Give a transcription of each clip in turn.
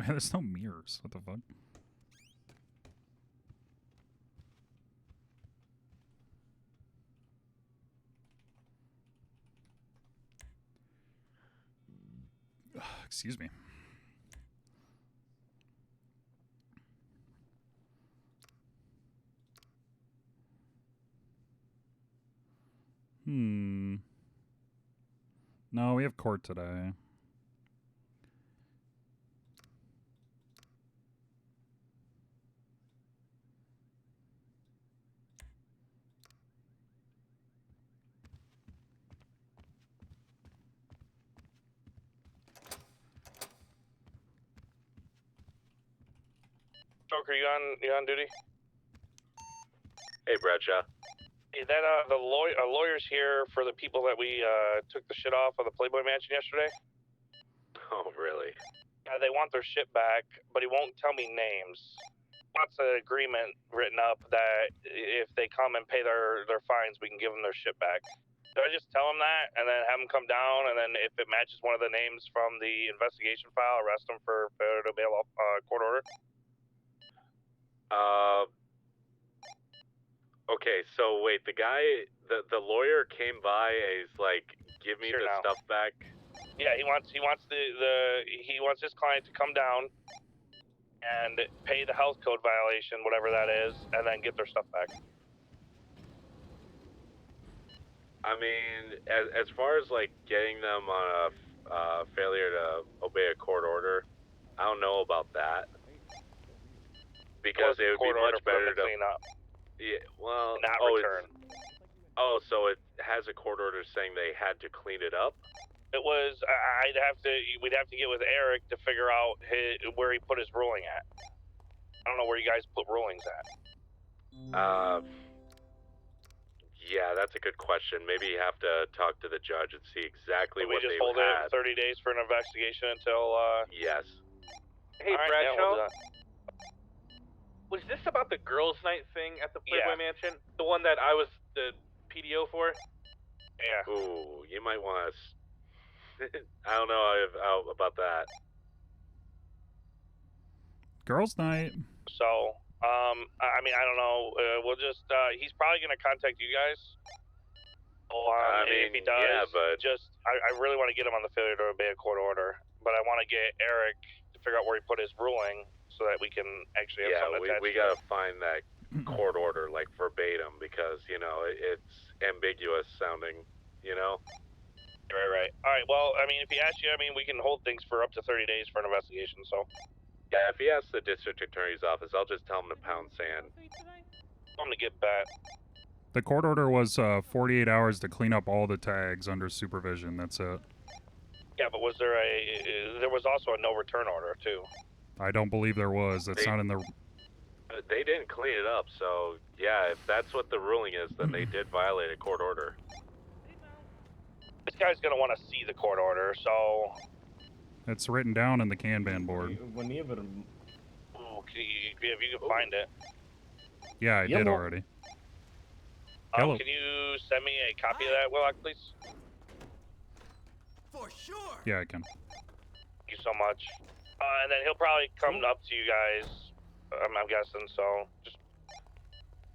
There's no mirrors. What the fuck? Excuse me. No, we have court today. Joker, you on duty? Hey, Bradshaw. Hey, that the lawyer's here for the people that we took the shit off of the Playboy Mansion yesterday. Oh, really? Yeah, they want their shit back, but he won't tell me names. Wants an agreement written up that if they come and pay their fines, we can give them their shit back. Do I just tell him that and then have him come down, and then if it matches one of the names from the investigation file, arrest him for failure to bail off court order? Okay, so wait, the guy, the lawyer came by and he's like, give me the stuff back. Yeah, he wants his client to come down and pay the health code violation, whatever that is, and then get their stuff back. I mean, as far as like getting them on a failure to obey a court order, I don't know about that. Because it would be much better to clean up. Yeah, well, not return. Oh, so it has a court order saying they had to clean it up? It was. We'd have to get with Eric to figure out where he put his ruling at. I don't know where you guys put rulings at. Yeah, that's a good question. Maybe you have to talk to the judge and see exactly what they had. We just hold it 30 days for an investigation until. Yes. Hey, right, Bradshaw. yeah, was this about the girls' night thing at the Playboy Mansion? The one that I was the PDO for? Yeah. Ooh, you might want to... I don't know about that. Girls' night. So, I mean, I don't know. We'll just, he's probably going to contact you guys. I mean, if he does, yeah, but... I really want to get him on the failure to obey a court order, but I want to get Eric to figure out where he put his ruling so that we can actually have something attached. We gotta find that court order, like, verbatim, because, you know, it's ambiguous sounding, you know? Right. Alright, well, I mean, if he asks you, I mean, we can hold things for up to 30 days for an investigation, so... Yeah, if he asks the district attorney's office, I'll just tell him to pound sand. I'm gonna get back. The court order was 48 hours to clean up all the tags under supervision. That's it. Yeah, but was there there was also a no return order, too. I don't believe there was. That's not in the... They didn't clean it up, so yeah, if that's what the ruling is, then they did violate a court order. This guy's gonna want to see the court order, so... It's written down in the Kanban board. Ooh, if you can find it. Yeah, I did already. Can you send me a copy of that, Whitlock, please? For sure. Yeah, I can. Thank you so much. And then he'll probably come up to you guys, I'm guessing, so just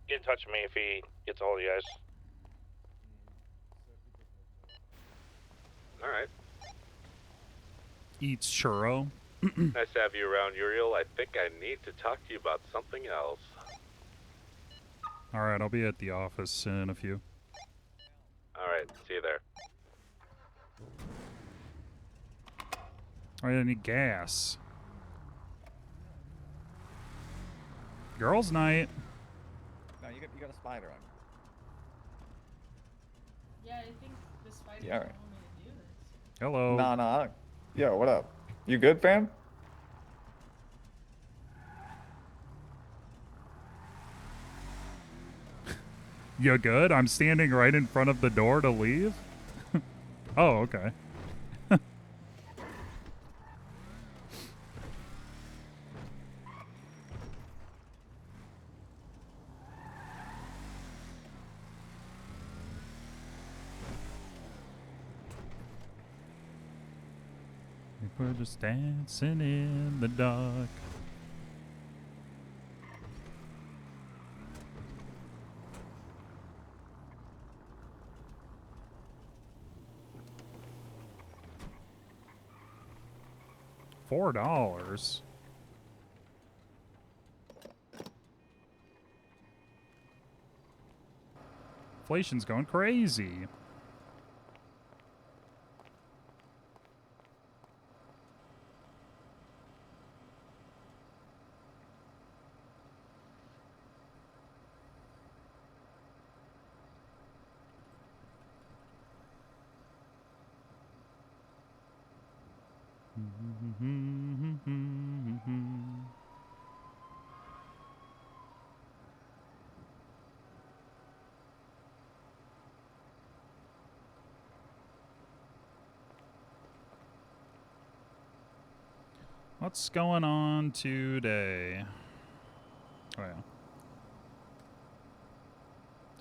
get in touch with me if he gets a hold of you guys. Alright. Eats churro. Nice to have you around, Uriel. I think I need to talk to you about something else. Alright, I'll be at the office in a few. Alright, see you there. Alright, I need gas. Girls' night. No, you got a spider on you. Yeah, I think the spider Yeah, doesn't right. want me to do this. Hello. No, I don't. Yo, what up? You good, fam? You good? I'm standing right in front of the door to leave. Oh, okay. We're just dancing in the dark. $4. Inflation's going crazy. What's going on today? Oh, yeah.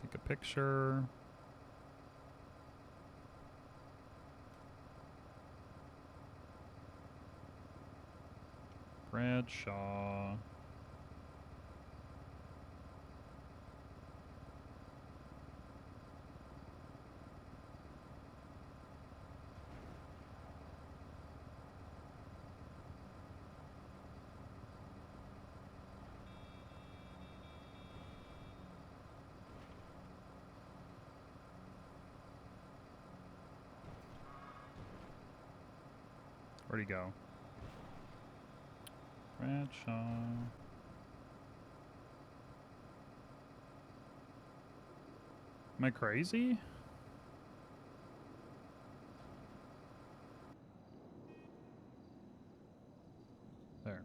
Take a picture. Bradshaw. Where'd he go? Bradshaw. Am I crazy? There.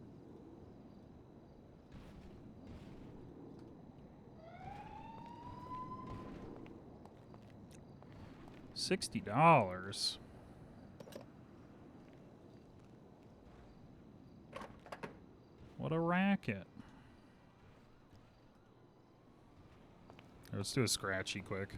$60. What a racket. Let's do a scratchy quick.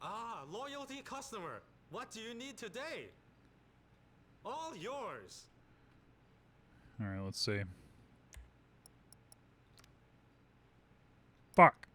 Ah, loyalty customer. What do you need today? All yours. All right, let's see. Fuck.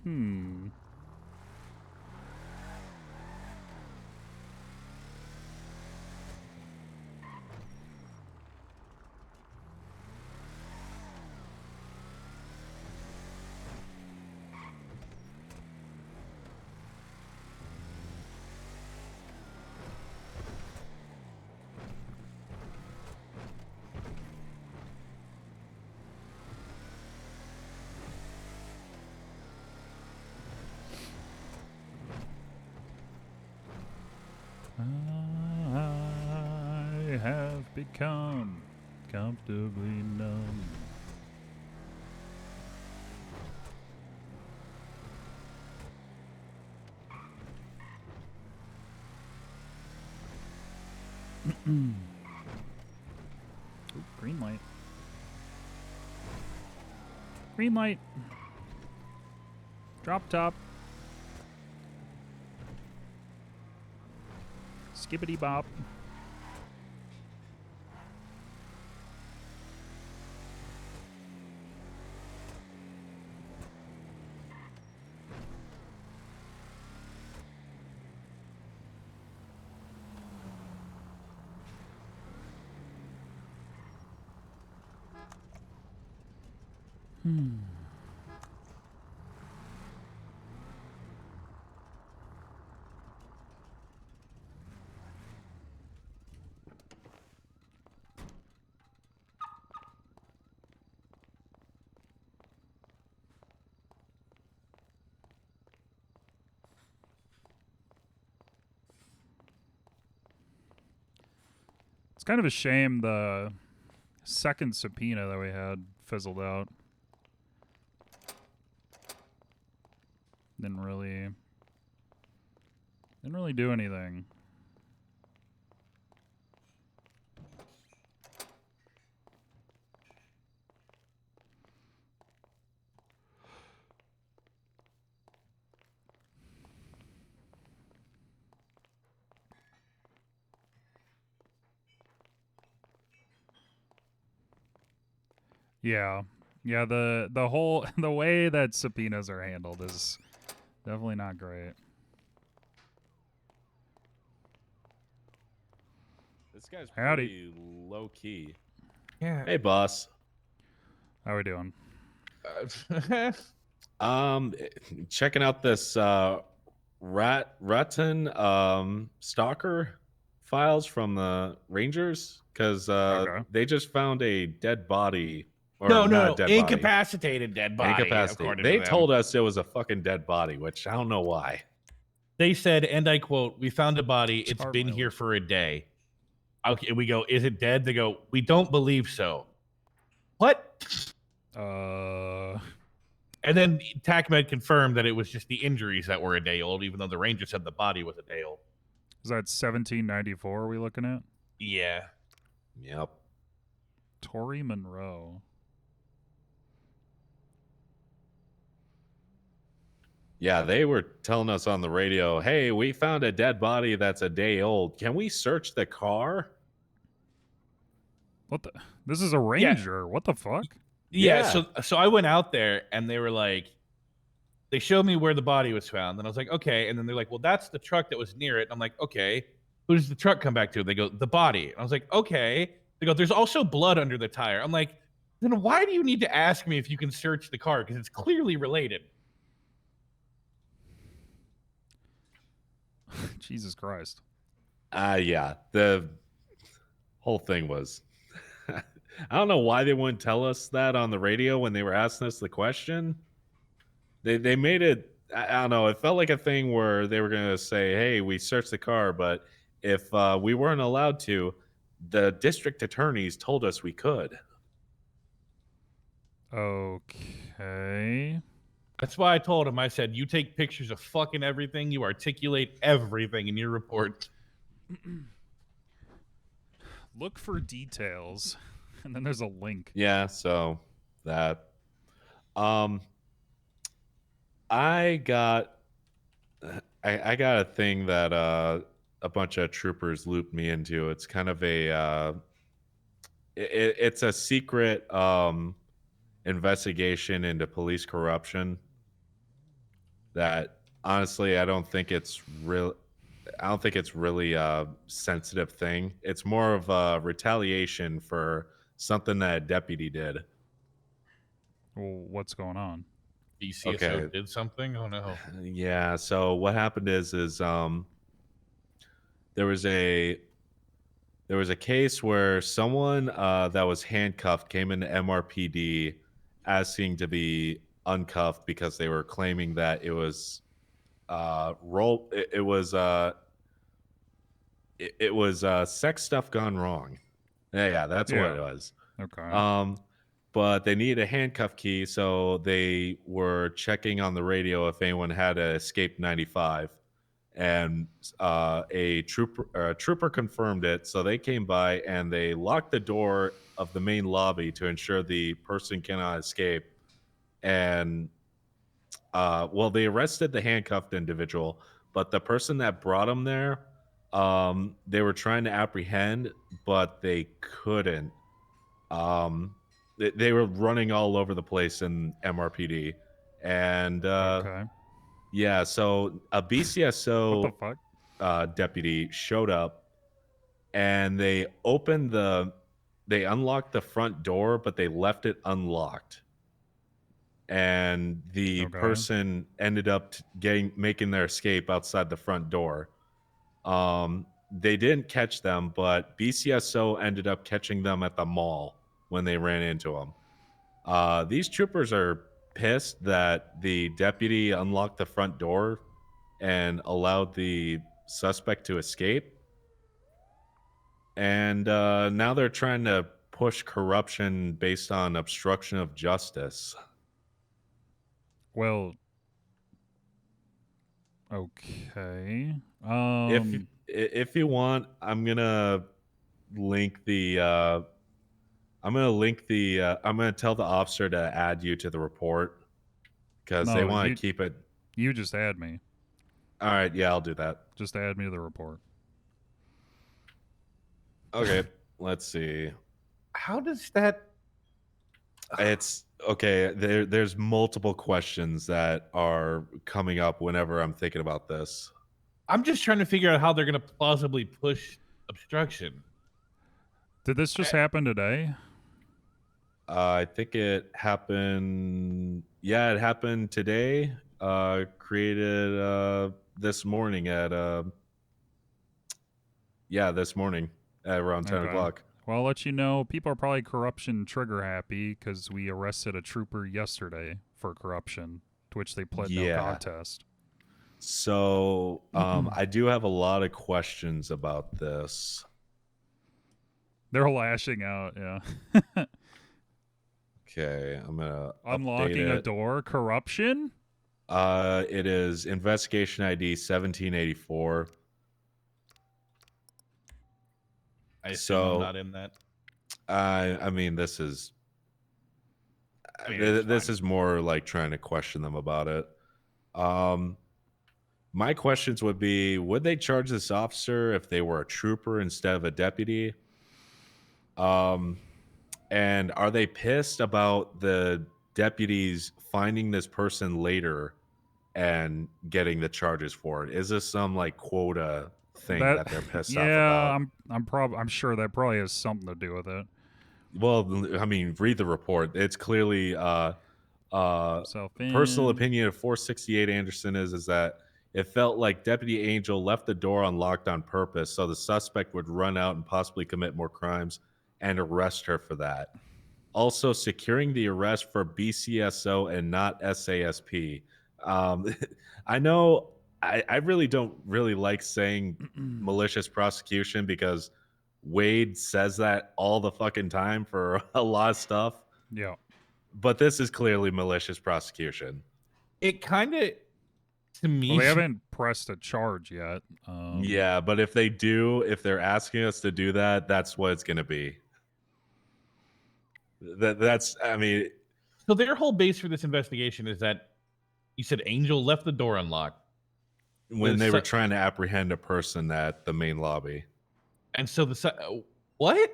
Hmm. I have become comfortably numb. Ooh, green light. Green light. Drop top. Skibbity bop. It's kind of a shame the second subpoena that we had fizzled out. Didn't really do anything. Yeah. Yeah, the whole the way that subpoenas are handled is definitely not great. This guy's Howdy. pretty low key. Yeah. Hey, boss. How we doing? Checking out this Ratton stalker files from the Rangers because Okay. they just found a dead body. Or No, not no, a dead body. incapacitated dead body. Incapacitated. according They to them. told us it was a fucking dead body, which I don't know why. They said, and I quote, "We found a body. It's Tar been mileage. here for a day." Okay, we go, "Is it dead?" They go, "We don't believe so." What? And then TACMED confirmed that it was just the injuries that were a day old, even though the ranger said the body was a day old. Is that 1794 we looking at? Yeah. Yep. Tori Monroe. Yeah, they were telling us on the radio, hey, we found a dead body that's a day old. Can we search the car? What the? This is a ranger. What the fuck? Yeah. So I went out there and they were like, they showed me where the body was found, and I was like, okay. And then they're like, well, that's the truck that was near it. And I'm like, okay. Who does the truck come back to? They go, the body. And I was like, okay. They go, there's also blood under the tire. I'm like, then why do you need to ask me if you can search the car? Because it's clearly related. Jesus Christ. Yeah. The whole thing was. I don't know why they wouldn't tell us that on the radio when they were asking us the question. They made it. I don't know. It felt like a thing where they were going to say, hey, we searched the car, but if we weren't allowed to, the district attorneys told us we could. Okay. That's why I told him, I said, you take pictures of fucking everything. You articulate everything in your report. Look for details. And then there's a link. Yeah, so that. I got a thing that a bunch of troopers looped me into. It's kind of a it's a secret investigation into police corruption that honestly I don't think it's really a sensitive thing. It's more of a retaliation for something that a deputy did. Well, what's going on? DCSO did something? Oh no. Yeah, so what happened is there was a case where someone that was handcuffed came into MRPD asking to be uncuffed because they were claiming that it was sex stuff gone wrong. Yeah, that's what it was. Okay. But they needed a handcuff key, so they were checking on the radio if anyone had a escape 95, and a trooper confirmed it. So they came by and they locked the door of the main lobby to ensure the person cannot escape. and well, they arrested the handcuffed individual, but the person that brought him there, they were trying to apprehend, but they couldn't. They were running all over the place in MRPD, and Okay. yeah, so a What the BCSO fuck? deputy showed up, and they unlocked the front door, but they left it unlocked, and the Okay. person ended up making their escape outside the front door. They didn't catch them, but BCSO ended up catching them at the mall when they ran into them. These troopers are pissed that the deputy unlocked the front door and allowed the suspect to escape. And now they're trying to push corruption based on obstruction of justice. Well, okay. If you want, I'm gonna link the I'm gonna tell the officer to add you to the report because they No, want to keep it. you just add me. All right, yeah, I'll do that. Just add me to the report. Okay, let's see. How does that? It's okay. There's multiple questions that are coming up whenever I'm thinking about this. I'm just trying to figure out how they're going to plausibly push obstruction. Did this just happen today? I think it happened. Yeah, it happened today. Created this morning at this morning at around 10 Okay. o'clock. Well, I'll let you know. People are probably corruption trigger happy because we arrested a trooper yesterday for corruption, to which they pled no contest. So I do have a lot of questions about this. They're lashing out, yeah. Okay, I'm gonna Unlocking update a it. door, corruption? It is investigation ID 1784. I assume I'm not in that. I mean, this is this is more like trying to question them about it. My questions would be: would they charge this officer if they were a trooper instead of a deputy? And are they pissed about the deputies finding this person later and getting the charges for it? Is this some like quota thing that they're pissed off about? I'm sure that probably has something to do with it. Well, I mean, read the report. It's clearly personal opinion of 468 Anderson is that it felt like Deputy Angel left the door unlocked on purpose so the suspect would run out and possibly commit more crimes and arrest her for that. Also, securing the arrest for BCSO and not SASP. I know I really don't really like saying malicious prosecution because Wade says that all the fucking time for a lot of stuff. Yeah. But this is clearly malicious prosecution. It kind of, to me... Well, they haven't pressed a charge yet. Yeah, but if they do, if they're asking us to do that, that's what it's going to be. That's, I mean... So their whole base for this investigation is that you said Angel left the door unlocked. When they were trying to apprehend a person at the main lobby. And so the... What?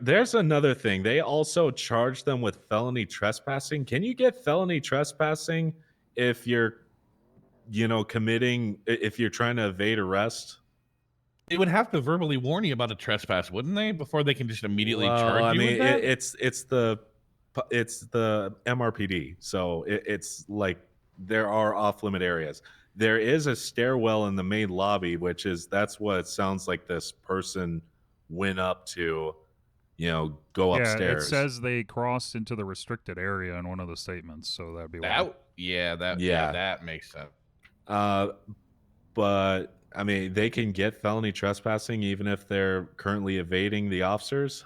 There's another thing. They also charged them with felony trespassing. Can you get felony trespassing if you're, if you're trying to evade arrest? They would have to verbally warn you about a trespass, wouldn't they? Before they can just immediately charge you with that? It's the MRPD. So it's like there are off-limit areas. There is a stairwell in the main lobby, that's what it sounds like this person went up to, go upstairs. It says they crossed into the restricted area in one of the statements, so that'd be why. That makes sense. But I mean, they can get felony trespassing even if they're currently evading the officers.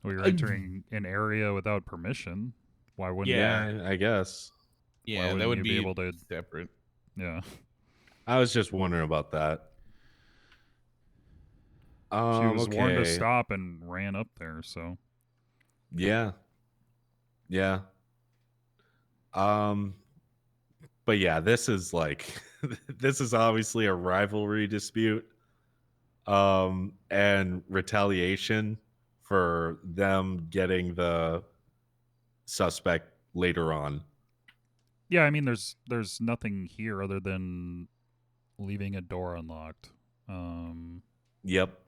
Well, you're entering an area without permission. Why wouldn't? Yeah, I guess. Yeah, that would be able to separate. Yeah. I was just wondering about that. She was warned to stop and ran up there, so. Yeah. Yeah. Um, but yeah, this is like this is obviously a rivalry dispute. And retaliation for them getting the suspect later on. Yeah, I mean, there's nothing here other than leaving a door unlocked. Yep.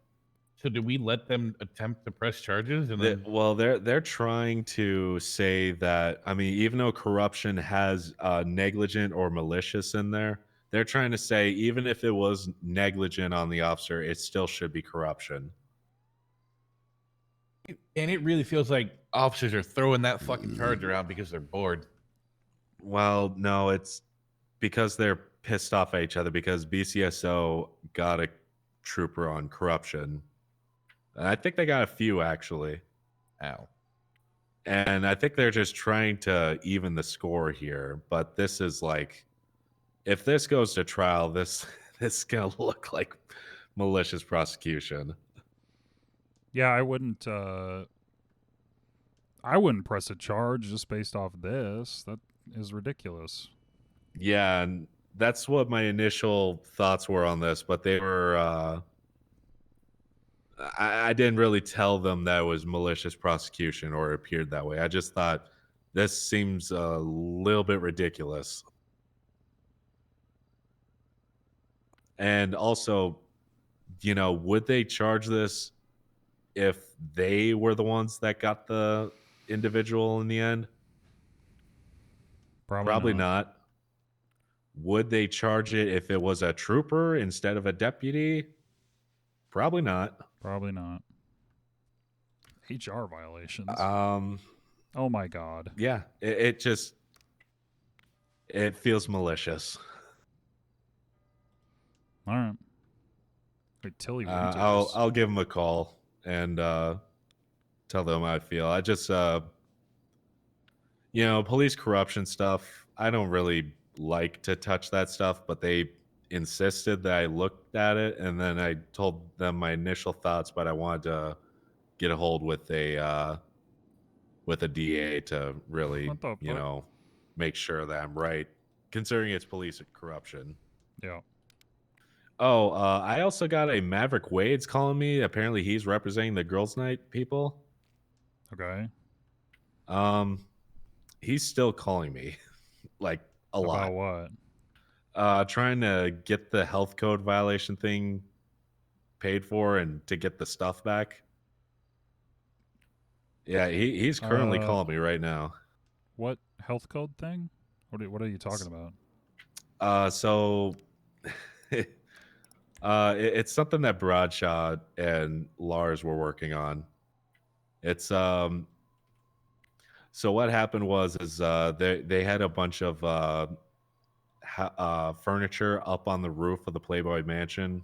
So do we let them attempt to press charges and then? Well, they're trying to say that, I mean, even though corruption has negligent or malicious in there, they're trying to say even if it was negligent on the officer, it still should be corruption. And it really feels like officers are throwing that fucking charge around because they're bored. Well, no, it's because they're pissed off at each other because BCSO got a trooper on corruption. And I think they got a few actually. Ow. And I think they're just trying to even the score here. But this is like, if this goes to trial, this is gonna look like malicious prosecution. Yeah, I wouldn't press a charge just based off this. That is ridiculous. Yeah, and that's what my initial thoughts were on this, but they were I didn't really tell them that it was malicious prosecution or it appeared that way. I just thought this seems a little bit ridiculous. And also, would they charge this if they were the ones that got the individual in the end? Probably not. Would they charge it if it was a trooper instead of a deputy? Probably not. Probably not. HR violations. Oh my god. Yeah, it just feels malicious. All right. Wait, Tilly Winters. I'll give them a call and tell them how I feel. I just police corruption stuff. I don't really like to touch that stuff, but they insisted that I looked at it, and then I told them my initial thoughts, but I wanted to get a hold with a DA to really, make sure that I'm right, considering it's police corruption. Yeah. Oh, I also got a Maverick Wade's calling me. Apparently, he's representing the girls' night people. Okay. He's still calling me, like a lot. About what? Trying to get the health code violation thing paid for and to get the stuff back. Yeah, he's currently calling me right now. What health code thing? What are you talking about? So it's something that Broadshaw and Lars were working on. It's so what happened was they had a bunch of furniture up on the roof of the Playboy Mansion,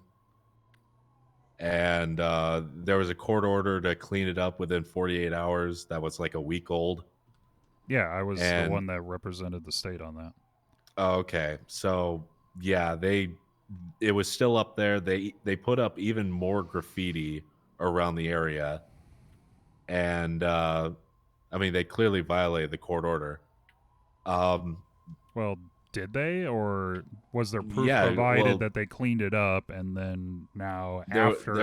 and there was a court order to clean it up within 48 hours. That was like a week old. Yeah, I was the one that represented the state on that. Okay, so yeah, it was still up there. They put up even more graffiti around the area, and I mean they clearly violated the court order. Well, did they, or was there proof provided that they cleaned it up, and then now after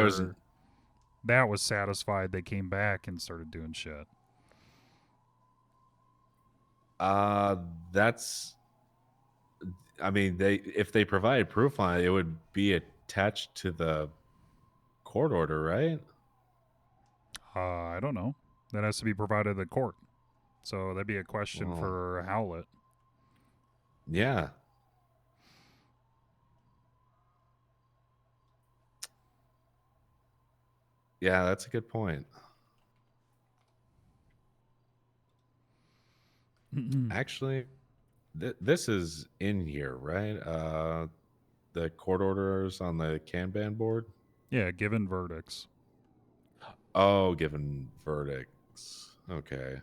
that was satisfied, they came back and started doing shit? That's. I mean, if they provided proof on it, it would be attached to the court order, right? I don't know. That has to be provided to the court. So that'd be a question for Howlett. Yeah. Yeah, that's a good point. Actually, this is in here, right? The court orders on the Kanban board? Yeah, given verdicts. Oh, given verdicts. Okay.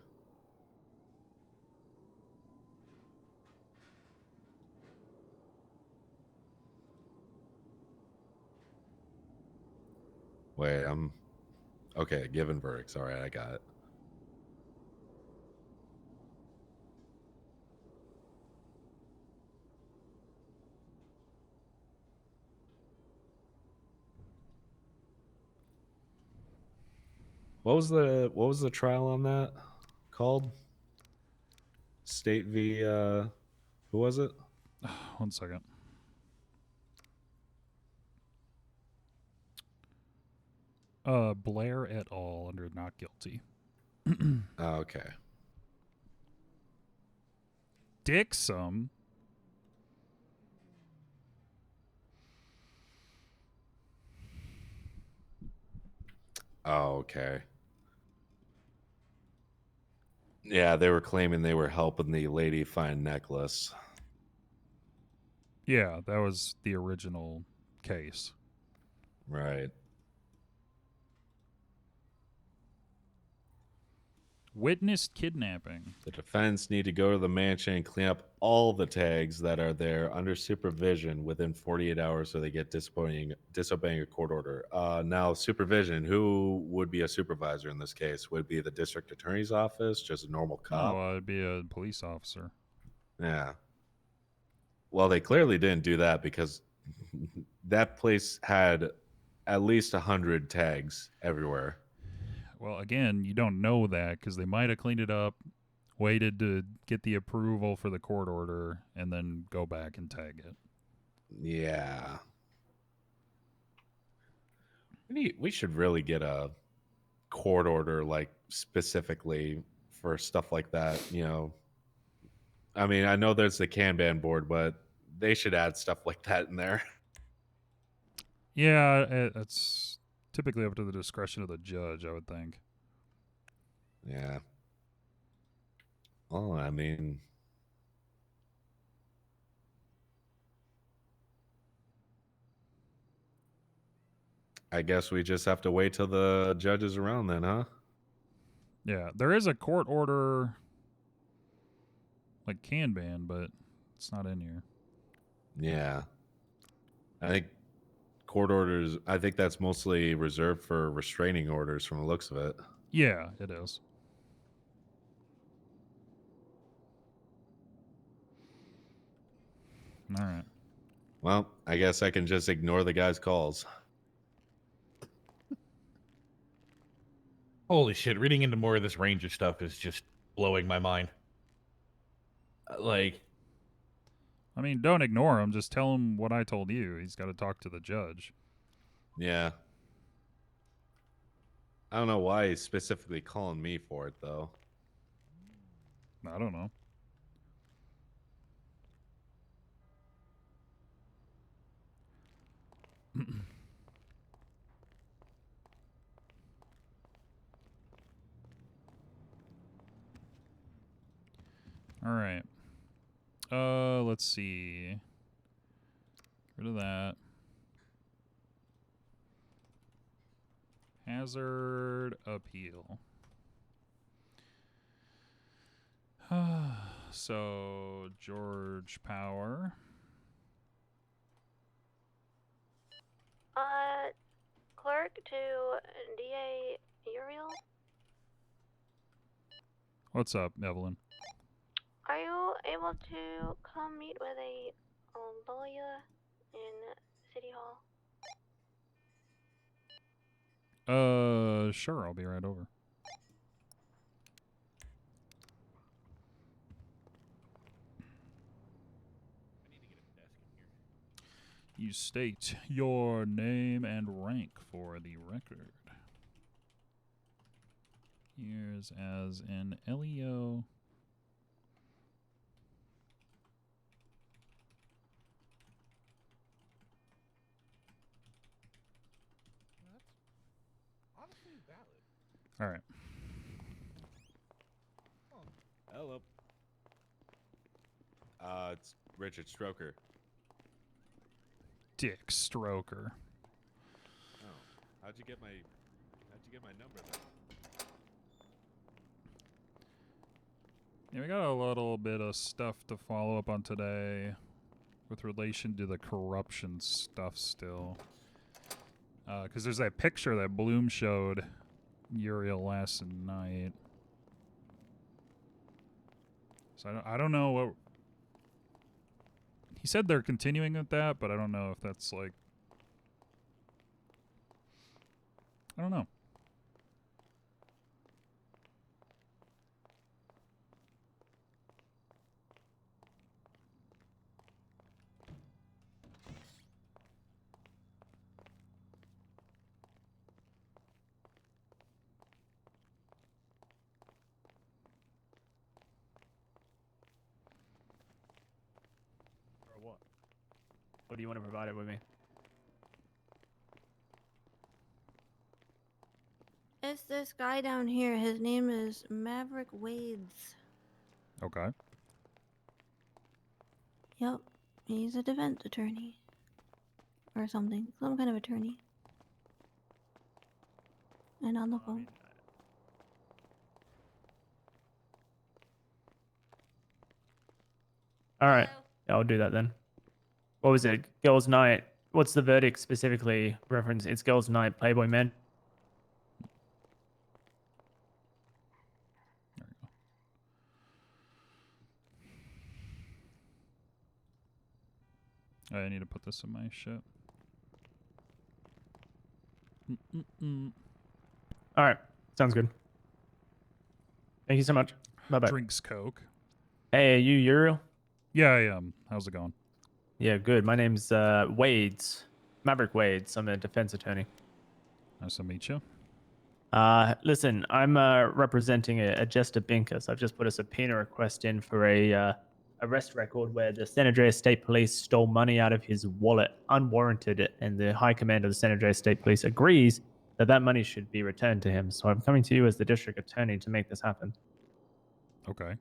Wait, okay, given verdicts. All right, I got it. What was the trial on that called? State v. Who was it? 1 second. Blair et al. Under not guilty. Oh, okay. Dixon. Oh, okay. Yeah, they were claiming they were helping the lady find necklace. Yeah, that was the original case. Right. Witnessed kidnapping. The defense need to go to the mansion and clean up all the tags that are there under supervision within 48 hours so they get disobeying a court order. Now, supervision, who would be a supervisor in this case? Would it be the district attorney's office, just a normal cop? No, it'd be a police officer. Yeah. Well, they clearly didn't do that because that place had at least 100 tags everywhere. Well, again, you don't know that because they might have cleaned it up, waited to get the approval for the court order, and then go back and tag it. Yeah. We should really get a court order, like, specifically for stuff like that, you know. I mean, I know there's the Kanban board, but they should add stuff like that in there. Yeah, it's typically up to the discretion of the judge, I would think. Yeah. Well, I mean, I guess we just have to wait till the judge is around then, huh? Yeah, there is a court order, like Kanban, but it's not in here. Yeah. I think court orders, I think that's mostly reserved for restraining orders from the looks of it. Yeah, it is. All right. Well, I guess I can just ignore the guy's calls. Holy shit, reading into more of this Ranger stuff is just blowing my mind. Like, I mean, don't ignore him. Just tell him what I told you. He's got to talk to the judge. Yeah. I don't know why he's specifically calling me for it, though. I don't know. All right. Let's see. Get rid of that. Hazard appeal. So, George Power. Clerk to DA Uriel. What's up, Evelyn? Are you able to come meet with a lawyer in City Hall? Sure, I'll be right over. You state your name and rank for the record. Years as in LEO. honestly valid. All right. Hello. It's Richard Stroker. Dick Stroker. Oh, how'd you get my number then? Yeah, we got a little bit of stuff to follow up on today with relation to the corruption stuff still. Because there's that picture that Bloom showed Uriel last night. So I don't know what... He said they're continuing with that, but I don't know if that's like... I don't know. Or do you want to provide it with me? It's this guy down here. His name is Maverick Wades. Okay. Yep. He's a defense attorney. Or something. Some kind of attorney. And on the phone. All right. I'll do that then. What was it? Girls' Night. What's the verdict specifically reference? It's Girls' Night, Playboy Man. I need to put this in my shit. Mm-mm-mm. All right. Sounds good. Thank you so much. Bye-bye. Drinks Coke. Hey, are you Uriel? Yeah, I am. How's it going? Yeah, good. My name's Wades. Maverick Wades. I'm a defense attorney. Nice to meet you. Listen, I'm representing a Jester Binkus. I've just put a subpoena request in for a arrest record where the San Andreas State Police stole money out of his wallet unwarranted, and the High Command of the San Andreas State Police agrees that that money should be returned to him. So I'm coming to you as the district attorney to make this happen. Okay.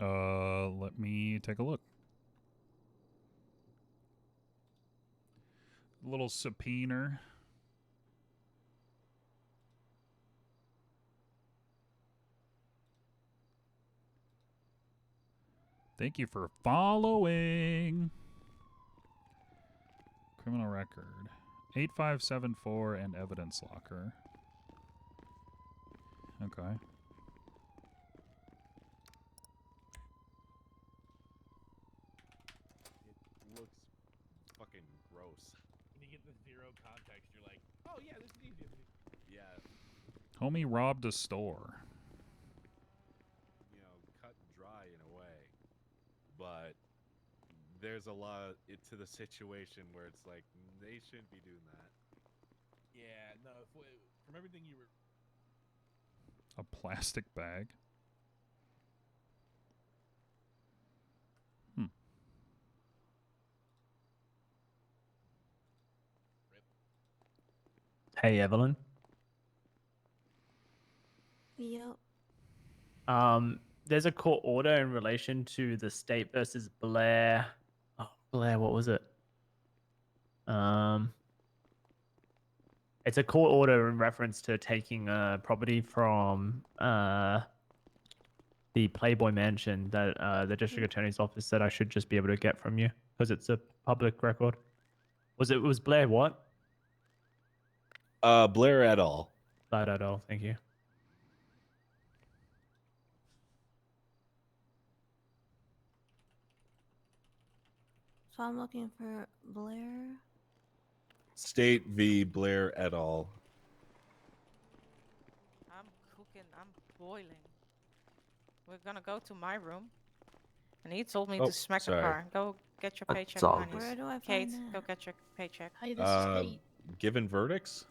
Let me take a look. Little subpoena. Thank you for following. Criminal record. 8574 and evidence locker. Okay. It looks fucking gross. When you get the zero context, you're like, oh yeah, this is easy. Yeah, Homie robbed a store. you know, cut and dry in a way. But there's a lot to the situation where it's like, they shouldn't be doing that. Yeah, no, from everything you were... A plastic bag. Hey, Evelyn. Yep. There's a court order in relation to the state versus Blair. Oh, Blair, what was it? It's a court order in reference to taking property from the Playboy Mansion that the district attorney's office said I should just be able to get from you because it's a public record. Was Blair what? Blair et al. Blair et al. Thank you. So I'm looking for Blair. State v. Blair et al. I'm cooking. I'm boiling. We're gonna go to my room, and he told me Oh, to smack sorry. the car. Go get your paycheck, all honey. good. Where do I Kate, find go that? get your paycheck. Hey, this is Kate. Given verdicts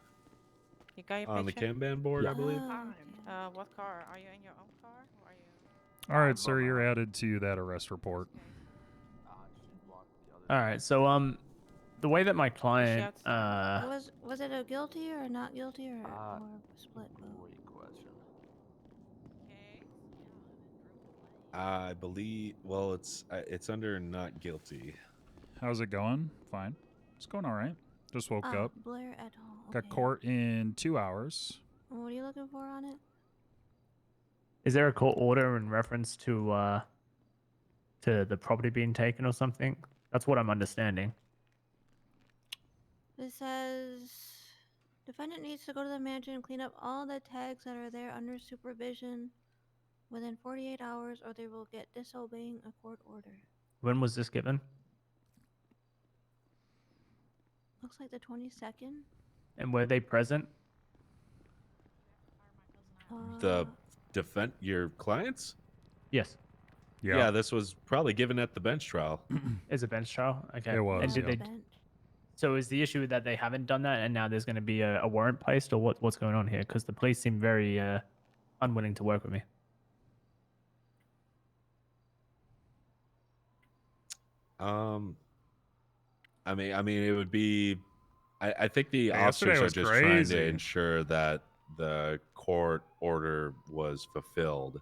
You got your on the paycheck? Kanban board, I believe. Oh, okay. What car? Are you in your own car? Or are you? All right, sir, you're added to that arrest report. All right, so the way that my client Was it a guilty or not guilty or split vote? I believe. Well, it's under not guilty. How's it going? Fine. It's going all right. Just woke up. Blair et al. Got Okay. court in 2 hours. What are you looking for on it? is there a court order in reference to the property being taken or something? That's what I'm understanding. It says defendant needs to go to the mansion and clean up all the tags that are there under supervision within 48 hours or they will get disobeying a court order. When was this given? Looks like the 22nd. And were they present? The your clients? Yes. Yeah, this was probably given at the bench trial. Is a bench trial? Okay. It was, And did yeah. they? So is the issue that they haven't done that, and now there's going to be a warrant placed, or what's going on here? Because the police seem very unwilling to work with me. I mean, it would be. I think the Yeah, yesterday officers are was just trying to crazy. ensure that the court order was fulfilled,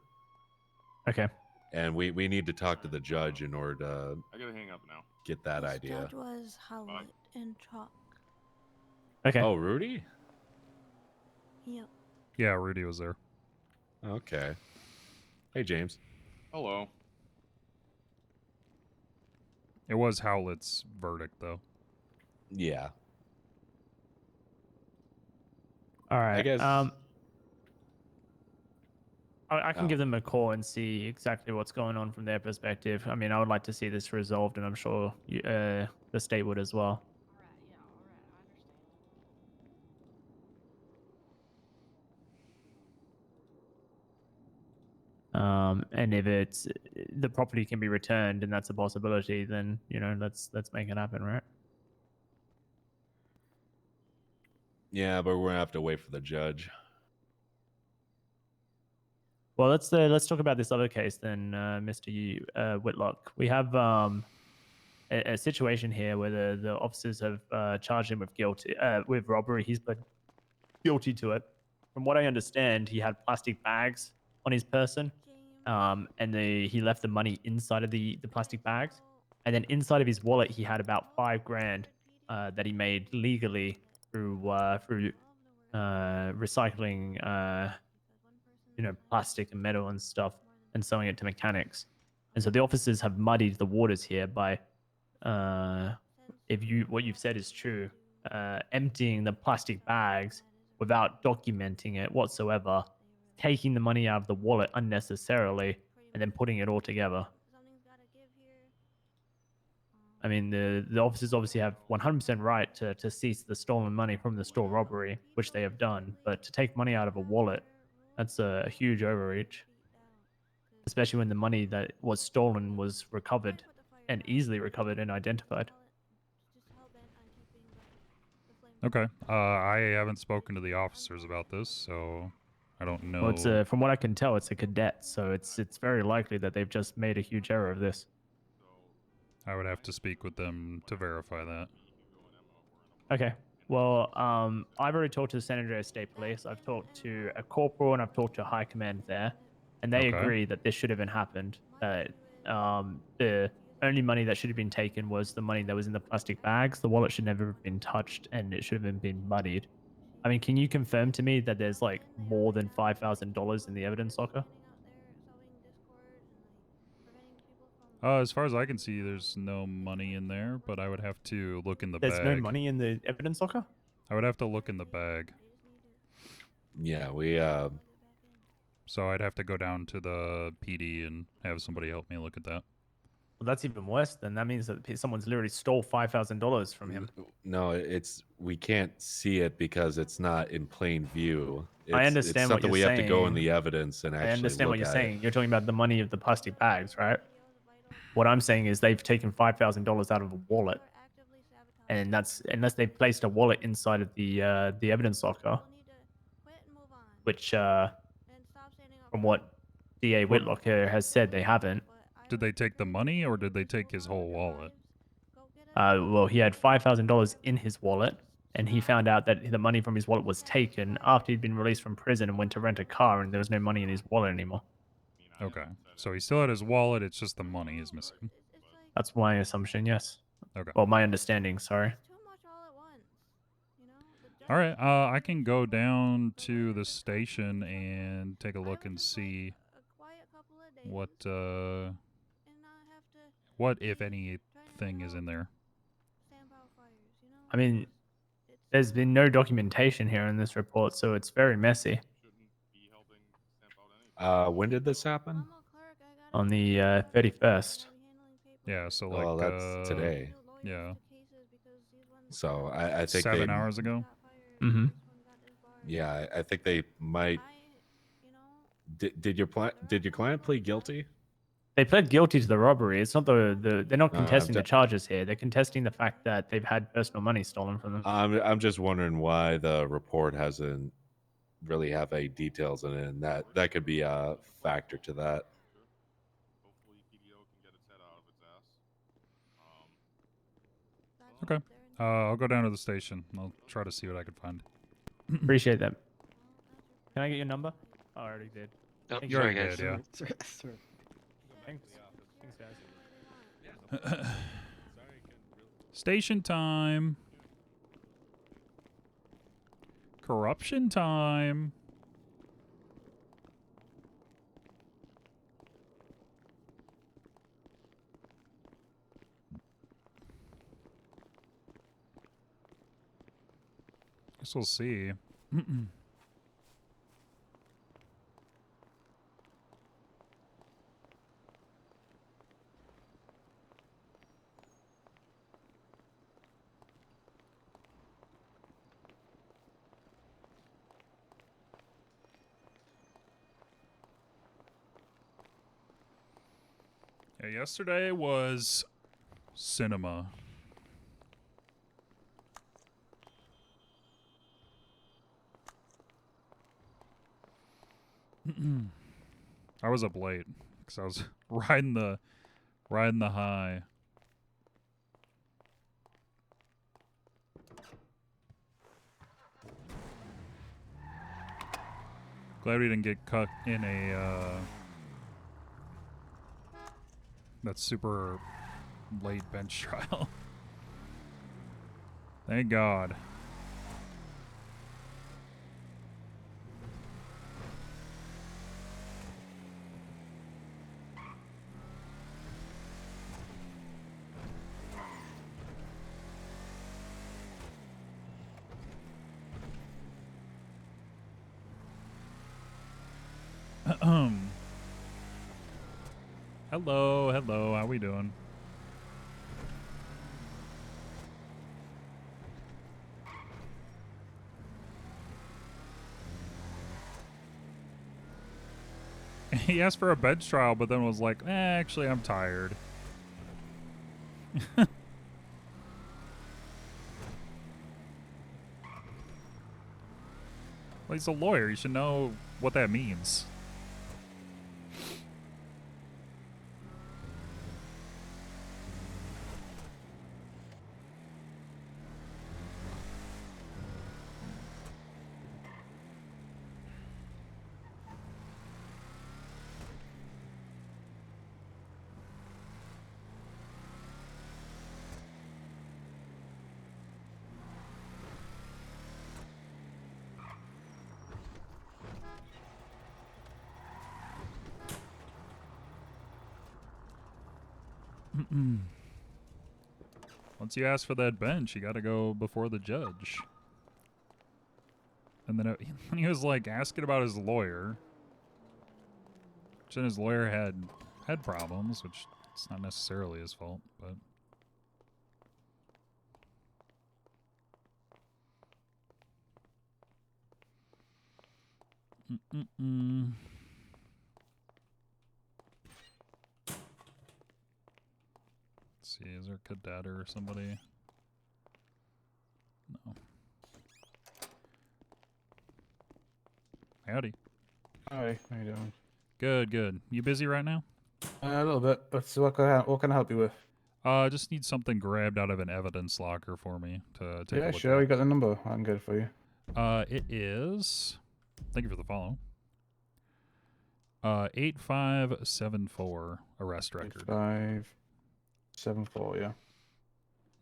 Okay. and we need to talk to the judge in order to I gotta hang up now. get that This idea. judge was Howlett and Chalk. Okay. Oh, Rudy? Yep. Yeah, Rudy was there. Okay. Hey, James. Hello. It was Howlett's verdict, though. Yeah. All right. I guess. I can give them a call and see exactly what's going on from their perspective. I mean, I would like to see this resolved, and I'm sure the state would as well. And if it's the property can be returned and that's a possibility, then let's make it happen, right? Yeah, but we're gonna have to wait for the judge. Well, let's talk about this other case then, Mr. Whitlock. We have a situation here where the officers have charged him with robbery. He's pled guilty to it. From what I understand, he had plastic bags on his person, and he left the money inside of the plastic bags, and then inside of his wallet he had about $5,000 that he made legally through recycling plastic and metal and stuff and selling it to mechanics. And so the officers have muddied the waters here by what you've said is true, emptying the plastic bags without documenting it whatsoever, taking the money out of the wallet unnecessarily, and then putting it all together. I mean, the officers obviously have 100% right to seize the stolen money from the store robbery, which they have done. But to take money out of a wallet, that's a huge overreach, especially when the money that was stolen was recovered and easily recovered and identified. Okay. I haven't spoken to the officers about this, so I don't know. Well, it's from what I can tell, it's a cadet, so it's very likely that they've just made a huge error of this. I would have to speak with them to verify that. Okay. Well, I've already talked to the San Andreas State Police. I've talked to a corporal and I've talked to high command there, and they agree that this should have happened. The only money that should have been taken was the money that was in the plastic bags. The wallet should never have been touched, and it should have been muddied. I mean, can you confirm to me that there's like more than $5,000 in the evidence locker? As far as I can see, there's no money in there, but I would have to look in the bag. There's no money in the evidence locker? I would have to look in the bag. Yeah, we So I'd have to go down to the PD and have somebody help me look at that. Well, that's even worse. Then that means that someone's literally stole $5,000 from him. No, we can't see it because it's not in plain view. I understand it's something what you're we have to go in saying. the evidence and actually I understand what look you're at saying. it. You're talking about the money of the plastic bags, right? What I'm saying is they've taken $5,000 out of a wallet, and that's unless they've placed a wallet inside of the evidence locker, which from what DA Whitlock here has said, they haven't. Did they take the money or did they take his whole wallet? Well, he had $5,000 in his wallet, and he found out that the money from his wallet was taken after he'd been released from prison and went to rent a car, and there was no money in his wallet anymore. Okay. So he still had his wallet, it's just the money is missing. That's my assumption, yes. Okay. Well, my understanding, sorry. All right. I can go down to the station and take a look and see what if anything is in there. I mean, there's been no documentation here in this report, so it's very messy. When did this happen? On the 31st. Yeah, so well, that's today. Yeah. So I think 7 hours ago. Mm-hmm. Yeah, I think they might. Did your client plead guilty? They pled guilty to the robbery. It's not they're not contesting I'm the charges here. They're contesting the fact that they've had personal money stolen from them. I'm just wondering why the report hasn't really have any details in it, and that could be a factor to that. Okay. I'll go down to the station. I'll try to see what I can find. Appreciate that. Can I get your number? Oh, I already did. Oh, Thank You sorry, already guys. did, yeah. Thanks. Thanks, guys. Station time. Corruption time. Guess we'll see. Yeah, yesterday was cinema. I was up late because I was riding the high. Glad we didn't get cut in a that super late bench trial. Thank God. Hello, how we doing? He asked for a bench trial, but then was like, actually, I'm tired. Well, he's a lawyer. You should know what that means. Once you ask for that bench, you got to go before the judge. And then when he was like asking about his lawyer, which then his lawyer had problems, which it's not necessarily his fault, but. Let's see, is there a cadet or somebody? No. Howdy. Hi, how you doing? Good, good. You busy right now? A little bit, but what can I help you with? Just need something grabbed out of an evidence locker for me to take a Yeah, look sure. at. You got the number. I can get it for you. It is. Thank you for the follow. 8574 arrest record. 8574, yeah.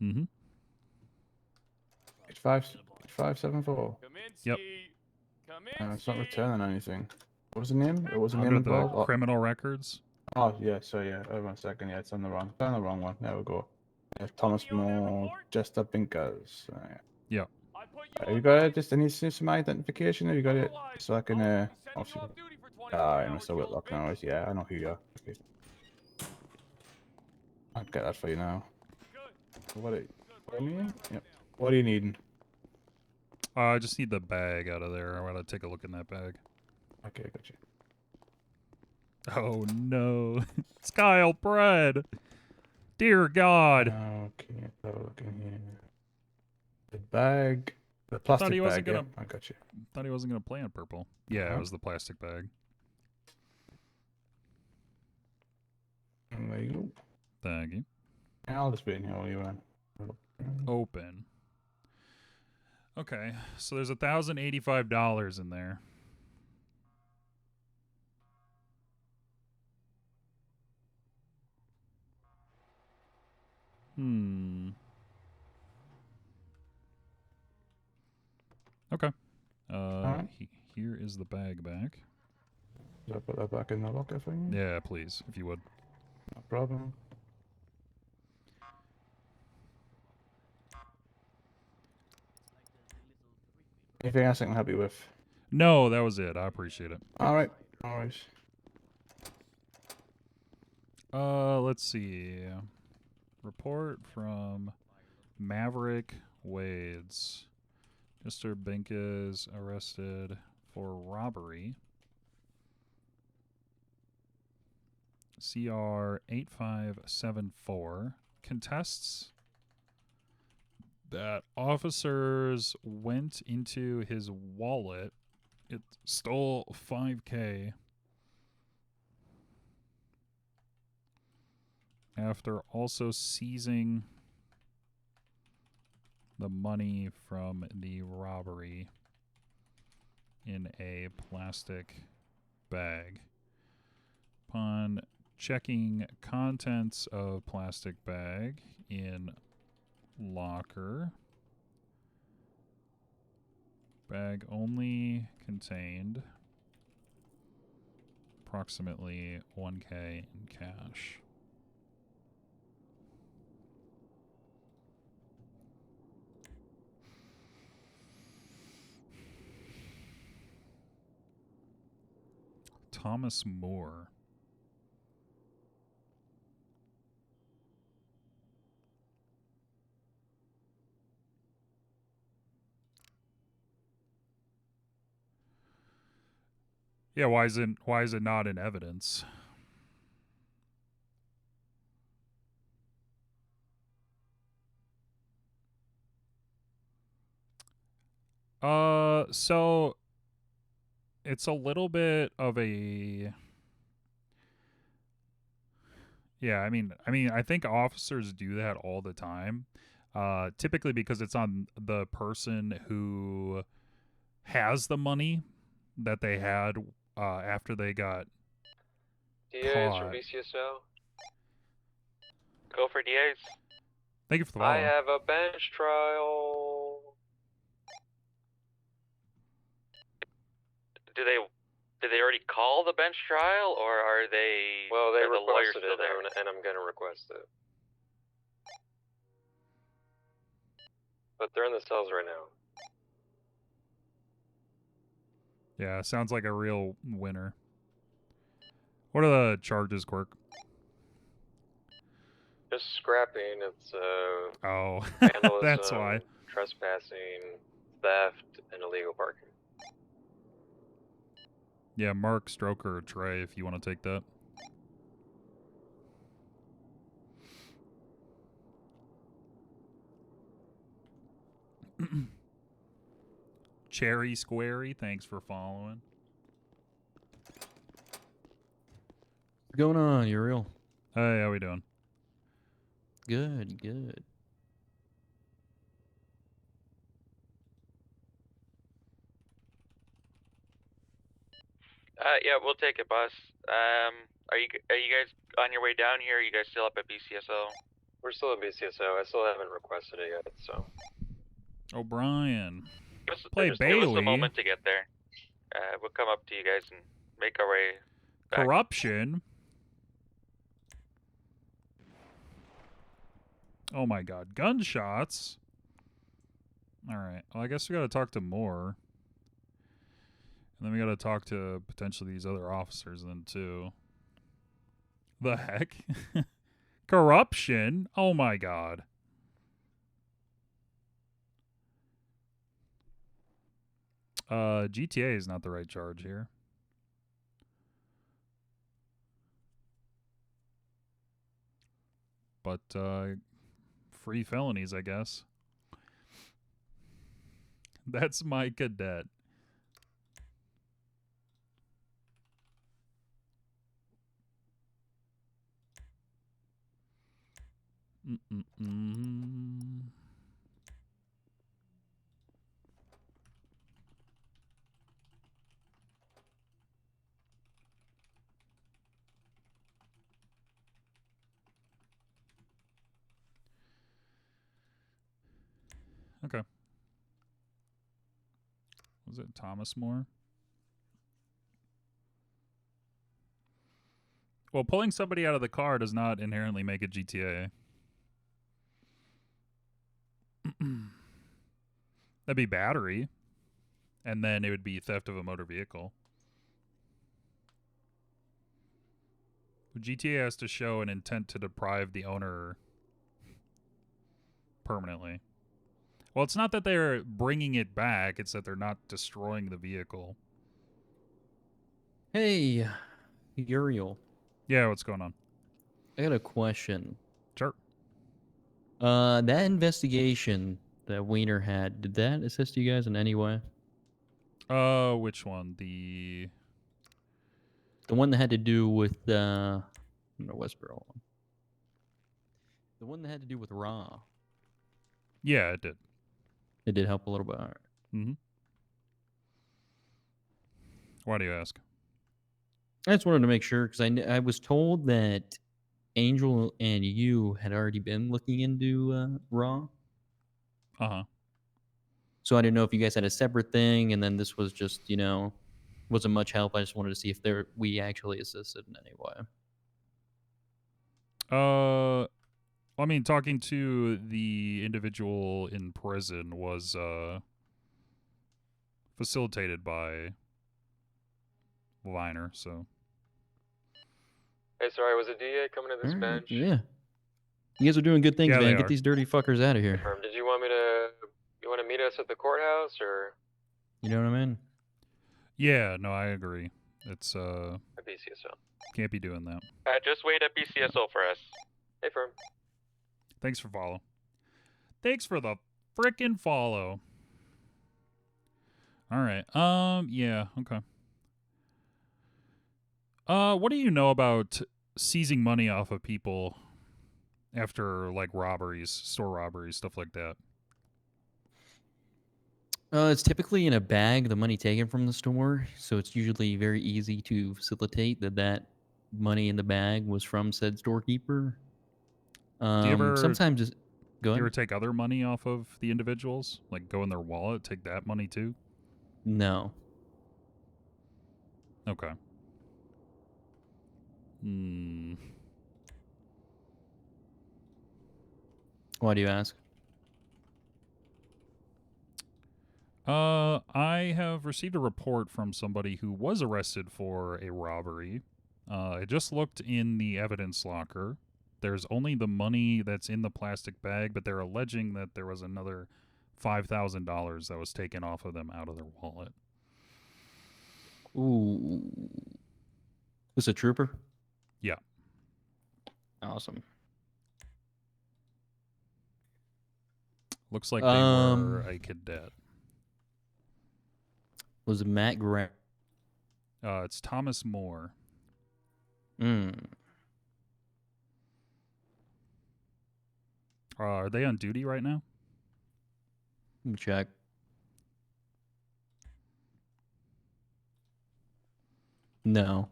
Mm-hmm. 8574. Yep. It's not returning anything. What was the name? It was the Under name the involved? criminal records. Oh, yeah, so yeah. Oh, 1 second. Yeah, it's on the wrong one. There we go. Yeah, Thomas Moore, Jester Pinkers. Yeah. Have you got it? Just any some identification? Have you got it? So I can, obviously. I'm Mr. Whitlock now. Yeah, I know who you are. Okay. I'll get that for you now. What do you need? Yep. What are you needing? I just need the bag out of there. I want to take a look in that bag. Okay, gotcha. Oh no, it's Kyle Bread. Dear God. Okay, look in here. The bag, the plastic Thought he wasn't bag. gonna. Yeah, I got you. Thought he wasn't gonna play on purple. Yeah, it was the plastic bag. And there you go. Thank you. Yeah, I'll just be in here while you Open. Okay, so there's $1,085 in there. Okay. Here is the bag back. Should I put that back in the locker for you? Yeah, please, if you would. No problem. Anything else I can help you with? No, that was it. I appreciate it. All right. No worries. Let's see. Report from Maverick Wades. Mr. Binkas arrested for robbery. CR 8574 contests that officers went into his wallet. It stole $5K after also seizing the money from the robbery in a plastic bag. Upon checking contents of plastic bag in locker, bag only contained approximately $1K in cash. Thomas Moore. Yeah, why is it not in evidence? So it's a little bit of a I mean I think officers do that all the time. Typically because it's on the person who has the money that they had after they got DAs from caught. BCSO. Go for DAs. Thank you for the I follow. have a bench trial. Did they already call the bench trial, or are they? Well, they are the lawyers requested still it, there? and I'm gonna request it. But they're in the cells right now. Yeah, sounds like a real winner. What are the charges, Quirk? Just scrapping. It's Oh, vandalism, that's why. trespassing, theft, and illegal parking. Yeah, Mark, Stroker, or Trey, if you want to take that. Cherry Squarey, thanks for following. What's going on, Uriel? Hey, how we doing? Good, good. Yeah, we'll take it, boss. Are you guys on your way down here? Are you guys still up at BCSO? We're still at BCSO. I still haven't requested it yet, so. O'Brien. Play Bailey. Give us a moment to get there. We'll come up to you guys and make our way back. Corruption. Oh my god, gunshots. All right. Well, I guess we got to talk to Moore. And then we got to talk to potentially these other officers then too. The heck? Corruption? Oh my god. GTA is not the right charge here. But free felonies, I guess. That's my cadet. Okay. Was it Thomas More? Well, pulling somebody out of the car does not inherently make it GTA. That'd be battery. And then it would be theft of a motor vehicle. GTA has to show an intent to deprive the owner permanently. Well, it's not that they're bringing it back, it's that they're not destroying the vehicle. Hey, Uriel. Yeah, what's going on? I got a question. Sure. That investigation that Wiener had, did that assist you guys in any way? Which one? The one that had to do with no, Westboro one. The one that had to do with Raw. Yeah, it did. It did help a little bit. All right. Mm-hmm. Why do you ask? I just wanted to make sure because I was told that Angel and you had already been looking into Raw. Uh-huh. So I didn't know if you guys had a separate thing, and then this was just, wasn't much help. I just wanted to see if we actually assisted in any way. I mean, talking to the individual in prison was facilitated by Viner, so. Hey, sorry, was the DA coming to this All right, bench? yeah. You guys are doing good things, Yeah, man. they Get are. these dirty fuckers out of here. Did you want to meet us at the courthouse, or? You know what I mean? Yeah, no, I agree. It's At BCSO. can't be doing that. Just wait at BCSO for us. Hey, firm. Thanks for follow. Thanks for the frickin' follow. All right. Yeah, okay. What do you know about seizing money off of people after like robberies, store robberies, stuff like that? It's typically in a bag, the money taken from the store, so it's usually very easy to facilitate that money in the bag was from said storekeeper. Do you ever Sometimes it's... Go Do you ahead. ever take other money off of the individuals? Like go in their wallet, take that money too? No. Okay. Hmm. Why do you ask? I have received a report from somebody who was arrested for a robbery. I just looked in the evidence locker. There's only the money that's in the plastic bag, but they're alleging that there was another $5,000 that was taken off of them out of their wallet. Ooh. Was a trooper? Yeah. Awesome. Looks like they were a cadet. Was it Matt Graham? It's Thomas Moore. Are they on duty right now? Let me check. No.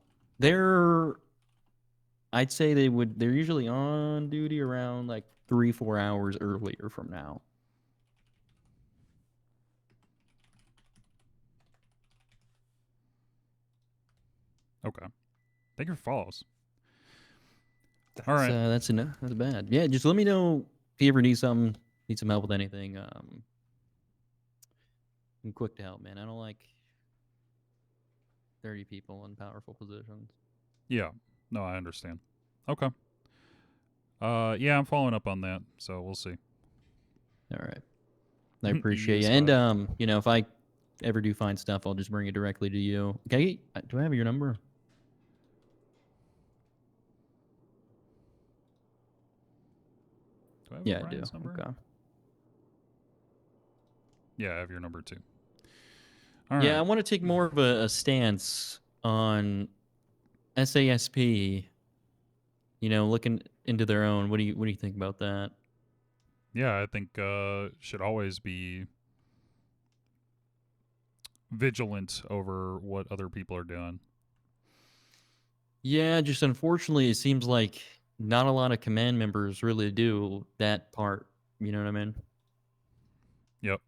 I'd say they're usually on duty around like 3-4 hours earlier from now. Okay. Thank you for follows. All right. That's enough. That's bad. Yeah, just let me know if you ever need some help with anything. I'm quick to help, man. I don't like 30 people in powerful positions. Yeah. No, I understand. Okay. Yeah, I'm following up on that, so we'll see. All right. I appreciate you. And if I ever do find stuff, I'll just bring it directly to you. Okay. Do I have your number? Do I have Yeah, I do. Brian's number? Okay. Yeah, I have your number too. All right. Yeah, I want to take more of a stance on SASP. Looking into their own. What do you think about that? Yeah, I think should always be vigilant over what other people are doing. Yeah, just unfortunately, it seems like not a lot of command members really do that part. You know what I mean? Yep.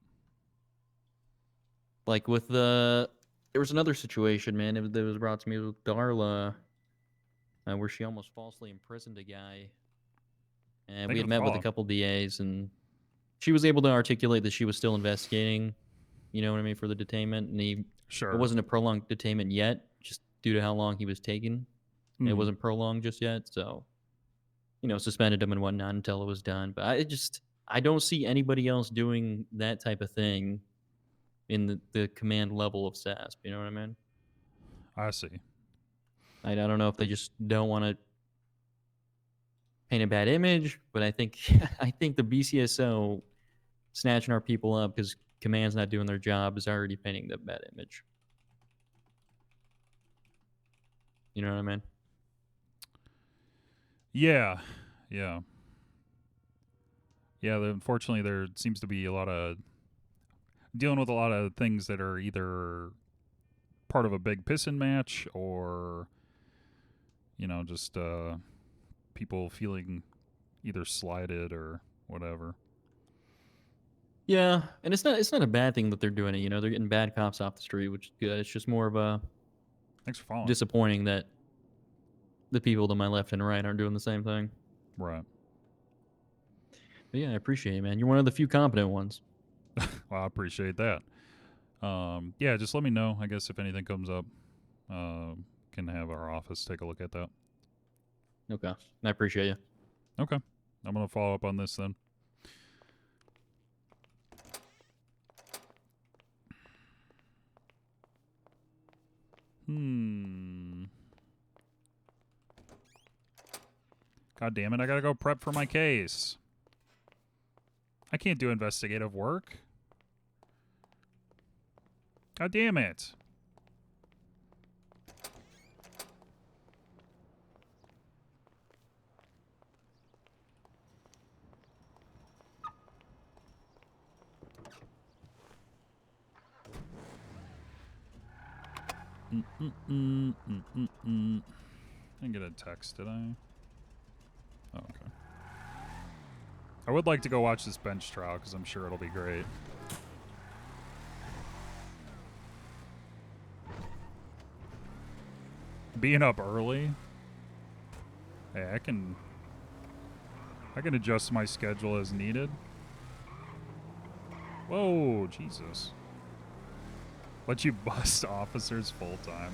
Like with there was another situation, man. That was brought to me with Darla, where she almost falsely imprisoned a guy, and Thank we you had for met with a following. couple DAs, and she was able to articulate that she was still investigating. You know what I mean, for the detainment, and it Sure. wasn't a prolonged detainment yet, just due to how long he was taking. It Mhm. wasn't prolonged just yet, so suspended him and whatnot until it was done. But I don't see anybody else doing that type of thing in the command level of SASP. You know what I mean? I see. I don't know if they just don't want to paint a bad image, but I think I think the BCSO snatching our people up because command's not doing their job is already painting the bad image. You know what I mean? Yeah. Yeah. Yeah, unfortunately there seems to be a lot of dealing with a lot of things that are either part of a big pissin match or just people feeling either slighted or whatever. Yeah, and it's not a bad thing that they're doing it. You know, they're getting bad cops off the street, which is good. It's just more of a Thanks for following. disappointing that the people to my left and right aren't doing the same thing. Right. But yeah, I appreciate it, man. You're one of the few competent ones. Well, I appreciate that. Yeah, just let me know, I guess, if anything comes up. Can have our office take a look at that. Okay. I appreciate you. Okay. I'm going to follow up on this then. God damn it, I gotta go prep for my case. I can't do investigative work. God damn it. I didn't get a text, did I? Oh, okay. I would like to go watch this bench trial because I'm sure it'll be great. Being up early? Hey, I can adjust my schedule as needed. Whoa, Jesus. Let you bust officers full time.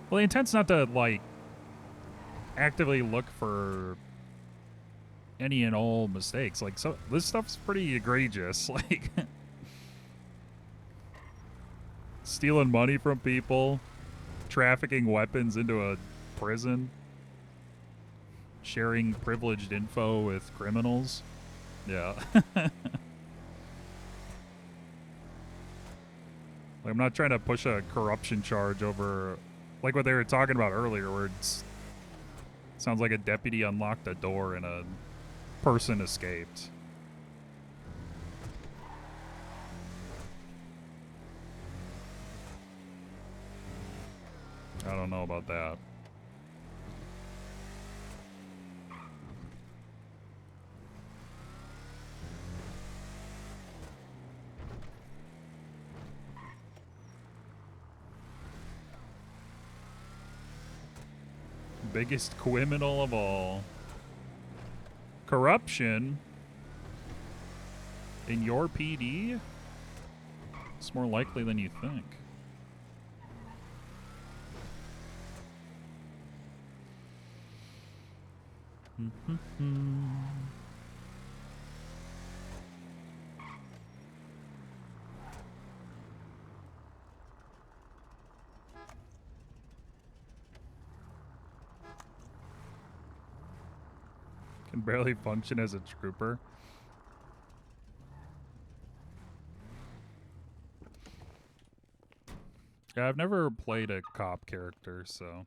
Well, the intent's not to, like, actively look for any and all mistakes. Like, so this stuff's pretty egregious. Like, stealing money from people, trafficking weapons into a prison, sharing privileged info with criminals. Yeah. Like, I'm not trying to push a corruption charge over, like what they were talking about earlier, where it sounds like a deputy unlocked a door and a person escaped. I don't know about that. Biggest criminal of all. Corruption in your PD? It's more likely than you think. Can barely function as a trooper. Yeah, I've never played a cop character, so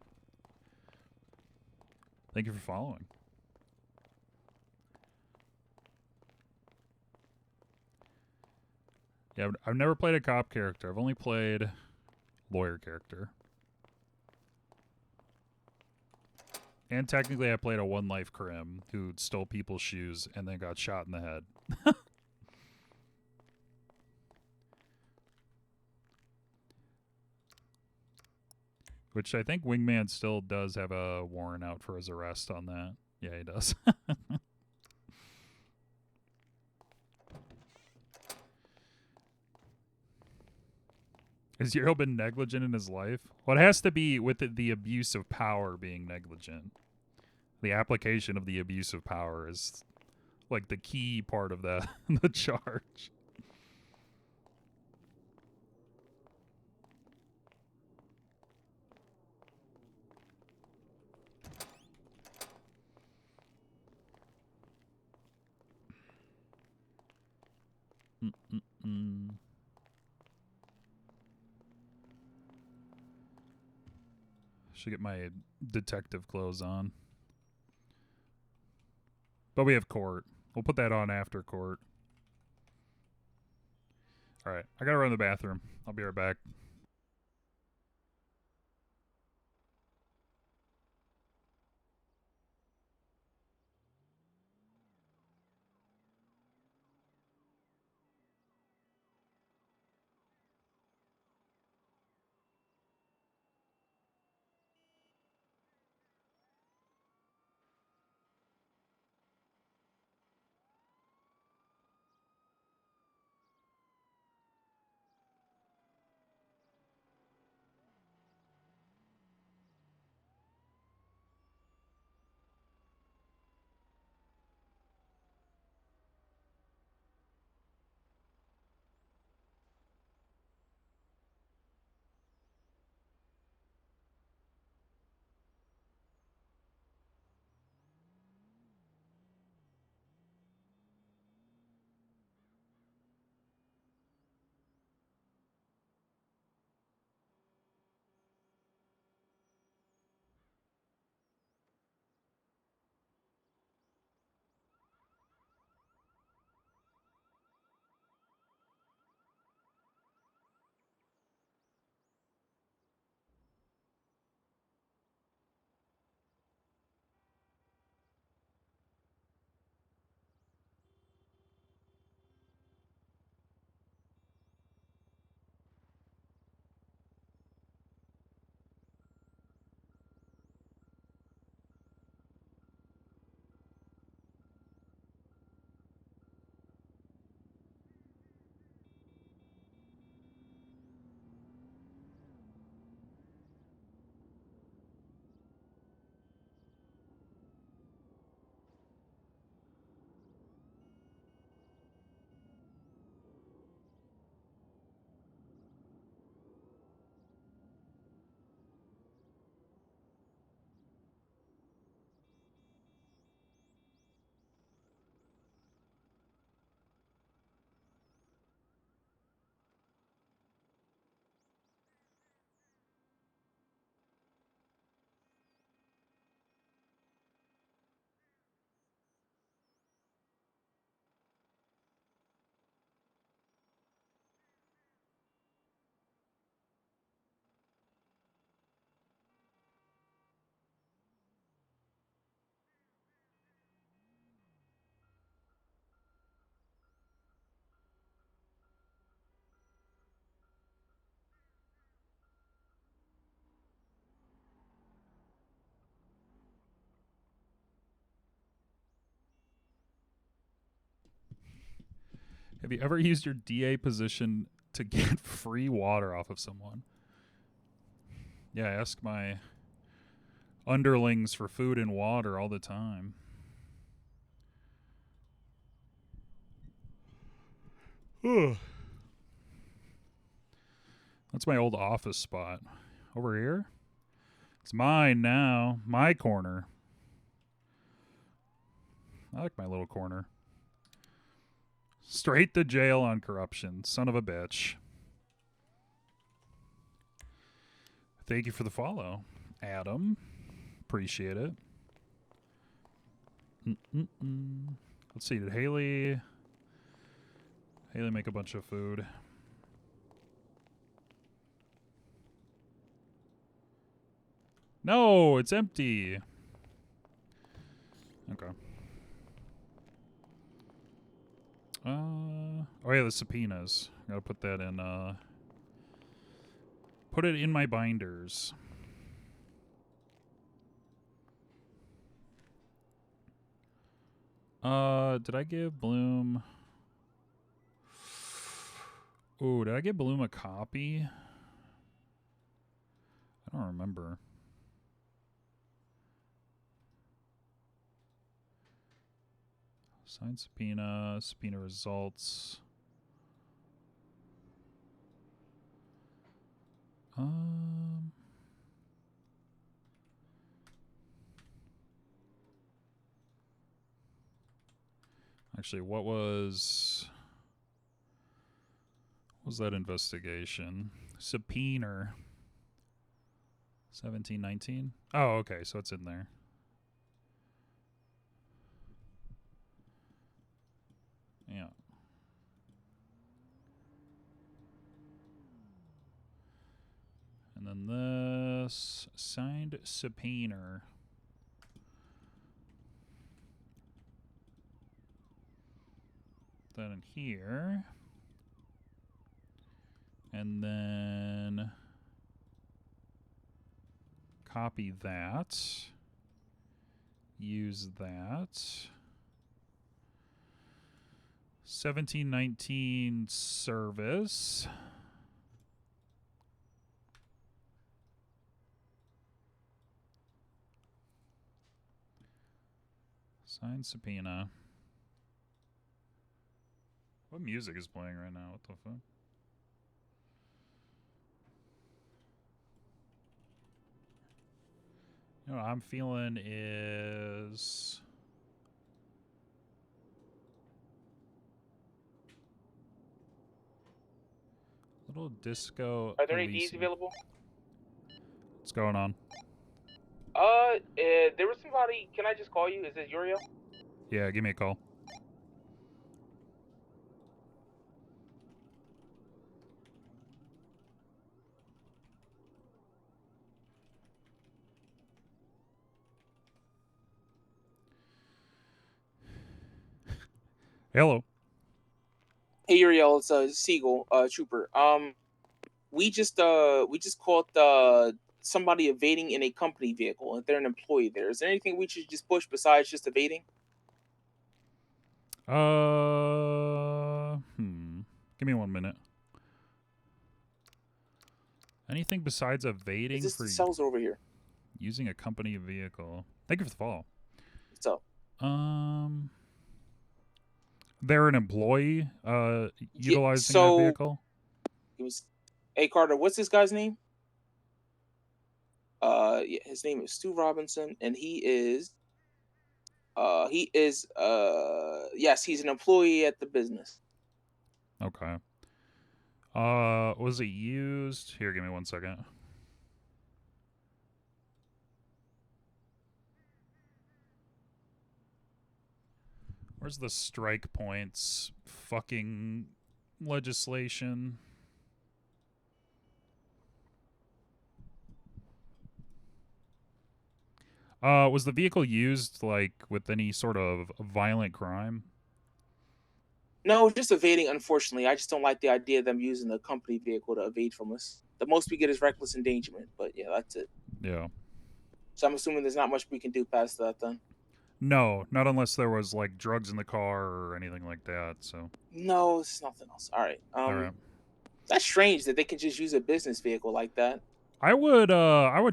thank you for following. Yeah, I've never played a cop character. I've only played lawyer character. And technically I played a one-life crim who stole people's shoes and then got shot in the head. Which I think Wingman still does have a warrant out for his arrest on that. Yeah, he does. Has Uriel been negligent in his life? Well, it has to be with the abuse of power being negligent. The application of the abuse of power is like the key part of the the charge. Mm-mm-mm. Should get my detective clothes on. But we have court. We'll put that on after court. All right. I got to run to the bathroom. I'll be right back. Have you ever used your DA position to get free water off of someone? Yeah, I ask my underlings for food and water all the time. That's my old office spot. Over here? It's mine now. My corner. I like my little corner. Straight to jail on corruption. Son of a bitch. Thank you for the follow, Adam. Appreciate it. Let's see. Did Haley make a bunch of food? No, it's empty. Okay. Oh yeah, the subpoenas. Gotta put that in. Put it in my binders. Did I give Bloom? Ooh, did I give Bloom a copy? I don't remember. Signed subpoena, subpoena results. Actually, what was that investigation? Subpoena. 1719? Oh, okay, so it's in there. Yeah. And then this signed subpoena. That in here. And then copy that. Use that. 1719 service. Signed subpoena. What music is playing right now? What the fuck? You know what I'm feeling is little disco. Are there any Ds Elysium. available? What's going on? There was somebody. Can I just call you? Is this Uriel? Yeah, give me a call. Hello. Hey Uriel, it's Siegel, trooper. We just caught somebody evading in a company vehicle. If they're an employee there, is there anything we should just push besides just evading? Give me 1 minute. Anything besides evading Is this for the cells over here? using a company vehicle? Thank you for the follow. What's up? They're an employee utilizing that vehicle. Hey Carter, what's this guy's name? Yeah, his name is Stu Robinson, and yes, he's an employee at the business. Okay. Was it used? Here, give me 1 second. Where's the strike points fucking legislation? Was the vehicle used, like, with any sort of violent crime? No, just evading, unfortunately. I just don't like the idea of them using the company vehicle to evade from us. The most we get is reckless endangerment, but yeah, that's it. Yeah. So I'm assuming there's not much we can do past that then. No, not unless there was, like, drugs in the car or anything like that, so. No, it's nothing else. All right. Alright. That's strange that they can just use a business vehicle like that. I would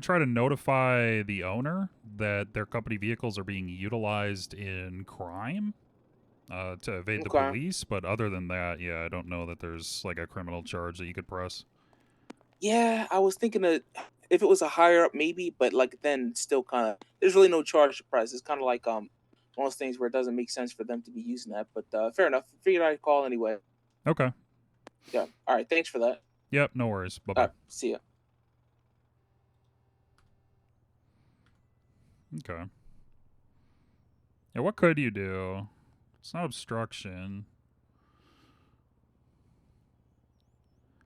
try to notify the owner that their company vehicles are being utilized in crime to evade the police, but other than that, yeah, I don't know that there's like a criminal charge that you could press. Yeah, I was thinking of if it was a higher up, maybe, but like then still kind of there's really no charge to press. It's kind of like one of those things where it doesn't make sense for them to be using that. But fair enough. Figured I'd call anyway. Okay. Yeah. All right. Thanks for that. Yep. No worries. Bye bye. See ya. Okay. Yeah. What could you do? It's not obstruction.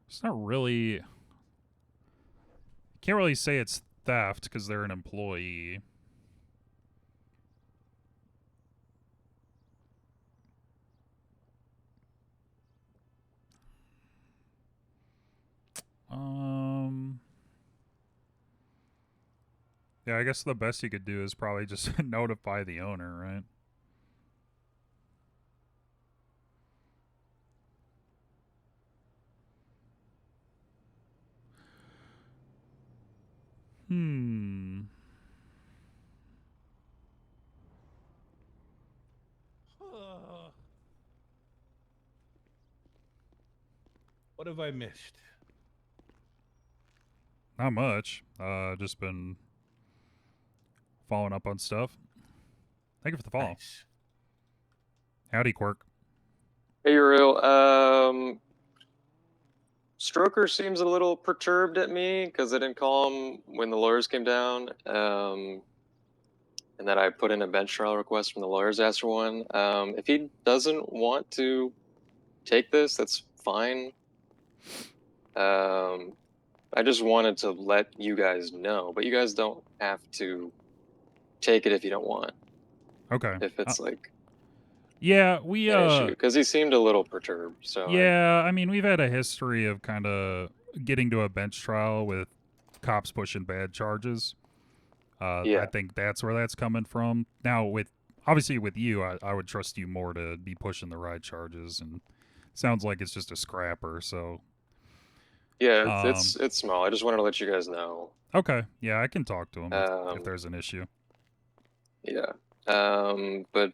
It's not really. Can't really say it's theft because they're an employee. Yeah, I guess the best you could do is probably just notify the owner, right? What have I missed? Not much. Just been following up on stuff. Thank you for the follow. Nice. Howdy, Quirk. Hey, Uriel. Stroker seems a little perturbed at me because I didn't call him when the lawyers came down. And then I put in a bench trial request from the lawyers asked for one. If he doesn't want to take this, that's fine. I just wanted to let you guys know, but you guys don't have to take it if you don't want. Okay. If it's like yeah, we an issue, because he seemed a little perturbed. So yeah, I mean, we've had a history of kind of getting to a bench trial with cops pushing bad charges. I think that's where that's coming from. Now, obviously with you, I would trust you more to be pushing the right charges, and sounds like it's just a scrapper. So yeah, it's small. I just wanted to let you guys know. Okay, yeah, I can talk to him if there's an issue. Yeah, but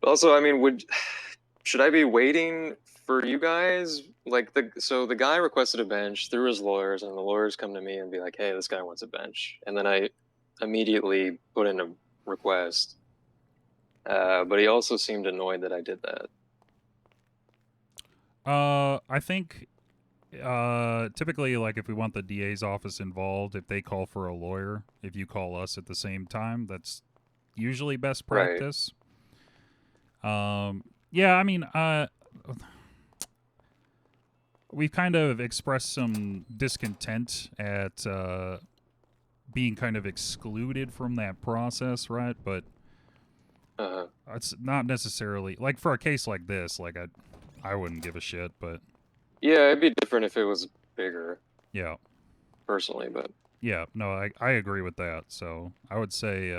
also, I mean, should I be waiting for you guys? Like so the guy requested a bench through his lawyers, and the lawyers come to me and be like, "Hey, this guy wants a bench," and then I immediately put in a request. But he also seemed annoyed that I did that. I think typically, like, if we want the DA's office involved, if they call for a lawyer, if you call us at the same time, that's usually best practice. Yeah, I mean, we've kind of expressed some discontent at being kind of excluded from that process, right? But it's not necessarily like for a case like this. Like I wouldn't give a shit, but yeah, it'd be different if it was bigger. Yeah, personally, but yeah, no, I agree with that. So I would say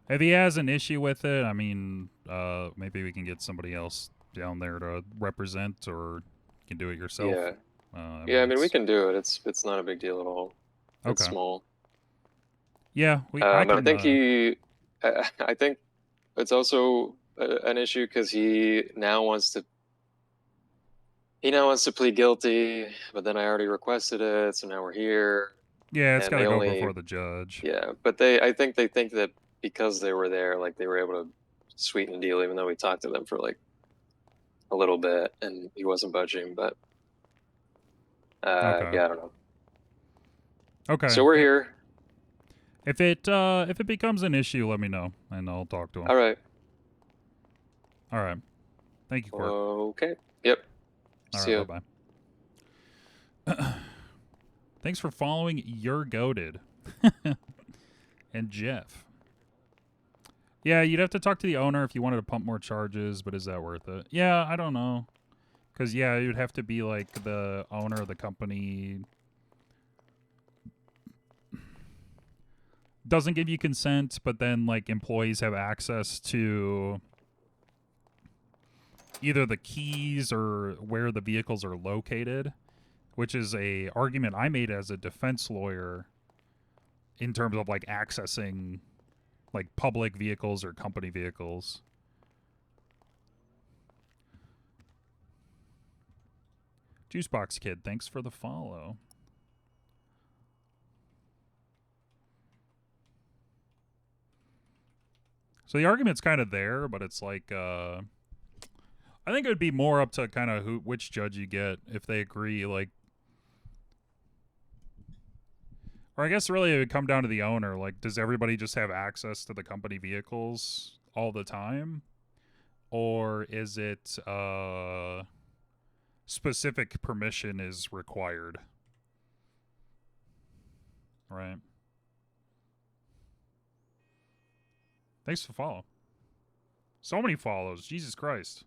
if he has an issue with it, I mean, maybe we can get somebody else down there to represent, or you can do it yourself. Yeah. I I mean, we can do it. It's not a big deal at all. It's Okay. small. Yeah, But I think I think it's also an issue because he now wants to plead guilty, but then I already requested it, so now we're here. Yeah, it's and got to they go only- before the judge. Yeah, but I think they think that because they were there, like they were able to sweeten the deal, even though we talked to them for like a little bit and he wasn't budging. But Okay. yeah, I don't know. Okay. So we're here. If it becomes an issue, let me know, and I'll talk to him. All right. All right. Thank you, Quirk. Okay. Yep. All See ya. right. Bye. Thanks for following You're Goated. And Jeff. Yeah, you'd have to talk to the owner if you wanted to pump more charges, but is that worth it? Yeah, I don't know. Because, yeah, it would have to be like the owner of the company doesn't give you consent, but then like employees have access to either the keys or where the vehicles are located, which is a argument I made as a defense lawyer in terms of like accessing like public vehicles or company vehicles. Juicebox Kid, thanks for the follow. So the argument's kind of there, but it's like I think it would be more up to kind of which judge you get if they agree, like, or I guess really it would come down to the owner. Like, does everybody just have access to the company vehicles all the time, or is it specific permission is required? Right. Thanks for follow. So many follows. Jesus Christ.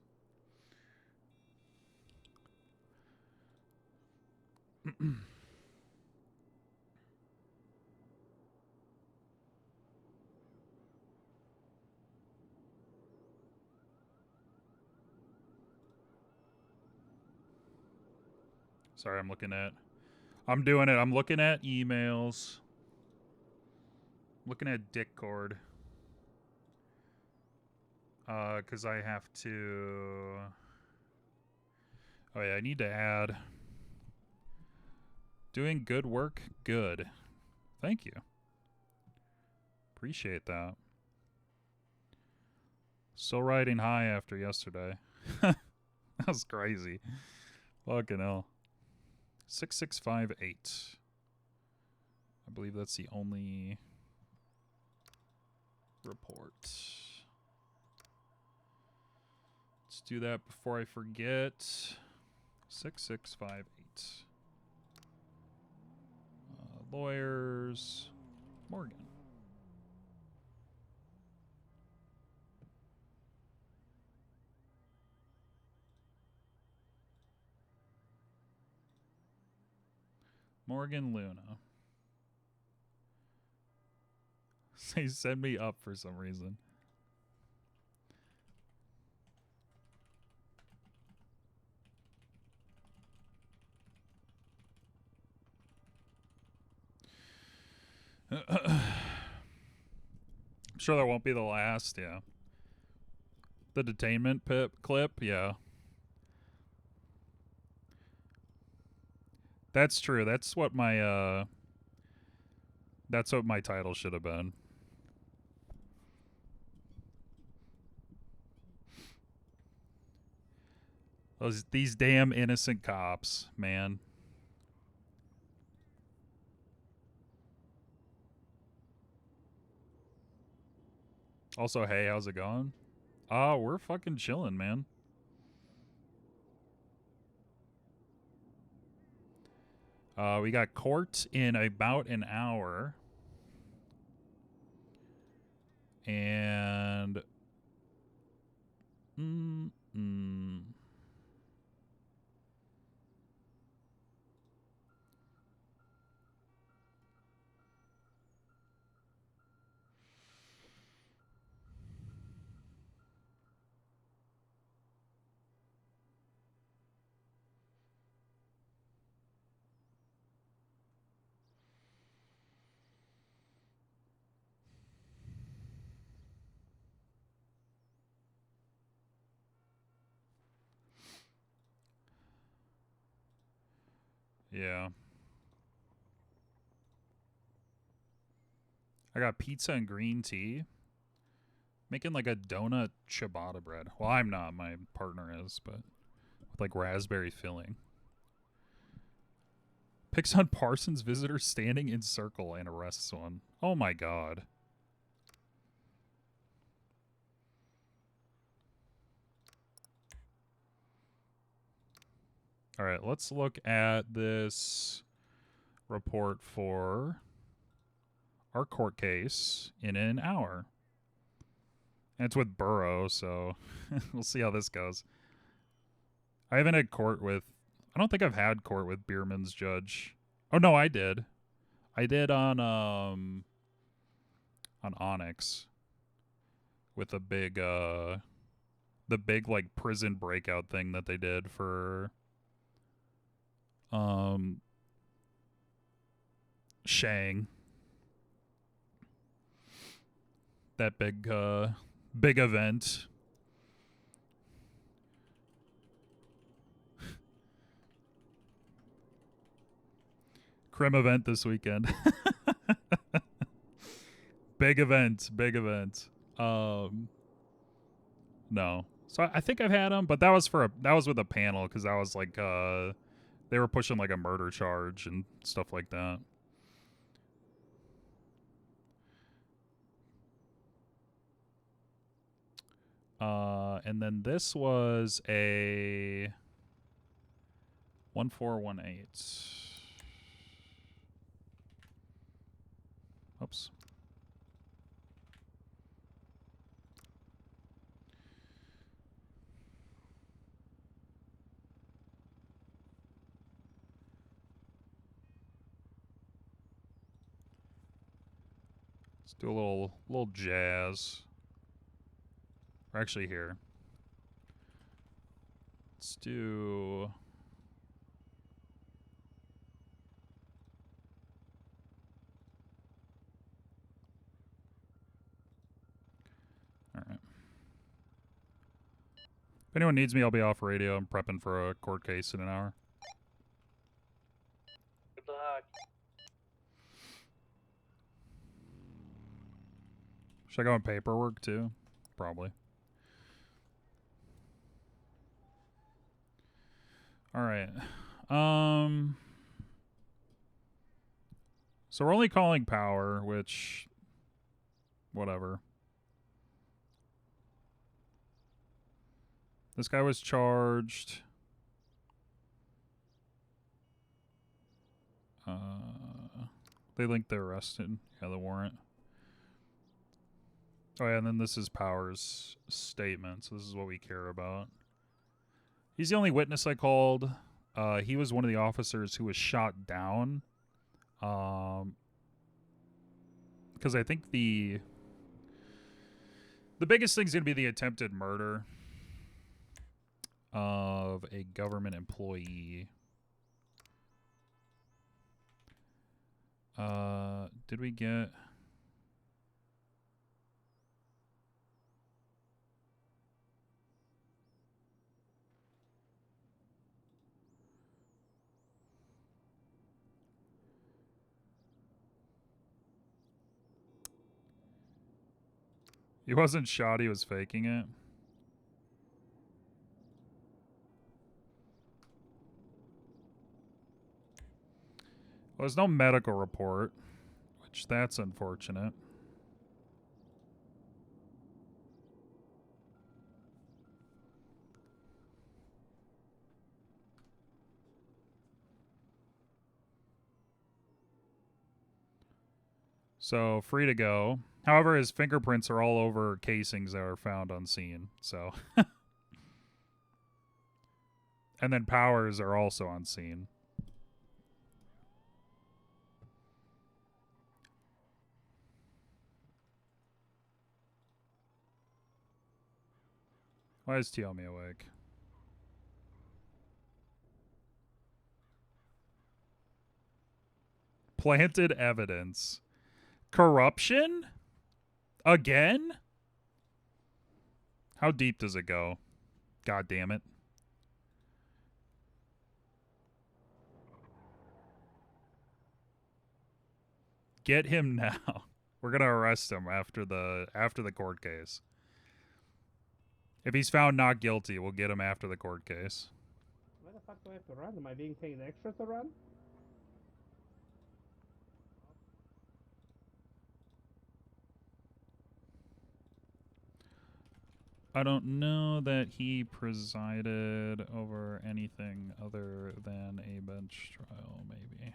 Sorry, I'm looking at I'm doing it. I'm looking at emails. Looking at Discord. Because I have to... Oh yeah, I need to add... Doing good work? Good. Thank you. Appreciate that. Still riding high after yesterday. That was crazy. Fucking hell. 6658. I believe that's the only report. Let's do that before I forget. 6658. Lawyers. Morgan. Morgan Luna. They send me up for some reason. I'm sure that won't be the last, yeah. The detainment clip, yeah. That's true. That's what my title should have been. These damn innocent cops, man. Also, hey, how's it going? Oh, we're fucking chilling, man. We got court in about an hour. And... yeah. I got pizza and green tea. Making like a donut ciabatta bread. Well, I'm not. My partner is, but with like raspberry filling. Picks on Parsons visitor standing in circle and arrests one. Oh my god. All right, let's look at this report for our court case in an hour. And it's with Burrow, so we'll see how this goes. I haven't had court with... I don't think I've had court with Bierman's judge. Oh, no, I did. I did on Onyx. With the big, like, prison breakout thing that they did for... Shang. That big event. Crim event this weekend. Big event. No. So I think I've had them, but that was with a panel because that was like they were pushing like a murder charge and stuff like that. And then this was a 1418. Oops. Let's do a little jazz. We're actually here. Let's do... If anyone needs me, I'll be off radio. I'm prepping for a court case in an hour. Good luck. Should I go on paperwork too? Probably. All right. So we're only calling power, which, whatever. This guy was charged. They linked the arrested. Yeah, the warrant. Oh yeah, and then this is Power's statement. So this is what we care about. He's the only witness I called. He was one of the officers who was shot down. Because I think the biggest thing's gonna be the attempted murder of a government employee. Did we get... He wasn't shot, he was faking it. Well, there's no medical report, which that's unfortunate. So, free to go. However, his fingerprints are all over casings that are found on scene, so... And then Powers are also on scene. Why is Tiomi awake? Planted evidence. Corruption? Again? How deep does it go? God damn it. Get him now. We're gonna arrest him after the court case. If he's found not guilty, we'll get him after the court case. Where the fuck do I have to run? Am I being paid extra to run? I don't know that he presided over anything other than a bench trial, maybe.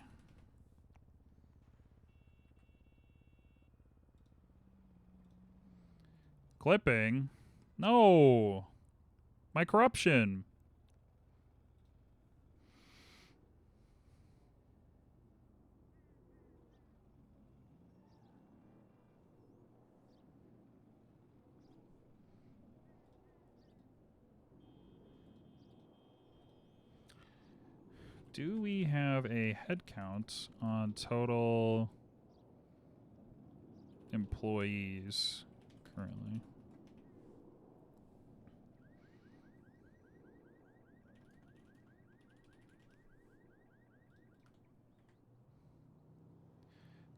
Clipping? No! My corruption! Do we have a head count on total employees currently?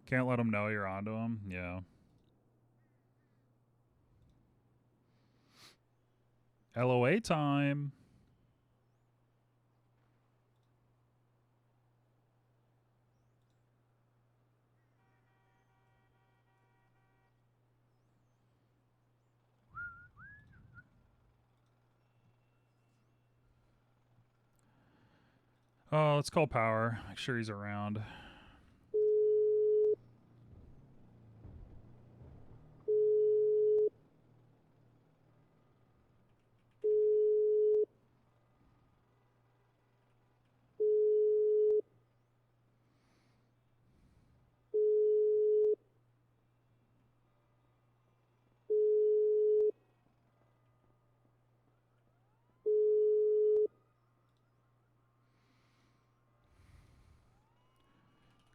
Can't let them know you're onto them? Yeah. LOA time. Oh, let's call Power. Make sure he's around.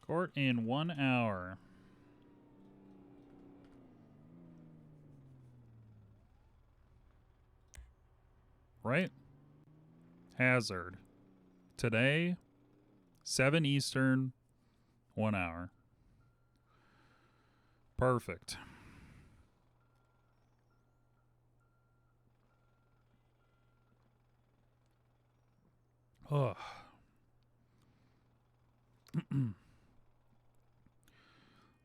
Court in 1 hour. right? Hazard. Today, 7 Eastern, 1 hour. Perfect. Ugh.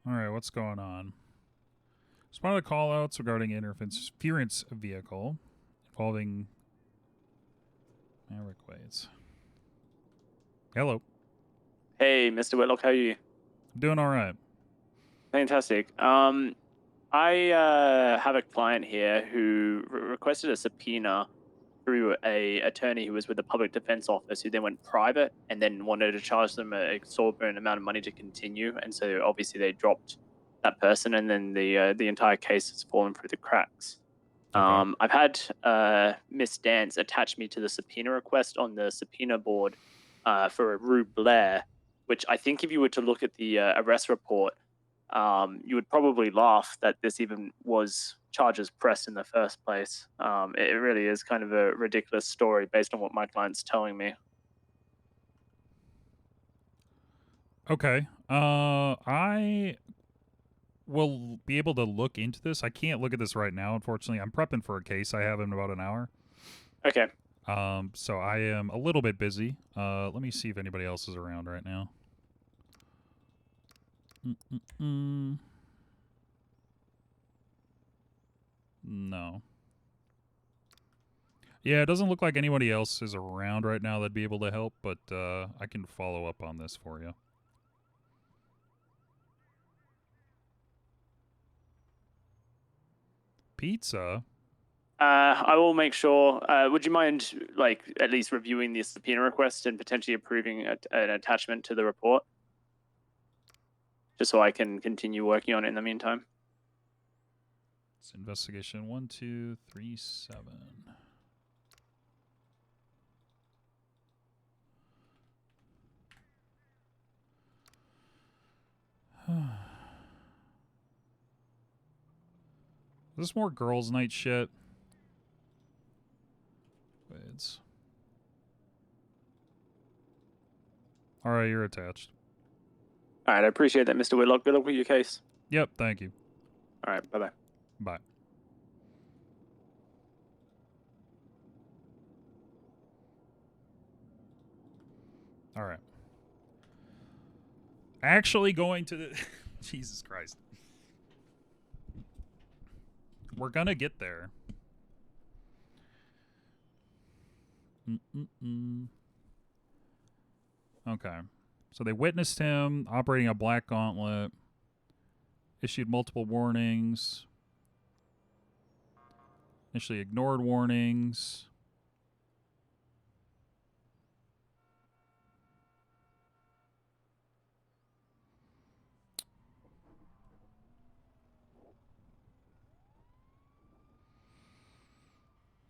All right, what's going on? Spotted call-outs regarding interference vehicle involving Maverick Ways. Hello. Hey, Mr. Whitlock, how are you? Doing all right. Fantastic. I have a client here who requested a subpoena through a attorney who was with the public defense office, who then went private and then wanted to charge them an exorbitant amount of money to continue, and so obviously they dropped that person, and then the entire case has fallen through the cracks. Okay. I've had Miss Dance attach me to the subpoena request on the subpoena board for a Rue Blair, which I think if you were to look at the arrest report, you would probably laugh that this even was charges pressed in the first place. It really is kind of a ridiculous story based on what my client's telling me. Okay. I will be able to look into this. I can't look at this right now, unfortunately. I'm prepping for a case I have in about an hour. Okay. So I am a little bit busy. Let me see if anybody else is around right now. No. Yeah, it doesn't look like anybody else is around right now that'd be able to help, but I can follow up on this for you. Pizza? I will make sure. Would you mind, like, at least reviewing the subpoena request and potentially approving an attachment to the report? Just so I can continue working on it in the meantime. It's investigation 1237. Is this more girls' night shit? It's... Alright, you're attached. All right, I appreciate that, Mr. Whitlock. Good luck with your case. Yep, thank you. All right, bye-bye. Bye. Alright. Actually going to the... Jesus Christ. We're gonna get there. Okay. So they witnessed him operating a black gauntlet. Issued multiple warnings. Initially ignored warnings.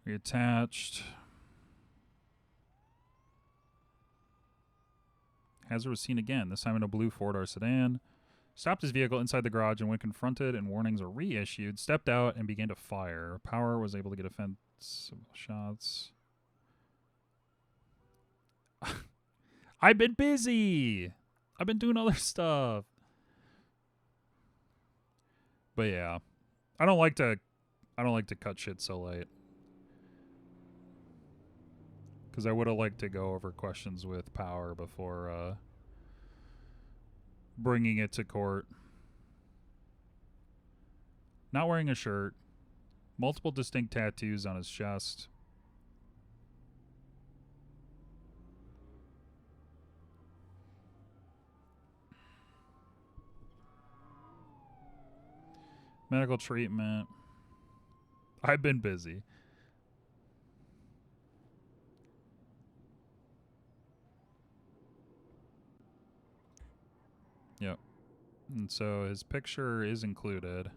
Reattached. Hazard was seen again, this time in a blue Ford sedan. Stopped his vehicle inside the garage, and when confronted and warnings were reissued, stepped out and began to fire. Power was able to get offensive shots. I've been busy. I've been doing other stuff. But yeah, I don't like to cut shit so late. Because I would have liked to go over questions with Power before bringing it to court. Not wearing a shirt. Multiple distinct tattoos on his chest. Medical treatment. I've been busy. Yep. And so his picture is included.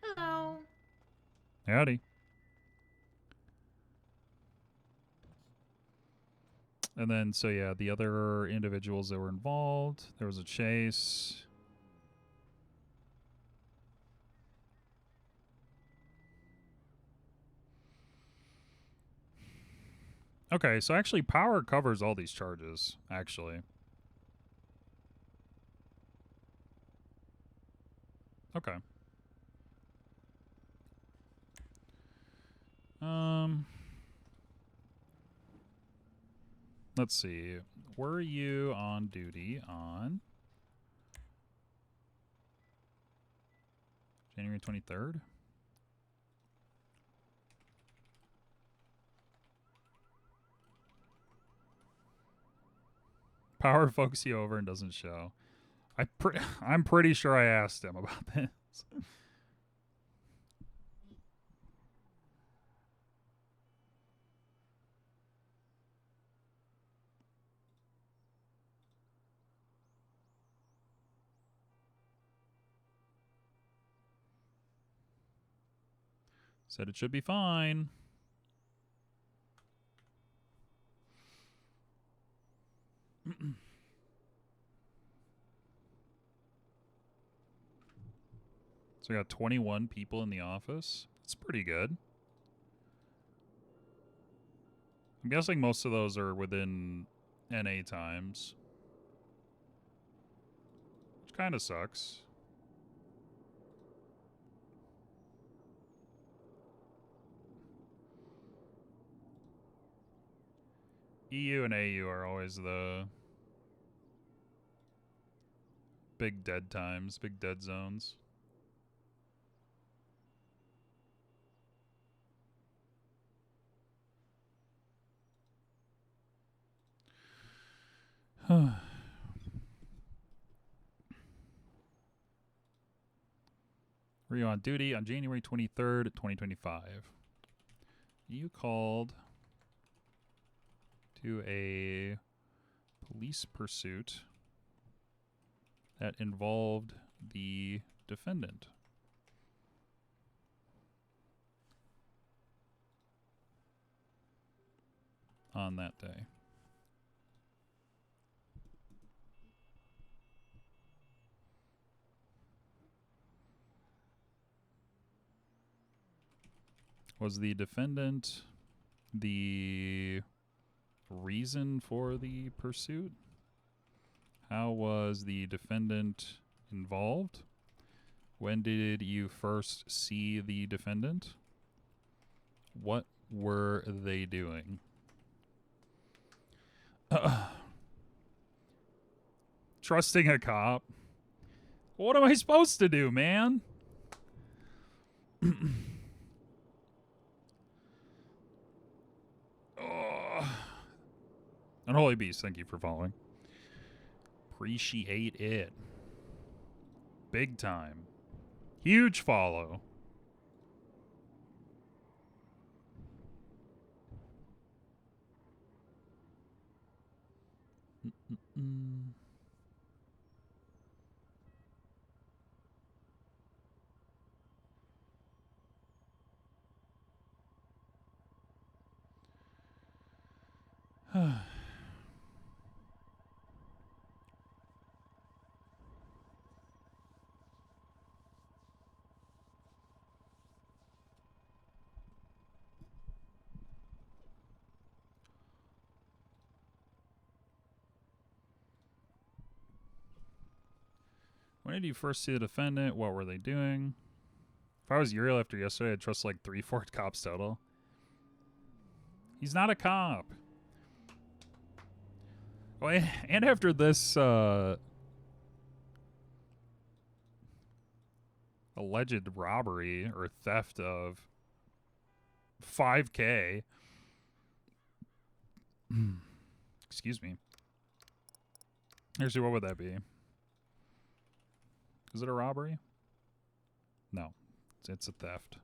Hello. Howdy. And then, so yeah, the other individuals that were involved, there was a chase. Okay, so actually power covers all these charges, actually. Okay. Let's see. Were you on duty on January 23rd? Power folks you over and doesn't show. I'm pretty sure I asked him about this. Said it should be fine. So we got 21 people in the office. It's pretty good. I'm guessing most of those are within NA times. Which kind of sucks. EU and AU are always the big dead times, big dead zones. Were you on duty on January 23rd, 2025? You called to a police pursuit that involved the defendant. On that day. Was the defendant the reason for the pursuit? How was the defendant involved? When did you first see the defendant? What were they doing? Trusting a cop? What am I supposed to do, man? Unholy Beast, thank you for following. Appreciate it. Big time. Huge follow. When did you first see the defendant? What were they doing? If I was Uriel after yesterday, I'd trust like 3-4 cops total. He's not a cop. Oh, and after this alleged robbery or theft of $5K. Excuse me. Actually, what would that be? Is it a robbery? No. It's a theft.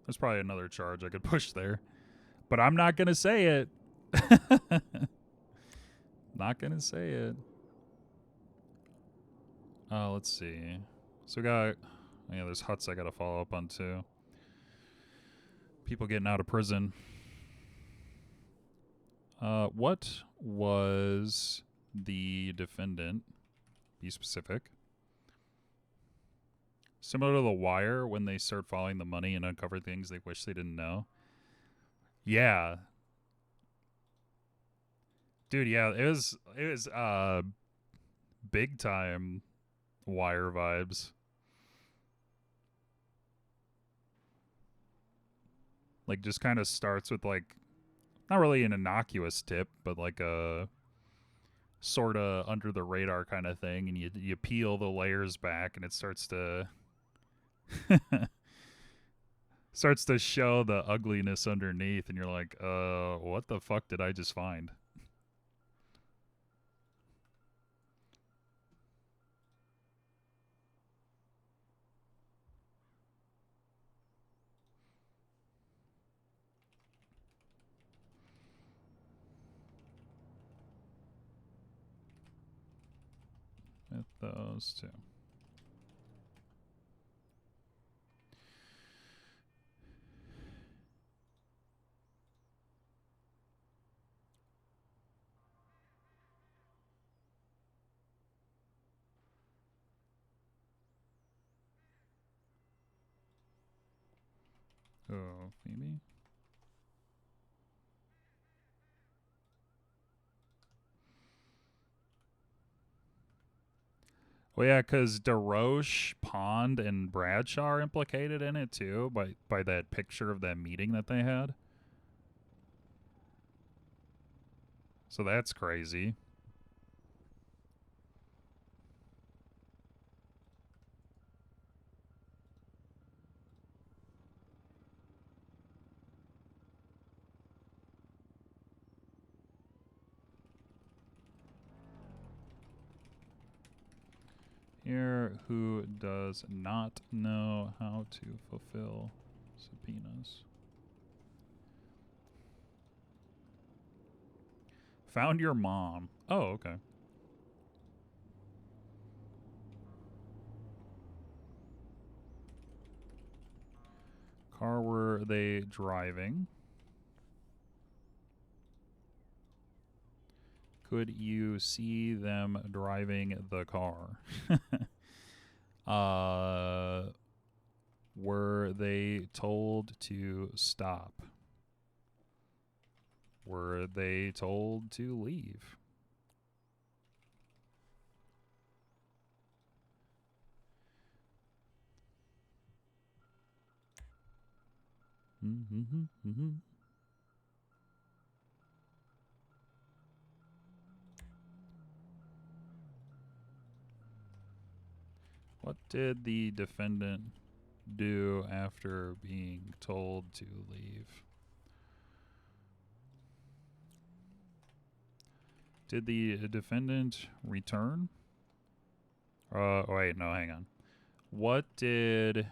There's probably another charge I could push there. But I'm not going to say it. Not gonna say it. Let's see. So we got, yeah, there's huts I gotta follow up on too. People getting out of prison. What was the defendant? Be specific. Similar to The Wire, when they start following the money and uncover things they wish they didn't know. Yeah. Dude, yeah, it was big time Wire vibes. Like, just kind of starts with, like, not really an innocuous tip, but like a sort of under the radar kind of thing, and you peel the layers back, and it starts to starts to show the ugliness underneath, and you're like, what the fuck did I just find? With those two. Oh, Phoebe. Well, yeah, because DeRoche, Pond, and Bradshaw are implicated in it too, by that picture of that meeting that they had. So that's crazy. Here, who does not know how to fulfill subpoenas. Found your mom. Oh, okay. Car were they driving? Could you see them driving the car? Were they told to stop? Were they told to leave? What did the defendant do after being told to leave? Did the defendant return? Wait, no, hang on. What did...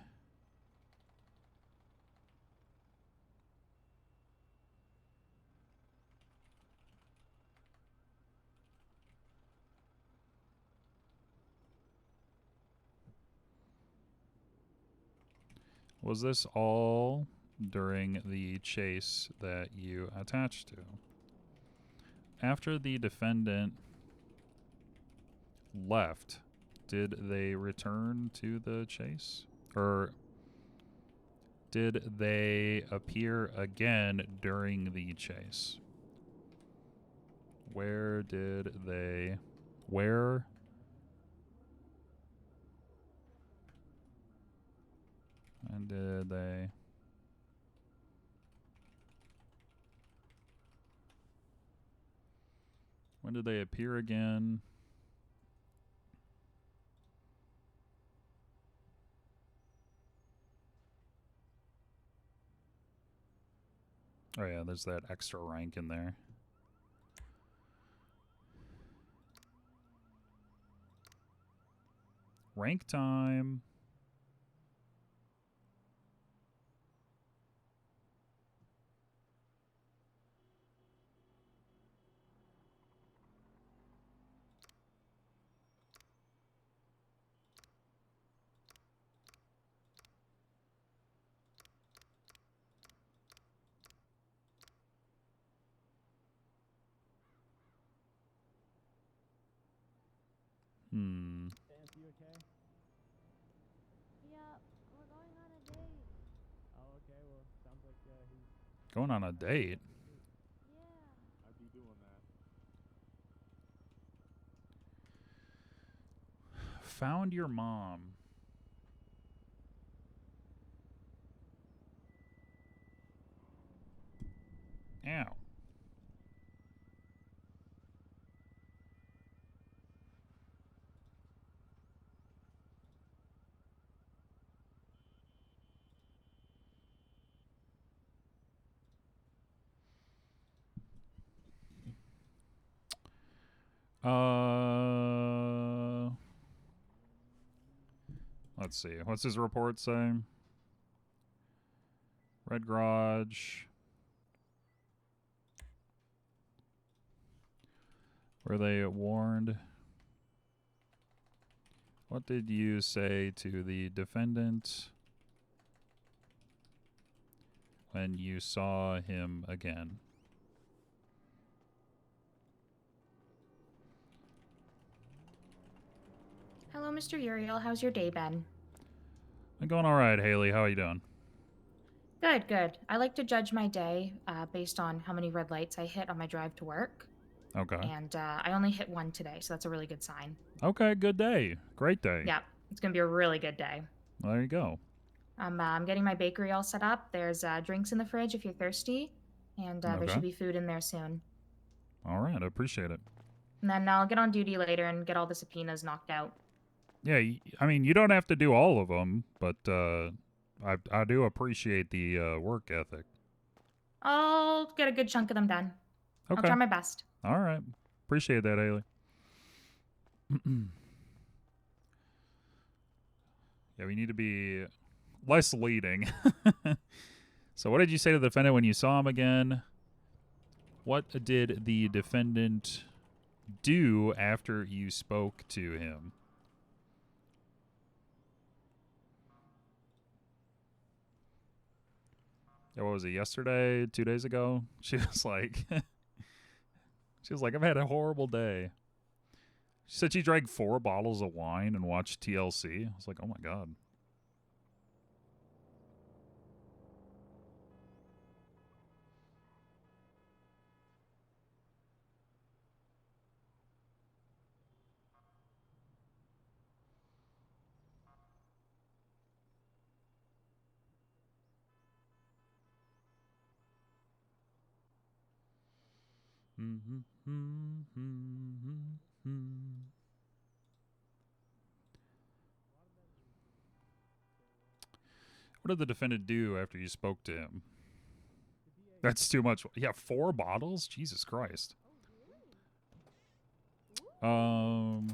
Was this all during the chase that you attached to? After the defendant left, did they return to the chase? Or did they appear again during the chase? Where did they... Where... And did they... When did they appear again? Oh yeah, there's that extra rank in there. Rank time. Hmm. Yeah, we're going on a date. Oh, okay. Well, sounds like he's. Going on a date. Yeah. I'd be doing that. Found your mom. Ow. Let's see. What's his report say? Red Garage. Were they warned? What did you say to the defendant when you saw him again? Hello, Mr. Uriel. How's your day been? I'm going all right, Haley. How are you doing? Good, good. I like to judge my day based on how many red lights I hit on my drive to work. Okay. And I only hit one today, so that's a really good sign. Okay, good day. Great day. Yeah, it's going to be a really good day. Well, there you go. I'm getting my bakery all set up. There's drinks in the fridge if you're thirsty, and there Okay. should be food in there soon. All right, I appreciate it. And then I'll get on duty later and get all the subpoenas knocked out. Yeah, I mean, you don't have to do all of them, but I do appreciate the work ethic. I'll get a good chunk of them done. Okay. I'll try my best. All right. Appreciate that, Haley. Yeah, we need to be less leading. So what did you say to the defendant when you saw him again? What did the defendant do after you spoke to him? Yeah, what was it, yesterday? 2 days ago? She was like, I've had a horrible day. She said she drank 4 bottles of wine and watched TLC. I was like, oh my God. What did the defendant do after you spoke to him? That's too much. Yeah, 4 bottles? Jesus Christ. What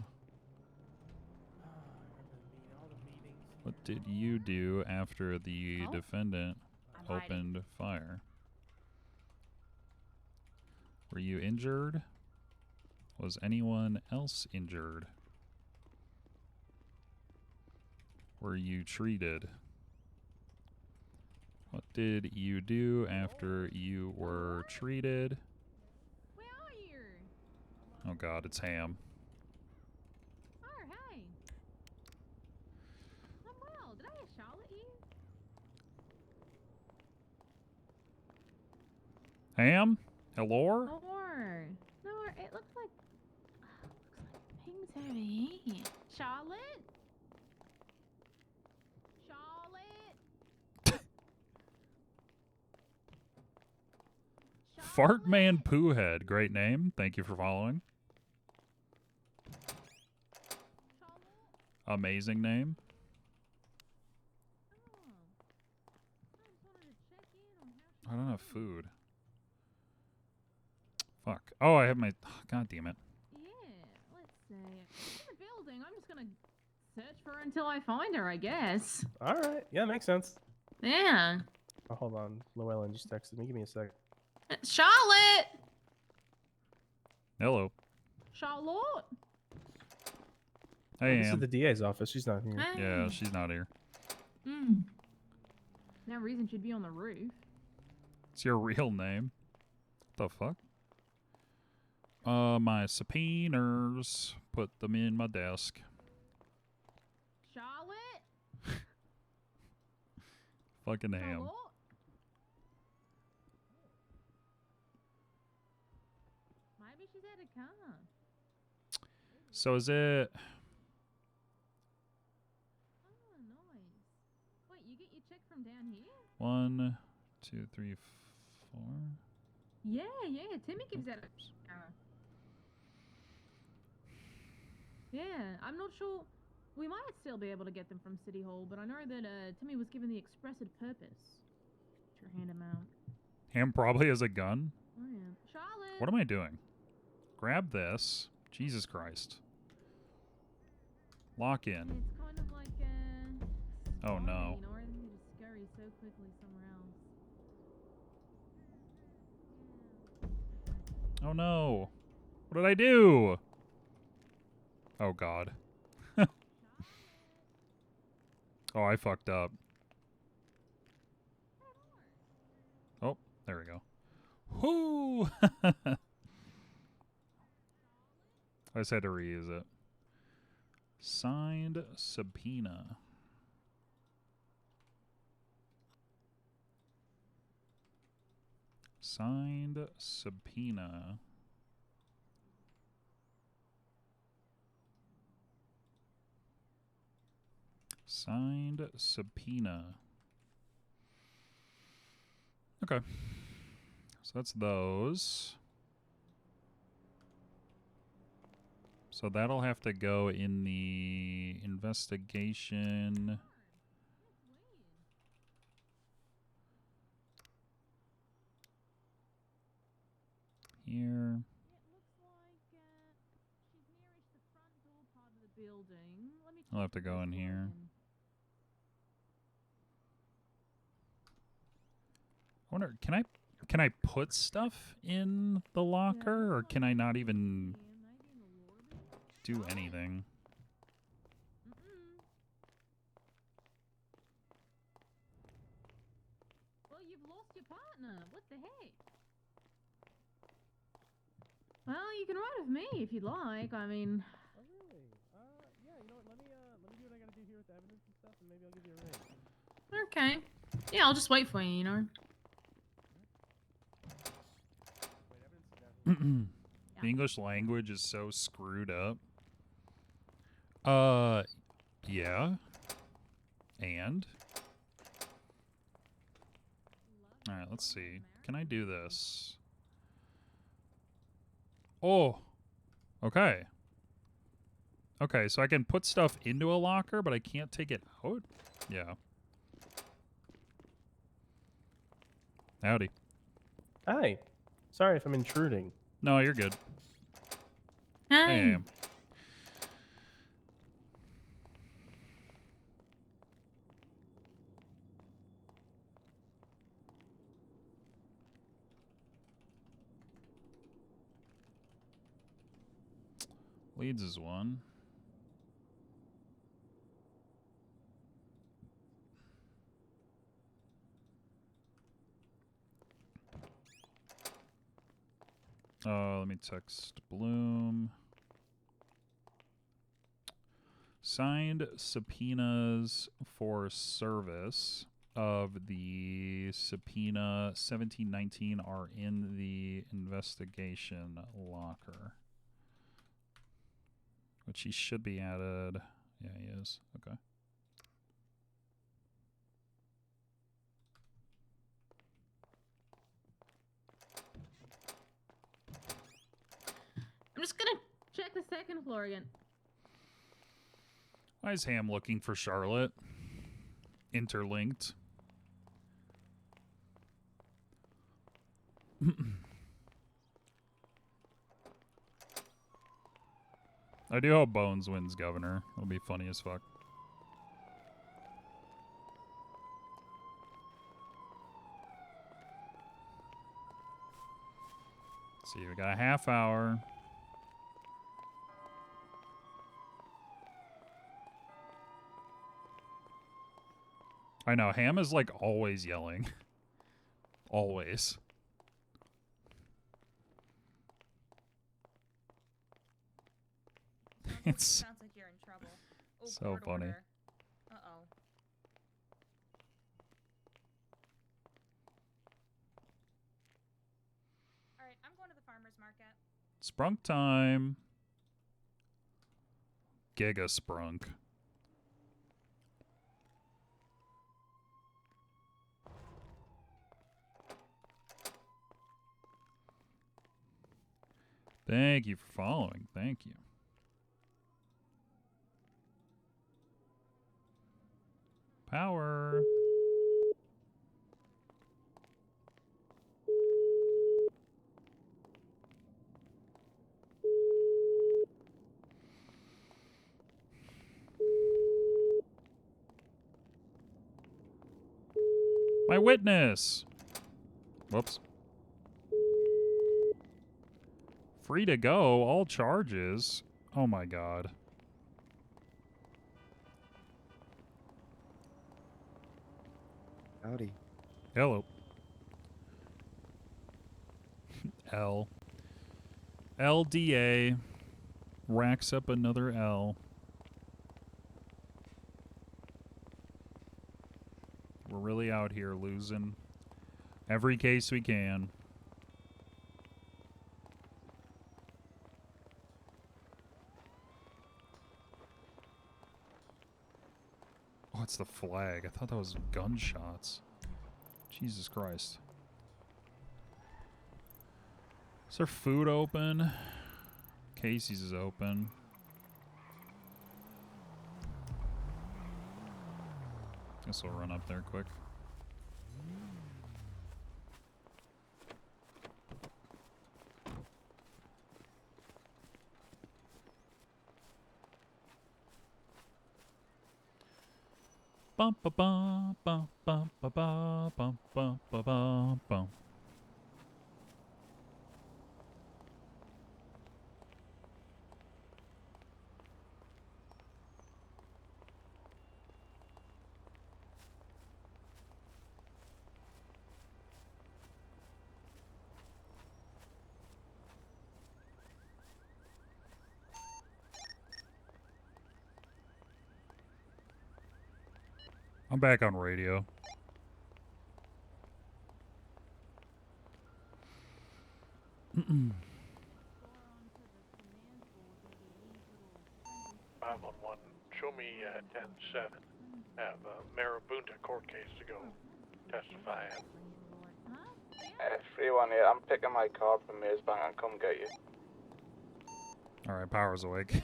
did you do after the defendant opened fire? Were you injured? Was anyone else injured? Were you treated? What did you do after you were treated? Where are you? Oh God, it's Ham. Oh, hey. I'm well. Did I hear Charlotte you? Ham? Hello? No, it looks like things over here. Charlotte? Fartman Poohead. Great name. Thank you for following. Amazing name. I don't have food. Fuck. Oh, I have my... God damn it. Yeah, let's see. In the building. I'm just gonna search for her until I find her, I guess. All right. Yeah, makes sense. Yeah. Oh, hold on. Llewellyn just texted me. Give me a sec. Charlotte! Hello. Charlotte? Hey, This is Am. the DA's office. She's not here. Yeah, she's not here. No reason she'd be on the roof. It's your real name. What the fuck? My subpoenas. Put them in my desk. Charlotte? Fucking ham. Hello? Maybe she's at a car. So is it... Oh, nice. Wait, you get your check from down here? 1, 2, 3, 4. Yeah, Timmy gives out a car. Yeah, I'm not sure. We might still be able to get them from City Hall, but I know that Timmy was given the expressed purpose to hand them out. Ham probably has a gun. Oh, yeah. Charlotte! What am I doing? Grab this. Jesus Christ. Lock in. It's kind of like Oh no. you know, I need to scurry so quickly somewhere else. Oh no. What did I do? Oh god. Oh, I fucked up. Oh, there we go. Whoo! I just had to reuse it. Signed subpoena. Signed subpoena. Signed subpoena. Okay. So that's those. So that'll have to go in the investigation. Here. I'll have to go in here. I wonder, can I put stuff in the locker, or can I not even do anything? Well, you've lost your partner. What the heck? Well, you can ride with me if you'd like. I mean... Oh, really? Yeah, you know what? Let me do what I gotta do here with the evidence and stuff, and maybe I'll give you a ring. Okay. Yeah, I'll just wait for you, you know. The English language is so screwed up. Yeah. And? Alright, let's see. Can I do this? Oh! Okay. Okay, so I can put stuff into a locker, but I can't take it out? Yeah. Howdy. Hi. Sorry if I'm intruding. No, you're good. Hi. I am. Leads is one. Let me text Bloom. Signed subpoenas for service of the subpoena 1719 are in the investigation locker. Which he should be added. Yeah, he is. Okay. I'm just gonna check the second floor again. Why is Ham looking for Charlotte? Interlinked. I do hope Bones wins governor. It'll be funny as fuck. Let's see, we got a half hour. I know, Ham is like always yelling. Always. It's Sounds like you're in trouble. Oh, so court funny. order. Uh-oh. All right, I'm going to the farmer's market. Sprunk time. Giga Sprunk. Thank you for following. Thank you. Power. My witness. Whoops. Free to go. All charges. Oh my god. Howdy. Hello. L. LDA. Racks up another L. We're really out here losing every case we can. Oh, it's the flag. I thought that was gunshots. Jesus Christ. Is there food open? Casey's is open. Guess we'll run up there quick. Bum ba bum bum bum ba ba bum bum ba bum bum. I'm back on radio. Mm-mm. 511, show me 10-7. Have a Marabunta court case to go testify in. Hey, 318, I'm picking my car up from Mearsbank and come get you. Alright, power's awake.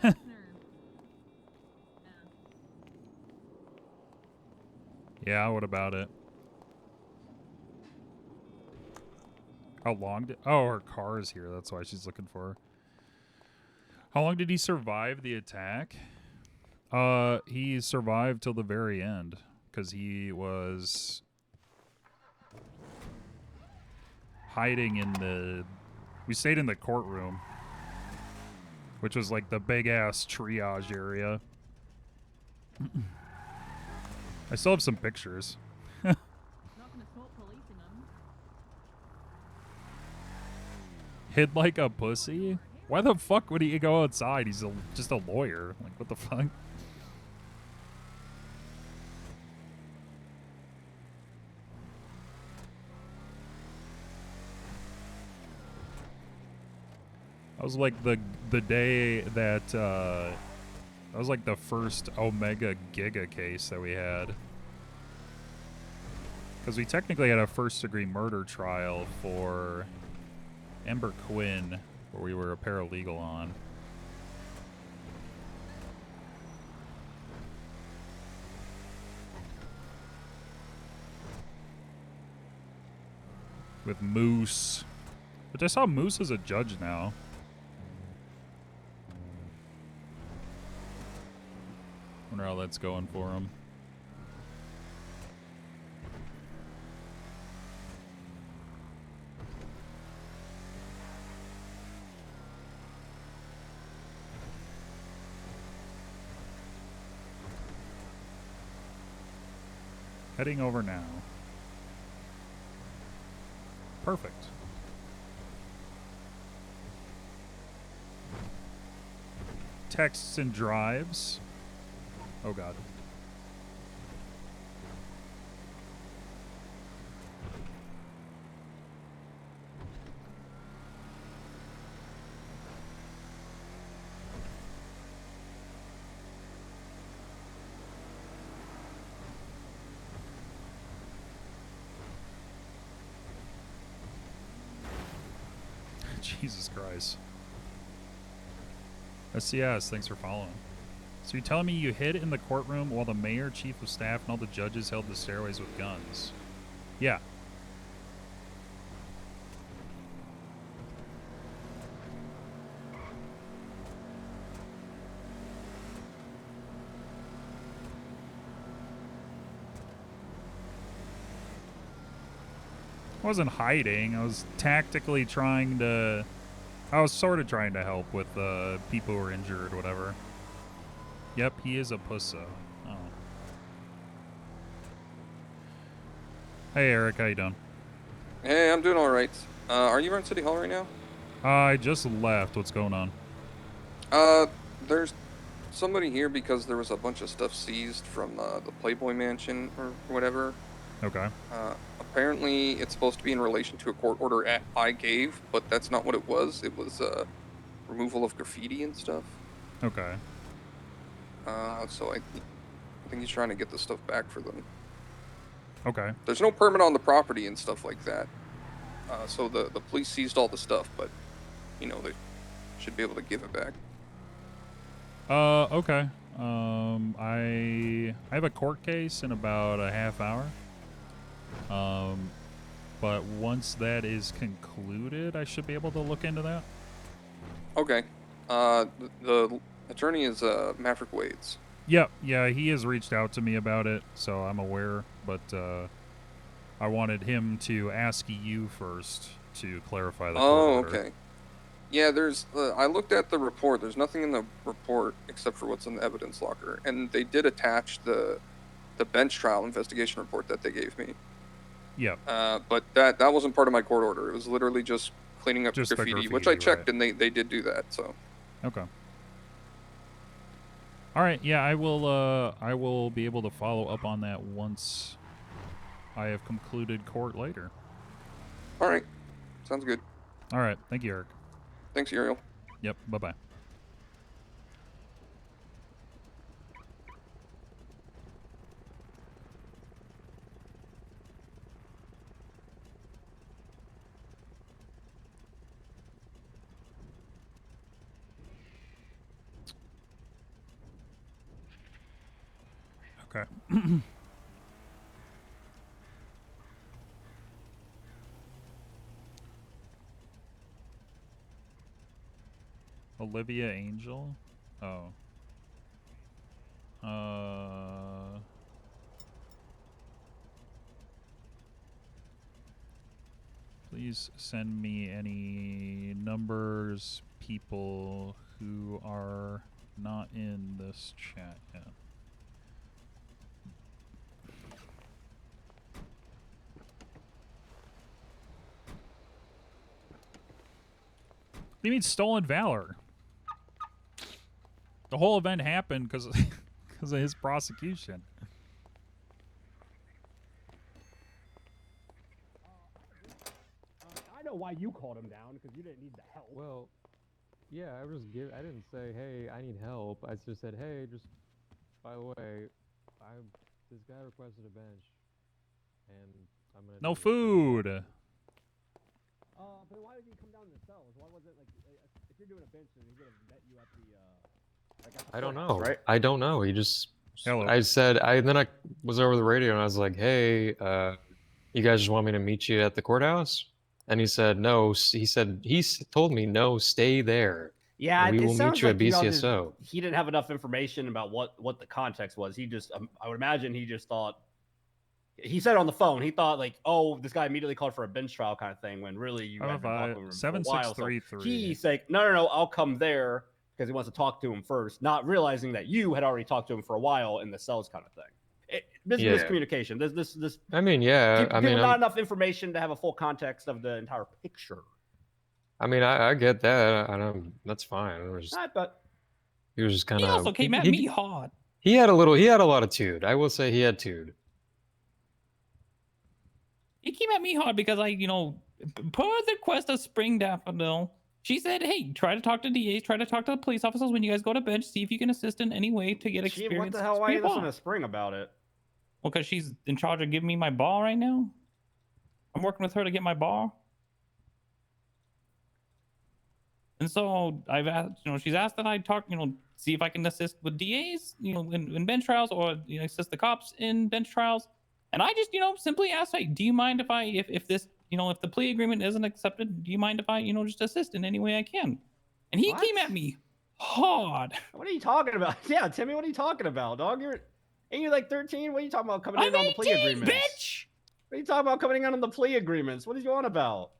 Yeah, what about it? How long did... Oh, her car is here. That's why she's looking for her. How long did he survive the attack? He survived till the very end. Because he was... hiding in the... We stayed in the courtroom. Which was like the big-ass triage area. I still have some pictures. Hid like a pussy? Why the fuck would he go outside? He's just a lawyer. Like, what the fuck? That was like the day that that was like the first Omega Giga case that we had. Because we technically had a first-degree murder trial for Ember Quinn, where we were a paralegal on. With Moose. Which I saw Moose as a judge now. Wonder how that's going for him. Heading over now. Perfect. texts and drives. Oh god. Jesus Christ. SCS, thanks for following. So you're telling me you hid in the courtroom while the mayor, chief of staff, and all the judges held the stairways with guns? Yeah. I wasn't hiding. I was tactically trying to... I was sort of trying to help with people who were injured or whatever. Yep, he is a pusso. Oh. Hey, Eric. How you doing? Hey, I'm doing all right. Are you around City Hall right now? I just left. What's going on? There's somebody here because there was a bunch of stuff seized from the Playboy Mansion or whatever. Okay. Apparently, it's supposed to be in relation to a court order I gave, but that's not what it was. It was removal of graffiti and stuff. Okay. So I think he's trying to get the stuff back for them. Okay. There's no permit on the property and stuff like that. So the police seized all the stuff, but, you know, they should be able to give it back. Okay. I have a court case in about a half hour. But once that is concluded, I should be able to look into that. Okay. The attorney is Maverick Wades. Yep. Yeah, he has reached out to me about it, so I'm aware. But I wanted him to ask you first to clarify the court order. Okay. Yeah, there's. I looked at the report. There's nothing in the report except for what's in the evidence locker, and they did attach the bench trial investigation report that they gave me. Yep. But that wasn't part of my court order. It was literally just cleaning up Just the graffiti, which graffiti, I checked, right. and they did do that. So. Okay. All right. Yeah, I will be able to follow up on that once I have concluded court later. All right. Sounds good. All right. Thank you, Eric. Thanks, Uriel. Yep. Bye-bye. Okay. Olivia Angel? Oh. Please send me any numbers, people who are not in this chat yet. What do you mean stolen valor? The whole event happened because of his prosecution. I know why you called him down, because you didn't need the help. Well, yeah, I didn't say, hey, I need help. I just said, hey, just by the way, this guy requested a bench, and I'm gonna. No food. But why did you come down to the cells? Why wasn't if you're doing a bench, then he's gonna vet you at the I don't courthouse, know. right? I don't know. He just. Hello. I said, then I was over the radio and I was like, hey, you guys just want me to meet you at the courthouse? And he said, no. He told me, no, stay there. Yeah, and we it will sounds meet you like at y'all just- BCSO. he didn't have enough information about what the context was. He just, I would imagine he just thought. He said on the phone, he thought like, oh, this guy immediately called for a bench trial kind of thing, when really you had been talking to him for a while. So 7633. he's like, no, I'll come there because he wants to talk to him first, not realizing that you had already talked to him for a while in the cells kind of thing. This is Yeah. miscommunication. This. I mean, yeah. People I mean, not enough information to have a full context of the entire picture. I get that. I don't. That's fine. It was, But He was just kind He of. also came at me hard. He had a lot of tude. I will say he had tude. He came at me hard because I, per the request of Spring Daffodil, she said, hey, try to talk to DAs, try to talk to the police officers when you guys go to bench, see if you can assist in any way to get experience. What the hell? Why are you listening to Spring about it? Well, because she's in charge of giving me my ball right now. I'm working with her to get my ball. And so I've asked, she's asked that I talk, see if I can assist with DAs, in bench trials, or assist the cops in bench trials. And I just, simply asked, hey, do you mind if if this, if the plea agreement isn't accepted, do you mind if I, just assist in any way I can? And he came at me hard. What are you talking about? Yeah, Timmy, what are you talking about, dog? Ain't you like 13? What are you talking about coming in on the plea agreements? Bitch! What are you talking about coming in on the plea agreements? What are you on about?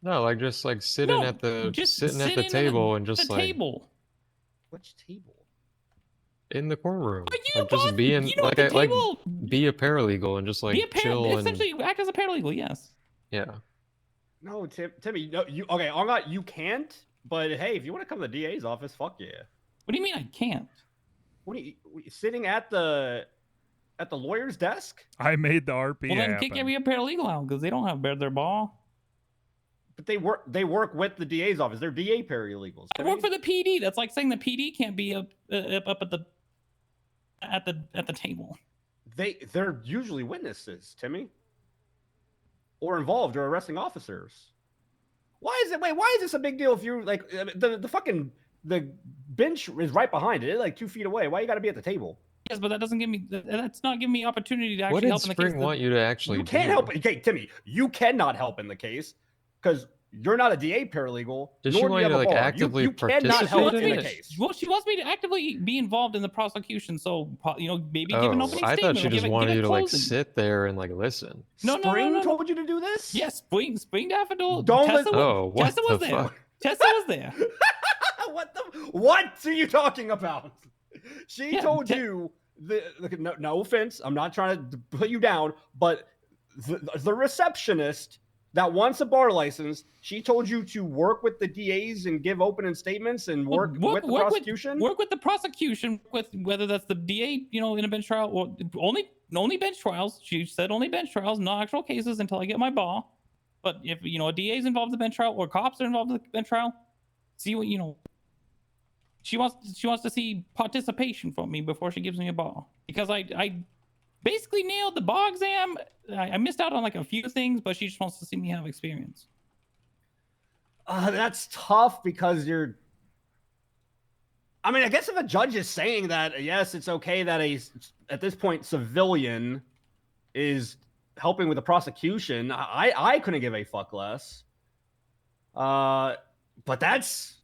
No, like just like sitting at the table and just like table. Which table? In the courtroom. Like just being like be a paralegal and just like chill essentially act as a paralegal, yes. Yeah. No, Timmy, no, you can't. But hey, if you want to come to the DA's office, fuck yeah. What do you mean I can't? What are you sitting at the lawyer's desk? I made the RP Well, then happen. kick every paralegal out because they don't have their ball. But they work with the DA's office. They're DA paralegals. I work for the PD. That's like saying the PD can't be up at the table. They're usually witnesses, Timmy, or involved or arresting officers. Why is this a big deal if you're like the bench is right behind it, like 2 feet away? Why you got to be at the table? Yes, but that's not giving me opportunity to actually What did help in the Spring case. want you to actually You can't help. Okay, Timmy, you cannot help in the case because you're not a DA paralegal. Does she nor do want you you to have a like bar. actively you cannot help participate in in the it? case. Well, she wants me to actively be involved in the prosecution, so maybe give an opening I statement. thought she just wanted you to like sit there and like listen. Spring told you to do this? Yes, Spring Daffodil. Don't Tessa listen. Tessa was the there. fuck? Tessa was there. What are you talking about? She told you no offense, I'm not trying to put you down, but the receptionist that wants a bar license, she told you to work with the DAs and give opening statements and work with the prosecution. Work with the prosecution, with whether that's the DA, in a bench trial, or only bench trials. She said only bench trials, no actual cases until I get my ball. But if a DA is involved in the bench trial or cops are involved in the bench trial, see what She wants to see participation from me before she gives me a ball, because I basically nailed the bar exam. I missed out on like a few things, but she just wants to see me have experience. That's tough because you're. I mean, I guess if a judge is saying that, yes, it's okay that at this point, civilian is helping with the prosecution, I couldn't give a fuck less. But that's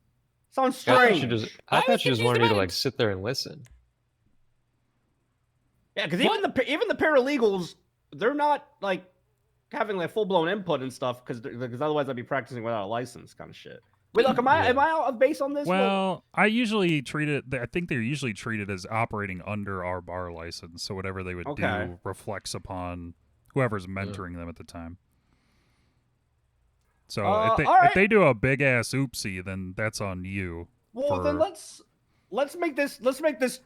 sounds strange. I thought she just wanted you to like sit there and listen. Yeah, because even the paralegals, they're not like having like full blown input and stuff because otherwise I'd be practicing without a license, kind of shit. Wait, look, am I out of base on this? Well, I usually treat it. I think they're usually treated as operating under our bar license, so whatever they would do reflects upon whoever's mentoring them at the time. So if they do a big ass oopsie, then that's on you. Well, then let's make this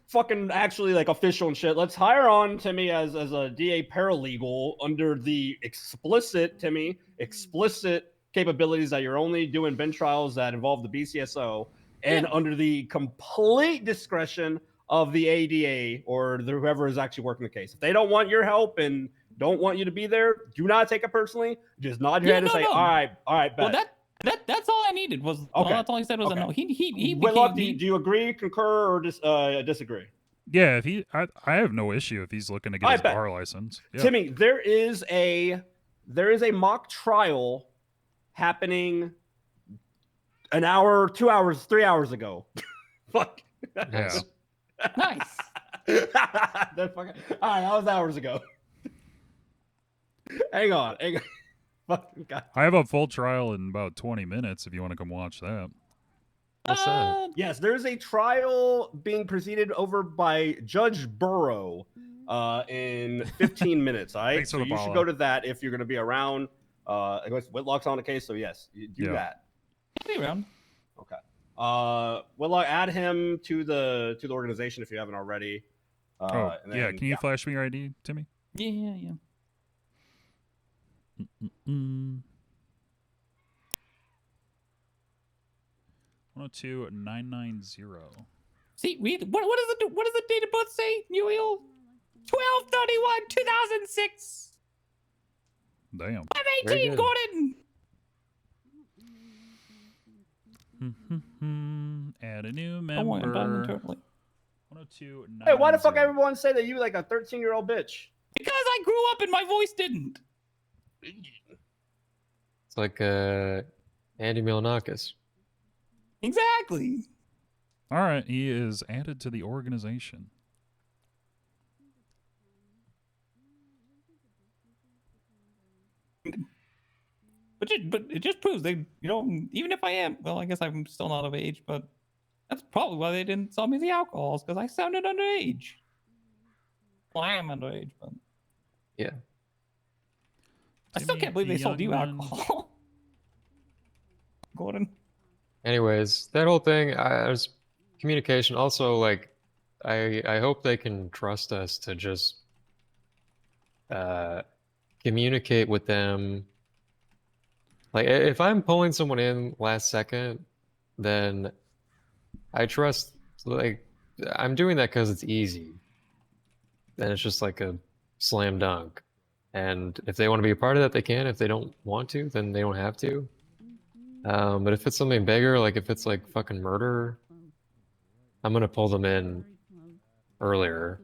fucking actually like official and shit. Let's hire on Timmy as a DA paralegal under the explicit capabilities that you're only doing bench trials that involve the BCSO, and under the complete discretion of the ADA or whoever is actually working the case. If they don't want your help and don't want you to be there, do not take it personally. Just nod your head and say, all right, bet. Well, that's all I needed was. Okay. Well, that's all he said was a no. He Whitlock, do you agree, concur, or disagree? Yeah, I have no issue if he's looking to get his bar license. Yeah. Timmy, there is a mock trial happening an hour, 2 hours, 3 hours ago. Fuck. Yeah. Nice. All right, that was hours ago. Hang on. Fucking God. I have a full trial in about 20 minutes if you want to come watch that. What's that? Yes, there's a trial being proceeded over by Judge Burrow in 15 minutes. All right, so you should go to that if you're going to be around. I guess Whitlock's on the case, so yes, you do that. I'll be around. Okay. Whitlock, add him to the organization if you haven't already. Oh, and yeah. then- Can you flash me your ID, Timmy? Yeah. 102-990. See, what does the date of birth say, Uriel? 12/31/2006. Damn. I'm Very 18, good. Gordon. Add a new Don't worry, I'm done member. internally. 102. Hey, why the fuck everyone say that you like a 13-year-old bitch? Because I grew up and my voice didn't. It's like Andy Milonakis. Exactly. All right, he is added to the organization. But it just proves they, even if I am, well, I guess I'm still not of age, but that's probably why they didn't sell me the alcohols, because I sounded underage. Well, I am underage, but Yeah. I still can't believe they sold you Youngman. alcohol. Gordon. Anyways, that whole thing, there's communication. Also, like, I hope they can trust us to just communicate with them. Like, if I'm pulling someone in last second, then I trust, like, I'm doing that because it's easy. And it's just like a slam dunk. And if they want to be a part of that, they can. If they don't want to, then they don't have to. But if it's something bigger, like if it's like fucking murder, I'm gonna pull them in earlier.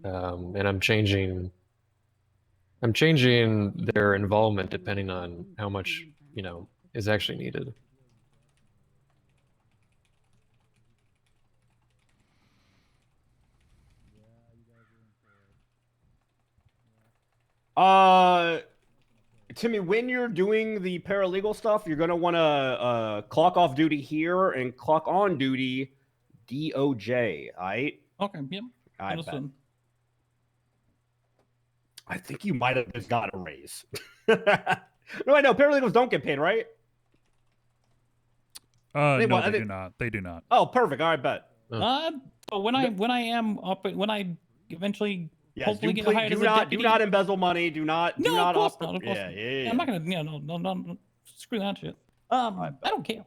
And I'm changing their involvement depending on how much, is actually needed. Timmy, when you're doing the paralegal stuff, you're gonna want to clock off duty here and clock on duty DOJ. Alright. Okay. Yep. I bet. Understood. I think you might have just got a raise. No, I know paralegals don't get paid, right? No, They- they do not. They do not. Oh, perfect. All right, bet. But when I am up, when I eventually Yes, hopefully do, get please, hired do as a not deputy. do not embezzle money. Do not No, do not of course offer. not. Of course Yeah, not. yeah. I'm not gonna. Yeah, no. Screw that shit. I don't care.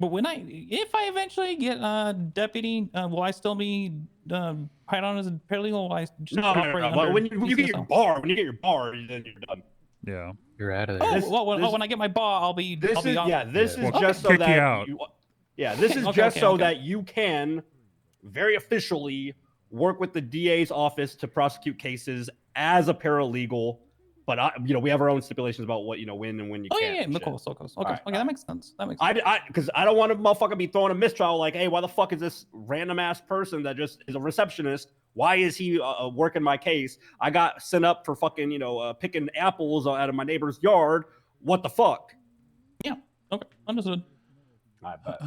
But if I eventually get deputy, will I still be hired on as a paralegal? Will I just No. operate under When you get your PCSO? bar, then you're done. Yeah. You're out of there. When I get my bar, I'll be. This I'll be is off. this is Well, just so kick you that out. this is Okay, just okay, so okay. that you can very officially work with the DA's office to prosecute cases as a paralegal. But we have our own stipulations about what when and when you Oh can. yeah, and of shit. course. Okay, right, that makes sense. That makes sense. Because I don't want a motherfucker be throwing a mistrial like, hey, why the fuck is this random ass person that just is a receptionist? Why is he working my case? I got sent up for fucking picking apples out of my neighbor's yard. What the fuck? Yeah. Okay. Understood. I bet.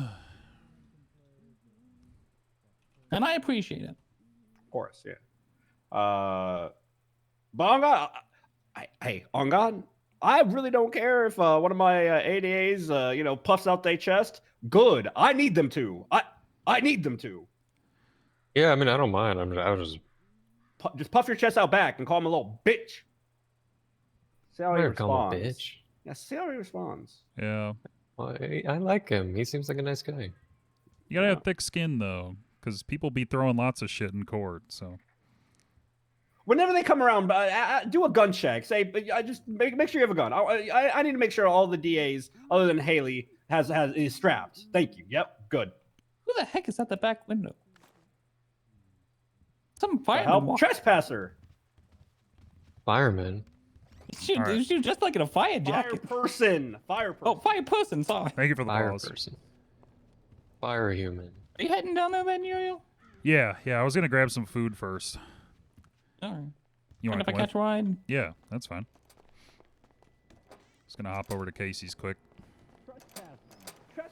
And I appreciate it. Of course, yeah. But on God, on God, I really don't care if one of my ADAs, puffs out their chest. Good. I need them to. I need them to. Yeah, I mean, I don't mind. I'll just Just puff your chest out back and call him a little bitch. See how he never call him a responds. bitch. Yeah, see how he responds. Yeah. Well, I like him. He seems like a nice guy. You gotta have thick skin though, because people be throwing lots of shit in court. So. Whenever they come around, do a gun check. Say, I just make sure you have a gun. I need to make sure all the DAs, other than Haley, is strapped. Thank you. Yep, good. Who the heck is at the back window? Some The fireman. hell? Trespasser. Fireman. Shoot just like in a fire jacket. Fire person. Oh, fire person. Sorry. Thank you for the Fire pause. person. Fire human. Are you heading down there then, Uriel? Yeah. I was gonna grab some food first. All right. You want And if to I catch a ride? Yeah, that's fine. Just gonna hop over to Casey's quick.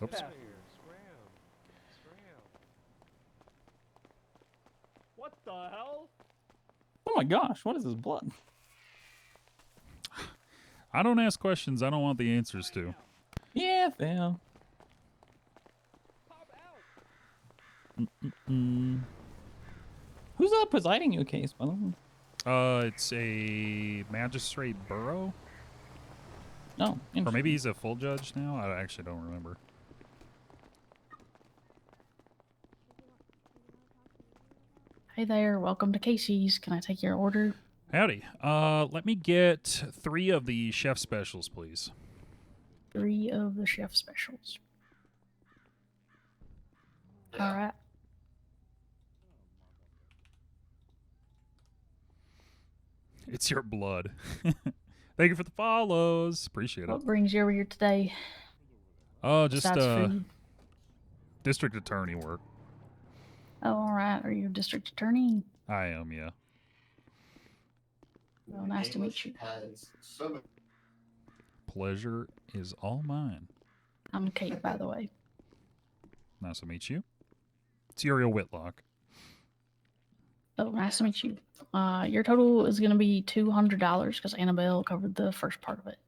Oops. What the hell? Oh my gosh! What is this blood? I don't ask questions I don't want the answers to. Yeah, fair. Who's presiding your case, by the way? It's a magistrate borough. No, or maybe he's a full judge now. I actually don't remember. Hey there, welcome to Casey's. Can I take your order? Howdy. Let me get 3 of the chef specials, please. 3 of the chef specials. All right. It's your blood. Thank you for the follows. Appreciate it. What brings you over here today? Oh, just Besides food? district attorney work. Oh, all right. Are you a district attorney? I am, yeah. Well, nice to meet you. Pleasure is all mine. I'm Kate, by the way. Nice to meet you. It's Uriel Whitlock. Oh, nice to meet you. Your total is going to be $200 because Annabelle covered the first part of it.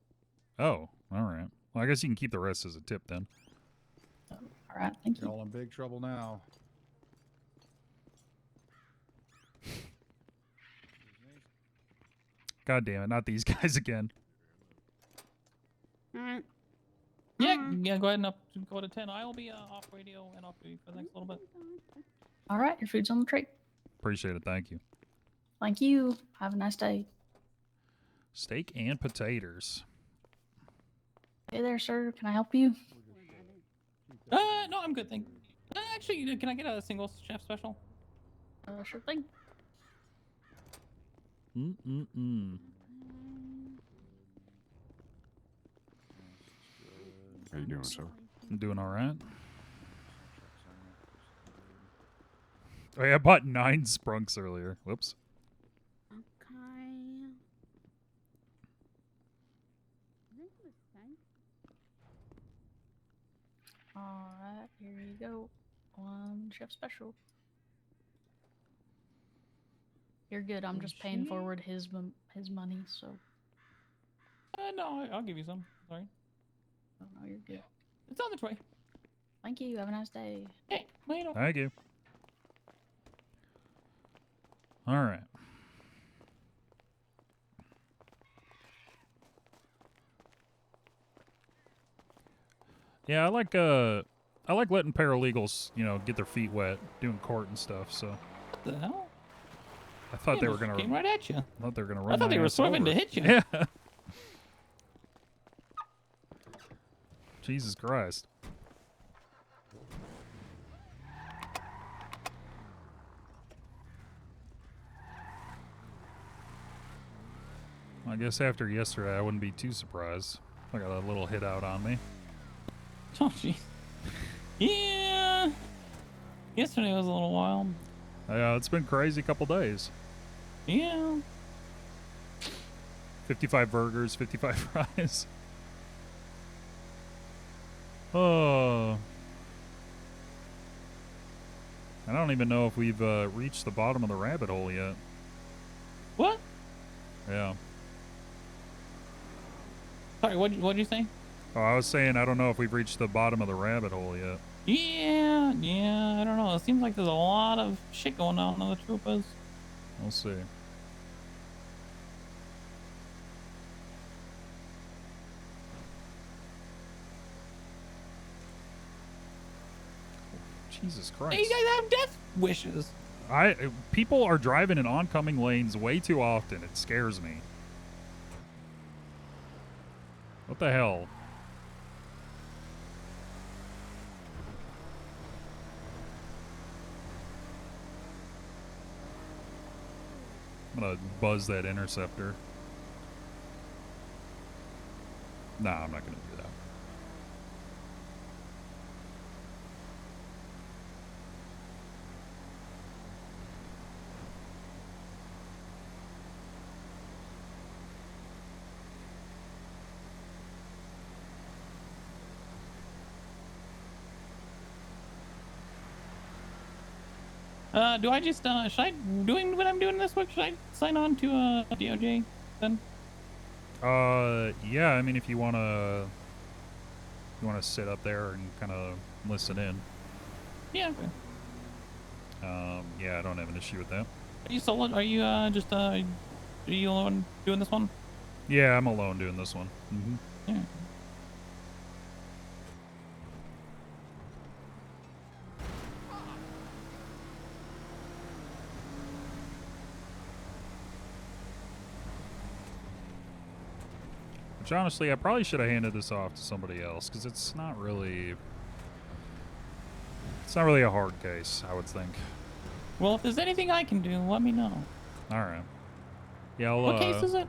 Oh, all right. Well, I guess you can keep the rest as a tip then. All right, thank you. You're all in big trouble now. God damn it, not these guys again. Yeah, go ahead and go to 10. I will be off radio and off duty for the next little bit. All right, your food's on the tray. Appreciate it, thank you. Thank you. Have a nice day. Steak and potatoes. Hey there, sir. Can I help you? No, I'm good, thank you. Actually, can I get a single chef special? Sure thing. How you doing, sir? I'm doing all right. Oh, yeah, I bought 9 sprunks earlier. Whoops. All right, here you go. 1 chef special. You're good. I'm just paying forward his money, so. No, I'll give you some. Sorry. Oh, no, you're good. It's on the tray. Thank you. Have a nice day. Hey, later. Thank you. All right. Yeah, I like letting paralegals, get their feet wet, doing court and stuff. So. What the hell? I thought they were gonna came right at you. I thought they were gonna run. I thought they my were ass swerving over. to hit you. Yeah. Jesus Christ. I guess after yesterday, I wouldn't be too surprised. I got a little hit out on me. Oh, jeez. Yeah. Yesterday was a little wild. Yeah, it's been crazy couple days. Yeah. 55 burgers, 55 fries. Oh. I don't even know if we've reached the bottom of the rabbit hole yet. What? Yeah. Sorry, what'd you say? Oh, I was saying I don't know if we've reached the bottom of the rabbit hole yet. Yeah, I don't know. It seems like there's a lot of shit going on in the troopers. We'll see. Jesus Christ. Hey, you guys have death wishes. People are driving in oncoming lanes way too often. It scares me. What the hell? I'm gonna buzz that interceptor. Nah, I'm not gonna do that. Do I just should I doing what I'm doing this week? Should I sign on to DOJ then? Yeah. I mean, if you wanna You want to sit up there and kind of listen in. Yeah. Okay. Yeah, I don't have an issue with that. Are you solo? Are you are you alone doing this one? Yeah, I'm alone doing this one. Yeah. Which honestly, I probably should have handed this off to somebody else because it's not really a hard case, I would think. Well, if there's anything I can do, let me know. All right. Yeah. What case is it?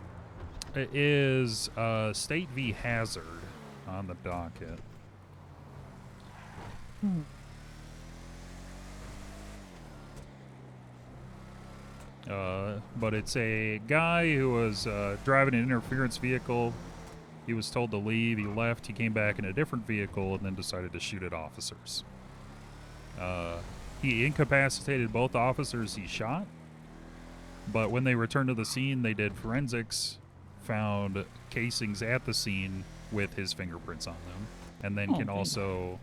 It is State v. Hazard on the docket. But it's a guy who was driving an interference vehicle. He was told to leave. He left. He came back in a different vehicle and then decided to shoot at officers. He incapacitated both officers he shot. But when they returned to the scene, they did forensics, found casings at the scene with his fingerprints on them, and then can also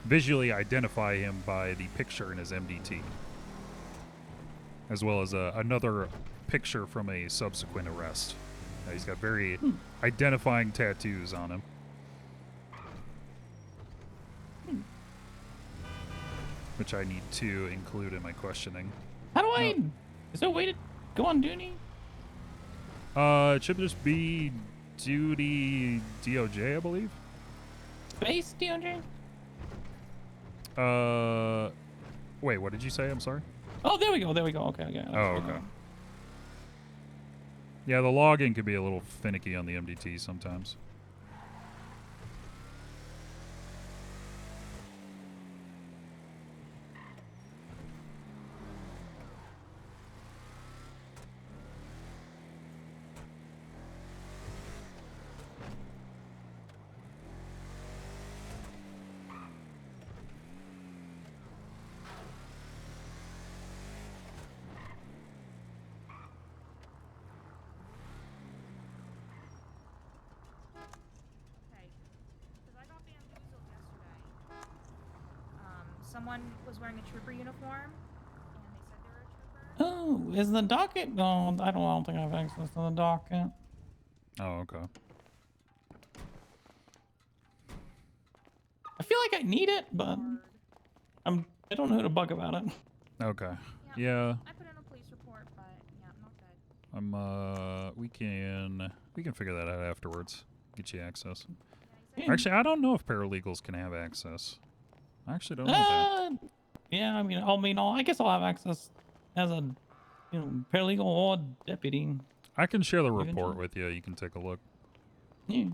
visually identify him by the picture in his MDT, as well as another picture from a subsequent arrest. He's got very identifying tattoos on him. Which I need to include in my questioning. How do I? Is there a way to go on duty? It should just be duty DOJ, I believe. Space DOJ? Wait, what did you say? I'm sorry. Oh, there we go. There we go. Okay, okay. Oh, okay. Yeah, the login could be a little finicky on the MDT sometimes. Someone was wearing a trooper uniform, and they said they were a trooper. Oh, is the docket? No, I don't think I have access to the docket. Oh, okay. I feel like I need it, but I don't know who to bug about it. Okay. Yeah. I put in a police report, but yeah, not good. We can figure that out afterwards. Get you access. Actually, I don't know if paralegals can have access. I actually don't know that. Yeah, I guess I'll have access as a, paralegal or deputy. I can share the report with you. You can take a look. Yeah.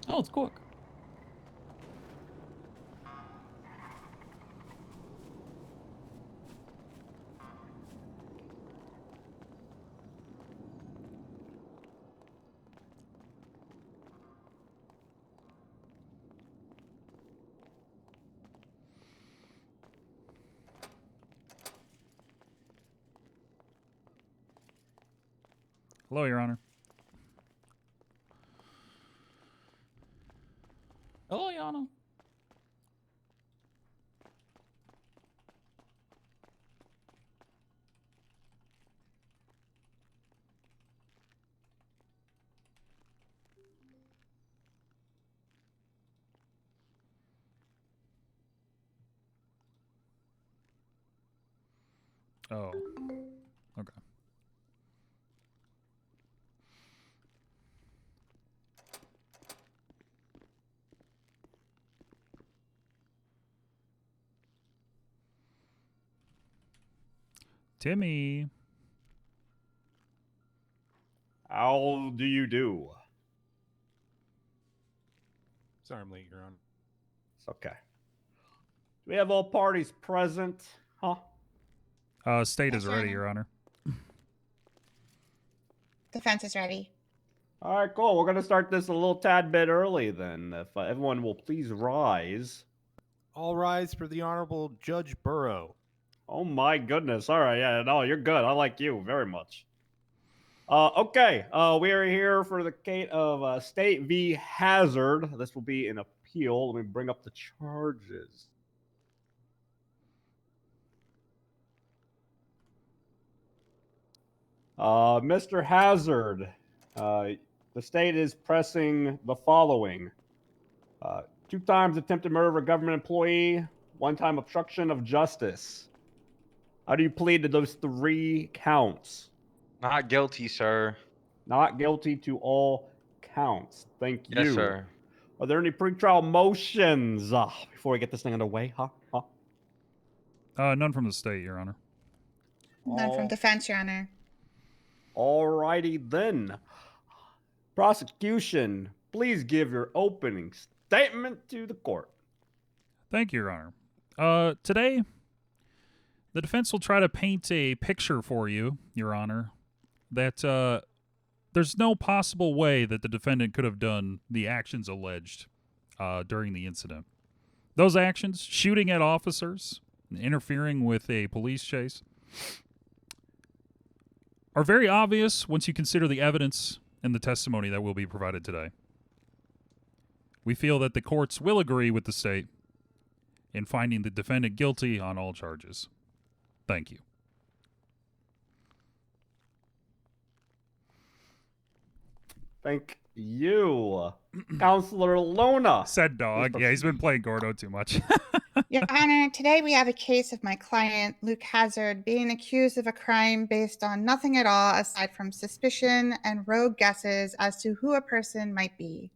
Oh, it's quick. Hello, Your Honor. Hello, Yana. Oh. Okay. Timmy. How do you do? Sorry I'm late, Your Honor. It's okay. Do we have all parties present? Huh? State is ready, Your Honor. Defense is ready. All right, cool. We're going to start this a little tad bit early then. If everyone will please rise. All rise for the Honorable Judge Burrow. Oh my goodness. All right, yeah, no, you're good. I like you very much. Okay, we are here for the case of State v. Hazard. This will be an appeal. Let me bring up the charges. Mr. Hazard, the state is pressing the following. 2 times attempted murder of a government employee, 1 time obstruction of justice. How do you plead to those 3 counts? Not guilty, sir. Not guilty to all counts. Thank you. Yes, sir. Are there any pretrial motions before we get this thing underway? None from the state, Your Honor. None from defense, Your Honor. Alrighty then. Prosecution, please give your opening statement to the court. Thank you, Your Honor. Today, the defense will try to paint a picture for you, Your Honor, that there's no possible way that the defendant could have done the actions alleged during the incident. Those actions, shooting at officers, interfering with a police chase, are very obvious once you consider the evidence and the testimony that will be provided today. We feel that the courts will agree with the state in finding the defendant guilty on all charges. Thank you. Thank you. Counselor Lona. Said dog. Yeah, he's been playing Gordo too much. Your Honor, today we have a case of my client, Luke Hazard, being accused of a crime based on nothing at all aside from suspicion and rogue guesses as to who a person might be.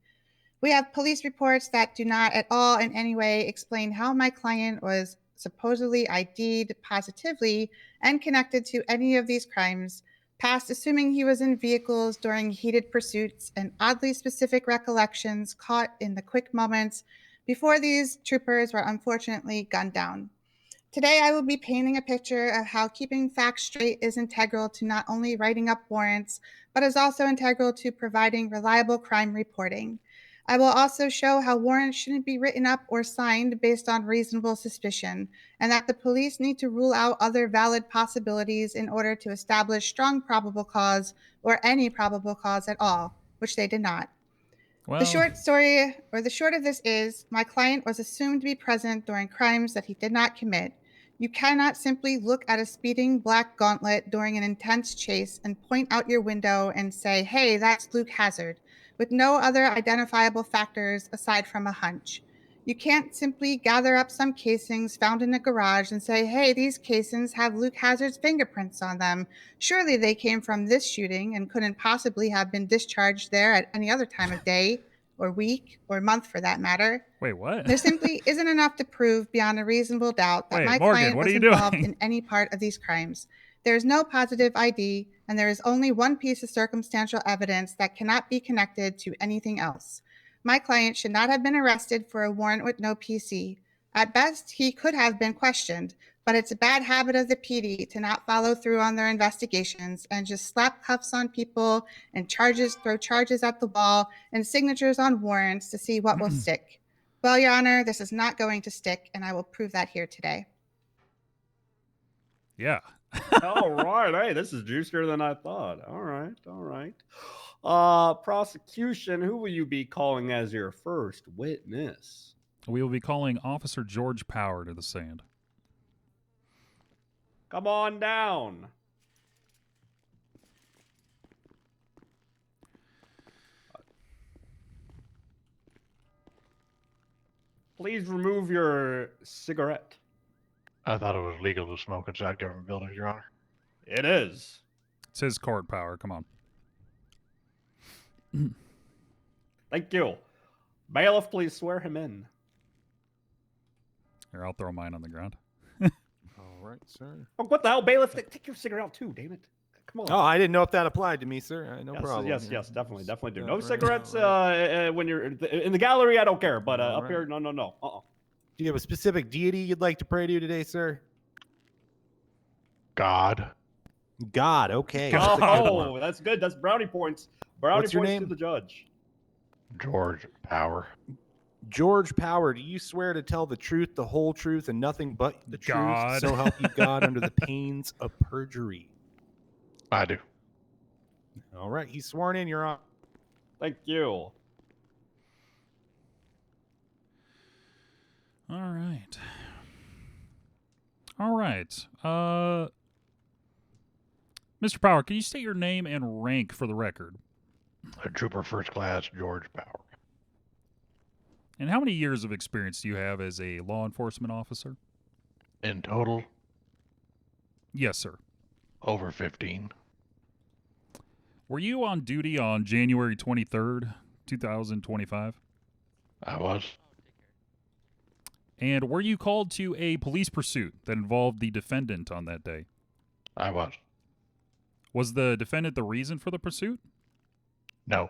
We have police reports that do not at all in any way explain how my client was supposedly ID'd positively and connected to any of these crimes, past assuming he was in vehicles during heated pursuits and oddly specific recollections caught in the quick moments before these troopers were unfortunately gunned down. Today, I will be painting a picture of how keeping facts straight is integral to not only writing up warrants, but is also integral to providing reliable crime reporting. I will also show how warrants shouldn't be written up or signed based on reasonable suspicion, and that the police need to rule out other valid possibilities in order to establish strong probable cause or any probable cause at all, which they did not. Well, the short of this is, my client was assumed to be present during crimes that he did not commit. You cannot simply look at a speeding black gauntlet during an intense chase and point out your window and say, hey, that's Luke Hazard, with no other identifiable factors aside from a hunch. You can't simply gather up some casings found in a garage and say, hey, these casings have Luke Hazard's fingerprints on them. Surely they came from this shooting and couldn't possibly have been discharged there at any other time of day or week or month for that matter. Wait, what? There simply isn't enough to prove beyond a reasonable doubt that my client was involved in any part of these crimes. There is no positive ID, and there is only one piece of circumstantial evidence that cannot be connected to anything else. My client should not have been arrested for a warrant with no PC. At best, he could have been questioned, but it's a bad habit of the PD to not follow through on their investigations and just slap cuffs on people and throw charges at the wall and signatures on warrants to see what will stick. Well, Your Honor, this is not going to stick, and I will prove that here today. Yeah. All right. Hey, this is juicier than I thought. All right. Prosecution, who will you be calling as your first witness? We will be calling Officer George Power to the stand. Come on down. Please remove your cigarette. I thought it was legal to smoke inside government buildings, Your Honor. It is. It's his court, Power. Come on. Thank you. Bailiff, please swear him in. Here, I'll throw mine on the ground. All right, sir. Oh, what the hell, Bailiff? Take your cigarette out too, damn it. Come on. Oh, I didn't know if that applied to me, sir. No yes, problem. Yes, definitely do. No right, cigarettes right. When you're in the gallery. I don't care, but up right. here, no. Do you have a specific deity you'd like to pray to today, sir? God. God. Okay. Oh, that's good. That's brownie points. Brownie What's your points name? to the judge. George Power. George Power, do you swear to tell the truth, the whole truth, and nothing but the God. truth? So help you God under the pains of perjury. I do. All right, he's sworn in. You're on. Thank you. All right. All right. Mr. Power, can you state your name and rank for the record? A Trooper First Class George Power. And how many years of experience do you have as a law enforcement officer? In total, Yes, sir. over 15. Were you on duty on January 23rd, 2025? I was. And were you called to a police pursuit that involved the defendant on that day? I was. Was the defendant the reason for the pursuit? No.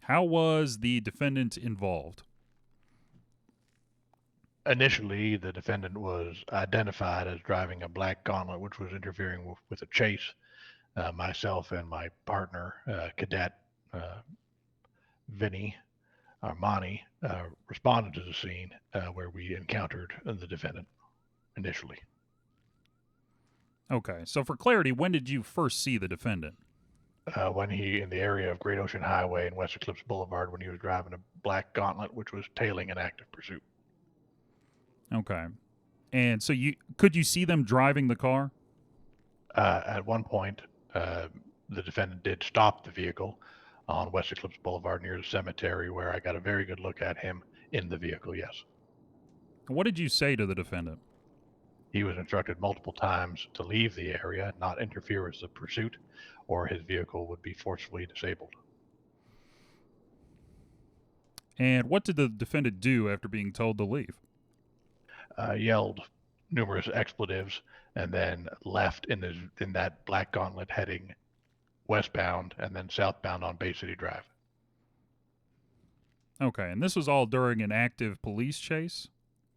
How was the defendant involved? Initially, the defendant was identified as driving a black Gauntlet, which was interfering with a chase. Myself and my partner, Cadet Vinny Armani, responded to the scene where we encountered the defendant initially. Okay, so for clarity, when did you first see the defendant? When he, in the area of Great Ocean Highway and West Eclipse Boulevard, when he was driving a black Gauntlet, which was tailing an active pursuit. Okay. And so could you see them driving the car? At one point, the defendant did stop the vehicle on West Eclipse Boulevard near the cemetery, where I got a very good look at him in the vehicle, yes. What did you say to the defendant? He was instructed multiple times to leave the area, not interfere with the pursuit, or his vehicle would be forcefully disabled. And what did the defendant do after being told to leave? Yelled numerous expletives and then left in that black Gauntlet heading westbound and then southbound on Bay City Drive. Okay, and this was all during an active police chase?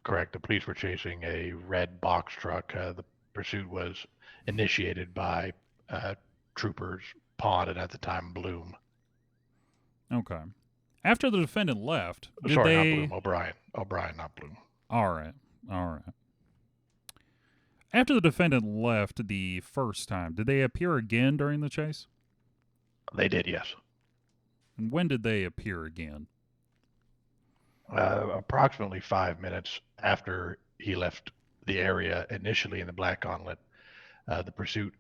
Correct. The police were chasing a red box truck. The pursuit was initiated by troopers Pond and at the time Bloom. Okay. After the defendant left, did Sorry, they... not Bloom. O'Brien. O'Brien, not Bloom. All right. After the defendant left the first time, did they appear again during the chase? They did, yes. And when did they appear again? Approximately 5 minutes after he left the area initially in the black Gauntlet, the pursuit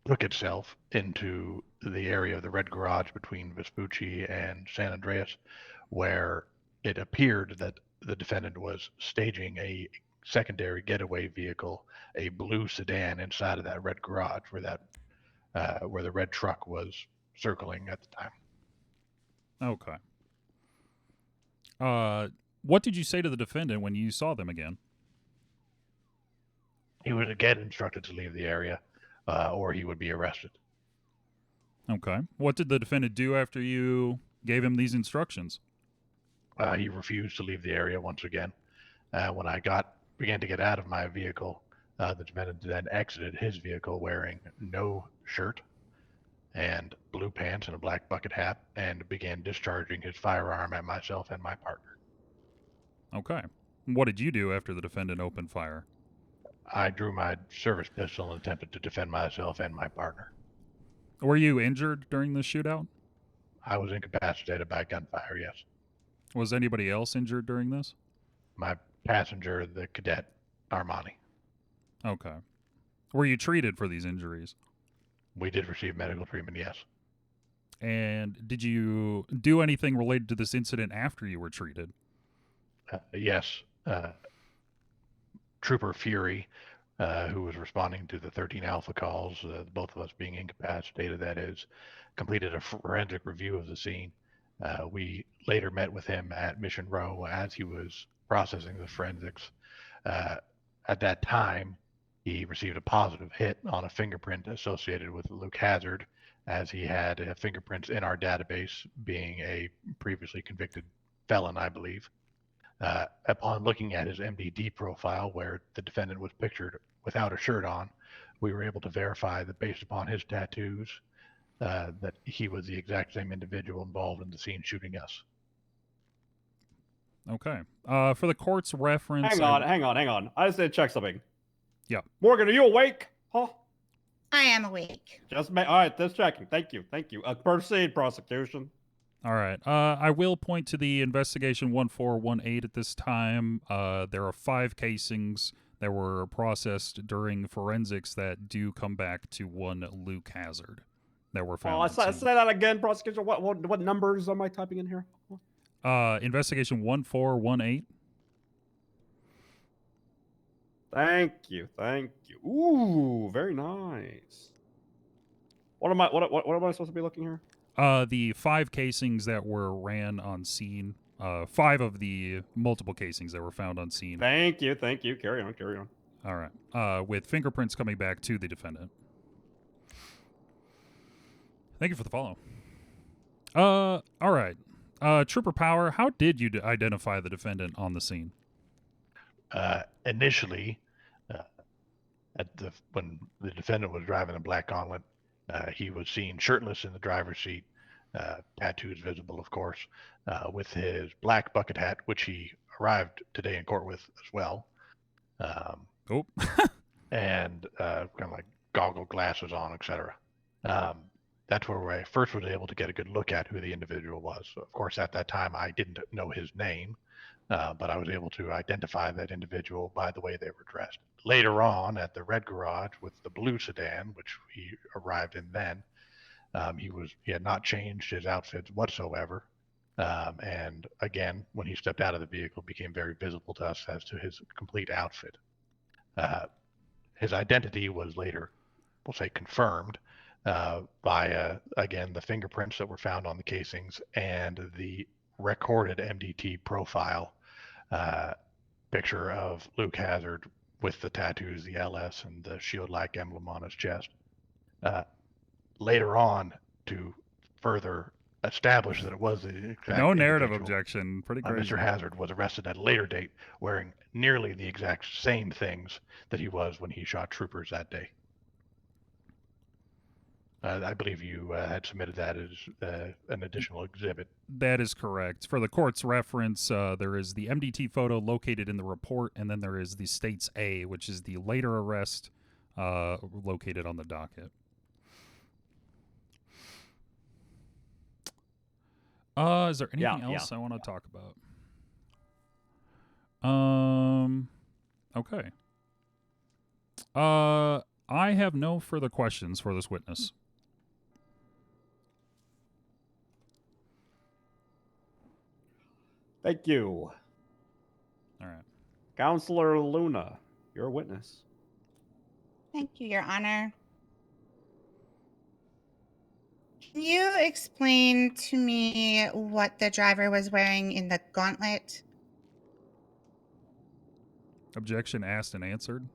took itself into the area of the Red Garage between Vespucci and San Andreas, where it appeared that the defendant was staging a secondary getaway vehicle, a blue sedan, inside of that Red Garage where the red truck was circling at the time. Okay. What did you say to the defendant when you saw them again? He was again instructed to leave the area, or he would be arrested. Okay. What did the defendant do after you gave him these instructions? He refused to leave the area once again. When I began to get out of my vehicle, the defendant then exited his vehicle wearing no shirt and blue pants and a black bucket hat and began discharging his firearm at myself and my partner. Okay. What did you do after the defendant opened fire? I drew my service pistol and attempted to defend myself and my partner. Were you injured during the shootout? I was incapacitated by gunfire, yes. Was anybody else injured during this? My passenger, the cadet Armani. Okay. Were you treated for these injuries? We did receive medical treatment, yes. And did you do anything related to this incident after you were treated? Yes. Trooper Fury, who was responding to the 13 Alpha calls, both of us being incapacitated, that is, completed a forensic review of the scene. We later met with him at Mission Row as he was processing the forensics. At that time, he received a positive hit on a fingerprint associated with Luke Hazard, as he had fingerprints in our database, being a previously convicted felon, I believe. Upon looking at his MDD profile, where the defendant was pictured without a shirt on, we were able to verify that based upon his tattoos, that he was the exact same individual involved in the scene shooting us. Okay. For the court's reference, Hang on. I just need to check something. Yeah. Morgan, are you awake? Huh? I am awake. All right, just checking. Thank you. Proceed, prosecution. All right. I will point to the investigation 1418 at this time. There are 5 casings that were processed during forensics that do come back to one Luke Hazard that were found. Oh, say that again, prosecution. What numbers am I typing in here? Investigation 1418. Thank you. Ooh, very nice. What am I supposed to be looking here? The 5 casings that were ran on scene. 5 of the multiple casings that were found on scene. Thank you. Carry on. All right. With fingerprints coming back to the defendant. Thank you for the follow. All right. Trooper Power, how did you identify the defendant on the scene? Initially, when the defendant was driving a black Gauntlet, he was seen shirtless in the driver's seat, tattoos visible, of course, with his black bucket hat, which he arrived today in court with as well. And kind of like goggle glasses on, etc. That's where I first was able to get a good look at who the individual was. So of course, at that time, I didn't know his name, but I was able to identify that individual by the way they were dressed. Later on, at the red garage with the blue sedan, which he arrived in then, he had not changed his outfits whatsoever. And again, when he stepped out of the vehicle, it became very visible to us as to his complete outfit. His identity was later, we'll say, confirmed by, again, the fingerprints that were found on the casings and the recorded MDT profile picture of Luke Hazard with the tattoos, the LS, and the shield-like emblem on his chest. Later on, to further establish that it was the exact No narrative individual, objection. Pretty crazy. Mr. Hazard was arrested at a later date wearing nearly the exact same things that he was when he shot troopers that day. I believe you had submitted that as an additional exhibit. That is correct. For the court's reference, there is the MDT photo located in the report, and then there is the States A, which is the later arrest located on the docket. Is there anything else I want to talk about? Okay. I have no further questions for this witness. Thank you. All right. Counselor Luna, you're a witness. Thank you, Your Honor. Can you explain to me what the driver was wearing in the Gauntlet? Objection asked and answered.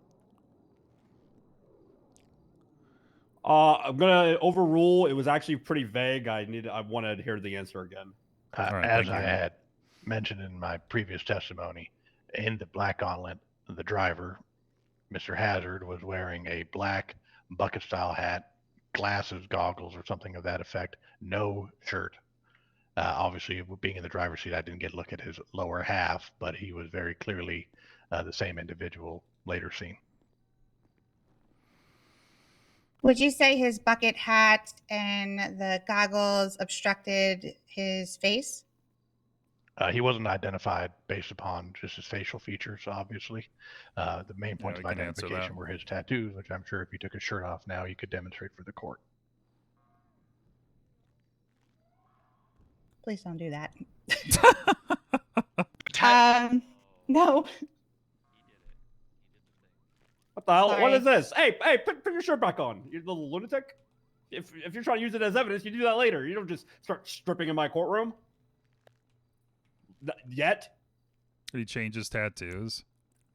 I'm gonna overrule. It was actually pretty vague. I want to hear the answer again. As I had mentioned in my previous testimony, in the black Gauntlet, the driver, Mr. Hazard, was wearing a black bucket-style hat, glasses, goggles, or something of that effect, no shirt. Obviously, being in the driver's seat, I didn't get a look at his lower half, but he was very clearly the same individual later seen. Would you say his bucket hat and the goggles obstructed his face? He wasn't identified based upon just his facial features, obviously. The main points of identification were his tattoos, which I'm sure if you took his shirt off now, you could demonstrate for the court. Please don't do that. No. What the hell? What Sorry. is this? Hey, put your shirt back on, you little lunatic. If you're trying to use it as evidence, you do that later. You don't just start stripping in my courtroom. Yet. Did he change his tattoos?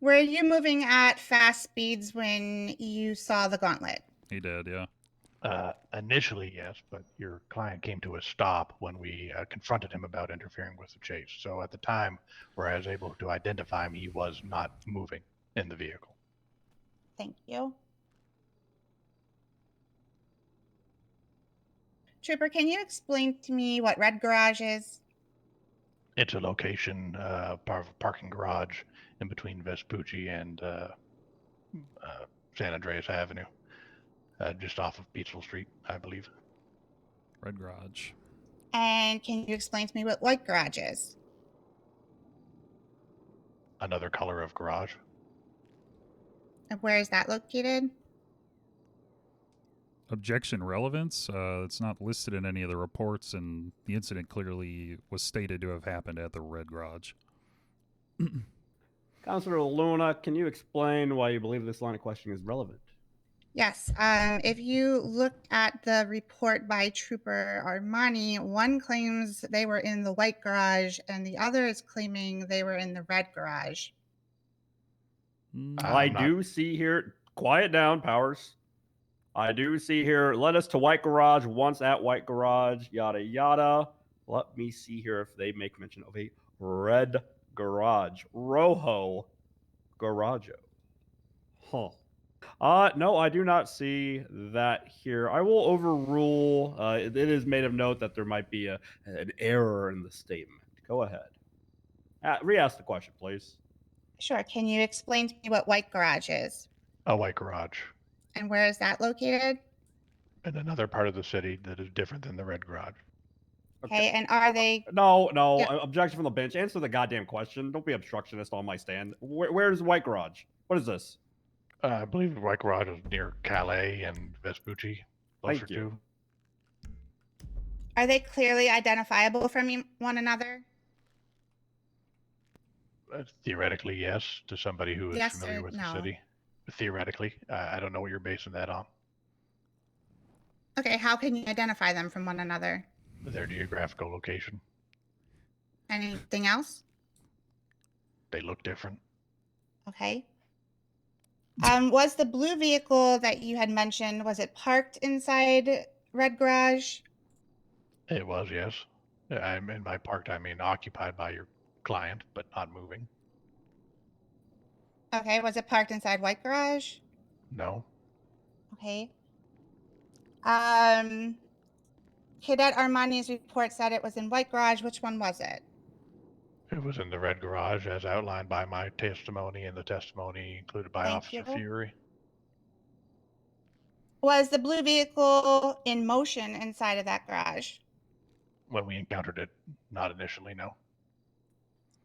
Were you moving at fast speeds when you saw the Gauntlet? He did, yeah. Initially, yes, but your client came to a stop when we confronted him about interfering with the chase. So at the time where I was able to identify him, he was not moving in the vehicle. Thank you. Trooper, can you explain to me what red garage is? interlocation, parking garage in between Vespucci and San Andreas Avenue, just off of Peaceful Street, I believe. Red garage. And can you explain to me what white garage is? Another color of garage. And where is that located? Objection relevance. It's not listed in any of the reports, and the incident clearly was stated to have happened at the red garage. Councilor Luna, can you explain why you believe this line of questioning is relevant? Yes. If you look at the report by Trooper Armani, one claims they were in the white garage, and the other is claiming they were in the red garage. I do see here. Quiet down, Powers. I do see here. Led us to white garage. Once at white garage. Yada yada. Let me see here if they make mention of a red garage. Rojo Garaggio. Huh. No, I do not see that here. I will overrule. It is made of note that there might be an error in the statement. Go ahead. Re-ask the question, please. Sure. Can you explain to me what white garage is? A white garage. And where is that located? In another part of the city that is different than the red garage. Okay. And are they? No. Yeah. Objection from the bench. Answer the goddamn question. Don't be obstructionist on my stand. Where's white garage? What is this? I believe the white garage is near Calais and Vespucci. Closer Thank you. Are they clearly identifiable from one another? Theoretically, yes, to somebody who is Yes familiar or with no? the city. Theoretically, I don't know what you're basing that on. Okay. How can you identify them from one another? Their geographical location. Anything else? They look different. Okay. Was the blue vehicle that you had mentioned, was it parked inside red garage? It was, yes. I'm in my parked, I mean occupied by your client, but not moving. Okay. Was it parked inside white garage? No. Okay. Cadet Armani's report said it was in white garage. Which one was it? It was in the red garage as outlined by my testimony and the testimony included by Thank Officer you. Fury. Was the blue vehicle in motion inside of that garage? When we encountered it, not initially, no.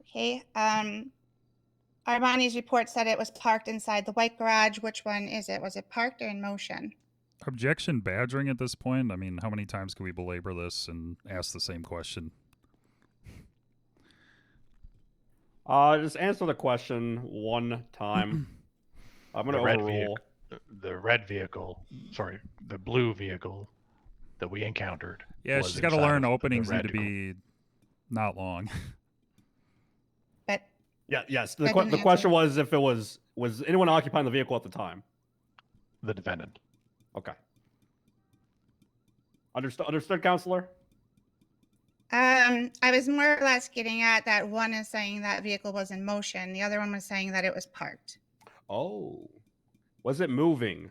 Okay. Armani's report said it was parked inside the white garage. Which one is it? Was it parked or in motion? Objection badgering at this point. I mean, how many times can we belabor this and ask the same question? Just answer the question one time. I'm going to overrule. The blue vehicle that we encountered. Yeah, she's got to learn openings need to be not long. But yes. The question was if it was anyone occupying the vehicle at the time? The defendant. Okay. Understood, Counselor? I was more or less getting at that one is saying that vehicle was in motion. The other one was saying that it was parked. Oh. Was it moving?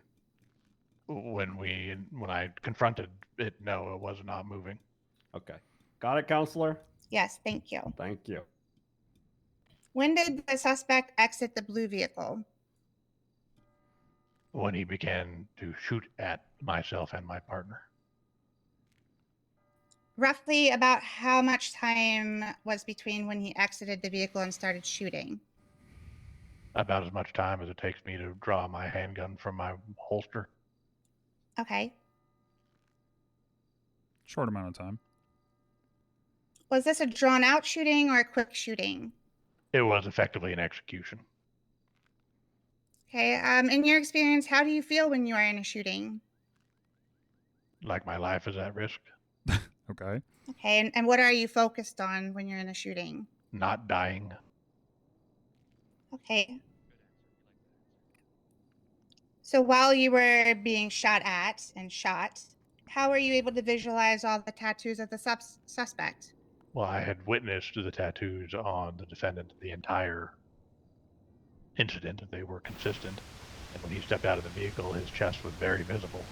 When I confronted it, no, it was not moving. Okay. Got it, Counselor? Yes, thank you. Thank you. When did the suspect exit the blue vehicle? When he began to shoot at myself and my partner. Roughly about how much time was between when he exited the vehicle and started shooting? About as much time as it takes me to draw my handgun from my holster. Okay. Short amount of time. Was this a drawn out shooting or a quick shooting? It was effectively an execution. Okay. In your experience, how do you feel when you are in a shooting? Like my life is at risk. Okay. Okay. And what are you focused on when you're in a shooting? Not dying. Okay. So while you were being shot at and shot, how were you able to visualize all the tattoos of the suspect? Well, I had witnessed the tattoos on the defendant the entire incident. They were consistent. And when he stepped out of the vehicle, his chest was very visible.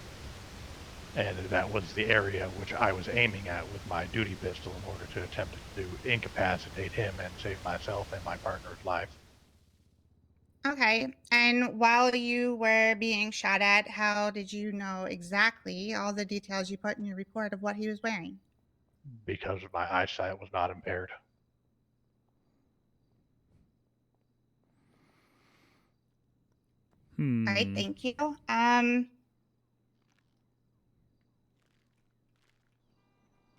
And that was the area which I was aiming at with my duty pistol in order to attempt to incapacitate him and save myself and my partner's life. Okay. And while you were being shot at, how did you know exactly all the details you put in your report of what he was wearing? Because my eyesight was not impaired. All right, thank you.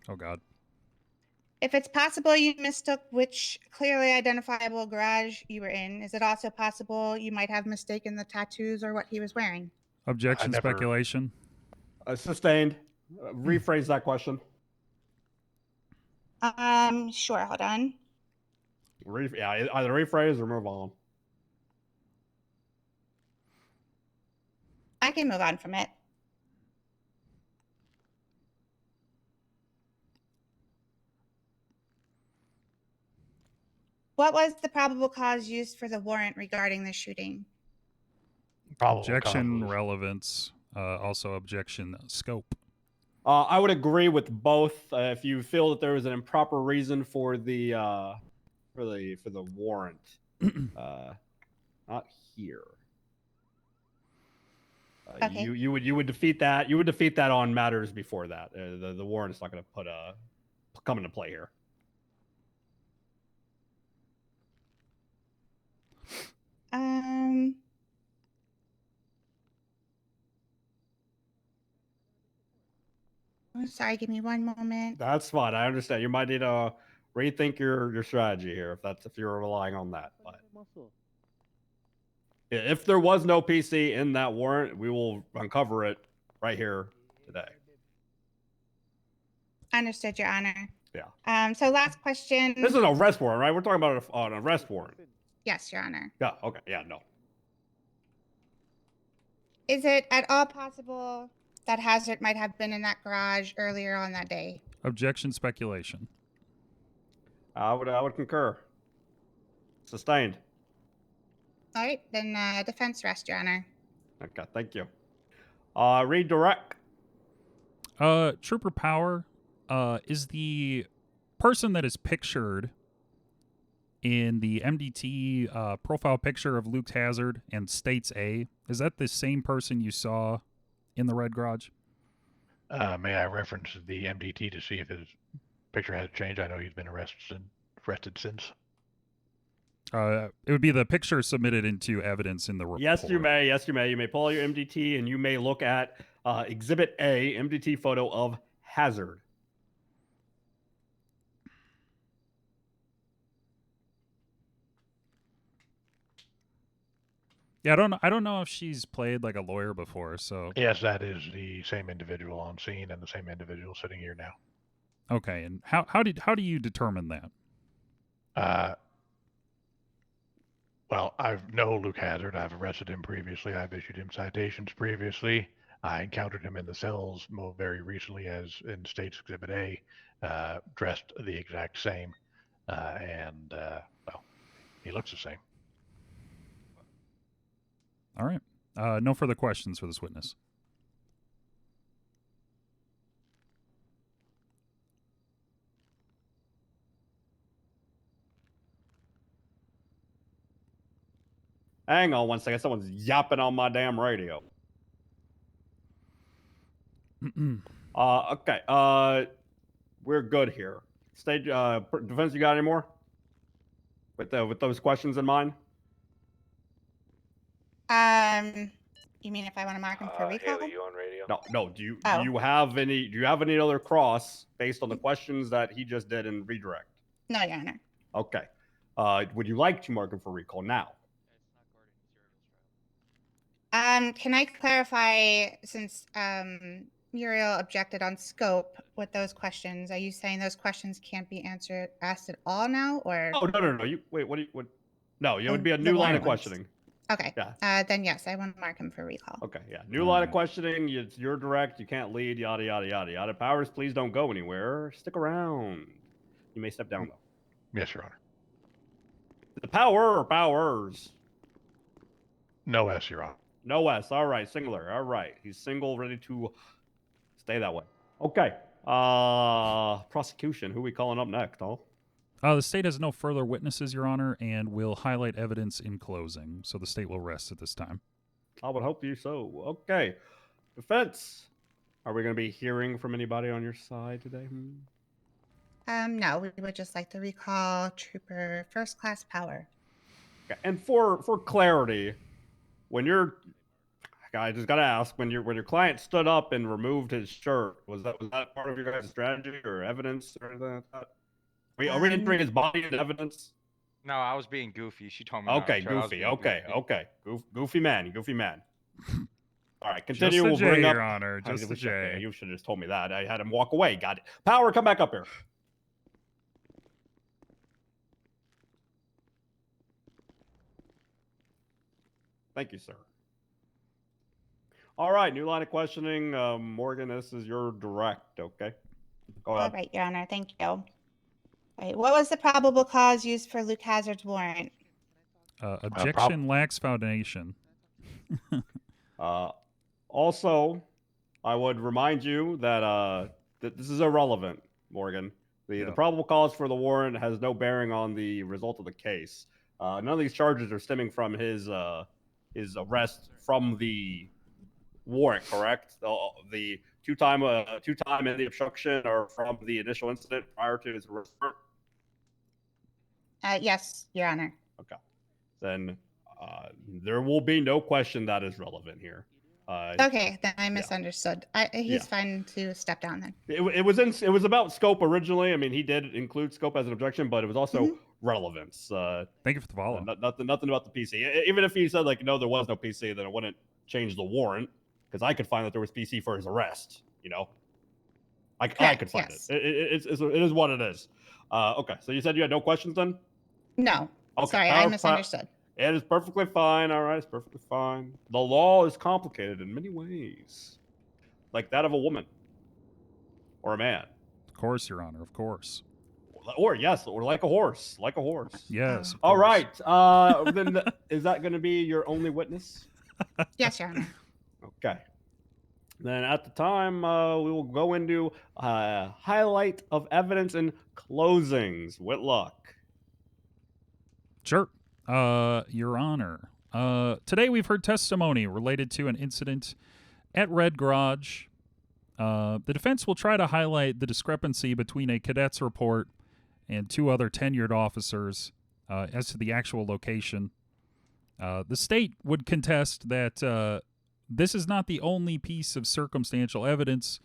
Oh God. If it's possible you mistook which clearly identifiable garage you were in, is it also possible you might have mistaken the tattoos or what he was wearing? Objection, speculation. Sustained. Rephrase that question. Sure, hold on. Yeah, either rephrase or move on. I can move on from it. What was the probable cause used for the warrant regarding the shooting? Objection, relevance. Also objection, scope. I would agree with both. If you feel that there was an improper reason for the warrant, not here. Okay. You would defeat that. You would defeat that on matters before that. The warrant is not going to come into play here. Oh, sorry, give me one moment. That's fine. I understand. You might need to rethink your strategy here if you're relying on that. But if there was no PC in that warrant, we will uncover it right here today. Understood, Your Honor. Yeah. So last question. This is an arrest warrant, right? We're talking about an arrest warrant. Yes, Your Honor. Yeah. Okay. Yeah. No. Is it at all possible that Hazard might have been in that garage earlier on that day? Objection, speculation. I would concur. Sustained. All right, then defense rest, Your Honor. Okay. Thank you. Redirect. Trooper Power, is the person that is pictured in the MDT profile picture of Luke Hazard and states A, is that the same person you saw in the red garage? May I reference the MDT to see if his picture has changed? I know he's been arrested since. It would be the picture submitted into evidence in the report. Yes, you may. Yes, you may. You may pull out your MDT and you may look at Exhibit A, MDT photo of Hazard. Yeah, I don't know if she's played like a lawyer before, so. Yes, that is the same individual on scene and the same individual sitting here now. Okay, and how do you determine that? Well, I know Luke Hazard. I've arrested him previously. I've issued him citations previously. I encountered him in the cells very recently, as in State's Exhibit A, dressed the exact same, and well, he looks the same. All right. No further questions for this witness. Hang on one second. Someone's yapping on my damn radio. Okay. We're good here. State defense. You got any more? With those questions in mind. You mean if I want to mark him for recall? Haley, you on radio? No. Do you have any other cross based on the questions that he just did in redirect? No, Your Honor. Okay. Would you like to mark him for recall now? Can I clarify, since Uriel objected on scope with those questions, are you saying those questions can't be asked at all now, or? Oh, no. Wait, what? No, it would be a new line of questioning. Okay. Yeah. Then yes, I want to mark him for recall. Okay, yeah. New line of questioning. You're direct. You can't lead. Yada yada yada yada. Powers, please don't go anywhere. Stick around. You may step down though. Yes, Your Honor. The power or powers? No S, Your Honor. No S. All right, singular. All right, he's single, ready to Stay that way. Okay. Prosecution. Who we calling up next, huh? The state has no further witnesses, Your Honor, and will highlight evidence in closing. So the state will rest at this time. I would hope you so. Okay. Defense. Are we going to be hearing from anybody on your side today? No, we would just like to recall Trooper First Class Power. Okay. And for clarity, when I just gotta ask, when your client stood up and removed his shirt, was that part of your guys' strategy or evidence or anything like that? Are we entering his body as evidence? No, I was being goofy. She told me. Okay, not to. I was goofy. being Okay, goofy. okay. Goofy man. All right, Just continue. a We'll J, bring up. Your Honor. Just a J. You should have just told me that. I had him walk away. Got it. Power, come back up here. Thank you, sir. All right, new line of questioning. Morgan, this is your direct, okay? Go ahead. All right, Your Honor. Thank you. All right, what was the probable cause used for Luke Hazard's warrant? Objection lacks foundation. Also, I would remind you that that this is irrelevant, Morgan. The probable cause for the warrant has no bearing on the result of the case. None of these charges are stemming from his arrest from the warrant, correct? The two-time and the obstruction are from the initial incident prior to his arrest. Yes, Your Honor. Okay. Then there will be no question that is relevant here. Okay, then I misunderstood. He's fine to step down then. It was about scope originally. I mean, he did include scope as an objection, but it was also relevance. Thank you for the follow. Nothing about the PC. Even if he said like no, there was no PC, then it wouldn't change the warrant because I could find that there was PC for his arrest. You know, I could find it. It is what it is. Okay, so you said you had no questions then? No. Okay. Sorry, I misunderstood. It is perfectly fine. All right, it's perfectly fine. The law is complicated in many ways, like that of a woman or a man. Of course, Your Honor. Of course. Or yes, or like a horse. Yes. All right. Then is that going to be your only witness? Yes, Your Honor. Okay. Then at the time, we will go into highlight of evidence and closings. Whitlock. Sure. Your Honor. Today we've heard testimony related to an incident at Red Garage. The defense will try to highlight the discrepancy between a cadet's report and two other tenured officers as to the actual location. The state would contest that this is not the only piece of circumstantial evidence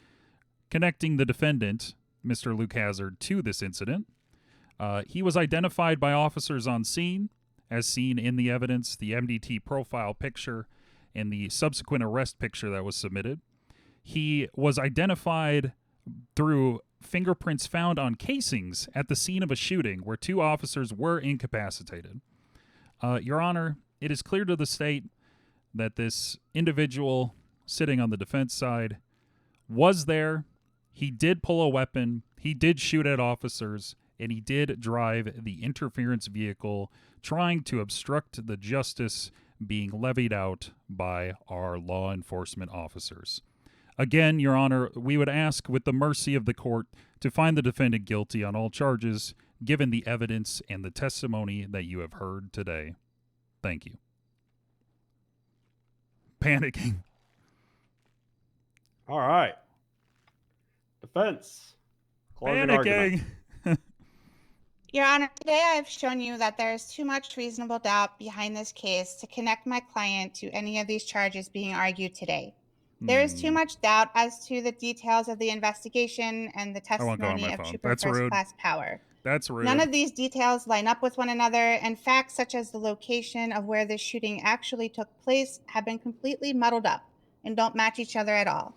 connecting the defendant, Mr. Luke Hazard, to this incident. He was identified by officers on scene, as seen in the evidence, the MDT profile picture, and the subsequent arrest picture that was submitted. He was identified through fingerprints found on casings at the scene of a shooting where two officers were incapacitated. Your Honor, it is clear to the state that this individual sitting on the defense side was there. He did pull a weapon. He did shoot at officers. And he did drive the interference vehicle, trying to obstruct the justice being levied out by our law enforcement officers. Again, Your Honor, we would ask, with the mercy of the court, to find the defendant guilty on all charges, given the evidence and the testimony that you have heard today. Thank you. Panicking. All right. Defense. Closing argument. Your Honor, today I have shown you that there is too much reasonable doubt behind this case to connect my client to any of these charges being argued today. There is too much doubt as to the details of the investigation and the testimony of Trooper First Class Power. That's rude. None of these details line up with one another, and facts such as the location of where this shooting actually took place have been completely muddled up and don't match each other at all.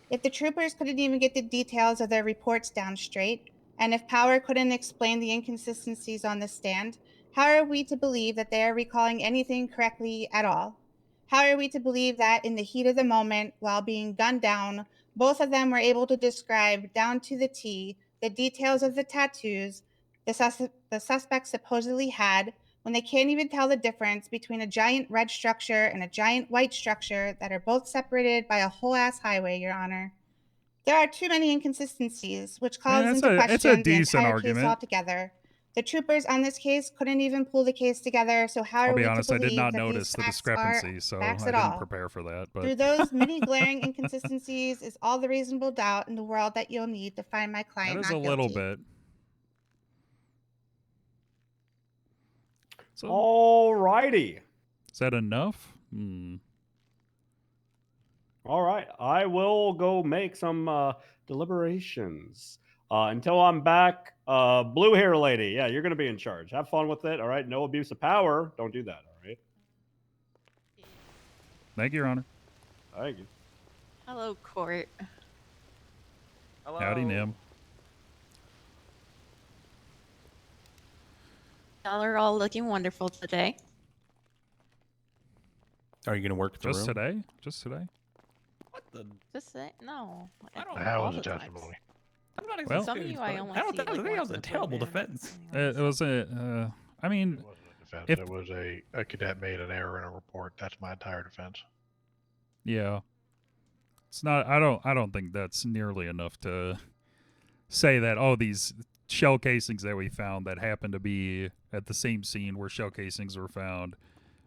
If the troopers couldn't even get the details of their reports down straight, and if Power couldn't explain the inconsistencies on the stand, how are we to believe that they are recalling anything correctly at all? How are we to believe that in the heat of the moment, while being gunned down, both of them were able to describe down to the T the details of the tattoos the suspect supposedly had, when they can't even tell the difference between a giant red structure and a giant white structure that are both separated by a whole-ass highway, Your Honor? There are too many inconsistencies, which I mean, calls it's into a question the decent entire case argument. altogether. The troopers on this case couldn't even pull the case together, so how I'll are be we honest, to I did believe not that notice these the facts are discrepancy, so facts I at didn't all? prepare for that. But Through those many glaring inconsistencies is all the reasonable doubt in the world that you'll need to find my client that is not a little guilty. bit. So, Alrighty. is that enough? All right, I will go make some deliberations. Until I'm back, blue hair lady, yeah, you're gonna be in charge. Have fun with it. All right, no abuse of power. Don't do that. All right. Thank you, Your Honor. Thank you. Hello, court. Hello. Howdy, Nim. Y'all are all looking wonderful today. Are you going to work the Just room? today? Just today? What the? Just say no. That all was a the times. testimony. I'm not Well- Some of you I only I don't see, think like, that once was in a a blue terrible moon. defense. It was a. I mean, Defense. if It was a cadet made an error in a report. That's my entire defense. yeah, it's not. I don't think that's nearly enough to say that. Oh, these shell casings that we found that happened to be at the same scene where shell casings were found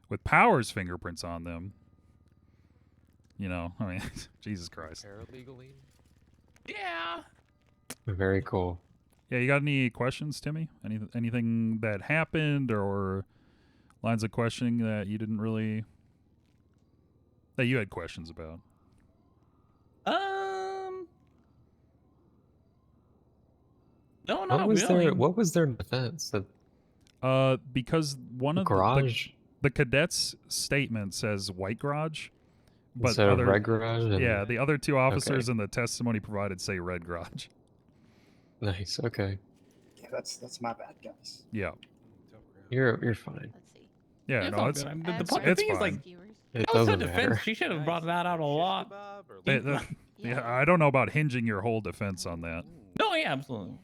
with Power's fingerprints on them. You know, I mean, Jesus Christ. Paralegally? Yeah. Very cool. Yeah, you got any questions, Timmy? Anything that happened or lines of questioning that you didn't really that you had questions about? No, What not was really. their What was their defense? That Because one of garage the cadet's statement says white garage, but instead of red garage. And, yeah, the other two officers in the testimony provided say red garage. Nice. Okay. Yeah, that's my bad, guys. Yeah. You're fine. Yeah, It's no, all it's good. it's, The it's thing is, fine. like, It that was her doesn't defense. matter. She should have brought that out a lot. Yeah, I don't know about hinging your whole defense on that. No, yeah, absolutely.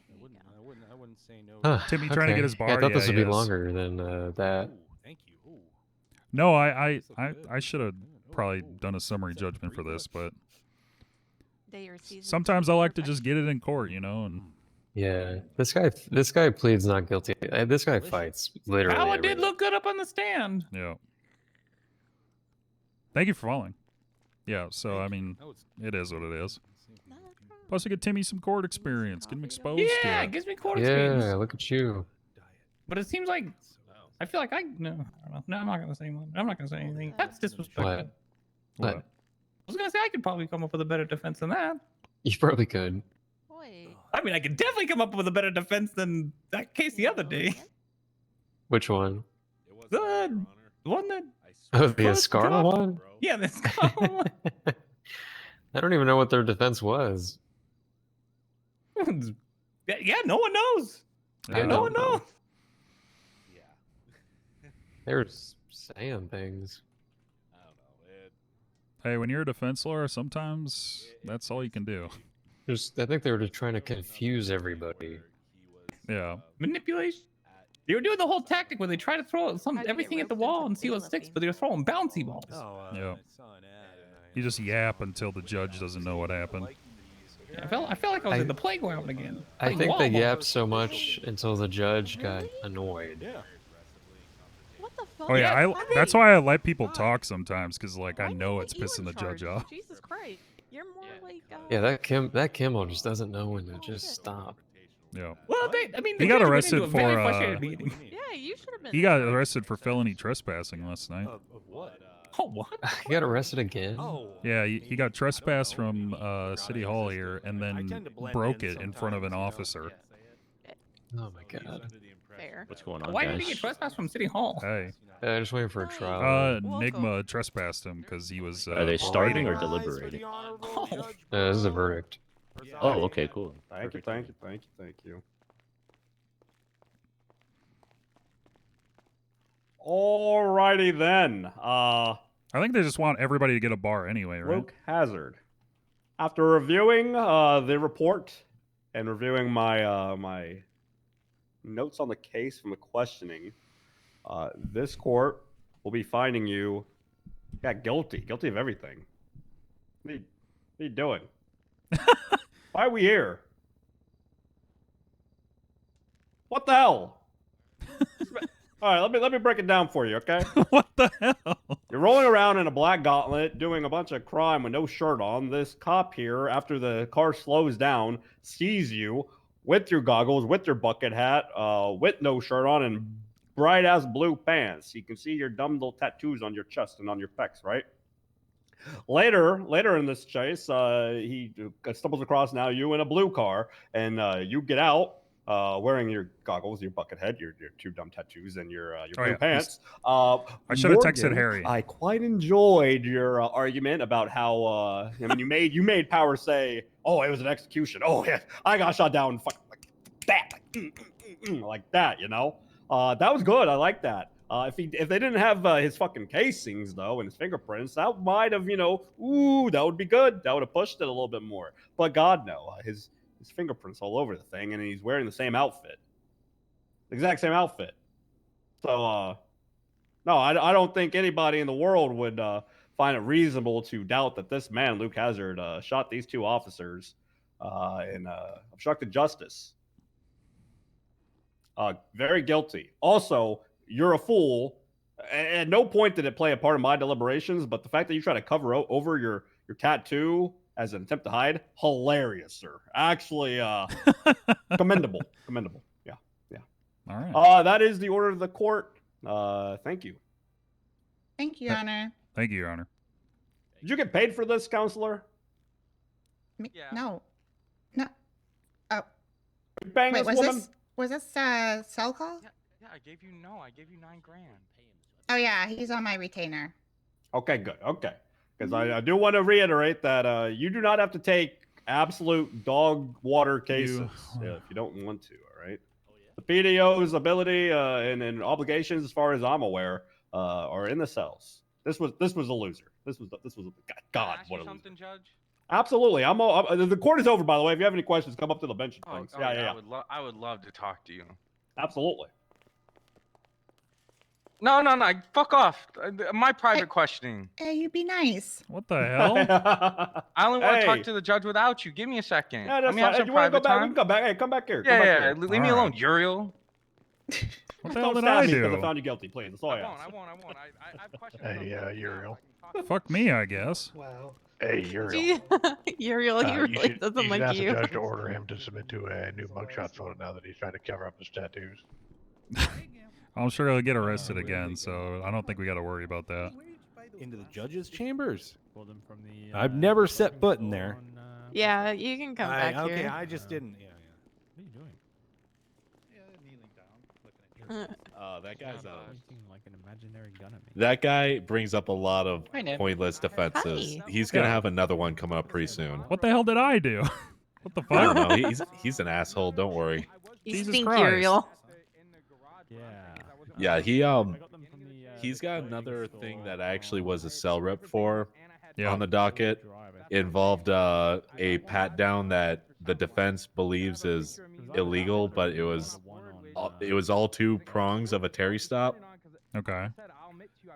I wouldn't say no. Huh, Timmy trying to get his bar. Yeah, I thought this would be he is. longer than that. Thank you. Ooh. No, I should have probably done a summary judgment for this, but sometimes I like to just get it in court, you know. And Yeah, this guy pleads not guilty. This guy fights literally. Power every did day. look good up on the stand. yeah. Thank you for following. Yeah, so I mean, it is what it is. Plus, we get Timmy some court experience, get him exposed to Yeah, it. it gives me court experience. Yeah, look at you. But it seems like I feel like I don't know. No, I'm not gonna say one. I'm not gonna say anything. That's disrespectful. What? I was gonna say I could probably come up with a better defense than that. You probably could. I mean, I could definitely come up with a better defense than that case the other day. Which one? The one that. Oh, the first Escarla dropped. one? Yeah, the Escarla one. I don't even know what their defense was. Yeah, no one knows. I No one don't know. knows. They were saying things. Hey, when you're a defense lawyer, sometimes that's all you can do. I think they were just trying to confuse everybody. Yeah. Manipulation. They were doing the whole tactic where they try to throw everything at the wall and see what sticks, but they were throwing bouncy balls. Yeah. You just yap until the judge doesn't know what happened. Yeah, I felt like I was in the playground again. I playing think wall they balls. yapped so much until the judge got annoyed. Oh yeah, that's why I let people talk sometimes, because like I know it's pissing the judge off. Jesus Christ, you're more like. Yeah, that Kimmel just doesn't know when to just stop. Yeah. Well, I mean, He the got judge went arrested into a very for frustrated meeting. Yeah, you should have been. he got arrested for felony trespassing last night. What? Oh, what? He got arrested again? Yeah, he got trespassed from City Hall here and then broke it in front of an officer. Oh my god. Fair. What's going on, Why guys? did he get trespassed from City Hall? Hey. Just waiting for a trial. Nigma trespassed him because he was. Are they starting or raiding. deliberating? This is a verdict. Oh, okay, cool. Thank you. Alrighty then. I think they just want everybody to get a bar anyway, right? Luke Hazard. After reviewing the report and reviewing my my notes on the case from the questioning, this court will be finding you guilty of everything. What are you doing? Why are we here? What the hell? All right, let me break it down for you, okay? What the hell? You're rolling around in a black gauntlet, doing a bunch of crime with no shirt on. This cop here, after the car slows down, sees you with your goggles, with your bucket hat, with no shirt on, and bright ass blue pants. You can see your dumb little tattoos on your chest and on your pecs, right? Later in this chase, he stumbles across now you in a blue car, and you get out wearing your goggles, your bucket head, your two dumb tattoos, and your blue pants. I should have texted Morgan, Harry. I quite enjoyed your argument about how I mean you made Power say, "Oh, it was an execution. Oh yeah, I got shot down like that, like that." You know, that was good. I like that. If they didn't have his fucking casings though and his fingerprints, that might have that would be good. That would have pushed it a little bit more. But God no, his fingerprints all over the thing, and he's wearing the same outfit, the exact same outfit. So no, I don't think anybody in the world would find it reasonable to doubt that this man Luke Hazard shot these two officers and obstructed justice. Very guilty. Also, you're a fool. At no point did it play a part in my deliberations, but the fact that you try to cover over your tattoo as an attempt to hide, hilarious, sir. Actually, commendable. Commendable. Yeah. All right. That is the order of the court. Thank you. Thank you, Your Honor. Thank you, Your Honor. Did you get paid for this, counselor? No. No. Oh. You bang Wait, this woman? was this a cell call? Yeah, I gave you $9 grand. Oh yeah, he's on my retainer. Okay, good. Okay. Because I do want to reiterate that you do not have to take absolute dog water cases if you don't want to, all right? The PDO's ability and obligations, as far as I'm aware, are in the cells. This was a loser. This was God, what a loser. Something, Judge? Absolutely. The court is over, by the way. If you have any questions, come up to the bench. And things. Yeah. I would love to talk to you. Absolutely. No. Fuck off. My private questioning. Hey, you be nice. What the hell? I only want to talk to the judge without you. Give me a second. Yeah, Let me have some private time. We can go back. Hey, come back here. Yeah. Leave me alone, Uriel. What the hell did I do? Because I found you guilty, please. That's all I ask. I won't. I have questions. Hey, Uriel. Fuck me, I guess. Wow. Hey, Uriel. Uriel, he really doesn't you like should ask you. the judge to order him to submit to a new mugshot photo now that he's trying to cover up his tattoos. I'm sure he'll get arrested again, so I don't think we got to worry about that. Into the judge's chambers. Pulled him from the, I've never set foot in there. Yeah, you can come back Okay, here. I just didn't. Yeah. What are you doing? That guy's like an imaginary gun at me. that guy brings up a lot of Hi, Nick. pointless defenses. Hi. He's gonna have another one coming up pretty soon. What the hell did I do? What the I fuck? don't know. He's an asshole. Don't worry. You Jesus stink, Christ. Uriel. Yeah, he's got another thing that actually was a cell rep for on the docket. Involved a pat down that the defense believes is illegal, but it was all two prongs of a Terry stop. Okay.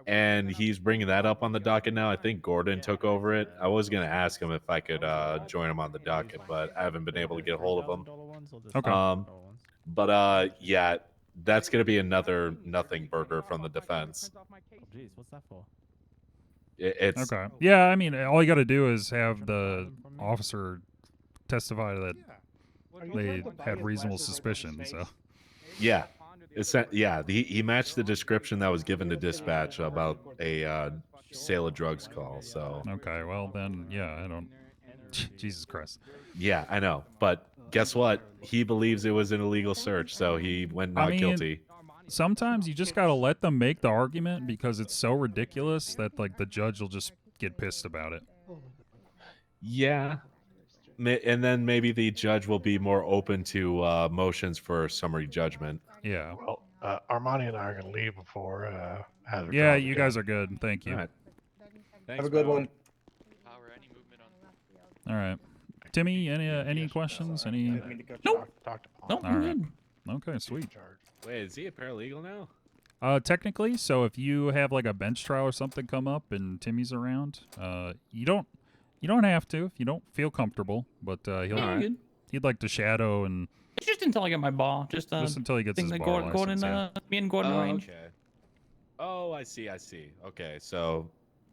And he's bringing that up on the docket now. I think Gordon took over it. I was going to ask him if I could join him on the docket, but I haven't been able to get a hold of him. Okay. But yeah, that's going to be another nothing burger from the defense. Jeez, what's that for? It's Okay. Yeah, I mean, all you got to do is have the officer testify that they had reasonable suspicion. So. Yeah. He matched the description that was given to dispatch about a sale of drugs call. So Okay. Well, then, yeah, I don't. Jesus Christ. yeah, I know. But guess what? He believes it was an illegal search, so he went not guilty. Sometimes you just got to let them make the argument because it's so ridiculous that like the judge will just get pissed about it. Yeah. And then maybe the judge will be more open to motions for summary judgment. Yeah. Well, Armani and I are going to leave before Hazard. Yeah, calls you again. guys are good. Thank you. All right. Have a good one. All right. Timmy, any questions? Any? Nope. Talk to Paul. Nope, all right. Okay, sweet. Wait, is he a paralegal now? Technically, so if you have like a bench trial or something come up and Timmy's around, you don't You don't have to if you don't feel comfortable, but Yeah, good. he'd like to shadow and It's just until I get my ball. Just until he gets thing his that bar license. me and Gordon Oh, arrange. okay. Oh, I see. Okay, so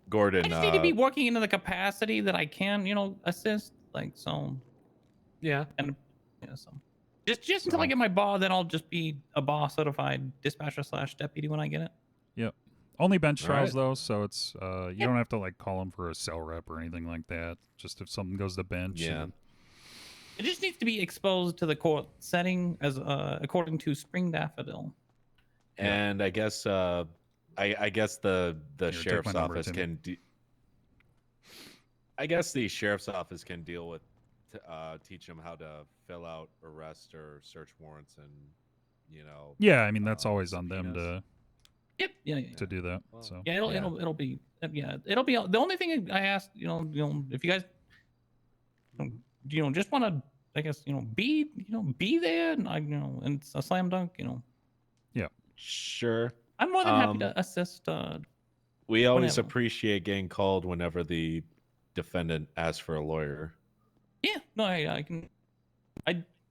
Gordon. I just need to be working into the capacity that I can, assist. Like so. Yeah. And so just until I get my bar, then I'll just be a bar certified dispatcher / deputy when I get it. Yep. Only bench All trials right. though, so it's you don't have to like call him for a cell rep or anything like that. Just if something goes to bench. Yeah. and- It just needs to be exposed to the court setting as according to Spring Daffodil. And I guess I guess the take sheriff's my number, office Timmy. can I guess the sheriff's office can deal with teach them how to fill out arrest or search warrants and Yeah, I mean that's always on them subpoenas. Yep. Yeah. to do that. So Yeah, it'll be the only thing I asked, if you guys just want to, I guess, be there and and it's a slam dunk, Yeah. Sure. I'm more than happy to assist We always whenever. appreciate getting called whenever the defendant asks for a lawyer. Yeah, no, I can.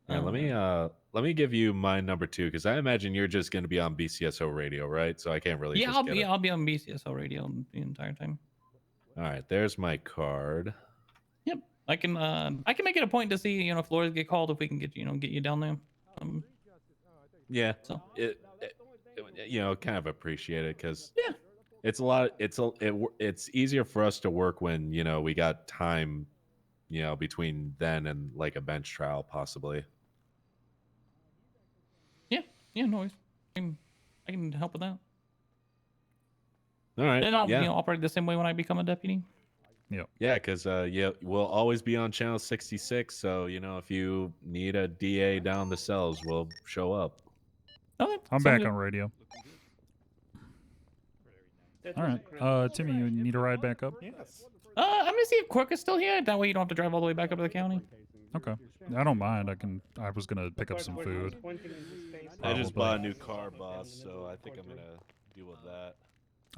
Let me give you my number 2 because I imagine you're just going to be on BCSO radio, right? So I can't really. Yeah, just get it. I'll be on BCSO radio the entire time. All right, there's my card. Yep, I can make it a point to see if lawyers get called if we can get you down there. Yeah. So it kind of appreciate it because yeah, it's a lot. It's easier for us to work when we got time, between then and like a bench trial possibly. Yeah, no worries. I can help with that. All right. And I'll yeah. operate the same way when I become a deputy. Yep. Yeah, because we'll always be on channel 66. So if you need a DA down the cells, we'll show up. Okay. I'm back on radio. All right. Timmy, you need a ride back up? Yes. I'm gonna see if Quirk is still here. That way you don't have to drive all the way back up to the county. Okay. I don't mind. I was gonna pick up some food. I just Probably. bought a new car, boss, so I think I'm gonna deal with that.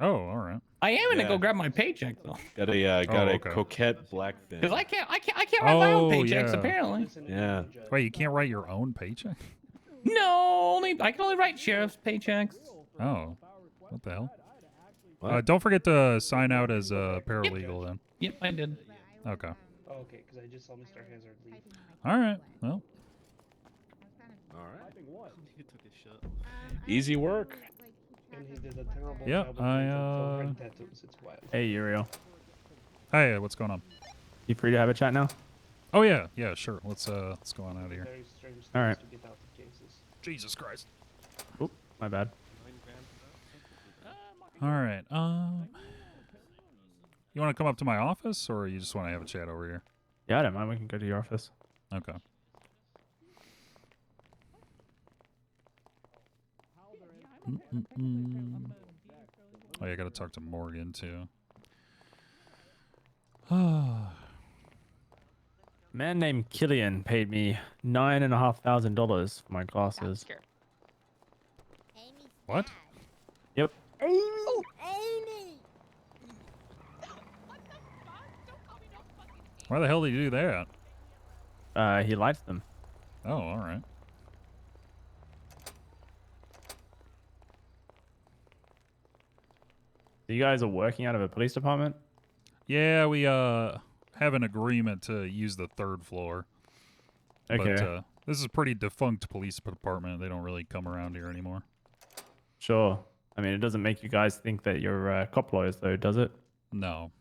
Oh, all right. I am gonna Yeah. go grab my paycheck though. Got a okay. coquette blackfin. Because I can't write my own paychecks yeah. apparently. Yeah. Wait, you can't write your own paycheck? No, I can only write sheriff's paychecks. Oh, what the hell? What? Don't forget to sign out as a paralegal then. Yep, I did. Okay. Okay, because I just saw Mr. Hazard leave. All right. Well. All right. He took his shot. Easy work. And he did a terrible Yeah, job of making tattoos. It's wild. Hey, Uriel. Hey, what's going on? You free to have a chat now? Oh yeah, sure. Let's go on out of here. Very strange All right. things to get out of cases. Jesus Christ. Oop, my bad. All right. You want to come up to my office, or you just want to have a chat over here? Yeah, I don't mind. We can go to your office. Okay. Oh, yeah, I got to talk to Morgan too. A man named Killian paid me $9,500 for my glasses. What? Yep. Why the hell did you do that? He liked them. Oh, all right. So you guys are working out of a police department? Yeah, we have an agreement to use the 3rd floor. Okay. But this is a pretty defunct police department. They don't really come around here anymore. Sure. I mean, it doesn't make you guys think that you're cop lawyers, though, does it? No.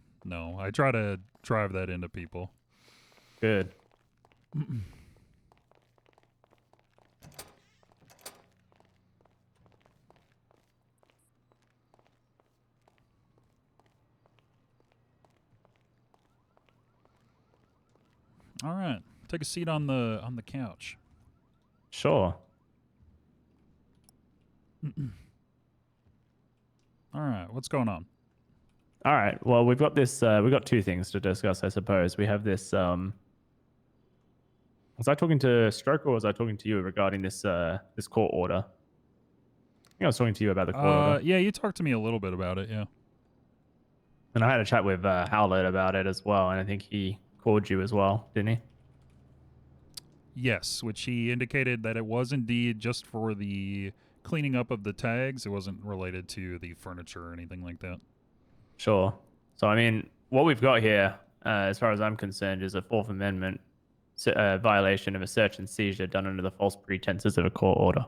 I try to drive that into people. Good. All right. Take a seat on the couch. Sure. All right. What's going on? All right. Well, we've got this. We've got 2 things to discuss, I suppose. We have this. Was I talking to Stroke or was I talking to you regarding this this court order? I think I was talking to you about the court order. Yeah, you talked to me a little bit about it. Yeah. And I had a chat with Howlett about it as well, and I think he called you as well, didn't he? Yes, which he indicated that it was indeed just for the cleaning up of the tags. It wasn't related to the furniture or anything like that. Sure. So, I mean, what we've got here, as far as I'm concerned, is a Fourth Amendment violation of a search and seizure done under the false pretenses of a court order.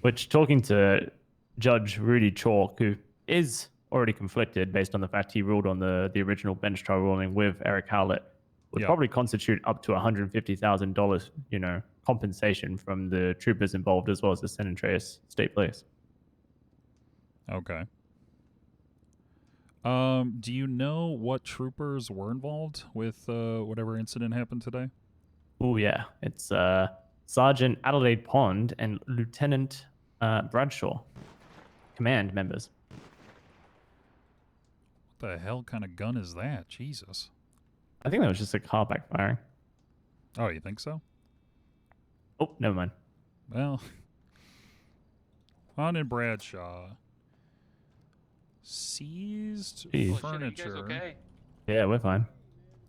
Which, talking to Judge Rudy Chalk, who is already conflicted based on the fact he ruled on the original bench trial ruling with Eric Howlett, would probably constitute up to $150,000, compensation from the troopers involved as well as the San Andreas State Police. Okay. Do you know what troopers were involved with whatever incident happened today? Oh yeah, it's Sergeant Adelaide Pond and Lieutenant Bradshaw, command members. What the hell kind of gun is that? Jesus. I think that was just a car backfiring. Oh, you think so? Oh, never mind. Well, Pond and Bradshaw seized furniture. You guys okay? Yeah, we're fine.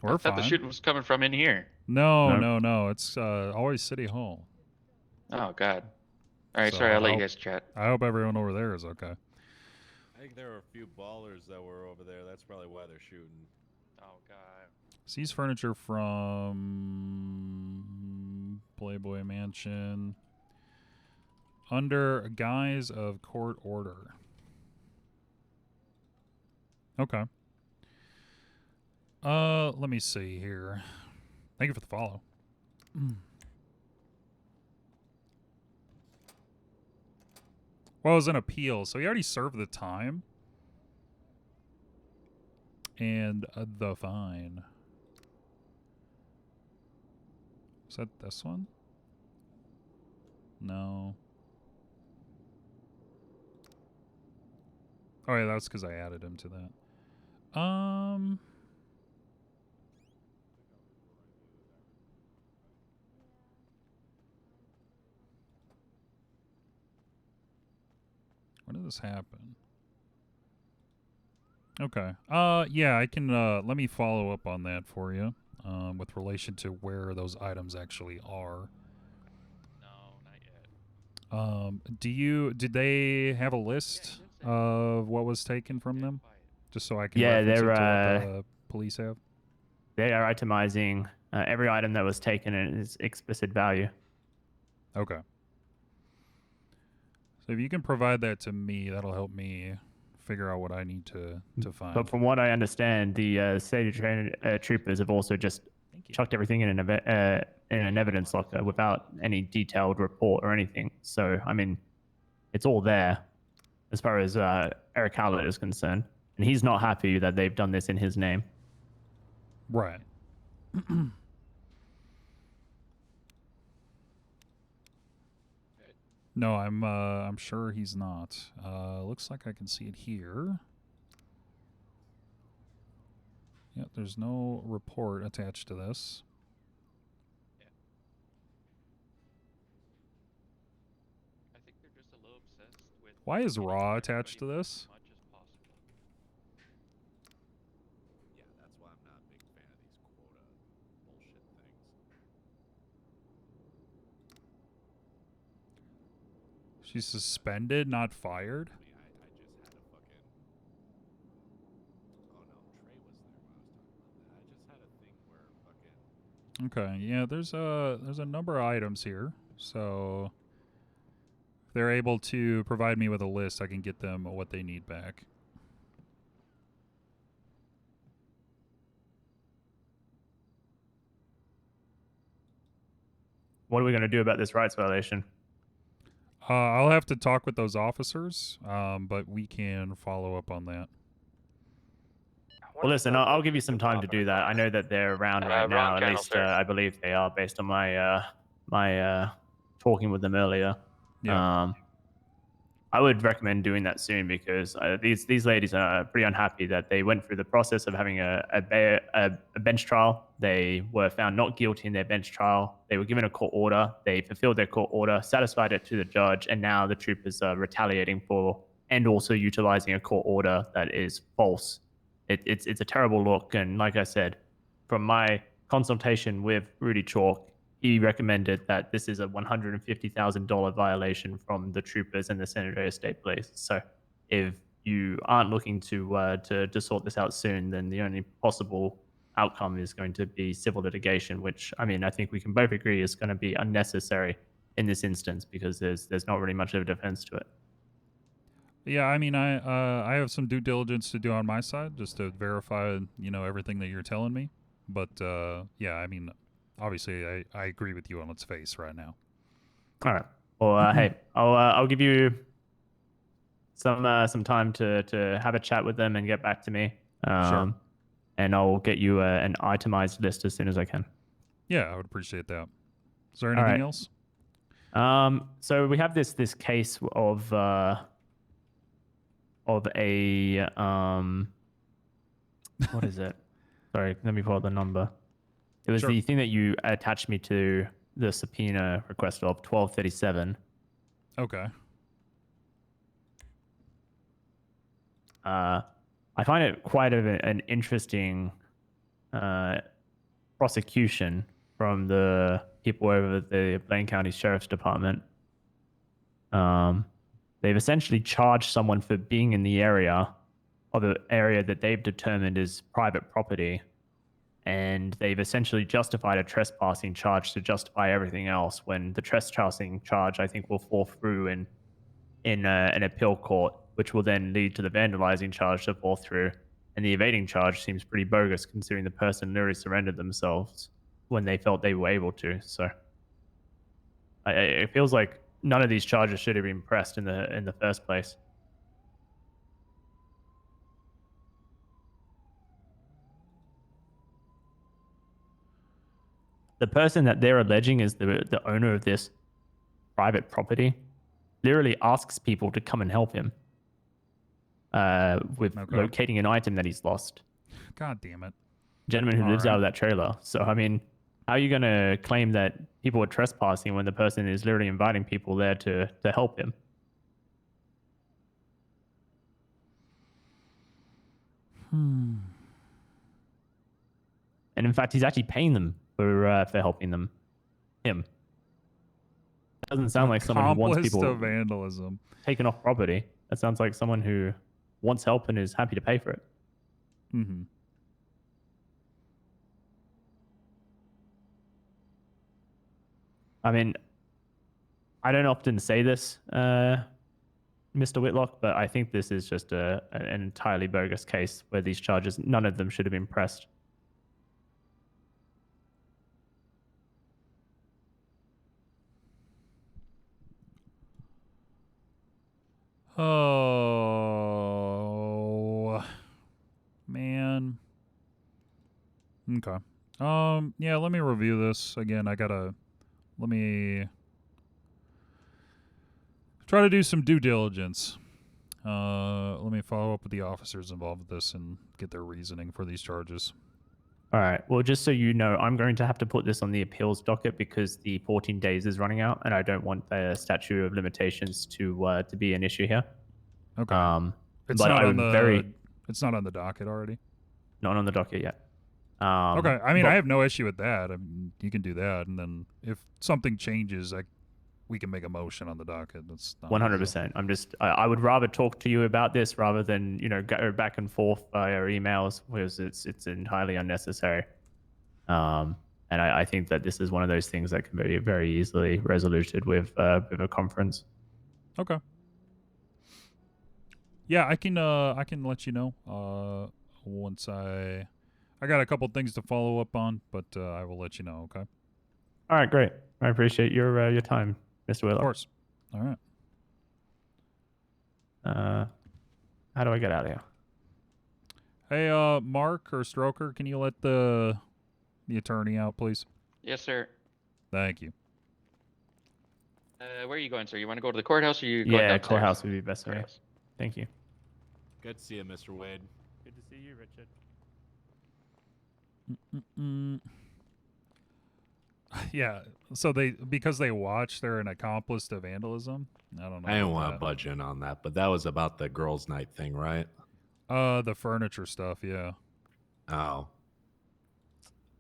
We're I thought fine. the shooting was coming from in here. No. It's always City Hall. Oh, God. All right, So sorry, I'll let you I'll- guys chat. I hope everyone over there is okay. I think there were a few ballers that were over there. That's probably why they're shooting. Oh, God. Seized furniture from Playboy Mansion under a guise of court order. Okay. Let me see here. Thank you for the follow. Well, it was an appeal, so he already served the time. And the fine. Is that this one? No. Oh yeah, that's because I added him to that. When did this happen? Okay. Yeah, I can, let me follow up on that for you, with relation to where those items actually are. No, not yet. Did they have a list of what was taken from them? Just so I can Yeah, reference it to what they're the police have? they are itemizing every item that was taken in its explicit value. Okay. So if you can provide that to me, that'll help me figure out what I need to find. But from what I understand, the state troopers have also just chucked everything in an evidence locker without any detailed report or anything. So, I mean, it's all there as far as Eric Howlett is concerned. And he's not happy that they've done this in his name. Right. No, I'm sure he's not. Looks like I can see it here. Yeah, there's no report attached to this. I think they're just a little obsessed with. Why is Raw attached to this? Much as possible. Yeah, that's why I'm not a big fan of these quota bullshit things. She's suspended, not fired? I just had a fucking. Oh no, Trey was there when I was talking about that. I just had a thing where fucking. Okay, yeah, there's a number of items here. So if they're able to provide me with a list, I can get them what they need back. What are we going to do about this rights violation? I'll have to talk with those officers, but we can follow up on that. Well, listen, I'll give you some time to do that. I know that they're around right now. At Colonel, least sir. I believe they are, based on my my talking with them earlier. Yeah. I would recommend doing that soon because these ladies are pretty unhappy that they went through the process of having a bench trial. They were found not guilty in their bench trial. They were given a court order. They fulfilled their court order, satisfied it to the judge, and now the troopers are retaliating for and also utilizing a court order that is false. It's a terrible look. And like I said, from my consultation with Rudy Chalk, he recommended that this is a $150,000 violation from the troopers and the San Andreas State Police. So if you aren't looking to sort this out soon, then the only possible outcome is going to be civil litigation, which, I mean, I think we can both agree is going to be unnecessary in this instance because there's not really much of a defense to it. Yeah, I mean, I have some due diligence to do on my side just to verify, everything that you're telling me. But yeah, I mean, obviously, I agree with you on its face right now. All right. Well, hey, I'll give you some time to have a chat with them and get back to me. Sure. And I'll get you an itemized list as soon as I can. Yeah, I would appreciate that. Is there anything else? So we have this case of a what is it? Sorry, let me pull out the number. It was the thing that you attached me to the subpoena request of 1237. Okay. I find it quite an interesting prosecution from the people over at the Blaine County Sheriff's Department. They've essentially charged someone for being in the area, or the area that they've determined is private property, and they've essentially justified a trespassing charge to justify everything else, when the trespassing charge, I think, will fall through in an appeal court, which will then lead to the vandalizing charge to fall through. And the evading charge seems pretty bogus, considering the person literally surrendered themselves when they felt they were able to. So it feels like none of these charges should have been pressed in the first place. The person that they're alleging is the owner of this private property literally asks people to come and help him with locating an item that he's lost. God damn it. Gentleman who lives out of that trailer. So, I mean, how are you going to claim that people are trespassing when the person is literally inviting people there to help him? And in fact, he's actually paying them for helping him. It doesn't sound like someone who wants people to vandalism taken off property. That sounds like someone who wants help and is happy to pay for it. Mm-hmm. I mean, I don't often say this, Mr. Whitlock, but I think this is just an entirely bogus case where these charges, none of them should have been pressed. Oh, man. Okay. Yeah, let me review this again. Let me try to do some due diligence. Let me follow up with the officers involved with this and get their reasoning for these charges. All right. Well, just so you know, I'm going to have to put this on the appeals docket because the 14 days is running out, and I don't want the statute of limitations to be an issue here. Okay. It's but not I on would the. It's not on the docket already. Not on the docket yet. Okay. I mean, I have no issue with that. I mean, you can do that, and then if something changes, we can make a motion on the docket. That's 100%. I would rather talk to you about this rather than go back and forth via emails, because it's entirely unnecessary. And I think that this is one of those things that can be very easily resoluted with a conference. Okay. Yeah, I can let you know once I got a couple things to follow up on, but I will let you know. Okay. All right, great. I appreciate your time, Mr. Whitlock. Of course. All right. How do I get out of here? Hey, Mark or Stroker, can you let the attorney out, please? Yes, sir. Thank you. Where are you going, sir? You want to go to the courthouse, or you going Yeah, downstairs? courthouse would be best way. Thank you. Good to see you, Mr. Wade. Good to see you, Richard. Yeah. So because they watch, they're an accomplice to vandalism. I don't know. I didn't about want to that. budge in on that, but that was about the girls' night thing, right? The furniture stuff, yeah. Oh.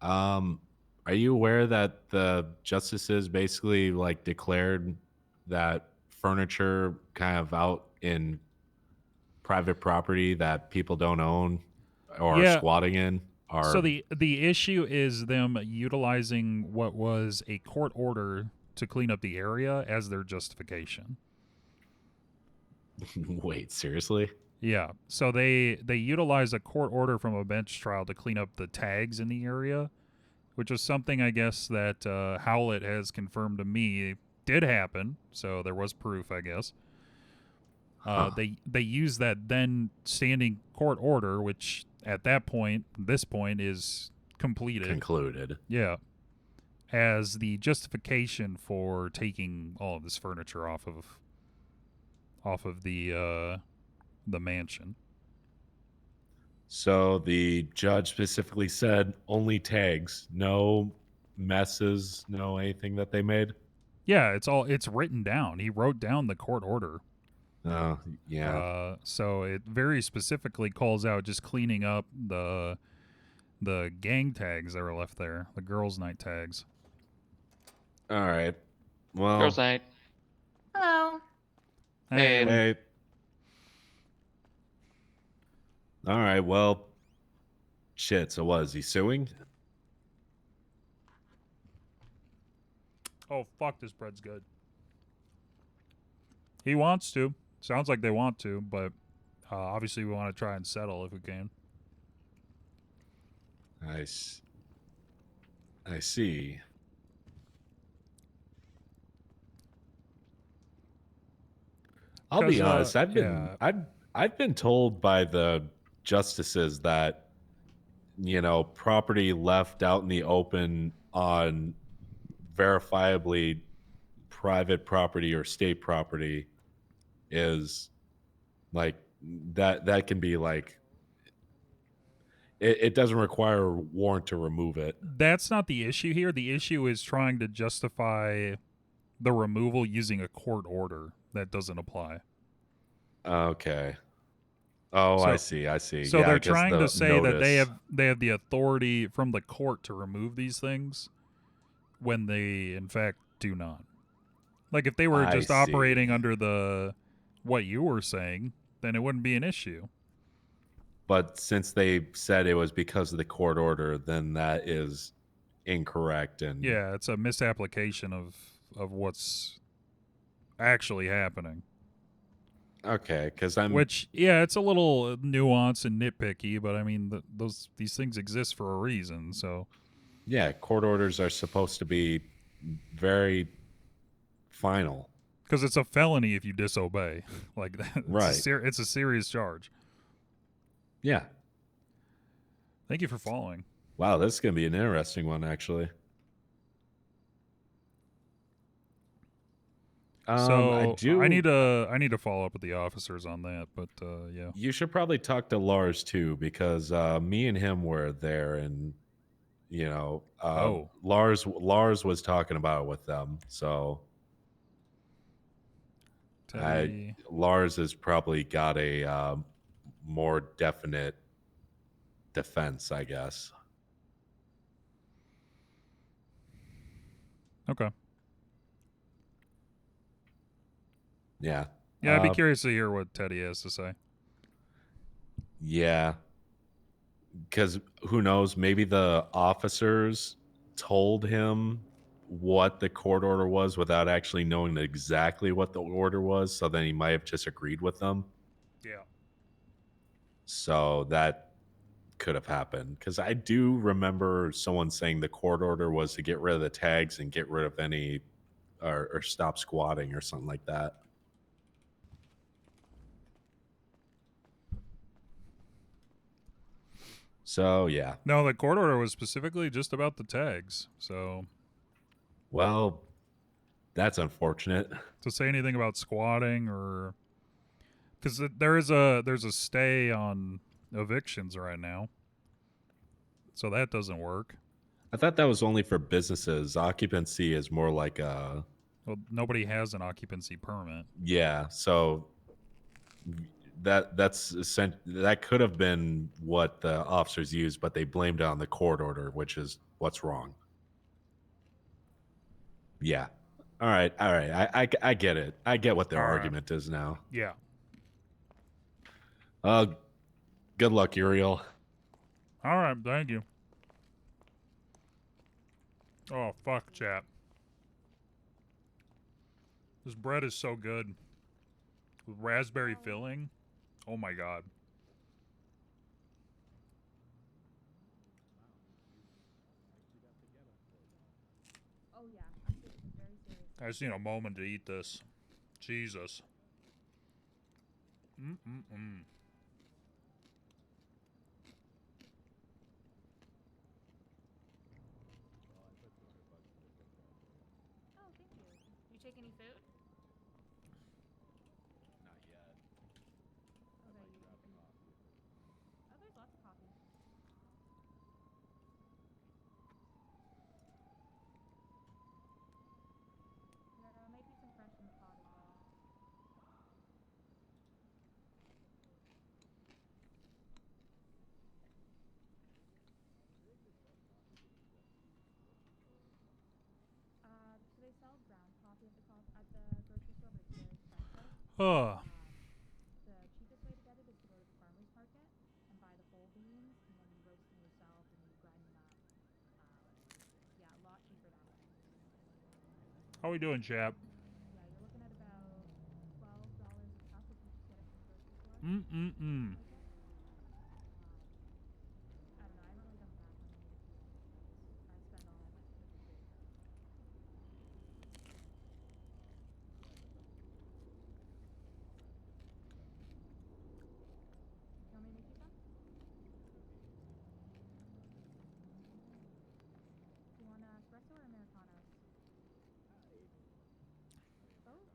Are you aware that the justices basically like declared that furniture kind of out in private property that people don't own or are Yeah. squatting in are So the issue is them utilizing what was a court order to clean up the area as their justification. Wait, seriously? Yeah. So they utilize a court order from a bench trial to clean up the tags in the area, which was something I guess that Howlett has confirmed to me did happen. So there was proof, I guess. They used that then standing court order, which at this point is completed. Concluded. Yeah. As the justification for taking all of this furniture off of the mansion. So the judge specifically said only tags, no messes, no anything that they made. Yeah, it's written down. He wrote down the court order. Oh, yeah. So it very specifically calls out just cleaning up the gang tags that were left there, the girls' night tags. All right. Well, Girls' night. Hello. Hey. All right. Well, shit. So what is he suing? Oh, fuck, this bread's good. He wants to. Sounds like they want to, but obviously we want to try and settle if we can. I see. I'll be honest. I've been told by the justices that property left out in the open on verifiably private property or state property is like that can be like it doesn't require a warrant to remove it. That's not the issue here. The issue is trying to justify the removal using a court order that doesn't apply. Okay. Oh, So- I see. So Yeah, I they're guess trying the to say that they notice- have the authority from the court to remove these things when they in fact do not. Like if they were I just see. operating under what you were saying, then it wouldn't be an issue. But since they said it was because of the court order, then that is incorrect. And Yeah, it's a misapplication of what's actually happening. okay, because It's a little nuanced and nitpicky, but I mean these things exist for a reason. So yeah, court orders are supposed to be very final. because it's a felony if you disobey, like that. Right. It's a serious charge. Yeah. Thank you for following. Wow, this is gonna be an interesting one, actually. So I need to follow up with the officers on that, but yeah. You should probably talk to Lars too, because me and him were there, and Lars was talking about it with them. So Lars has probably got a more definite defense, I guess. Okay. Yeah. Yeah, I'd be curious to hear what Teddy has to say. Yeah. Because who knows? Maybe the officers told him what the court order was without actually knowing exactly what the order was. So then he might have just agreed with them. Yeah. So that could have happened. Because I do remember someone saying the court order was to get rid of the tags and get rid of any or stop squatting or something like that. So, yeah. No, the court order was specifically just about the tags. So, well, that's unfortunate. To say anything about squatting or because there's a stay on evictions right now, so that doesn't work. I thought that was only for businesses. Occupancy is more like a. Well, nobody has an occupancy permit. Yeah, so that could have been what the officers used, but they blamed it on the court order, which is what's wrong. Yeah. All right. I get it. I get what their All right. argument is now. Yeah. Good luck, Uriel. All right, thank you. Oh, fuck, chat. This bread is so good. With raspberry filling. Oh my god. Oh yeah, I'm taking it very seriously. I just need a moment to eat this. Jesus. Mm-mm-mm. Oh, thank you. Do you take any food? Not yet. Okay, oh, there's lots of coffee. There might be some fresh in the pot as well. So they sell ground coffee at the grocery store, but it's very expensive. Oh. The cheapest way to get it is to go to the farmer's market and buy the whole beans, and then you roast them yourself and you grind them up. Yeah, a lot cheaper that way. How we doing, chap? Yeah, you're looking at about $12 a cup if you just get it from the grocery store. Mm-mm-mm. I don't know. I haven't really done the math on how many people I spend on it, but it could be pretty good. You want me to make you some? Do you want espresso or Americanos? Both?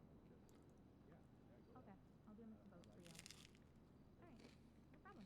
Okay, I'll do a mix of both for you. Alright, no problem.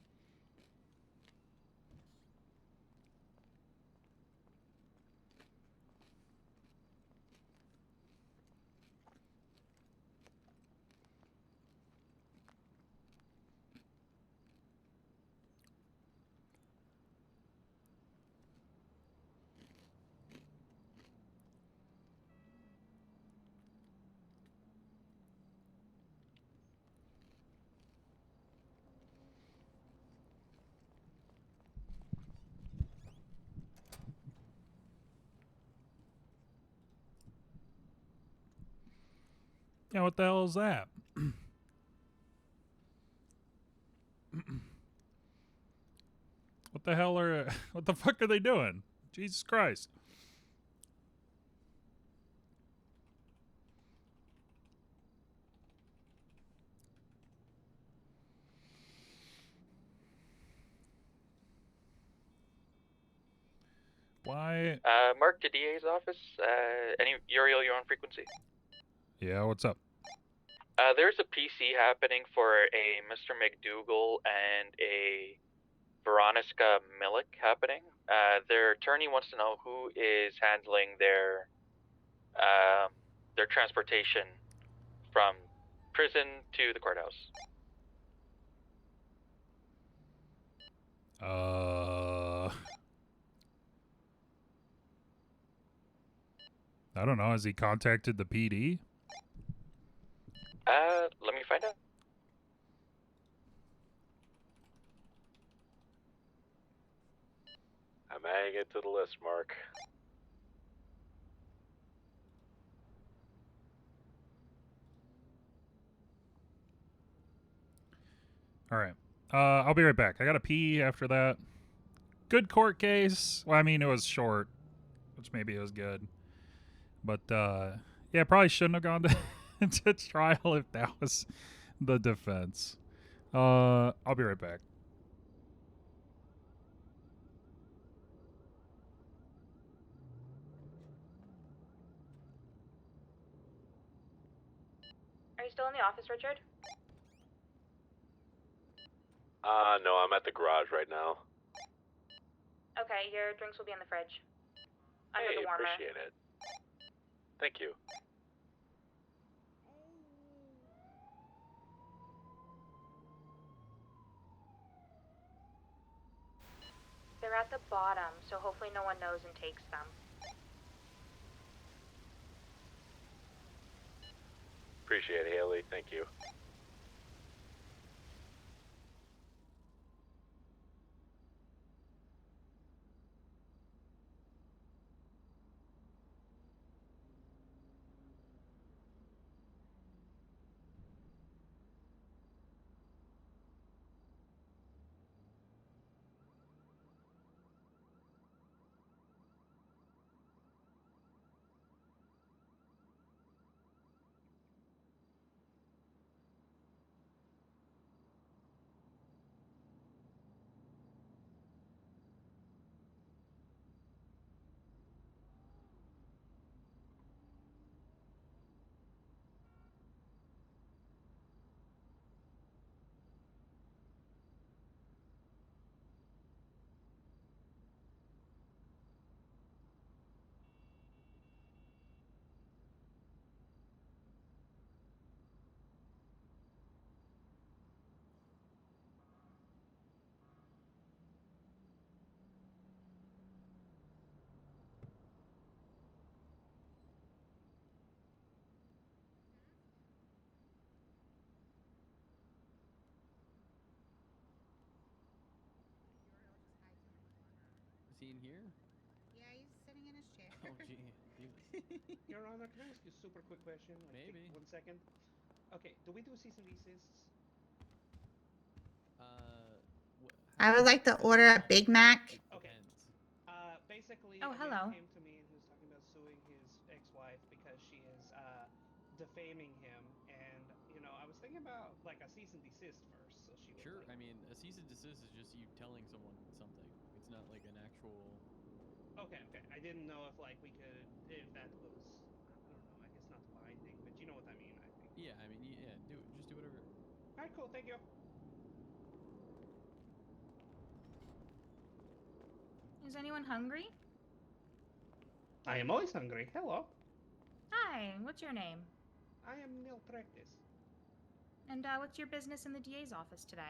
Yeah, what the hell is that? What the hell are... What the fuck are they doing? Jesus Christ. Why? Mark to DA's office. Uriel, you're on frequency. Yeah, what's up? There's a PC happening for a Mr. McDougal and a Veronica Millick happening. Their attorney wants to know who is handling their transportation from prison to the courthouse. I don't know. Has he contacted the PD? Let me find out. I'm adding it to the list, Mark. All right. I'll be right back. I got to pee after that. Good court case. Well, I mean, it was short, which maybe it was good. But, yeah, probably shouldn't have gone to trial if that was the defense. I'll be right back. Are you still in the office, Richard? No, I'm at the garage right now. Okay, your drinks will be in the fridge. under the warmer. Appreciate it. Thank you. They're at the bottom, so hopefully no one knows and takes them. Appreciate it, Haley. Thank you. Is he in here? Yeah, he's sitting in his chair. Oh, gee. Your Honor, can I ask you a super quick question? Like, Maybe. take 1 second. Okay, do we do cease and desists? I would like to order a Big Mac. Okay. Basically, Oh, a hello. man came to me and he was talking about suing his ex-wife because she is defaming him, and I was thinking about like a cease and desist first. So she was Sure. like, I mean, a cease and desist is just you telling someone something. It's not like an actual. okay, I didn't know if like we could, if that was, I don't know, I guess not binding, but you know what I mean. I think. Yeah. I mean, yeah. Just do whatever. All right, cool. Thank you. Is anyone hungry? I am always hungry. Hello. Hi, what's your name? I am Neil Practice. And what's your business in the DA's office today?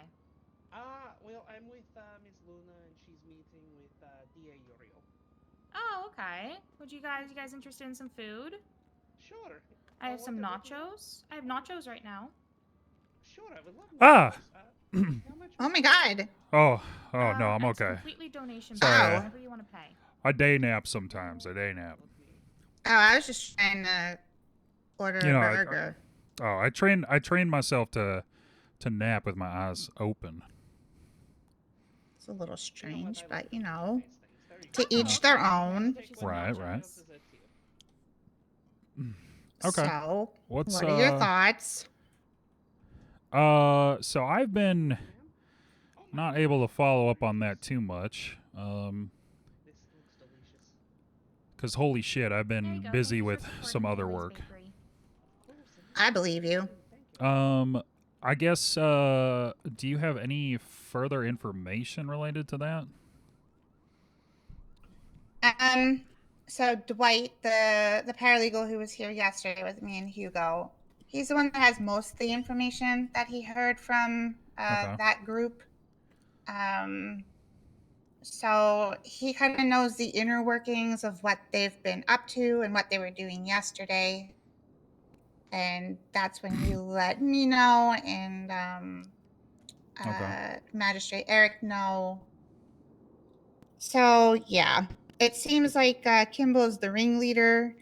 Well, I'm with Miss Luna, and she's meeting with DA Uriel. Oh, okay. You guys interested in some food? Sure. I have What some about you? nachos. I have nachos right now. Sure, I would love Ah! nachos. How much? Oh my god. Oh no, I'm It's okay. completely donation Sorry, free, whatever you want to pay. I day nap sometimes. I day nap. Oh, I was just trying to order a burger. I trained myself to nap with my eyes open. It's a little strange, but to each their okay. own. Right. Okay. So, what are your thoughts? So I've been not able to follow up on that too much. Because holy shit, I've been busy with some other work. I believe you. I guess, do you have any further information related to that? So Dwight, the paralegal who was here yesterday with me and Hugo, he's the one that has most of the information that he heard from that group. So he kind of knows the inner workings of what they've been up to and what they were doing yesterday. And that's when he let me know and Magistrate Eric know. So yeah, it seems like Kimball's the ringleader.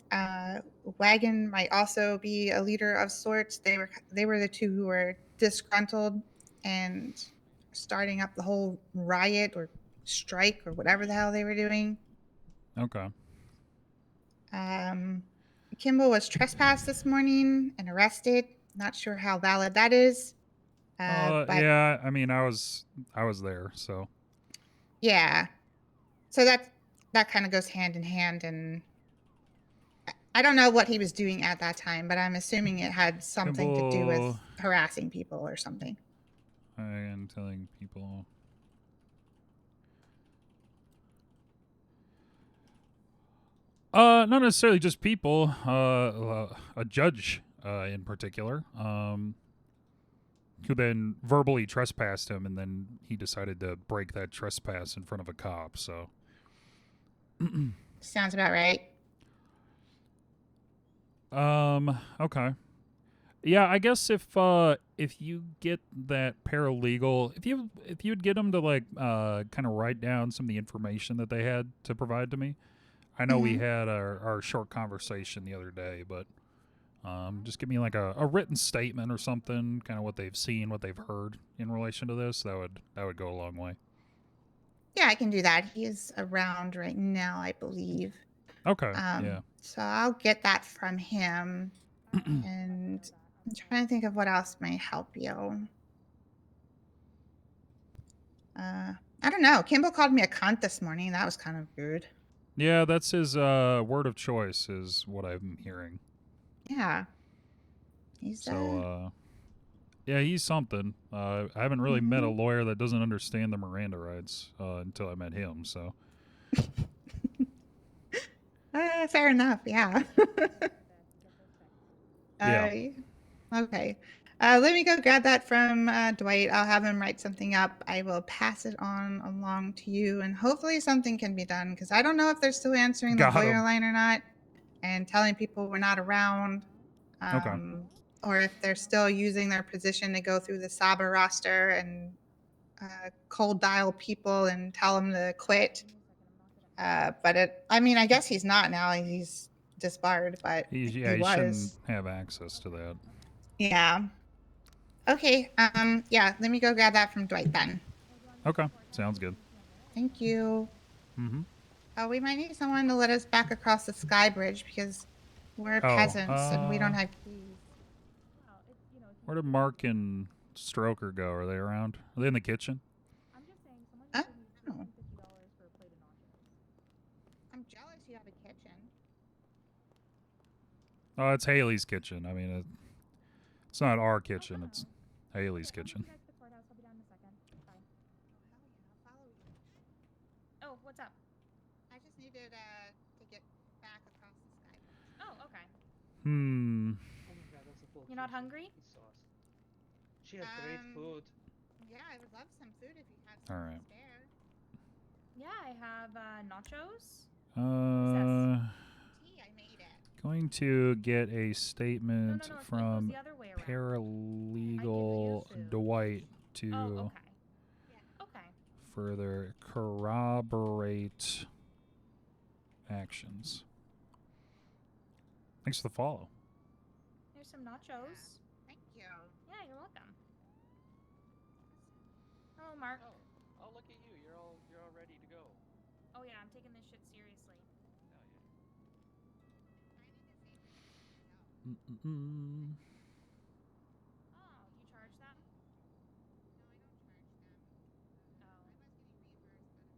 Wagon might also be a leader of sorts. They were the two who were disgruntled and starting up the whole riot or strike or whatever the hell they were doing. Okay. Kimball was trespassed this morning and arrested. Not sure how valid that is. But yeah, I mean, I was there, so. Yeah. So that kind of goes hand in hand, and I don't know what he was doing at that time, but I'm assuming it had something to do with harassing people or something. I am telling people. Not necessarily just people. A judge, in particular, who then verbally trespassed him, and then he decided to break that trespass in front of a cop. So, Sounds about right. Okay. Yeah, I guess if you get that paralegal, if you'd get them to like kind of write down some of the information that they had to provide to me. I know we had our short conversation the other day, but just give me like a written statement or something, kind of what they've seen, what they've heard in relation to this. That would go a long way. Yeah, I can do that. He's around right now, I believe. Okay. Yeah. So I'll get that from him. And I'm trying to think of what else may help you. I don't know. Kimball called me a cunt this morning. That was kind of rude. Yeah, that's his word of choice, is what I'm hearing. Yeah. He's yeah, he's something. I haven't really met a lawyer that doesn't understand the Miranda rights until I met him. So. Fair enough. Yeah. Yeah. Okay. Let me go grab that from Dwight. I'll have him write something up. I will pass it on along to you, and hopefully something can be done, because I don't know if they're still answering the Got lawyer 'em. line or not, and telling people we're not around, Okay. or if they're still using their position to go through the Saba roster and cold dial people and tell them to quit. But I mean, I guess he's not now. He's disbarred, but He he shouldn't was. have access to that. Yeah. Okay. Yeah, let me go grab that from Dwight then. Okay. Sounds good. Thank you. Mm-hmm. We might need someone to let us back across the sky bridge, because we're peasants and we don't have keys. Where did Mark and Stroker go? Are they around? Are they in the kitchen? Oh. I'm jealous you have a kitchen. Oh, it's Haley's kitchen. I mean, it's not our kitchen. It's Haley's kitchen. Oh, what's up? I just needed to get back across the sky. Oh, okay. You're not hungry? She has great food. Yeah, I would love some food if you had some All right. to spare. Yeah, I have nachos. Tea, I made it. Going to get a statement No, it from goes the other way around. paralegal Dwight to Oh, okay. further corroborate actions. Thanks for the follow. Here's some nachos. Thank you. Yeah, you're welcome. Hello, Mark. Oh, look at you. You're all ready to go. Oh yeah, I'm taking this shit seriously. Mm-mm-mm. Oh, you charge them? No, I don't charge them.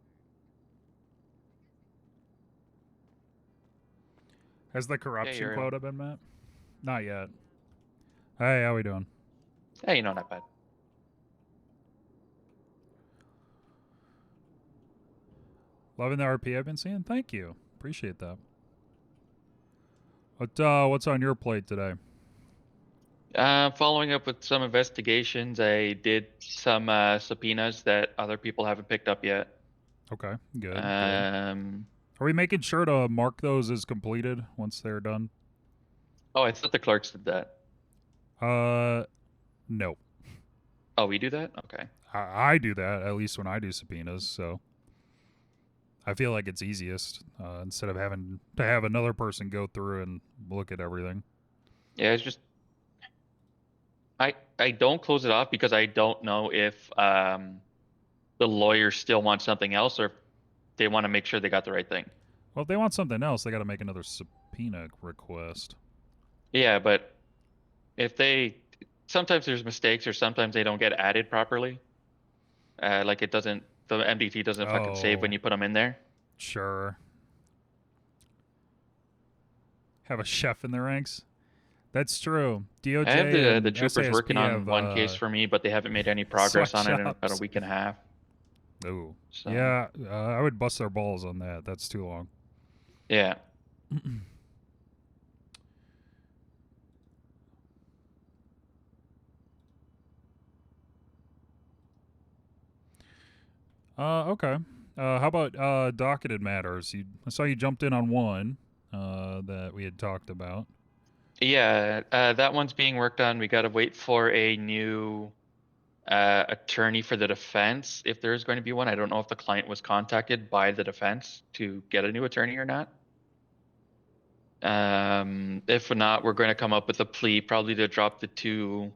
Has the corruption Uriel. quota been met? Not yet. Hey, how we doing? Hey, not bad. Loving the RP I've been seeing? Thank you. Appreciate that. What's on your plate today? Following up with some investigations, I did some subpoenas that other people haven't picked up yet. Okay, good. Good. Are we making sure to mark those as completed once they're done? Oh, I thought the clerks did that. No. Oh, we do that? Okay. I do that, at least when I do subpoenas, so I feel like it's easiest instead of having to have another person go through and look at everything. Yeah, it's just I don't close it off because I don't know if the lawyers still want something else or if they want to make sure they got the right thing. Well, if they want something else, they got to make another subpoena request. Yeah, but if sometimes there's mistakes or sometimes they don't get added properly. Like the MDT doesn't fucking save when you put them in there. Sure. Have a chef in the ranks. That's true. DOJ I have the and troopers SASP working on have, one case for me, but they haven't made any progress on it in about a week and a half. Ooh. So. Yeah, I would bust their balls on that. That's too long. Yeah. Okay. How about docketed matters? I saw you jumped in on one that we had talked about. Yeah, that one's being worked on. We got to wait for a new attorney for the defense, if there is going to be one. I don't know if the client was contacted by the defense to get a new attorney or not. If not, we're going to come up with a plea, probably to drop the two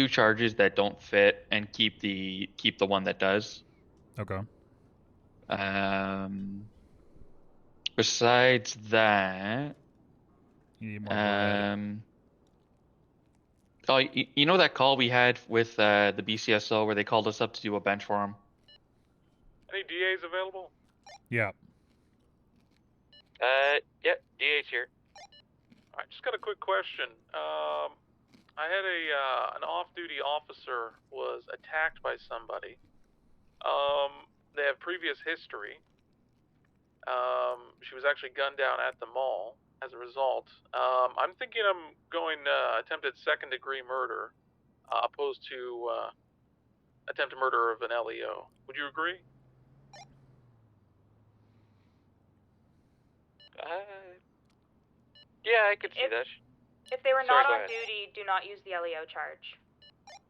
charges that don't fit and keep the one that does. Okay. Besides that, you need more bread. Oh, you know that call we had with the BCSO where they called us up to do a bench for them? Any DAs available? Yeah. Yeah, DA's here. I just got a quick question. I had an off-duty officer was attacked by somebody. They have previous history. She was actually gunned down at the mall as a result. I'm thinking I'm going attempted second-degree murder, opposed to attempted murder of an LEO. Would you agree? Yeah, I could see that. If they were Sorry, not go on ahead. duty, do not use the LEO charge.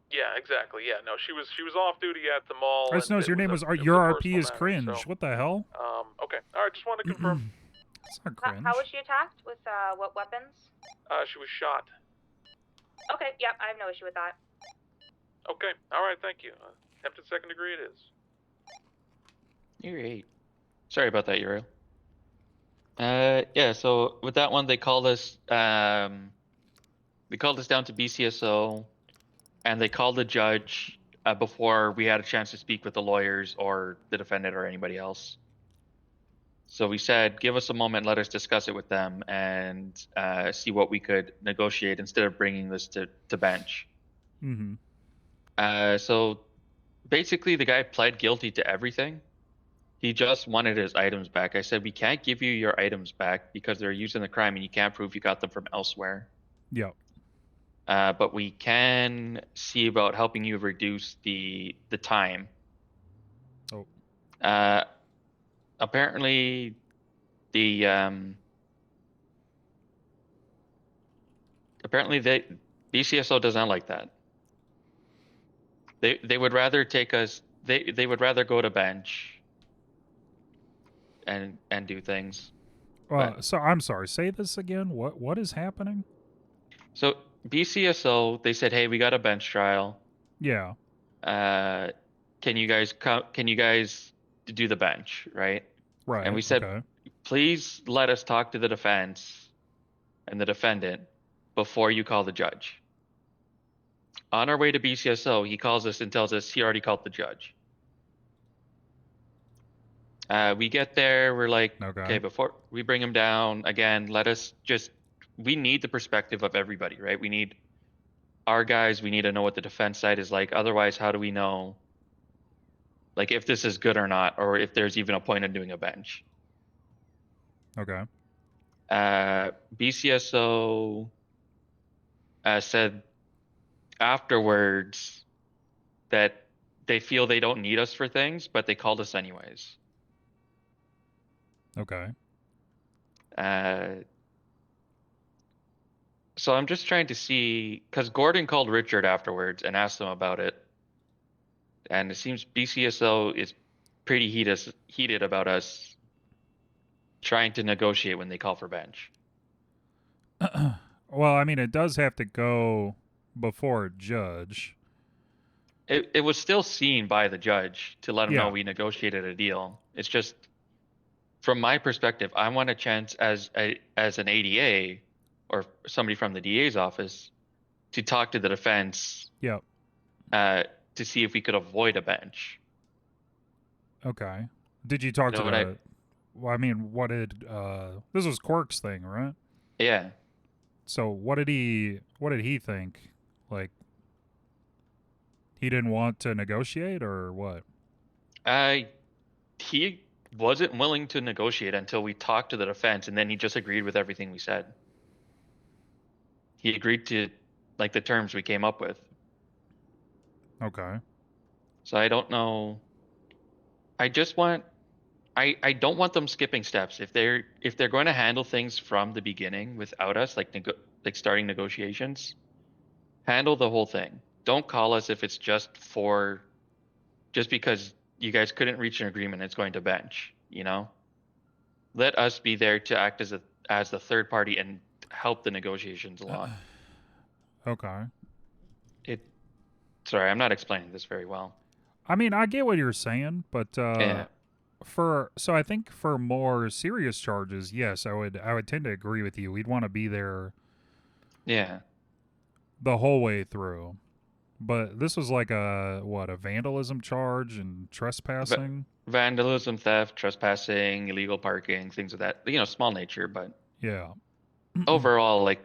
Yeah, exactly. Yeah, no, she was off duty at the mall. I just noticed your name was your RP is cringe. What the hell? Okay. All right, just wanted to confirm. It's not cringe. How was she attacked? With what weapons? She was shot. Okay, yep, I have no issue with that. Okay. All right, thank you. Attempted second degree it is. You're 8. Sorry about that, Uriel. Yeah, so with that one, they called us down to BCSO, and they called the judge before we had a chance to speak with the lawyers or the defendant or anybody else. So we said, give us a moment, let us discuss it with them and see what we could negotiate instead of bringing this to bench. Mm-hmm. So basically, the guy pled guilty to everything. He just wanted his items back. I said, we can't give you your items back because they're used in the crime and you can't prove you got them from elsewhere. Yeah. But we can see about helping you reduce the time. Oh. Apparently, the BCSO doesn't like that. They would rather take us. They would rather go to bench and do things. So I'm sorry. Say this again. What is happening? So BCSO, they said, hey, we got a bench trial. Yeah. Can you guys do the bench, right? Right. And we said, okay. Please let us talk to the defense and the defendant before you call the judge. On our way to BCSO, he calls us and tells us he already called the judge. We get there, we're like, okay, before we bring him down, again, we need the perspective of everybody, right? We need our guys, we need to know what the defense side is like. Otherwise, how do we know, like, if this is good or not, or if there's even a point in doing a bench? Okay. BCSO said afterwards that they feel they don't need us for things, but they called us anyways. Okay. So I'm just trying to see, because Gordon called Richard afterwards and asked him about it. And it seems BCSO is pretty heated about us trying to negotiate when they call for bench. Well, I mean, it does have to go before a judge. It was still seen by the judge to let him Yeah. know we negotiated a deal. It's just, from my perspective, I want a chance as an ADA or somebody from the DA's office to talk to the defense. Yeah. To see if we could avoid a bench. Okay. Did you talk to what the? Well, I mean, what did this was Quirk's thing, right? Yeah. So what did he think? Like, he didn't want to negotiate or what? He wasn't willing to negotiate until we talked to the defense, and then he just agreed with everything we said. He agreed to like the terms we came up with. Okay. So I don't know. I just want I don't want them skipping steps. If they're going to handle things from the beginning without us, like starting negotiations, handle the whole thing. Don't call us if it's just because you guys couldn't reach an agreement. It's going to bench. You know, let us be there to act as the third party and help the negotiations along. Okay. Sorry, I'm not explaining this very well. I mean, I get what you're saying, but Yeah. so I think for more serious charges, yes, I would tend to agree with you. We'd want to be there. Yeah. The whole way through. But this was like a vandalism charge and trespassing? Vandalism, theft, trespassing, illegal parking, things of that, small nature, but yeah. Overall, like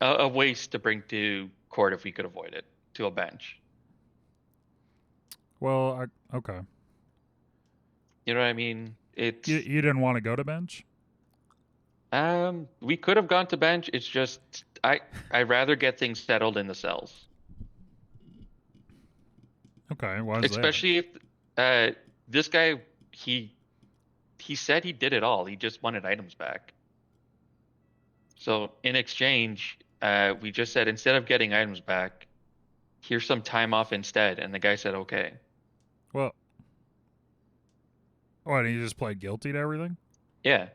a waste to bring to court if we could avoid it, to a bench. Well, okay. You know what I mean? It's you didn't want to go to bench? We could have gone to bench. It's just I'd rather get things settled in the cells. Okay, why is Especially if this guy he said he did it all. He just wanted items back. So in exchange, we just said instead of getting items back, here's some time off instead, and the guy said okay. Well, what? He just played guilty to everything? Yeah.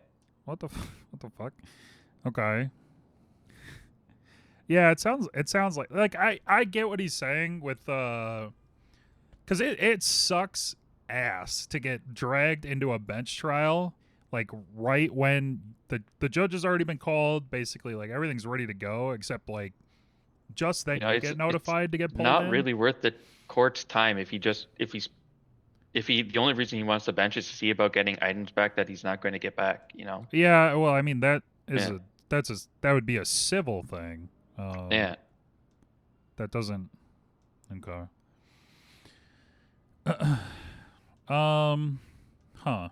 What the fuck? Okay. Yeah, it sounds like I get what he's saying with because it sucks ass to get dragged into a bench trial like right when the judge has already been called, basically like everything's ready to go except like just then you get notified to get pulled not in. really worth the court's time if the only reason he wants the bench is to see about getting items back that he's not going to get back, Yeah, well, I mean that is that would be a civil thing. Yeah. That doesn't okay. Huh.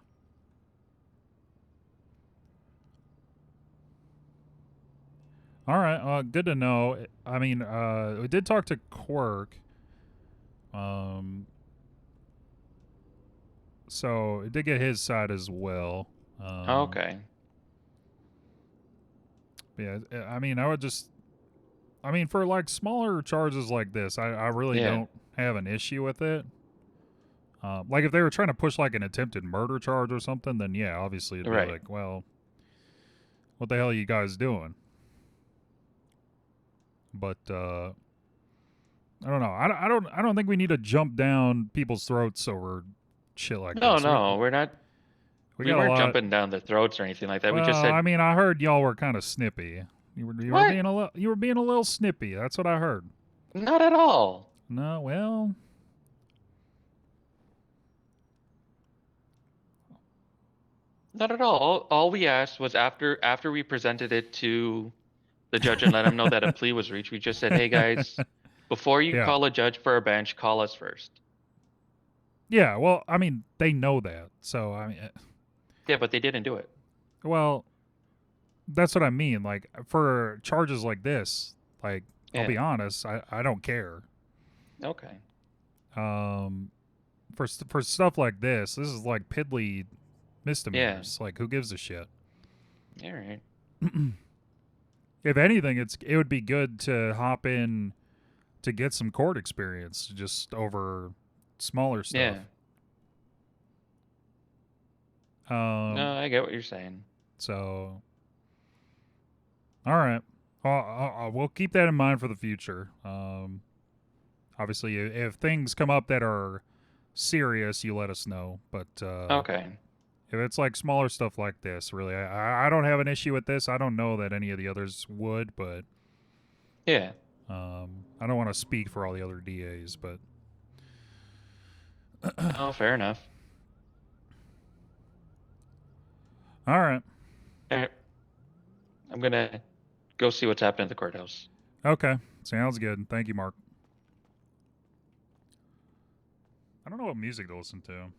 All right, good to know. I mean, we did talk to Quirk. So it did get his side as well. Okay. Yeah, I mean, for like smaller charges like this, I really don't have an issue with it. Like if they were trying to push like an attempted murder charge or something, then yeah, obviously it'd be like, well, what the hell are you guys doing? But I don't know. I don't think we need to jump down people's throats over shit like this. No, we're not. We weren't jumping down their throats or anything like that. Well, We just said. I mean, I heard y'all were kind of snippy. You were being a little snippy. That's what I heard. Not at all. No, well. Not at all. All we asked was after we presented it to the judge and let him know that a plea was reached, we just said, hey guys, before you call a judge for a bench, call us first. Yeah, well, I mean, they know that. So, I mean. Yeah, but they didn't do it. Well, that's what I mean. Like, for charges like this, like, I'll be honest, I don't care. Okay. For stuff like this is like piddly misdemeanors. Yeah. Like, who gives a shit? All right. If anything, it would be good to hop in to get some court experience just over smaller stuff. Yeah. No, I get what you're saying. So, all right. We'll keep that in mind for the future. Obviously, if things come up that are serious, you let us know. But okay. If it's like smaller stuff like this, really, I don't have an issue with this. I don't know that any of the others would, but yeah. I don't want to speak for all the other DAs, but oh, fair enough. All right. I'm gonna go see what's happening at the courthouse. Okay, sounds good. Thank you, Mark. I don't know what music to listen to.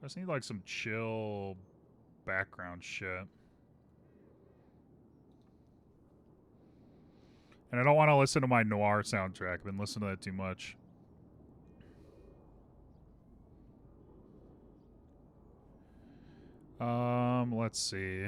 I just need like some chill background shit. And I don't want to listen to my noir soundtrack. I've been listening to that too much. Let's see.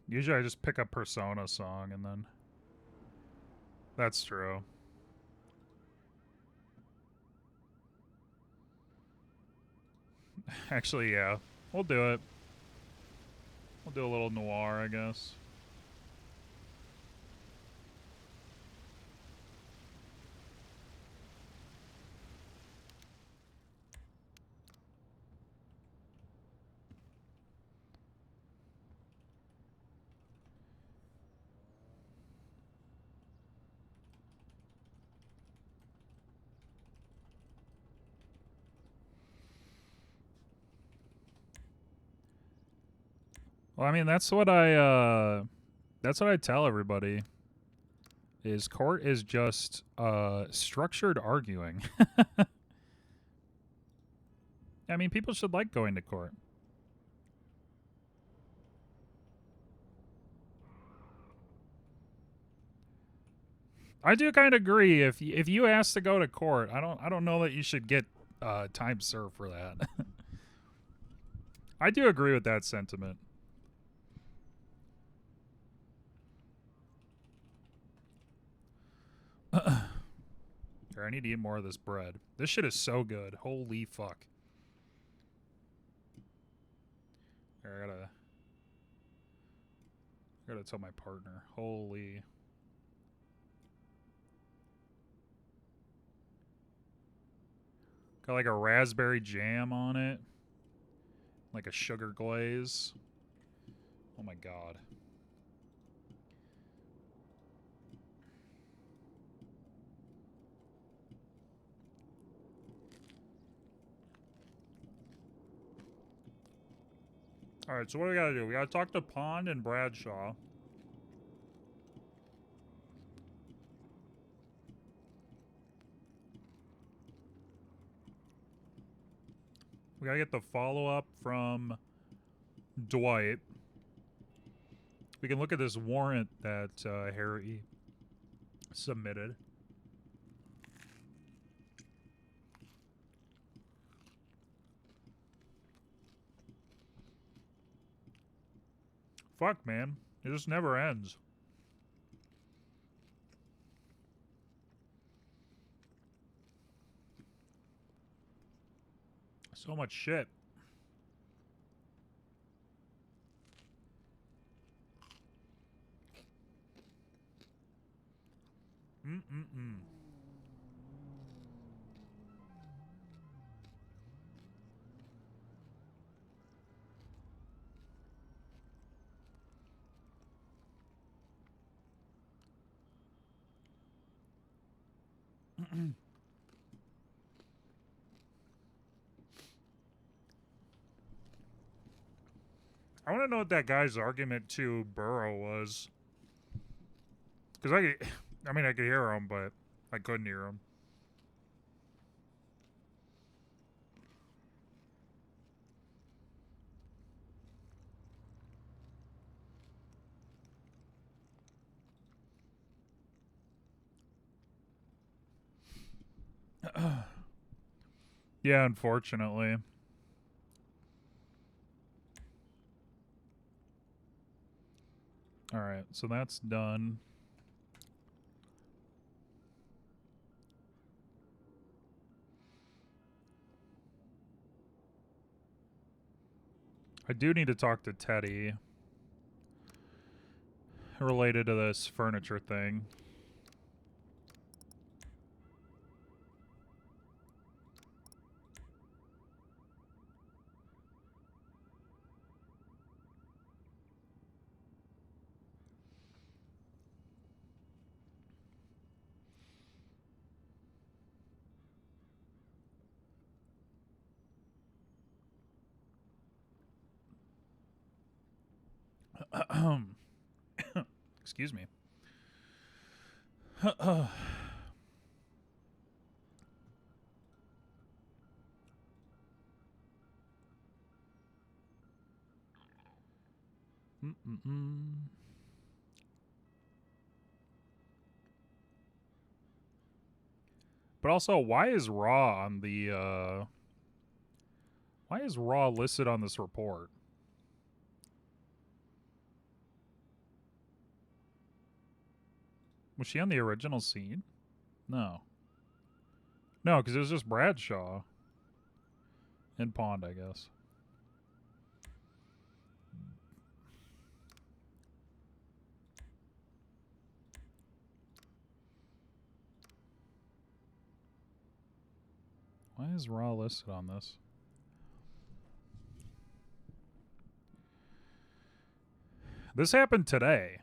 Usually I just pick a Persona song and then... That's true. Actually, yeah. We'll do it. We'll do a little noir, I guess. Well, I mean, that's what I tell everybody. Is court is just structured arguing. I mean, people should like going to court. I do kind of agree. If you ask to go to court, I don't know that you should get time served for that. I do agree with that sentiment. Here, I need to eat more of this bread. This shit is so good. Holy fuck. Here, I gotta tell my partner. Holy. Got like a raspberry jam on it. Like a sugar glaze. Oh my god. Alright, so what do we gotta do? We gotta talk to Pond and Bradshaw. We gotta get the follow-up from Dwight. We can look at this warrant that Harry submitted. Fuck, man. It just never ends. So much shit. Mm-mm-mm. I want to know what that guy's argument to Burrow was. Because I mean, I could hear him, but I couldn't hear him. Yeah, unfortunately. Alright, so that's done. I do need to talk to Teddy related to this furniture thing. Excuse me. But also, why is Raw on the, why is Raw listed on this report? Was she on the original scene? No. No, because it was just Bradshaw. And Pond, I guess. Why is Raw listed on this? This happened today.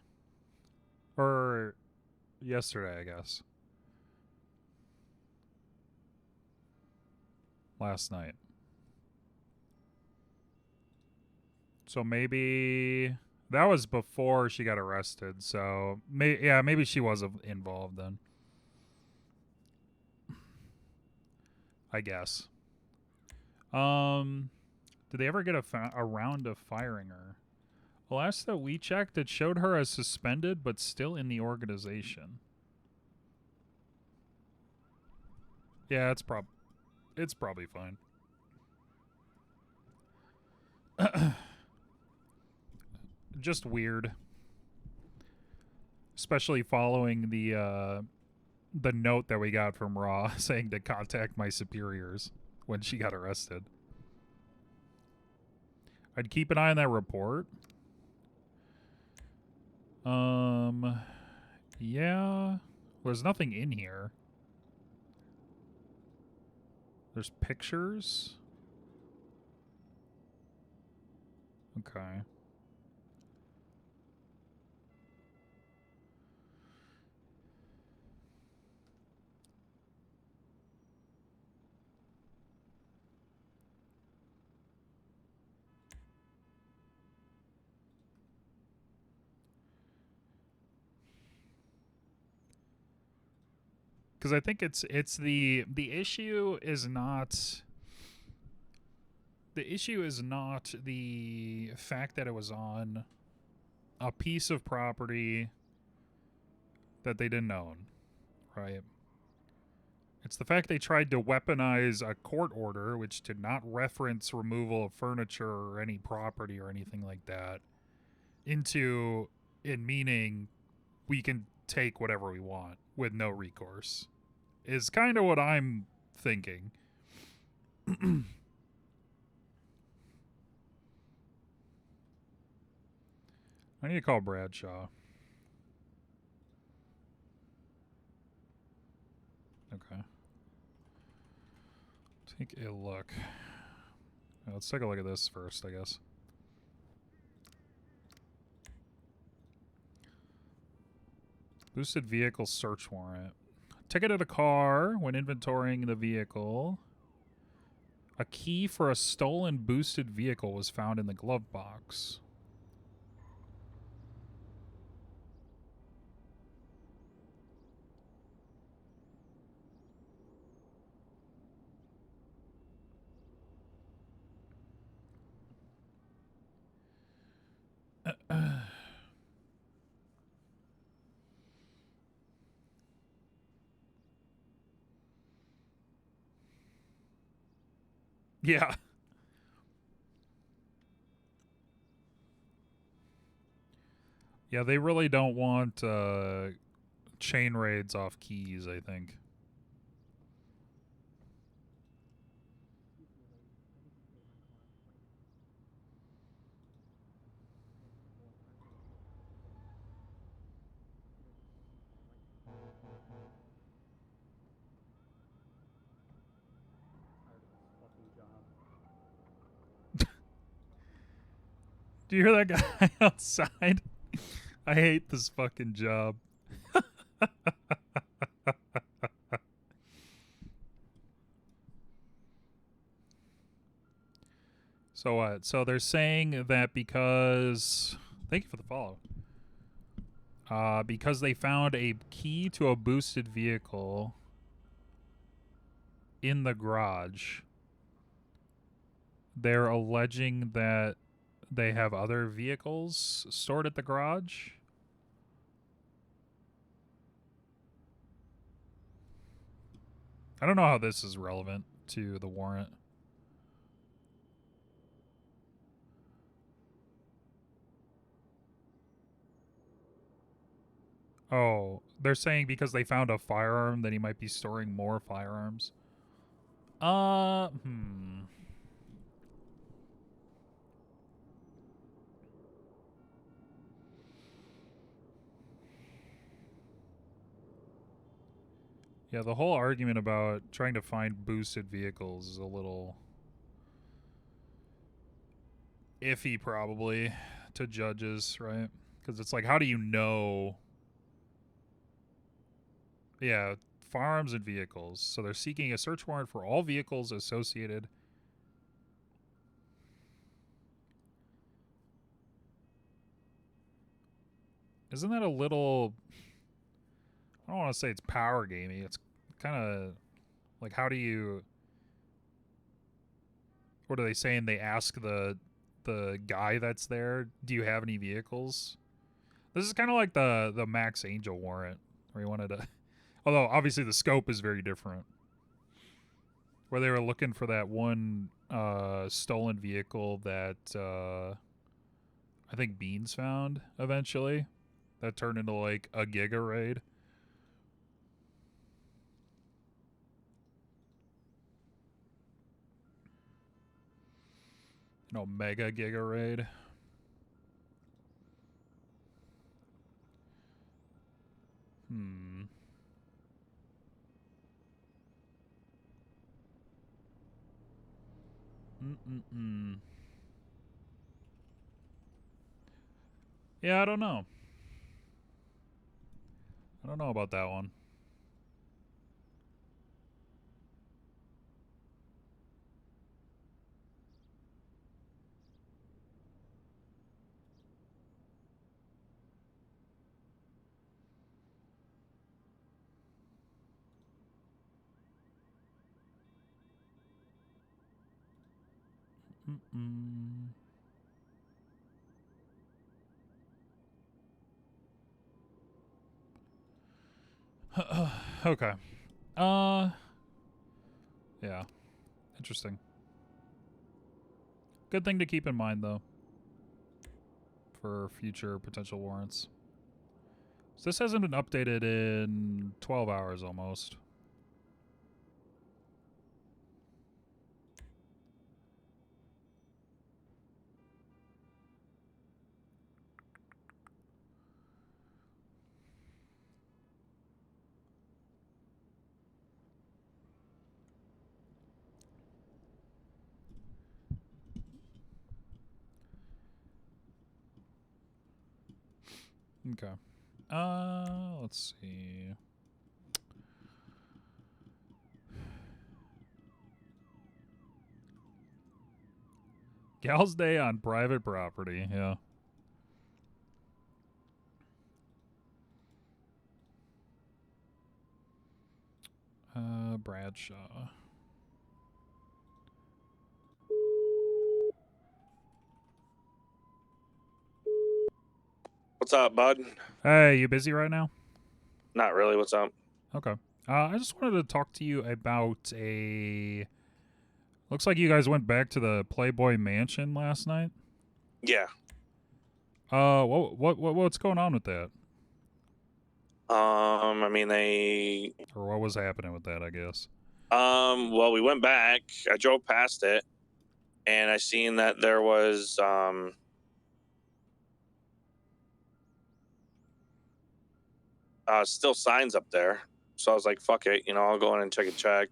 Or yesterday, I guess. Last night. So maybe that was before she got arrested. So yeah, maybe she was involved then. I guess. Did they ever get a round of firing her? Well, last that we checked, it showed her as suspended, but still in the organization. Yeah, it's probably fine. Just weird. Especially following the note that we got from Raw saying to contact my superiors when she got arrested. I'd keep an eye on that report. Yeah. There's nothing in here. There's pictures. Okay. Because I think it's the issue is not the fact that it was on a piece of property that they didn't own, right? It's the fact they tried to weaponize a court order which did not reference removal of furniture or any property or anything like that into it meaning we can take whatever we want with no recourse is kind of what I'm thinking. I need to call Bradshaw. Okay. Take a look. Let's take a look at this first, I guess. Boosted vehicle search warrant. Ticketed a car when inventorying the vehicle. A key for a stolen boosted vehicle was found in the glove box. Yeah. Yeah, they really don't want chain raids off keys, I think. Do you hear that guy outside? I hate this fucking job. So what? So they're saying that because Thank you for the follow. Because they found a key to a boosted vehicle in the garage. They're alleging that they have other vehicles stored at the garage. I don't know how this is relevant to the warrant. Oh, they're saying because they found a firearm that he might be storing more firearms. Yeah, the whole argument about trying to find boosted vehicles is a little iffy, probably, to judges, right? Because it's like, how do you know? Yeah, firearms and vehicles. So they're seeking a search warrant for all vehicles associated. Isn't that a little... I don't want to say it's power gaming. It's kind of like, how do you... What are they saying? They ask the guy that's there, do you have any vehicles? This is kind of like the Max Angel warrant, where he wanted to... Although, obviously, the scope is very different. Where they were looking for that one stolen vehicle that I think Beans found, eventually. That turned into, like, a Giga Raid. No, Mega Giga Raid. Yeah, I don't know. I don't know about that one. Okay. Yeah. Interesting. Good thing to keep in mind, though, for future potential warrants. So this hasn't been updated in 12 hours almost. Okay. Let's see. Gal's Day on private property, yeah. Bradshaw. What's up, bud? Hey, you busy right now? Not really. What's up? Okay. I just wanted to talk to you about a... Looks like you guys went back to the Playboy Mansion last night. Yeah. What's going on with that? I mean, they... Or what was happening with that, I guess? Well, we went back. I drove past it, and I seen that there was, still signs up there. So I was like, fuck it, I'll go in and check.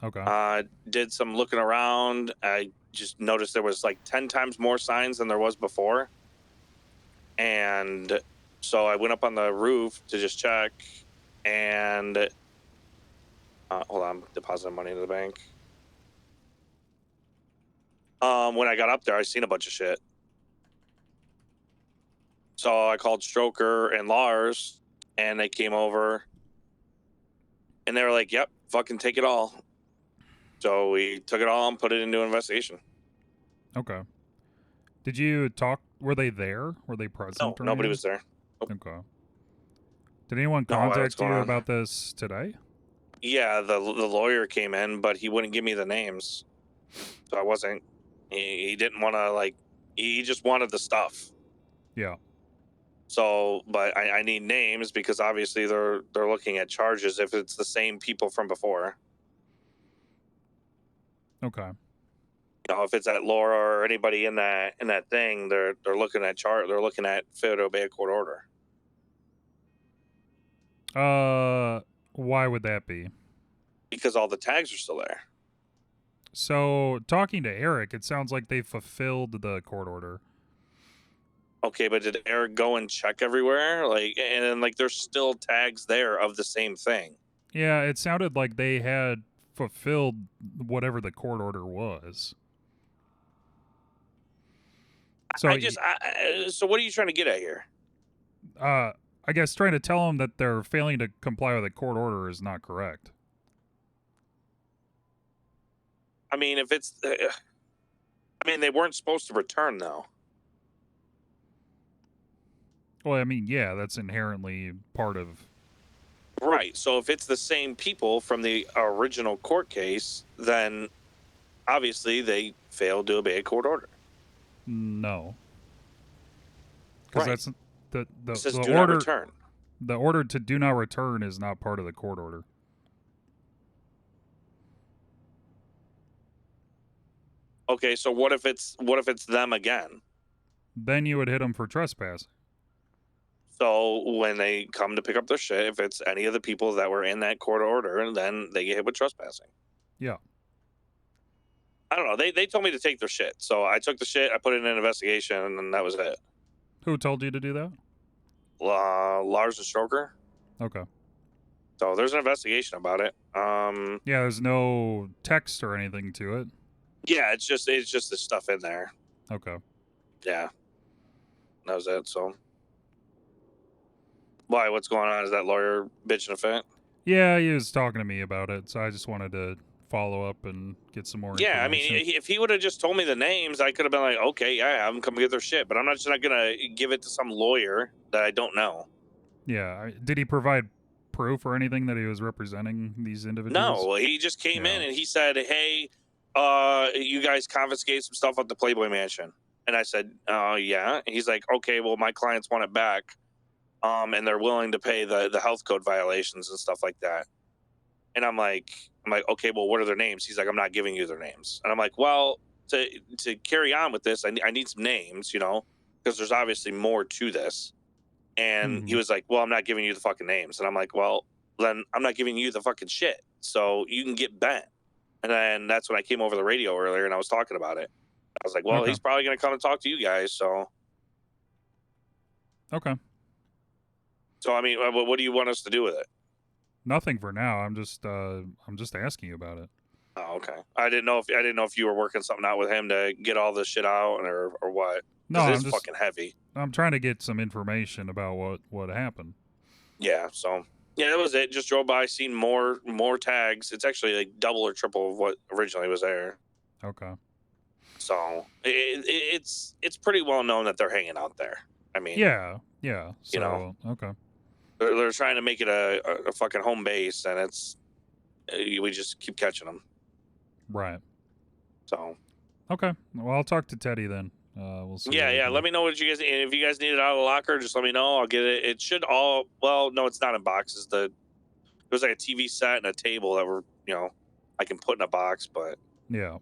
Okay. Did some looking around. I just noticed there was like 10 times more signs than there was before. And so I went up on the roof to just check, and hold on, I'm depositing money into the bank. When I got up there, I seen a bunch of shit. So I called Stroker and Lars, and they came over, and they were like, "Yep, fucking take it all." So we took it all and put it into investigation. Okay. Did you talk? Were they there? Were they present? No, or nobody anything? was there. Okay. Did anyone No, what's contact you going on? about this today? Yeah, the lawyer came in, but he wouldn't give me the names, so I wasn't. He didn't want to like. He just wanted the stuff. Yeah. So, but I need names because obviously they're looking at charges if it's the same people from before. Okay. You know, if it's at Laura or anybody in that thing, they're looking at they're looking at failure to obey a court order. Why would that be? Because all the tags are still there. So, talking to Eric, it sounds like they fulfilled the court order. Okay, but did Eric go and check everywhere? Like, and then like there's still tags there of the same thing. Yeah, it sounded like they had fulfilled whatever the court order was. So so what are you trying to get at here? I guess trying to tell them that they're failing to comply with a court order is not correct. I mean, if it's, I mean, they weren't supposed to return though. Well, I mean, yeah, that's inherently part of. Right. So if it's the same people from the original court case, then obviously they failed to obey a court order. No. Because Right. that's the It says the do not order. return. The order to do not return is not part of the court order. Okay, so what if it's them again? Then you would hit them for trespass. So when they come to pick up their shit, if it's any of the people that were in that court order, then they get hit with trespassing. Yeah. I don't know. They told me to take their shit, so I took the shit. I put it in an investigation, and then that was it. Who told you to do that? Lars and Stroker. Okay. So there's an investigation about it. Yeah, there's no text or anything to it. Yeah, it's just the stuff in there. Okay. Yeah, that was it. So why? What's going on? Is that lawyer bitching a fit? Yeah, he was talking to me about it, so I just wanted to follow up and get some more Yeah, I information. mean, if he would have just told me the names, I could have been like, okay, yeah, have them come get their shit. But I'm just not gonna give it to some lawyer that I don't know. Yeah. Did he provide proof or anything that he was representing these individuals? No, he just came in and he said, hey, you guys confiscate some stuff at the Playboy Mansion. And I said, yeah. And he's like, okay, well, my clients want it back. And they're willing to pay the health code violations and stuff like that. And I'm like, okay, well, what are their names? He's like, I'm not giving you their names. And I'm like, well, to carry on with this, I need some names, you know, because there's obviously more to this. And he was like, well, I'm not giving you the fucking names. And I'm like, well, then I'm not giving you the fucking shit. So you can get bent. And then that's when I came over the radio earlier and I was talking about it. I was like, well, Okay. he's probably going to come and talk to you guys. So, Okay. so I mean, what do you want us to do with it? Nothing for now. I'm just asking you about it. Oh, okay. I didn't know if you were working something out with him to get all this shit out or what. No, it's I'm just fucking heavy. I'm trying to get some information about what happened. Yeah. So yeah, that was it. Just drove by, seen more tags. It's actually like double or triple of what originally was there. Okay. So it's pretty well known that they're hanging out there. I mean, Yeah. So, you know, okay. they're trying to make it a fucking home base, and it's we just keep catching them. Right. So. Okay. Well, I'll talk to Teddy then. We'll see. Yeah. Let me know what you guys. If you guys need it out of the locker, just let me know. I'll get it. It should all. Well, no, it's not in boxes. It was like a TV set and a table that were, you know, I can put in a box, but Yeah.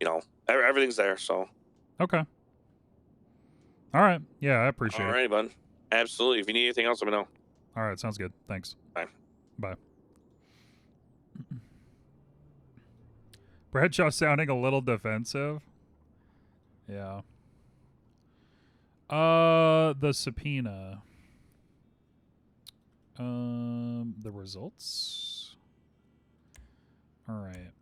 you know, everything's there. So. Okay. All right. Yeah, I appreciate All it. right, bud. Absolutely. If you need anything else, let me know. All right. Sounds good. Thanks. Bye. Bye. Bradshaw sounding a little defensive. Yeah. The subpoena. The results. All right.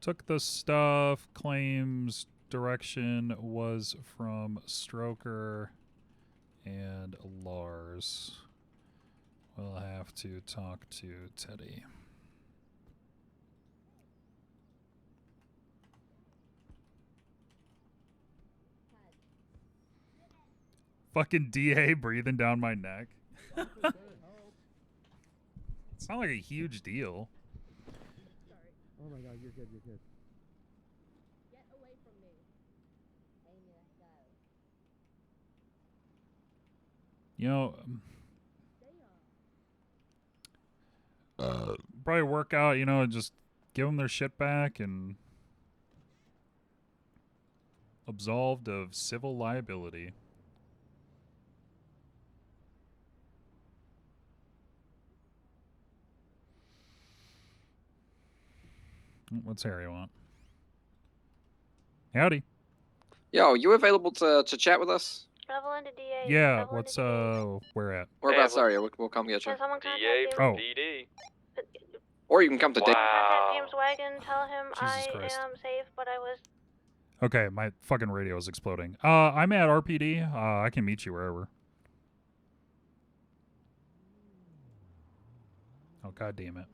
Took the stuff, claims direction was from Stroker and Lars. We'll have to talk to Teddy. Fucking DA breathing down my neck. It's not like a huge deal. Oh my god, you're good, you're good. Get away from me. Amy, let's go. You know, probably work out, you know, and just give them their shit back and absolved of civil liability. What's Harry want? Howdy. Yo, you available to chat with us? Travel into DA. Yeah, what's where at? Whereabouts are you? We'll come get you. Can someone contact DA James? from Oh. DD. Or you can come to Contact James Wagon. Tell him Jesus I Christ. am safe, but I was. Okay, my fucking radio is exploding. I'm at RPD. I can meet you wherever. Oh, god damn it.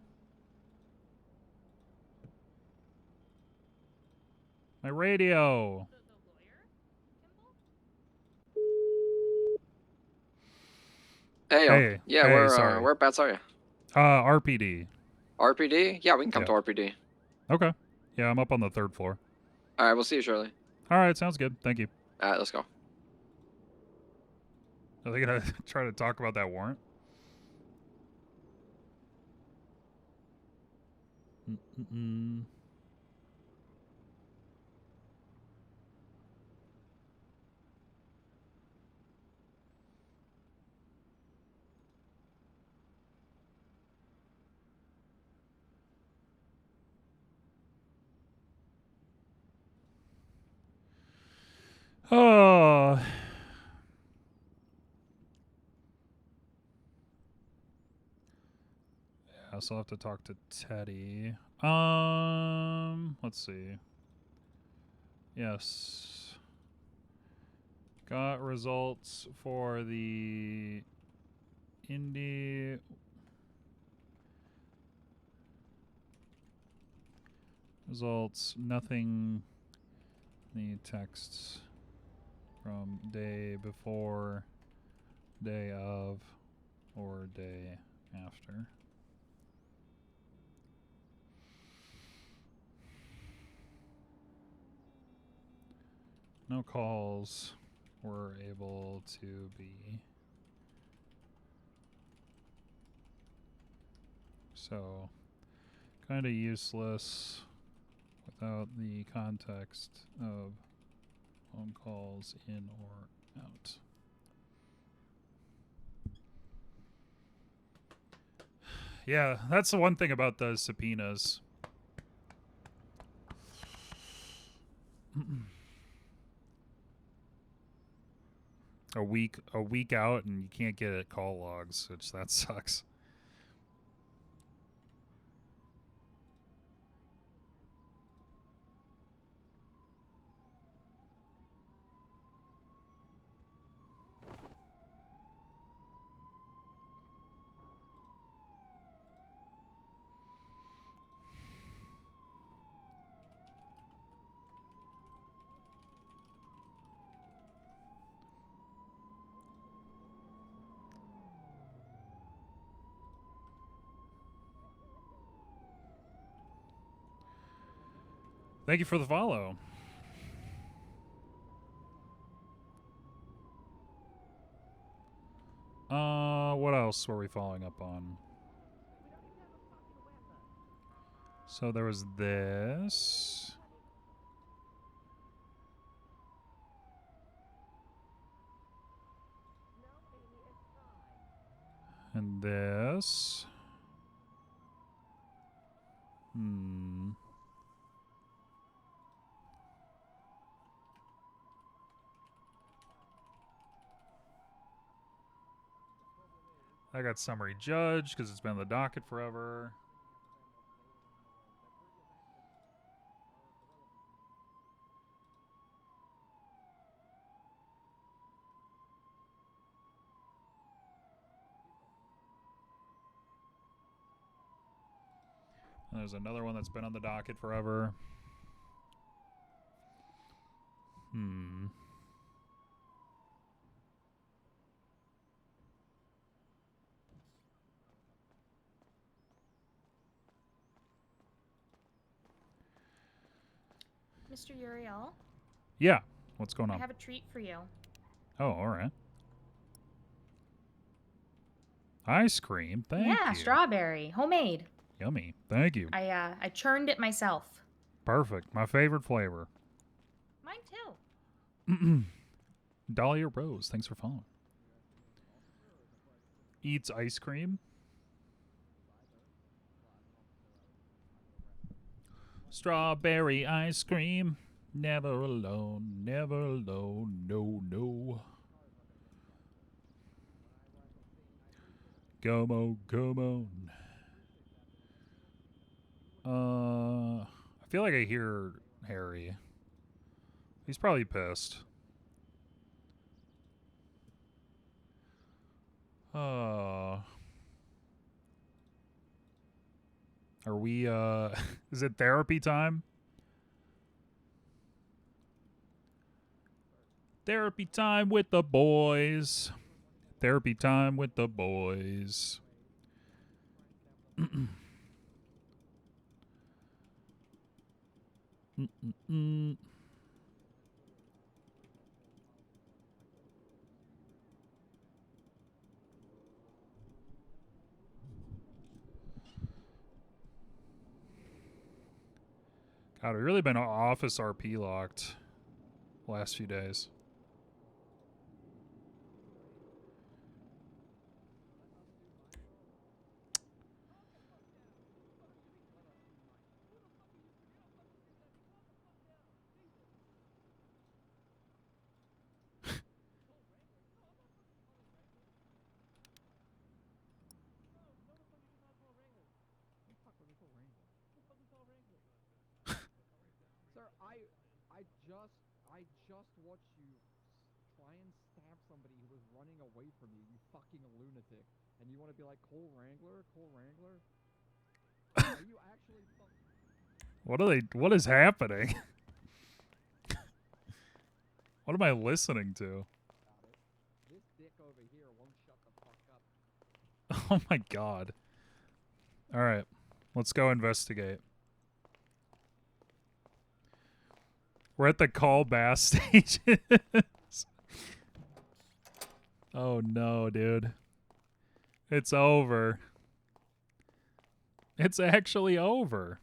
My radio. Hey, yeah, hey, where sorry. whereabouts are you? RPD. RPD? Yeah, we can come to RPD. Okay. Yeah, I'm up on the 3rd floor. All right, we'll see you shortly. All right, sounds good. Thank you. All right, let's go. Are they gonna try to talk about that warrant? Mm-mm-mm. Oh. I also have to talk to Teddy. Let's see. Yes. Got results for the Indy. Results. Nothing. Need texts from day before, day of, or day after. No calls were able to be. So, kind of useless without the context of phone calls in or out. Yeah, that's the one thing about the subpoenas. a week out and you can't get it call logs, which that sucks. Thank you for the follow. What else were we following up on? So there was this. And this. I got summary judge because it's been on the docket forever. There's another one that's been on the docket forever. Mr. Uriel, Yeah. What's going I on? have a treat for you. Oh, all right. Ice cream. Thank Yeah, you. strawberry, homemade. Yummy. Thank you. I churned it myself. Perfect. My favorite flavor. Mine too. Dahlia Rose, thanks for following. Eats ice cream. Strawberry ice cream. Never alone, never alone, no, no. Come on, come on. I feel like I hear Harry. He's probably pissed. Are we, is it therapy time? Therapy time with the boys. Therapy time with the boys. God, we've really been office RP locked last few days. Sir, I just watched you try and stab somebody who was running away from you, you fucking lunatic. And you want to be like, Cole Wrangler? Cole Wrangler? Are you actually What is happening? What am I listening to? This dick over here won't shut the fuck up. Oh my god. Alright. Let's go investigate. We're at the call bass stages. Oh no, dude. It's over. It's actually over.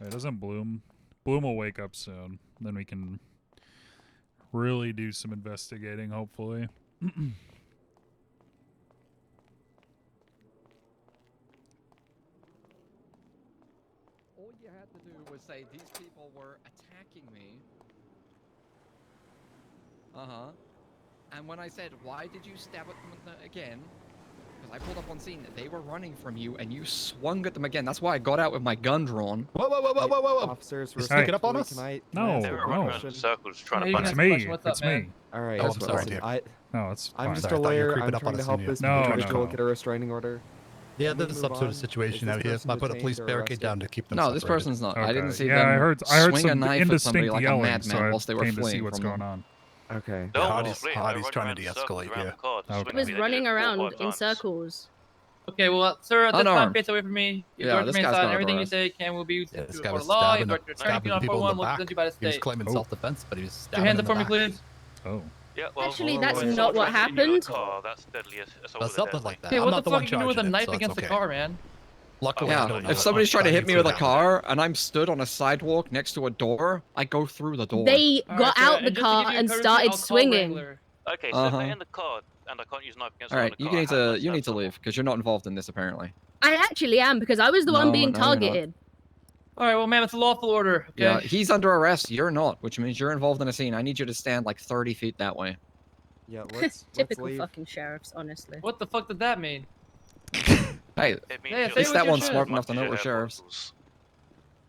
It doesn't Bloom. Bloom will wake up soon. Then we can really do some investigating, hopefully. All you had to do was say these people were attacking me. And when I said, why did you stab at them again? Because I pulled up on scene, they were running from you, and you swung at them again. That's why I got out with my gun drawn. Whoa! Officers, You're sneaking up on us? No, They were running around in circles trying to It's punch me. me. It's me. All right. Oh, I'm sorry, listen, dude. No, it's fine. I'm just Sorry, a I thought you were lawyer. creeping I'm up on trying to us, help didn't this you? No, individual no. get a restraining order. Yeah, Can we there's move some sort on? of situation Is out this here. person I put a detained police or barricade down to keep them No, this separated. person's not. I Okay. didn't see Yeah, them I heard swing a some knife at somebody indistinct like yelling, a madman so I whilst they were came to see fleeing what's from going them. on. Okay. Hardy's trying to de-escalate here. Okay. He was running around in circles. Okay, well, sir, at this time, Unarmed. face away from me. Your Yeah, door this remains guy's silent. gonna Everything you arrest. say can will be Yeah, used this to guy report was a law. stabbing Your attorney people in the will back. send you by the He was state. claiming Oh. self-defense, but he was Put stabbing your hands in up the for me, back. please. Oh. Yeah, well, Actually, that's well, not what someone trying to steal a happened. car, that's deadly assault But with a something deadly. like that. Okay, I'm what not the one fuck you do with a charging it, knife so it's against the okay. car, man? Luckily, I Yeah, don't know. if somebody's trying to hit me with a Down. car and I'm stood on a sidewalk next to a door, I go through the door. They All got right, sir, out the and just to car give you and courtesy, started I'll call swinging. Wrangler. Okay, so if they're in the car and I can't use a knife against All someone right, in you the car, need how to much you need that's to leave because you're not involved in this apparently. I actually am because I was the one No, being no, you're not. targeted. All right, well, ma'am, it's a lawful order. Okay. Yeah, he's under arrest. You're not, which means you're involved in a scene. I need you to stand like 30 feet that way. Yeah, let's Typical leave. fucking sheriffs, honestly. What the fuck did that mean? Hey, It means Yeah, at say least what that you one's should. smart enough much to as know your we're hair sheriffs. follicles.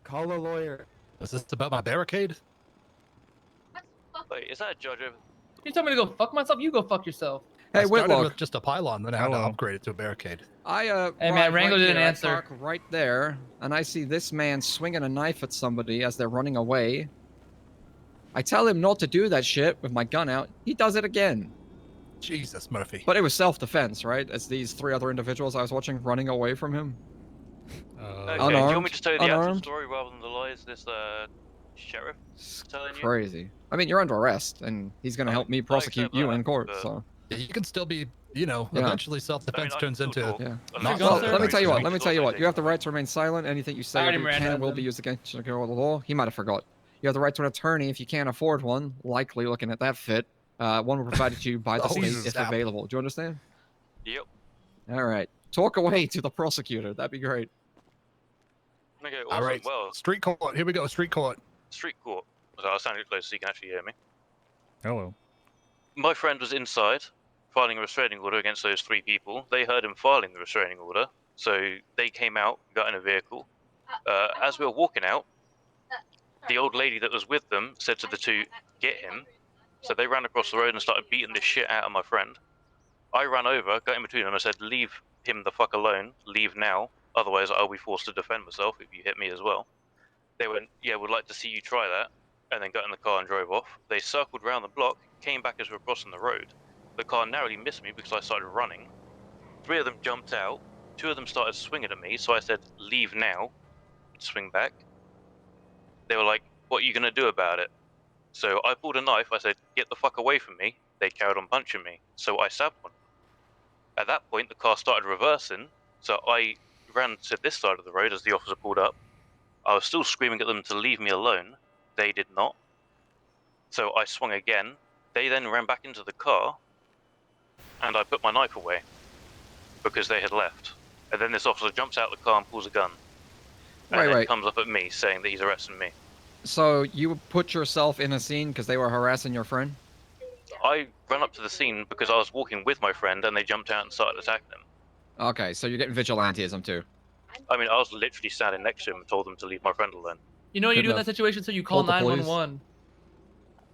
Call a lawyer. Is this about my barricade? Wait, is that a judge over? You told me to go fuck myself. You go fuck yourself. Hey, I started Whitlock. with just a pylon, then I had to upgrade it to a barricade. I Hey, man, arrive Wrangler right didn't here, I answer. park right there, and I see this man swinging a knife at somebody as they're running away. I tell him not to do that shit with my gun out. He does it again. Jesus, Murphy. But it was self-defense, right? As these 3 other individuals I was watching running away from him. Okay, do you want me Unarmed. to tell you the actual Unarmed. story rather than the lies this sheriff is telling you? Crazy. I mean, you're under arrest, and he's going to help me prosecute you in court, so... Yeah, you can still be, you know, Yeah. eventually self-defense turns into not Well, let me self-defense. tell you what. Let me tell you what. You have the right to remain silent. Anything you say I or already do ran can out and will of be them. used against you. The law. He might have forgot. You have the right to an attorney if you can't afford one. Likely, looking at that fit. One will be provided to you by the Oh, state if snap. available. Do you understand? Yep. All right. Talk away to the prosecutor. That'd be great. Okay, awesome. All right, Well, street court. Here we go, street court. street court. So I'll sound it close so you can actually hear me. Hello. My friend was inside, filing a restraining order against those 3 people. They heard him filing the restraining order, so they came out, got in a vehicle. As we were walking out, the old lady that was with them said to the 2, "Get him." So they ran across the road and started beating the shit out of my friend. I ran over, got in between them, and I said, "Leave him the fuck alone. Leave now. Otherwise, I'll be forced to defend myself if you hit me as well." They went, "Yeah, we'd like to see you try that," and then got in the car and drove off. They circled round the block, came back as we were crossing the road. The car narrowly missed me because I started running. 3 of them jumped out. 2 of them started swinging at me, so I said, "Leave now." Swing back. They were like, "What are you going to do about it?" So I pulled a knife. I said, "Get the fuck away from me." They carried on punching me, so I stabbed one. At that point, the car started reversing, so I ran to this side of the road as the officer pulled up. I was still screaming at them to leave me alone. They did not. So I swung again. They then ran back into the car, and I put my knife away because they had left. And then this officer jumps out of the car and pulls a gun. And then Right. comes up at me saying that he's arresting me. So you put yourself in a scene because they were harassing your friend? I ran up to the scene because I was walking with my friend and they jumped out and started attacking him. Okay, so you're getting vigilantism too. I mean, I was literally standing next to him and told them to leave my friend alone. You know what you Good do in enough. that situation? So you call Hold the police. 911.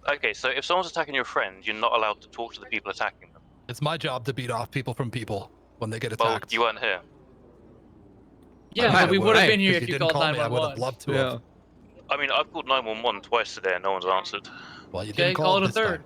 Okay, so if someone's attacking your friend, you're not allowed to talk to the people attacking them. It's my job to beat off people from people when they get Well, attacked. you weren't here. Yeah, I but we would. would have Hey, been here if if you you didn't called call me, I would 911. have loved to Yeah. have. I mean, I've called 911 twice today and no one's answered. Well, you Okay, didn't call it a this time. third.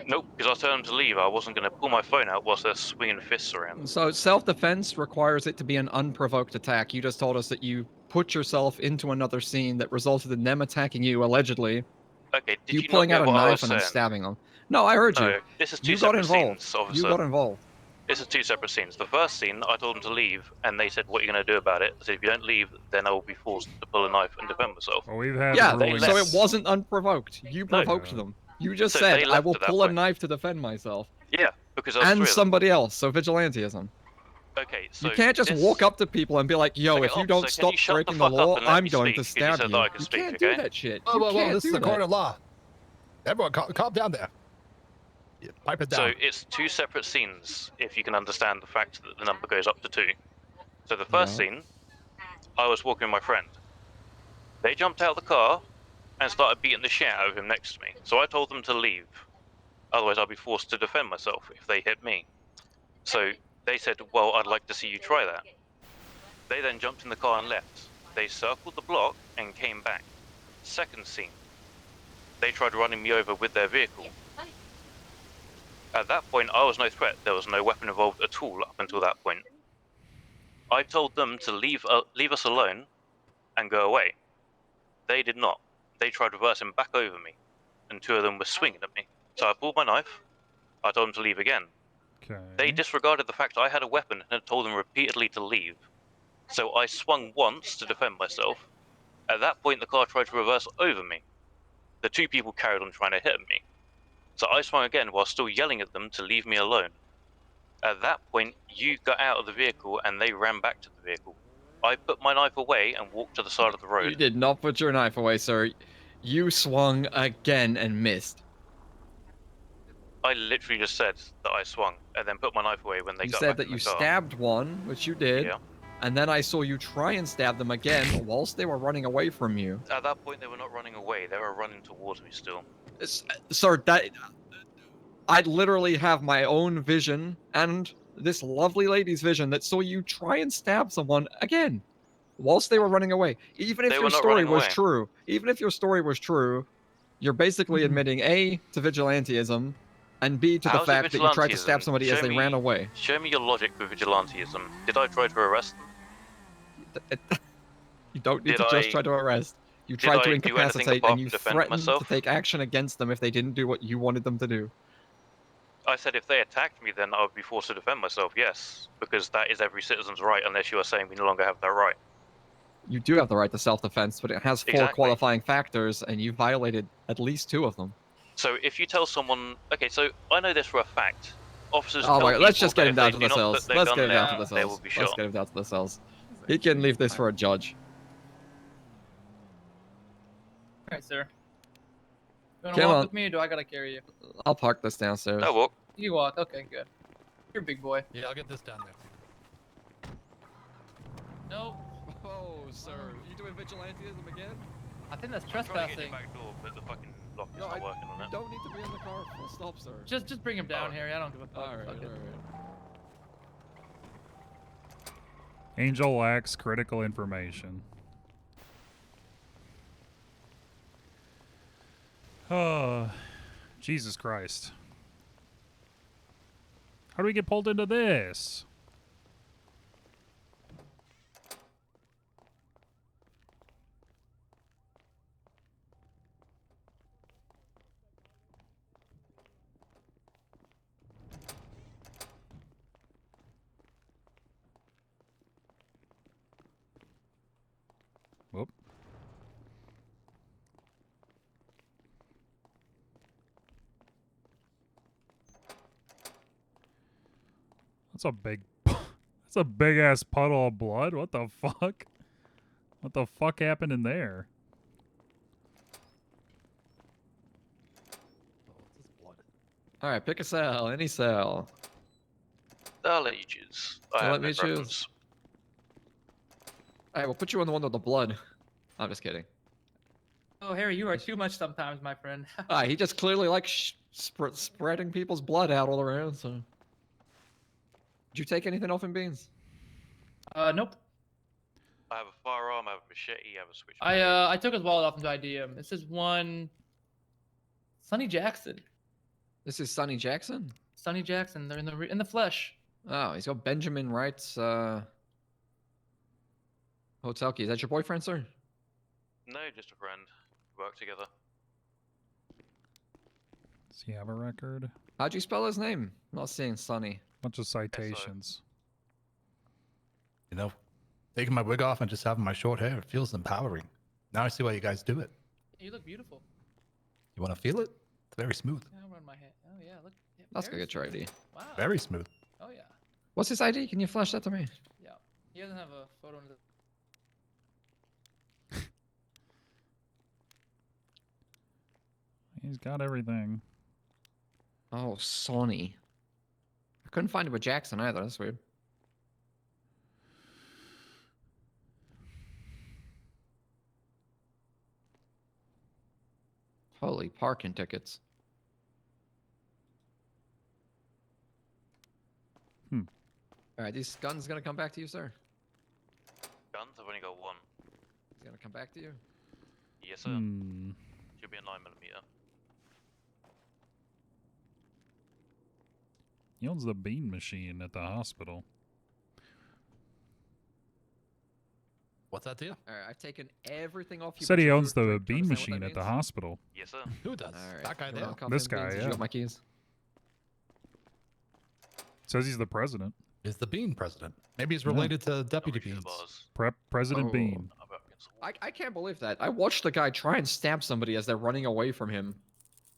Nope, because I was telling them to leave. I wasn't going to pull my phone out whilst they're swinging fists around. So self-defense requires it to be an unprovoked attack. You just told us that you put yourself into another scene that resulted in them attacking you, allegedly. Okay, did You you pulling not out get a what I knife was and then saying? stabbing them. No, I heard you. No, this is two You got separate involved. scenes, officer. You got involved. This is 2 separate scenes. The first scene, I told them to leave, and they said, "What are you going to do about it?" I said, "If you don't leave, then I will be forced to pull a knife and defend myself." Well, we've had Yeah, They so left. it wasn't unprovoked. You No. provoked them. You just So said, they "I left will at that pull a point. knife to defend myself." Yeah, because there was And 3 of them. somebody else. So vigilantism. Okay, so You can't just this... walk up to people and be like, "Yo, Okay, if you officer, don't can stop you shut breaking the the fuck up law, and let I'm me going speak? to 'Cause you stab said you." that I could You speak, can't okay? do that shit. Whoa, You whoa, whoa, can't this is do a court that. of law. Everyone, calm down there. Yeah, pipe it So down. it's 2 separate scenes, if you can understand the fact that the number goes up to 2. So the first Yeah. scene, I was walking with my friend. They jumped out of the car and started beating the shit out of him next to me. So I told them to leave. Otherwise, I'll be forced to defend myself if they hit me. So they said, "Well, I'd like to see you try that." They then jumped in the car and left. They circled the block and came back. Second scene, they tried running me over with their vehicle. At that point, I was no threat. There was no weapon involved at all up until that point. I told them to leave us alone and go away. They did not. They tried reversing back over me, and 2 of them were swinging at me. So I pulled my knife. I told them to leave again. Okay. They disregarded the fact I had a weapon and had told them repeatedly to leave. So I swung once to defend myself. At that point, the car tried to reverse over me. The 2 people carried on trying to hit me. So I swung again while still yelling at them to leave me alone. At that point, you got out of the vehicle and they ran back to the vehicle. I put my knife away and walked to the side of the road. You did not put your knife away, sir. You swung again and missed. I literally just said that I swung and then put my knife away when they You got said back that in you the car. stabbed one, which you did. Yeah. And then I saw you try and stab them again whilst they were running away from you. At that point, they were not running away. They were running towards me still. Sir, that... I literally have my own vision and this lovely lady's vision that saw you try and stab someone again whilst they were running away. Even if They your were not story running was away. true, you're basically admitting A, to vigilantism, and B, to the How's it fact that you tried to stab vigilantism? somebody as they ran away. Show me your logic for vigilantism. Did I try to arrest them? You don't need Did to just I- try to arrest. You did tried I to do anything incapacitate apart and you from defend threatened myself? to take action against them if they didn't do what you wanted them to do. I said if they attacked me, then I would be forced to defend myself, yes. Because that is every citizen's right, unless you are saying we no longer have that right. You do have the right to self-defense, but it has 4 Exactly. qualifying factors, and you violated at least 2 of them. So if you tell someone... Okay, so I know this for a fact. Officers Oh tell my, let's people just get that him if down they to do the not cells. put their Let's gun get him down there, to the they cells. will be Let's shot. get him down to the cells. He can leave this for a judge. Alright, sir. You wanna Come walk on. with me, or do I gotta carry you? I'll park this downstairs. I walk. You walk. Okay, good. You're a big boy. Yeah, I'll get this down there. No. Oh, sir. You doing vigilantism again? I think that's I'm trying to get trespassing. you back door, but the fucking lock is No, not working on You it. don't need to be in the car. Full stop, sir. Just bring him down, Harry. I don't give a fuck. Alright, Fuck it. Angel lacks critical information. Oh, Jesus Christ. How do we get pulled into this? Whoop. That's a big that's a big ass puddle of blood. What the fuck? What the fuck happened in there? Alright, pick a cell. Any cell. I'll let you choose. I So have let no me choose. preference. Alright, we'll put you on the one with the blood. I'm just kidding. Oh, Harry, you are too much sometimes, my friend. He just clearly likes spreading people's blood out all around, so... Did you take anything off in Beans? Nope. I have a firearm, I have a machete, I have a switch. I took his wallet off and ID him. This is one Sonny Jackson. This is Sonny Jackson? Sonny Jackson. They're in the flesh. Oh, he's got Benjamin Wright's hotel key. Is that your boyfriend, sir? No, just a friend. We work together. Does he have a record? How'd you spell his name? I'm not seeing Sonny. Bunch of citations. You know, taking my wig off and just having my short hair, it feels empowering. Now I see why you guys do it. You look beautiful. You want to feel it? It's very smooth. Yeah, I'll run my head. Oh yeah, look. Yeah, Let's go very get your smooth. ID. Wow. Very smooth. Oh yeah. What's his ID? Can you flash that to me? Yeah. He doesn't have a photo in the. He's got everything. Oh, Sonny. I couldn't find it with Jackson either. That's weird. Holy parking tickets. All right, these guns gonna come back to you, sir? Guns? I've only got one. It's gonna come back to you? Yes, sir. Hmm. Should be a 9mm. He owns the bean machine at the hospital. What's that to you? All right, I've taken everything off you. Said but he you owns do you the bean understand what that machine at the means? hospital. Yes, sir. Who does? All right. That guy you there. wanna cuff This him, Beans? guy, Did you yeah. got my keys? Says he's the president. Is the Bean president? Maybe he's related to Deputy Beans. President Oh. Bean. I can't believe that. I watched the guy try and stab somebody as they're running away from him.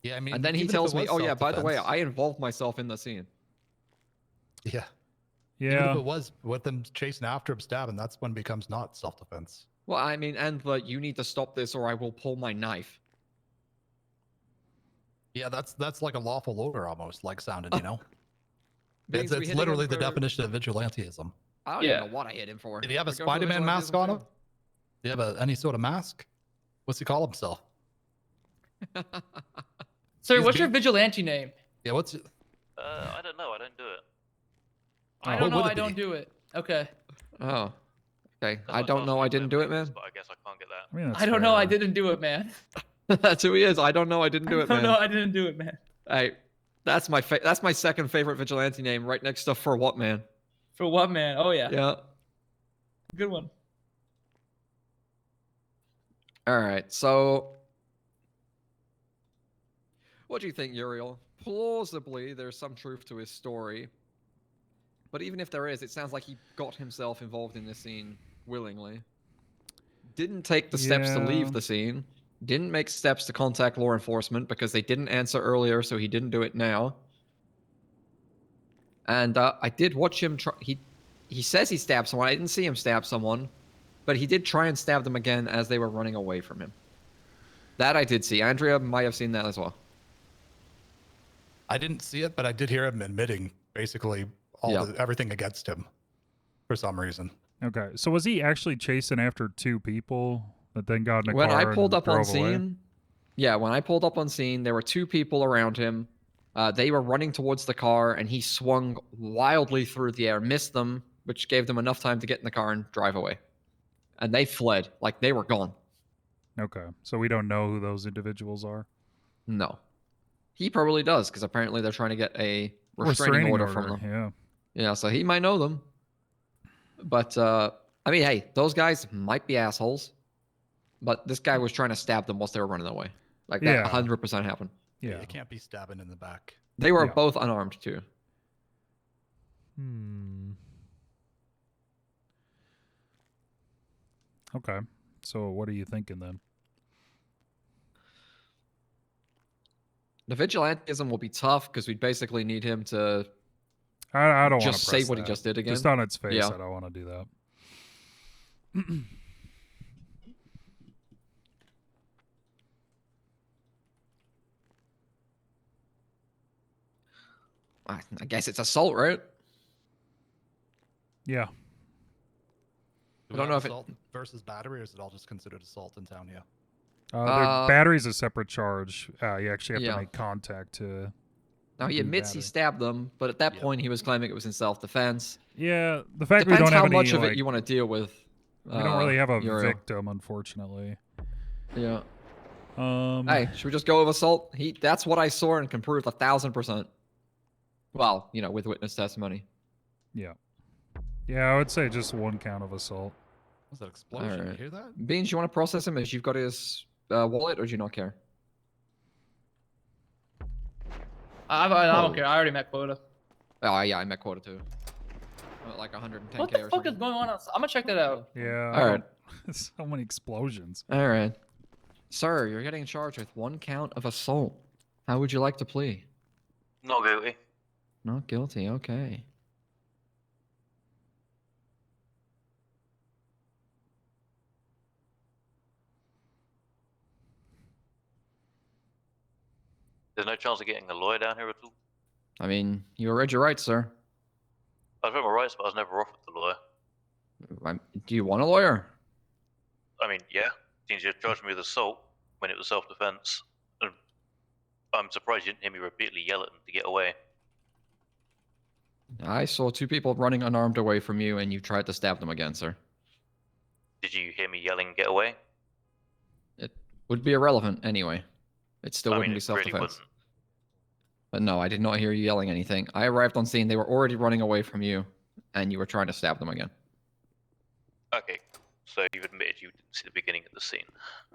Yeah, I mean, And then he even if tells it me, was oh yeah, by the way, self-defense- I involved myself in the scene. Yeah. Even Yeah. if it was with them chasing after him, stabbing, that's when it becomes not self-defense. Well, I mean, and the you need to stop this or I will pull my knife. Yeah, that's like a lawful order almost, like sounded, you know? Beans, we It's hit him literally the for- definition of vigilantism. I don't even know what I hit him for. Did he have a We're going for Spider-Man mask on him? vigilantism Do you have any sort of mask? What's he call himself? Sir, He's what's your being- vigilante name? Yeah, what's it? I don't know. I don't do it. I Oh, don't what know. would it I don't be? do it. Okay. Oh. Okay. That's I what don't know. I didn't do it, man. But I guess I can't get that. I mean, that's I don't know. I fair. didn't do it, man. That's who he is. I don't know. I didn't do I it, don't man. know. I didn't do it, man. Hey, that's my that's my second favorite vigilante name, right next to For What Man. For what, man? Oh yeah. Yeah. Good one. All right. So, what do you think, Uriel? Plausibly, there's some truth to his story. But even if there is, it sounds like he got himself involved in this scene willingly. Didn't take the steps to Yeah. leave the scene. Didn't make steps to contact law enforcement because they didn't answer earlier, so he didn't do it now. And I did watch him try. He says he stabbed someone. I didn't see him stab someone, but he did try and stab them again as they were running away from him. That I did see. Andrea might have seen that as well. I didn't see it, but I did hear him admitting basically everything against him for some reason. Okay, so was he actually chasing after two people that then got in a When car I pulled and up on drove away? scene, yeah, when I pulled up on scene, there were two people around him. They were running towards the car, and he swung wildly through the air, missed them, which gave them enough time to get in the car and drive away. And they fled, like they were gone. Okay, so we don't know who those individuals are. No. He probably does, because apparently they're trying to get a restraining order from them. Yeah. Yeah, so he might know them. But, I mean, hey, those guys might be assholes. But this guy was trying to stab them whilst they were running away. Like, that 100% happened. Yeah. You can't be stabbing in the back. They were both unarmed, too. Okay, so what are you thinking then? The vigilantism will be tough because we basically need him to I don't want just to say what he just did again. Just on its face, Yeah. I don't want to do that. I guess it's assault, right? Yeah. I don't know if it... assault versus battery, or is it all just considered assault in town here? Battery's a separate charge. You actually have to make contact to. Now he admits he stabbed them, but at that point he was claiming it was in self-defense. Yeah, the fact Depends we don't have how any, much of like, it you want to deal with. We don't really have a Uriel. victim, unfortunately. Yeah. Hey, should we just go with assault? That's what I saw and can prove 1,000%. Well, you know, with witness testimony. Yeah. Yeah, I would say just one count of assault. Was that explosion? You hear that? Beans, you want to process him as you've got his wallet, or do you not care? I don't care. I already met quota. Oh, yeah, I met quota too. Like 110k What the fuck is going on outside? I'm gonna check that out. Yeah. All right. So many explosions. All right. Sir, you're getting charged with one count of assault. How would you like to plea? Not guilty. Not guilty, okay. There's no chance of getting a lawyer down here at all. I mean, you read your rights, sir. I've read my rights, but I was never offered the lawyer. Do you want a lawyer? I mean, yeah. Seems you charged me with assault when it was self-defense. And I'm surprised you didn't hear me repeatedly yell at them to get away. I saw two people running unarmed away from you, and you tried to stab them again, sir. Did you hear me yelling, get away? It would be irrelevant anyway. It still I wouldn't mean, be it really self-defense. wouldn't. But no, I did not hear you yelling anything. I arrived on scene. They were already running away from you, and you were trying to stab them again. Okay, so you've admitted you didn't see the beginning of the scene.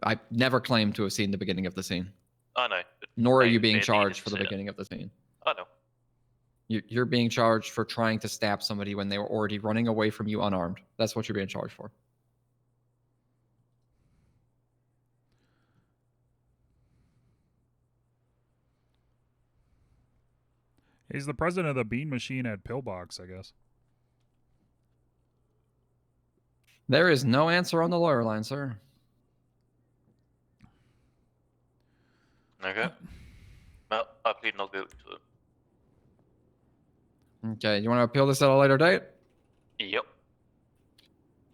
I never claimed to have seen the beginning of the scene. I know. But Nor are now you you've being admitted that you charged didn't for the see it. beginning of the scene. I know. You're being charged for trying to stab somebody when they were already running away from you unarmed. That's what you're being charged for. He's the president of the bean machine at Pillbox, I guess. There is no answer on the lawyer line, sir. Okay. Well, I plead not guilty to it. Okay, you want to appeal this at a later date? Yep.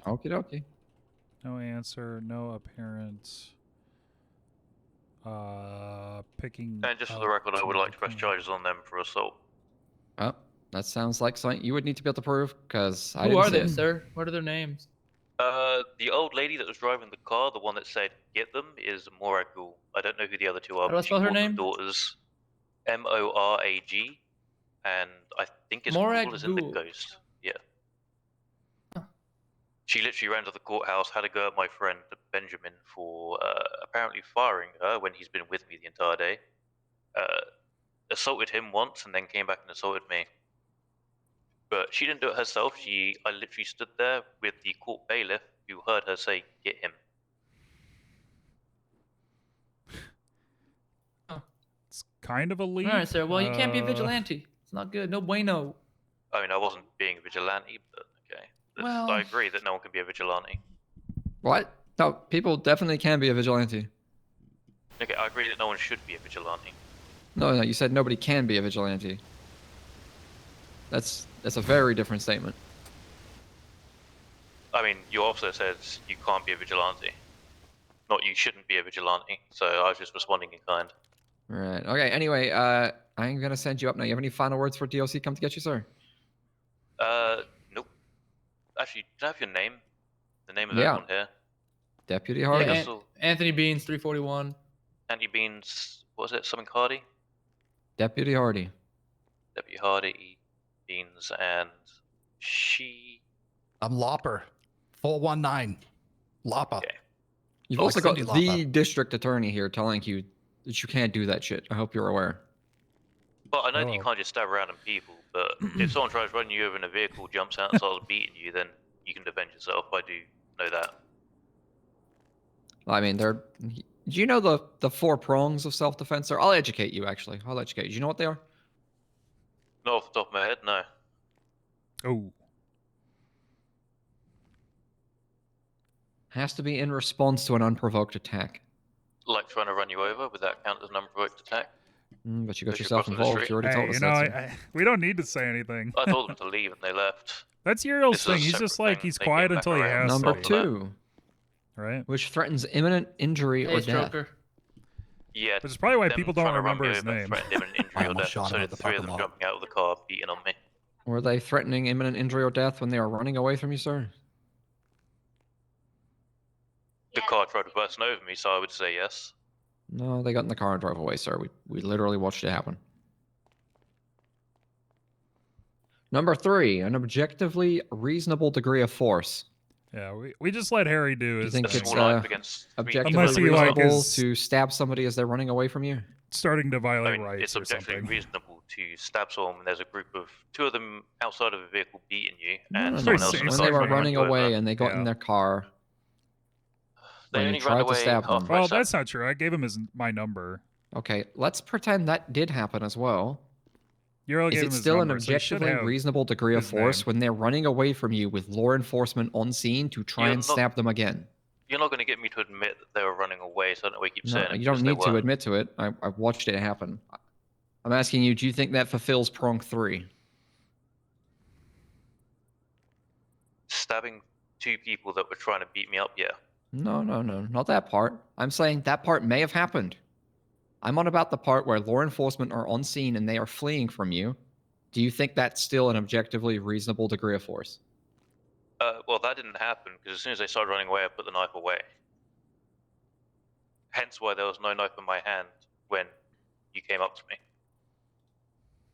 Okie dokie. No answer, no appearance. picking. And just for the record, I would like to press charges on them for assault. Oh, that sounds like something you would need to be able to prove, because I Who didn't are see they, it. sir? What are their names? The old lady that was driving the car, the one that said get them, is Moragul. I don't know who the other two are. How do I but she spell her called them name? daughters. Morag, and I think it's Ghoul as in the Moragul. ghost. Yeah. She literally ran to the courthouse, had a go at my friend Benjamin for apparently firing her when he's been with me the entire day. Assaulted him once and then came back and assaulted me. But she didn't do it herself. I literally stood there with the court bailiff who heard her say, "Get him." It's kind of a lead. All right, sir. Well, you can't be a vigilante. It's not good. No bueno. I mean, I wasn't being a vigilante, but okay. Well- I agree that no one can be a vigilante. What? No, people definitely can be a vigilante. Okay, I agree that no one should be a vigilante. No, you said nobody can be a vigilante. That's a very different statement. I mean, you also said you can't be a vigilante. Not you shouldn't be a vigilante, so I was just responding in kind. Right. Okay. Anyway, I'm gonna send you up now. You have any final words for DOC come to get you, sir? Nope. Actually, do I have your name? The name of Yeah. everyone here? Deputy Hardy. Yeah, Anthony Beans, 341. Andy Beans, what was it? Something Hardy? Deputy Hardy. Deputy Hardy, Beans, and she... I'm Lopper. 419. Lopper. Okay. You've Oh, also got Cindy the district attorney here telling you that you can't do that shit. I hope you're aware. But I know that you can't just stab random people, but if someone tries running you over in a vehicle, jumps out and starts beating you, then you can defend yourself. I do know that. I mean, do you know the 4 prongs of self-defense? Sir, I'll educate you. Actually, I'll educate you. Do you know what they are? Not off the top of my head, no. Oh. Has to be in response to an unprovoked attack. Like trying to run you over, would that count as an unprovoked attack? But you got Because you're yourself crossing the involved. street. You already told us you know, that. Sir. we don't need to say anything. I told them to leave and they left. That's Uriel's This is a thing. He's separate just like thing. he's They quiet came back until he around. has Number to. 2, Right? which threatens imminent injury Hey, or death. Stroker. Yeah. Which is probably why them people don't trying to run remember me his over name. threatened imminent injury I or almost death, shot so him did at the 3 of them parking lot. jumping out of the car, beating on me. Were they threatening imminent injury or death when they were running away from you, sir? The car tried to burst over me, so I would say yes. No, they got in the car and drove away, sir. We literally watched it happen. Number 3, an objectively reasonable degree of force. Yeah, we just let Harry do Do you his think thing. it's Unless objectively he like reasonable is to stab somebody as they're running away from you? starting to I violate mean, rights it's or objectively something. reasonable to stab someone when there's a group of 2 of them outside of a vehicle beating you, No, and no, someone no. else in the When car they were trying to run running you over. away and they got in their car, They when you only ran tried to away stab after them. I Well, stabbed that's not true. I gave him my number. Okay, let's pretend that did happen as well. Uriel Is gave it him his still an number, so he should objectively have reasonable degree of his force name. when they're running away from you with law enforcement on scene to try You're and not- stab them again? You're not going to get me to admit that they were running away, so I don't know why you keep saying No, it. you don't because they need to weren't. admit to it. I watched it happen. I'm asking you, do you think that fulfills prong 3? Stabbing 2 people that were trying to beat me up, yeah. No, not that part. I'm saying that part may have happened. I'm on about the part where law enforcement are on scene and they are fleeing from you. Do you think that's still an objectively reasonable degree of force? Well, that didn't happen, because as soon as they started running away, I put the knife away. Hence why there was no knife in my hand when you came up to me.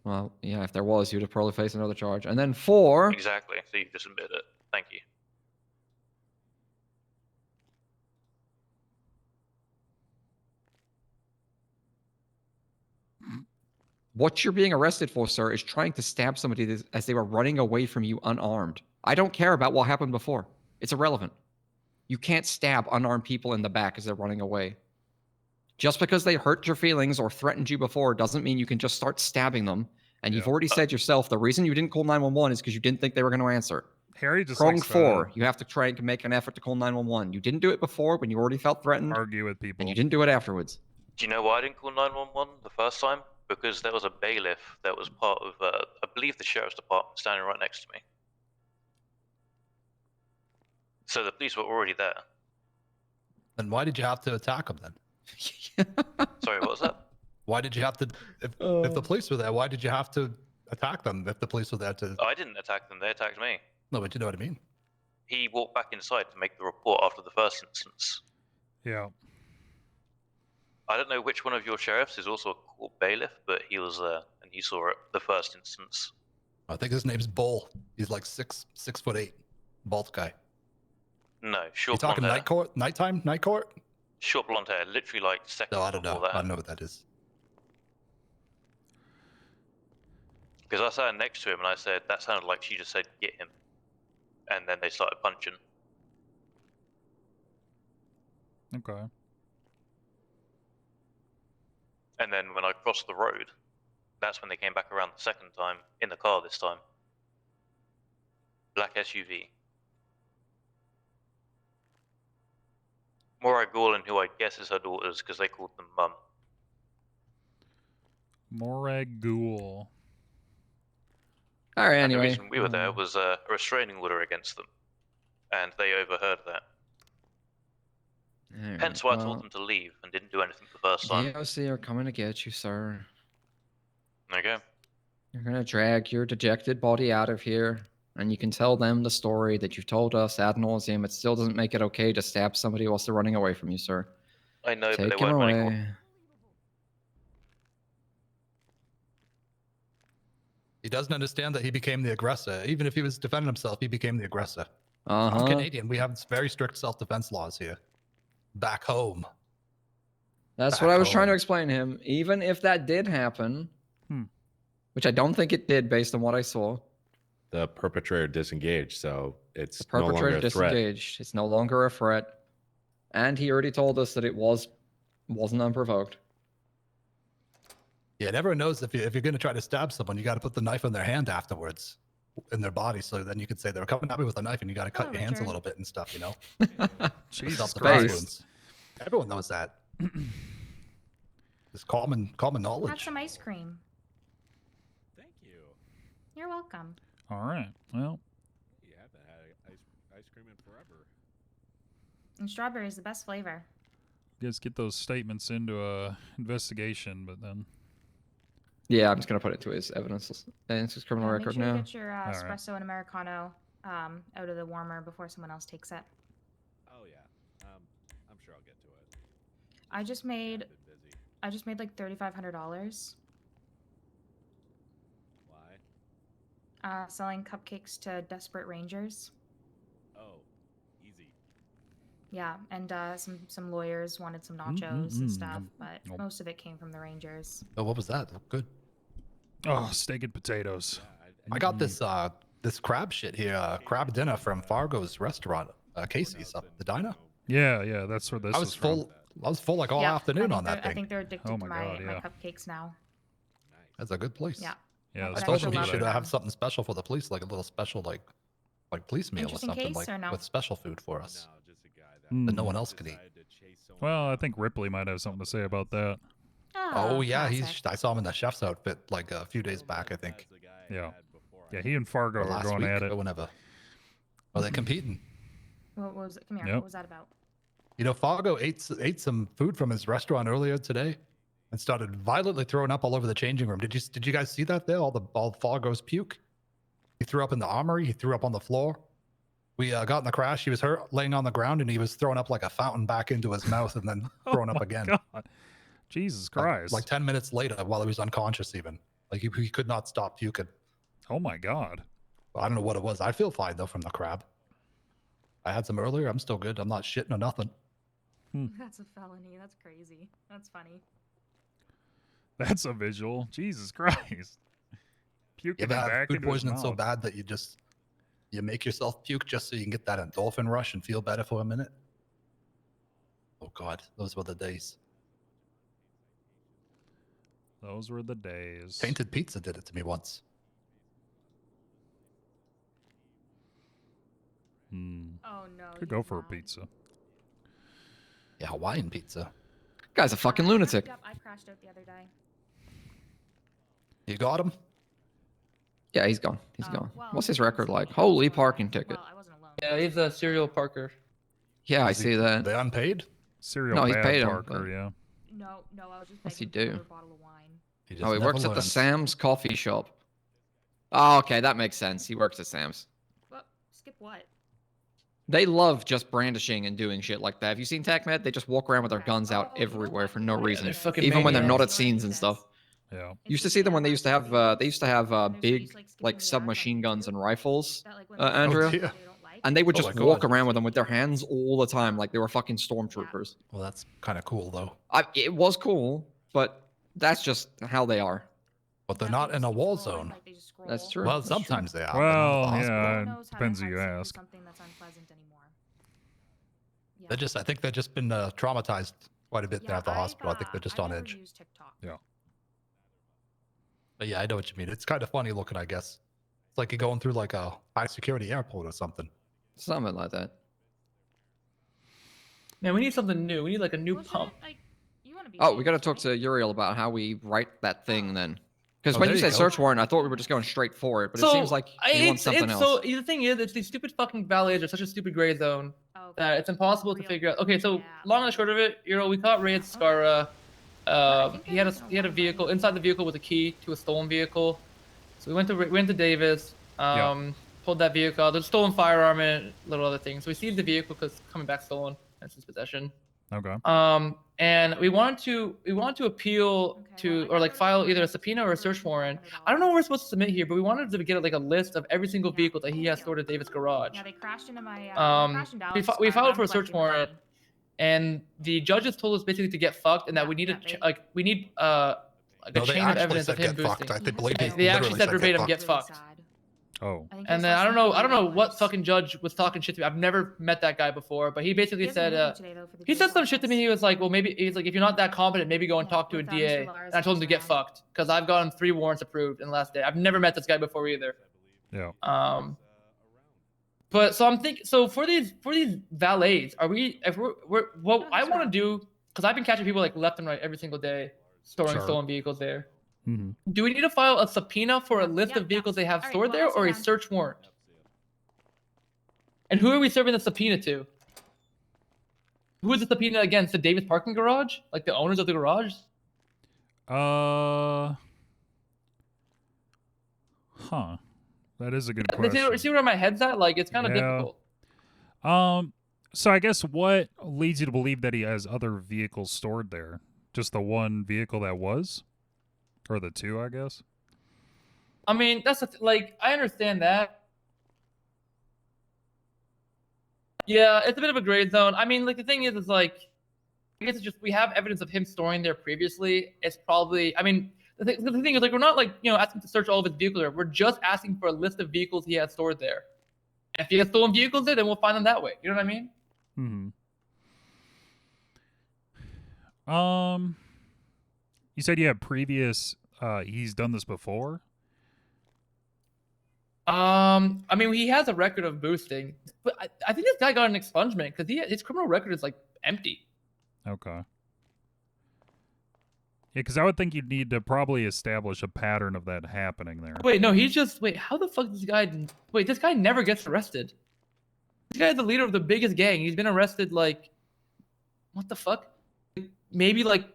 Well, yeah, if there was, you'd have probably faced another charge. And then 4, Exactly, so you just admitted it. Thank you. what you're being arrested for, sir, is trying to stab somebody as they were running away from you unarmed. I don't care about what happened before. It's irrelevant. You can't stab unarmed people in the back as they're running away. Just because they hurt your feelings or threatened you before doesn't mean you can just start stabbing them. And you've already said yourself, the reason you didn't call 911 is because you didn't think they were going to answer. Harry just Prong likes to 4, you have to try and make an effort to call 911. You didn't do it before when you already felt threatened. argue with people. And you didn't do it afterwards. Do you know why I didn't call 911 the first time? Because there was a bailiff that was part of, I believe, the sheriff's department standing right next to me. So the police were already there. Then why did you have to attack him then? Sorry, what was that? Why did you have to? If the police were there, why did you have to attack them? If the police were there to. I didn't attack them. They attacked me. No, but you know what I mean. He walked back inside to make the report after the first instance. Yeah. I don't know which one of your sheriffs is also a court bailiff, but he was there and he saw it the first instance. I think his name's Bull. He's like 6'8", bald guy. No, You short talking blonde hair. night court? Nighttime? Night court? Short blonde hair, literally like seconds No, I don't know. before I that. don't know what that is. Because I sat next to him and I said, that sounded like she just said, get him. And then they started punching. Okay. And then when I crossed the road, that's when they came back around the second time, in the car this time. Black SUV. Morai Gorlin, who I guess is her daughters, because they called them Mum. Morag Ghoul. All right, And the anyway. reason we were there was a restraining order against them. And they overheard that. All right, Hence why I well, told them to leave and didn't do anything the first time. The OC are coming to get you, sir. Okay. You're gonna drag your dejected body out of here, and you can tell them the story that you've told us ad nauseum. It still doesn't make it okay to stab somebody whilst they're running away from you, sir. I know, Take but they him weren't running. away. He doesn't understand that he became the aggressor. Even if he was defending himself, he became the aggressor. Uh-huh. I'm Canadian. We have very strict self-defense laws here. Back home. That's Back what I was trying to home. explain to him. Even if that did happen, which I don't think it did based on what I saw, The perpetrator disengaged, so it's the no longer perpetrator a threat. disengaged. It's no longer a threat. And he already told us that it wasn't unprovoked. Yeah, everyone knows if you're going to try to stab someone, you got to put the knife in their hand afterwards, in their body, so then you can say they're coming at me with a knife, and you got to cut your hands a little bit and stuff, you know. Jesus Self-defense Christ. wounds. Everyone knows that. It's common Have knowledge. some ice cream. Thank you. You're welcome. All right. Well, You haven't had ice cream in forever. And strawberry is the best flavor. you guys get those statements into a investigation, but then Yeah, I'm just gonna put it to his evidence and his criminal Make record sure you now. get your right. espresso and americano out of the warmer before someone else takes it. Oh yeah. I'm sure I'll get to it. I just made I've been busy. like $3,500 Why? selling cupcakes to desperate rangers. Oh, easy. Yeah, and some lawyers wanted some nachos and stuff, but Nope. most of it came from the rangers. Oh, what was that? Good. oh, steak and potatoes. I got this this crab shit here, crab dinner from Fargo's restaurant, Casey's up the diner. Yeah, that's where this I was is full. from. I was full like all Yeah, afternoon I on think that I thing. think they're addicted Oh to my my, God, my yeah. cupcakes now. That's a good place. Yeah. Yeah, I that's told what him he she should said. have something special for the police, like a little special like police meal or Interesting something case like or no? with special food for us Hmm. that no one else could eat. Well, I think Ripley might have something to say about that. Oh yeah, I saw him in the chef's outfit like a few days back, I think. Yeah. Yeah, he and Fargo Or are last going week at it. or whenever. Oh, they're competing. What was it? Come here. Yep. What was that about? You know, Fargo ate some food from his restaurant earlier today, and started violently throwing up all over the changing room. Did you guys see that there? All Fargo's puke. He threw up in the armory. He threw up on the floor. We got in the crash. He was hurt, laying on the ground, and he was throwing up like a fountain back into his mouth, and then throwing up again. God. Jesus Christ. Like 10 minutes later, while he was unconscious, even like he could not stop puking. Oh my God. I don't know what it was. I feel fine though from the crab. I had some earlier. I'm still good. I'm not shitting or nothing. That's a felony. That's crazy. That's funny. That's a visual. Jesus Christ. Puking You ever it have back food into his poisoning so mouth. bad that you make yourself puke just so you can get that endorphin rush and feel better for a minute? Oh God, those were the days. Those were the days. Tainted Pizza did it to me once. Oh no. Could go for a pizza. Yeah, Hawaiian pizza. Guy's a fucking lunatic. Yep, I crashed out the other day. You got him? Yeah, he's gone. He's gone. What's his record like? Holy parking ticket. Yeah, he's a serial parker. Yeah, I see that. They unpaid? Serial No, he's bad paid him, Parker, but- yeah. No, I was just What's he begging for do? another bottle of wine. He Oh, he never works at the learns. Sam's coffee shop. Oh, okay, that makes sense. He works at Sam's. What? Skip what? They love just brandishing and doing shit like that. Have you seen TechMed? They just walk around with their guns out everywhere for no reason, they're fucking even when they're not maniacs. at scenes and stuff. Yeah. You used to see them when they used to have big like submachine guns and rifles, Andrea, dear. and they would Oh just my walk God. around with them with their hands all the time, like they were fucking stormtroopers. Well, that's kind of cool though. It was cool, but that's just how they are. But they're not in a war zone. That's true. Well, That's true. sometimes they are. Well, but not the yeah, hospital. it depends who you ask. Something that's unpleasant anymore. I think they've just been traumatized quite a bit there at the hospital. I think they're just on edge. Yeah. But yeah, I know what you mean. It's kind of funny looking, I guess. It's like you're going through like a high security airport or something. Something like that. Man, we need something new. We need like a new pump. Oh, we got to talk to Uriel about how we write that thing then. Because Oh, when there you you said go. search warrant, I thought we were just going straight for it, but it seems like you want something else. So the thing is, it's these stupid fucking valets are such a stupid gray zone that it's impossible to figure out. Okay, so long and short of it, we caught Ray at Scara. He had a vehicle. Inside the vehicle was a key to a stolen vehicle. So we went to Davis. Pulled that vehicle out. There's a stolen firearm and little other things. So we seized the vehicle because coming back stolen. That's his possession. Okay. And we wanted to appeal to or like file either a subpoena or a search warrant. I don't know what we're supposed to submit here, but we wanted to get like a list of every single vehicle that he has stored at Davis garage. Yeah, they crashed into my. We filed for a search warrant, and the judges told us basically to get fucked, and that we need a No, they chain of actually evidence said of him get fucked. boosting. I believe they They actually literally said said verbatim, get get fucked. Oh. And then I don't know what fucking judge was talking shit to me. I've never met that guy before, but he basically said he said some shit to me. He was like, well, maybe he's like, if you're not that competent, maybe go and talk to a DA. And I told him to get fucked because I've gotten 3 warrants approved in the last day. I've never met this guy before either. Yeah. But so I'm thinking, so for these valets, if we're what I want to do, because I've been catching people like left and right every single day, storing Sure. stolen vehicles there. Mm-hmm. Do we need to file a subpoena for a list of vehicles they have stored there, or a search warrant? And who are we serving the subpoena to? Who is the subpoena against? The Davis parking garage? Like the owners of the garage? Huh. That is a good See question. where my head's at? Like it's kind of difficult. So I guess what leads you to believe that he has other vehicles stored there? Just the one vehicle that was? Or the 2, I guess? I mean, that's like I understand that. Yeah, it's a bit of a gray zone. I mean, like the thing is like, I guess it's just we have evidence of him storing there previously. It's probably, I mean, the thing is like we're not like asking to search all of his vehicles there. We're just asking for a list of vehicles he has stored there. And if he has stolen vehicles there, then we'll find them that way. You know what I mean? You said you have previous. He's done this before. I mean, he has a record of boosting, but I think this guy got an expungement because his criminal record is like empty. Okay. Yeah, because I would think you'd need to probably establish a pattern of that happening there. Wait, no, he's just how the fuck this guy? Wait, this guy never gets arrested. This guy is the leader of the biggest gang. He's been arrested like, what the fuck? Maybe like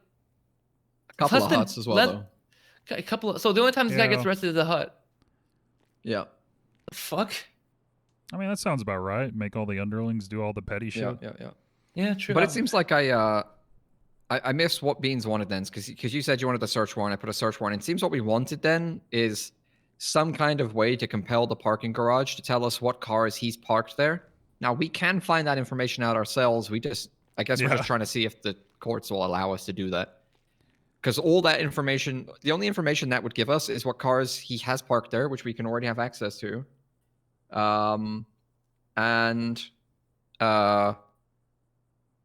a couple of huts as well, though. A couple of, so the only time this guy gets arrested is a hut. Yeah. The fuck? I mean, that sounds about right. Make all the underlings do all the petty shit. Yeah, true. But it seems like I missed what Beans wanted then, because you said you wanted the search warrant. I put a search warrant. It seems what we wanted then is some kind of way to compel the parking garage to tell us what cars he's parked there. Now, we can find that information out ourselves. I guess we're just trying to see if the courts will allow us to do that. Because all that information, the only information that would give us is what cars he has parked there, which we can already have access to. And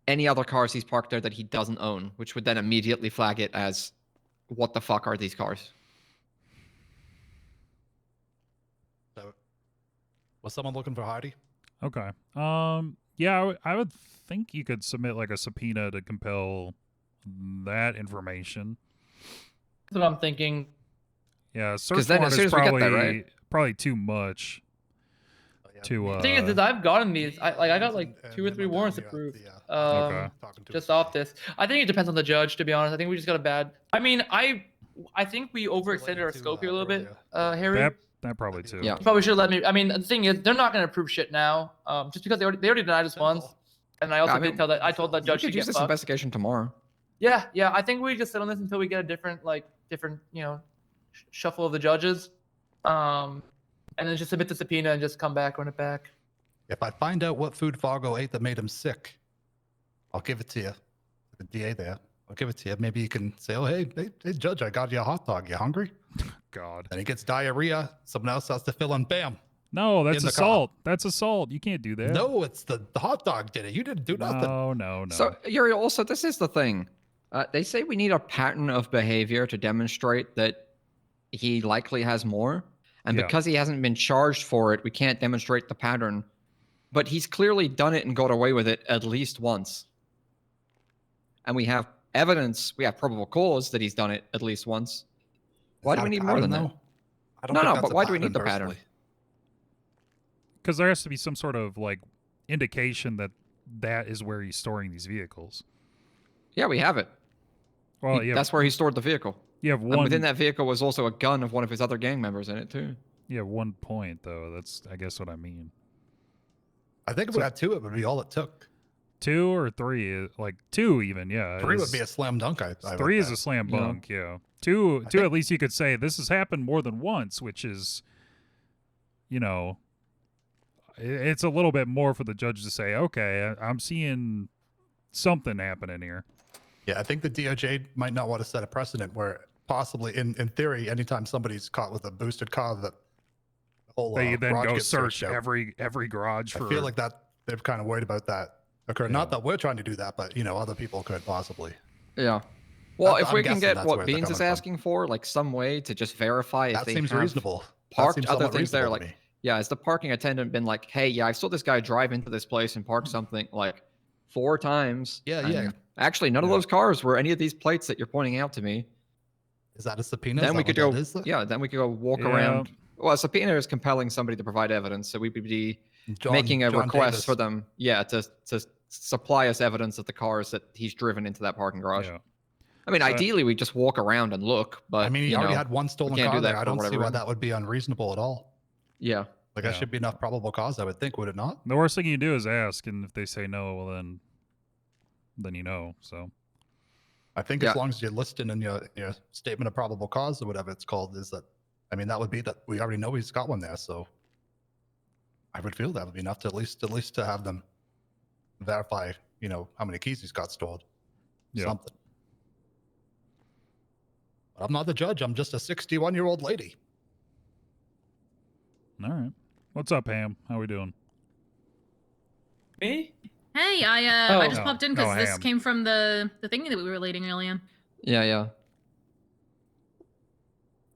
any other cars he's parked there that he doesn't own, which would then immediately flag it as, what the fuck are these cars? So, was someone looking for Hardy? Okay. Yeah, I would think you could submit like a subpoena to compel that information. That's what I'm thinking. Yeah, search then warrant as soon is as we get that, right? probably too much. To The thing is, I've gotten these. I got like 2 or 3 warrants approved. Okay. Just off this. I think it depends on the judge, to be honest. I think we just got a bad. I mean, I think we overextended our scope here a little bit, Harry. That probably too. Yeah. You probably should let me. I mean, the thing is, they're not going to approve shit now. Just because they already denied us once, and I also I mean, did tell that I told that We judge could to use get this fucked. investigation tomorrow. Yeah. I think we just sit on this until we get a different, shuffle of the judges, and then just submit the subpoena and just come back, run it back. If I find out what food Fargo ate that made him sick, I'll give it to you. The DA there. I'll give it to you. Maybe you can say, oh, hey, Judge, I got you a hot dog. You hungry? God. And he gets diarrhea. Someone else has to fill in. Bam. No, that's In the assault. That's assault. You can't do that. No, it's the hot dog did it. You didn't do nothing. No. So, Uriel, also, this is the thing. They say we need a pattern of behavior to demonstrate that he likely has more. And Yeah. because he hasn't been charged for it, we can't demonstrate the pattern. But he's clearly done it and got away with it at least once. And we have evidence, we have probable cause that he's done it at least once. Why do we need more than that? I don't No, think no, that's but a why do we need pattern, the pattern? personally. Because there has to be some sort of like indication that is where he's storing these vehicles. Yeah, we have it. Well, yeah. That's where he stored the vehicle. You have And one. within that vehicle was also a gun of one of his other gang members in it, too. You have 1 point though. That's I guess what I mean. I think if we had 2, it would be all it took. 2 or 3, like 2 even. Yeah. 3 would be a slam dunk. I 3 would is a bet. slam Yeah. dunk. Yeah. 2 at least you could say this has happened more than once, which is, it's a little bit more for the judge to say, okay, I'm seeing something happening here. Yeah, I think the DOJ might not want to set a precedent where possibly, in theory, anytime somebody's caught with a boosted car, that the whole They then garage go gets search searched out. every garage for. I feel like that they're kind of worried about that occurring. Not that we're trying to do that, but other people could possibly. Yeah. Well, I'm if we can guessing get that's what where they're Beans is coming from. asking for, like some way to just verify if That they seems have reasonable. That parked seems other somewhat things there, reasonable to like, me. yeah, has the parking attendant been like, hey, yeah, I saw this guy drive into this place and park something like 4 times. Yeah, and yeah. Actually, none of those cars were any of these plates that you're pointing out to me. Is that a subpoena? Then Is we that could what go, that is? yeah, then we could go walk Yeah. around. Well, a subpoena is compelling somebody to provide evidence, so we would be making a John request Davis. for them, to supply us evidence of the cars that he's driven into that parking garage. Yeah. I mean, So- ideally, we just walk around and look, but I mean, he you already know, had one we stolen can't car do that there. I for don't see whatever why reason. that would be unreasonable at all. Yeah. Like, that Yeah. should be enough probable cause, I would think, would it not? The worst thing you do is ask, and if they say no, well then you know. So I think Yeah. as long as you're listing in your statement of probable cause or whatever it's called, is that, I mean, that would be that we already know he's got one there. So I would feel that would be enough to at least to have them verify, how many keys he's got stored. Yeah. Something. But I'm not the judge. I'm just a 61-year-old lady. all right, what's up, Ham? How we doing? Me? Hey, I just No, popped in no, because this Ham. came from the thing that we were relating earlier. Yeah.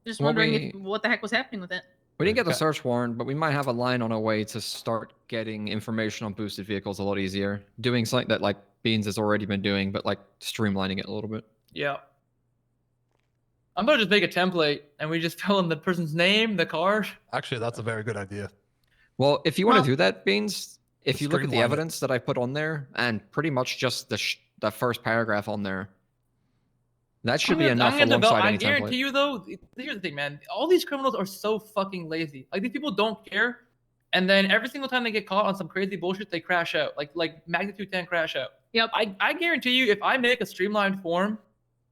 Just Well, wondering what the heck was happening with it. We didn't get the search warrant, but we might have a line on our way to start getting information on boosted vehicles a lot easier. Doing something that like Beans has already been doing, but like streamlining it a little bit. Yeah. I'm gonna just make a template and we just fill in the person's name, the car. Actually, that's a very good idea. Well, if you want Well- to do that, Beans, if you look at the streamline it. evidence that I put on there and pretty much just the first paragraph on there, that should be enough alongside I any guarantee template. you though, here's the thing, man. All these criminals are so fucking lazy. Like these people don't care. And then every single time they get caught on some crazy bullshit, they crash out. Like magnitude 10 crash out. Yep. I guarantee you, if I make a streamlined form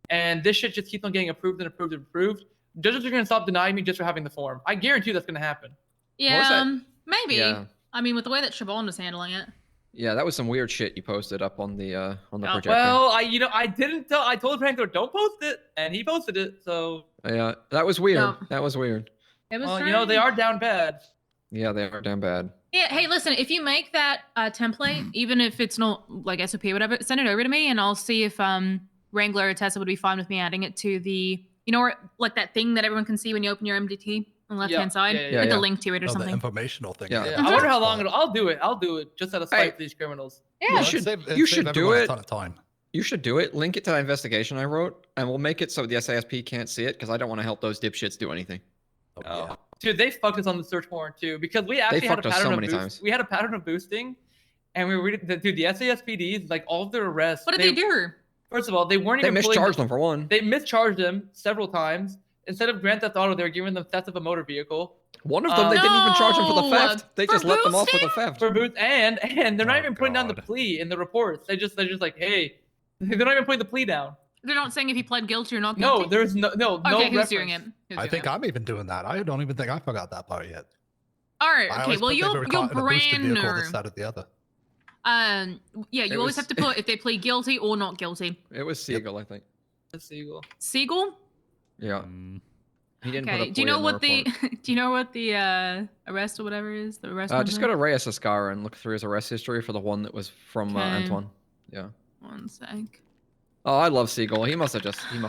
and this shit just keeps on getting approved and approved and approved, judges are gonna stop denying me just for having the form. I guarantee you that's gonna happen. Yeah, maybe. Yeah. I mean, with the way that Siobhan was handling it. Yeah, that was some weird shit you posted up on the projector. Well, I didn't tell. I told Frank, don't post it, and he posted it. So Yeah, that was weird. No. That was weird. It was. well, they strange. are down bad. Yeah, they are damn bad. Yeah. Hey, listen. If you make that template, even if it's not like SOP or whatever, send it over to me, and I'll see if Wrangler or Tessa would be fine with me adding it to the, like that thing that everyone can see when you open your MDT on the left hand side, yeah, with yeah. a link to it or The something. informational thing. Yeah. I wonder how long it'll. I'll do it just out of spite Hey. for these criminals. Yeah. You should, It'd you save should do everyone a it. ton of time. You should do it. Link it to that investigation I wrote, and we'll make it so the SASP can't see it because I don't want to help those dipshits do anything. Oh, yeah. Dude, they fucked us on the search warrant too, because we actually had a fucked us pattern so of many times. We had a pattern of boosting, and we were reading. Dude, the SASPDs, like all of their arrests. What did they do? First of all, they weren't They even pulling mischarged them for one. They mischarged them several times. Instead of Grand Theft Auto, they were giving them theft of a motor vehicle. One of them, they didn't even charge them for the No! theft. They For just let them off with boosting? the theft. For boost, and they're not Oh, even putting down the God. plea in the reports. They're just like, hey, they're not even putting the plea down. They're not saying if he pled guilty or not guilty. No, there's no Okay, who's reference. doing it? Who's I doing think it? I'm even doing that. I don't even think I forgot that part yet. All right. I Okay. always Well, put they you'll were caught in a boosted brain vehicle or instead of the other. yeah, you always have to put if they plead guilty or not guilty. It was Siegel, I think. Seagull. Siegel. Yeah. He didn't put Okay. a Do you plea know in what the report. do you know what the arrest or whatever is? The arrest. Just go number? to Reyes Escara and look through his arrest history for the one that was from Okay. Antoine. Yeah. 1 sec. Oh, I love Siegel. He must have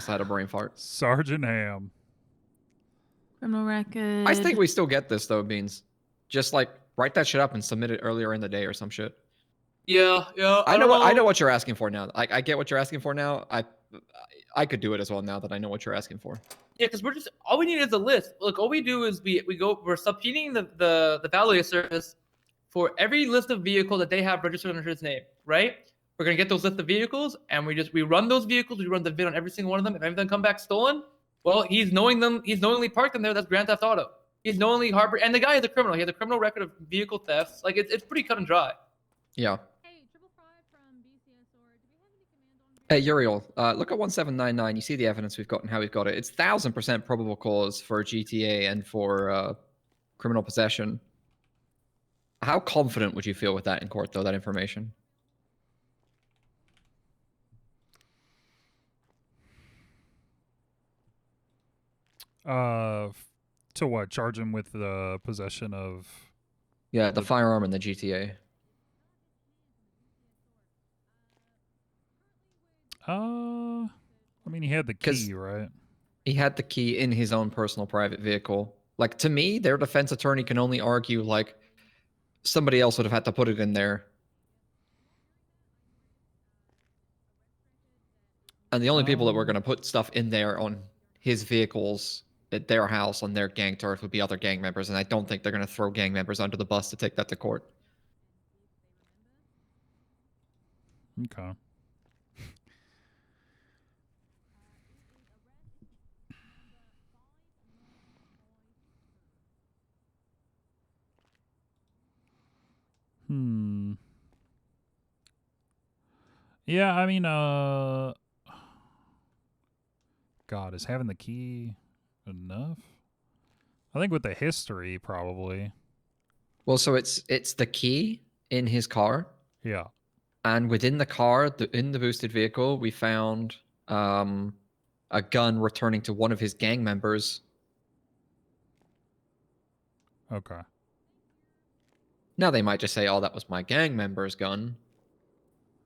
had a brain fart. Sergeant Ham. Criminal record. I think we still get this though, Beans. Just like write that shit up and submit it earlier in the day or some shit. Yeah. I know what you're asking for now. I get what you're asking for now. I could do it as well now that I know what you're asking for. Yeah, because we're just all we need is a list. Look, all we do is we're subpoenaing the valet service for every list of vehicles that they have registered under his name, right? We're gonna get those list of vehicles and we run those vehicles, we run the VIN on every single one of them. If any of them come back stolen, well, he's knowingly parked them there, that's Grand Theft Auto. He's knowingly harbored, and the guy is a criminal. He has a criminal record of vehicle thefts. Like it's pretty cut and dry. Yeah. Hey, Uriel, look at 1799. You see the evidence we've got and how we've got it. It's 1000% probable cause for GTA and for criminal possession. How confident would you feel with that in court, though, that information? To what? Charge him with the possession of... Yeah, the firearm in the GTA. I mean, he had the key, right? He had the key in his own personal private vehicle. Like, to me, their defense attorney can only argue, like, somebody else would have had to put it in there. And the only people that were going to put stuff in there on his vehicles at their house on their gang turf would be other gang members, and I don't think they're going to throw gang members under the bus to take that to court. Okay. Yeah, I mean, God, is having the key enough? I think with the history, probably. Well, so it's the key in his car. Yeah. And within the car, in the boosted vehicle, we found a gun returning to one of his gang members. Okay. Now they might just say, "Oh, that was my gang member's gun,"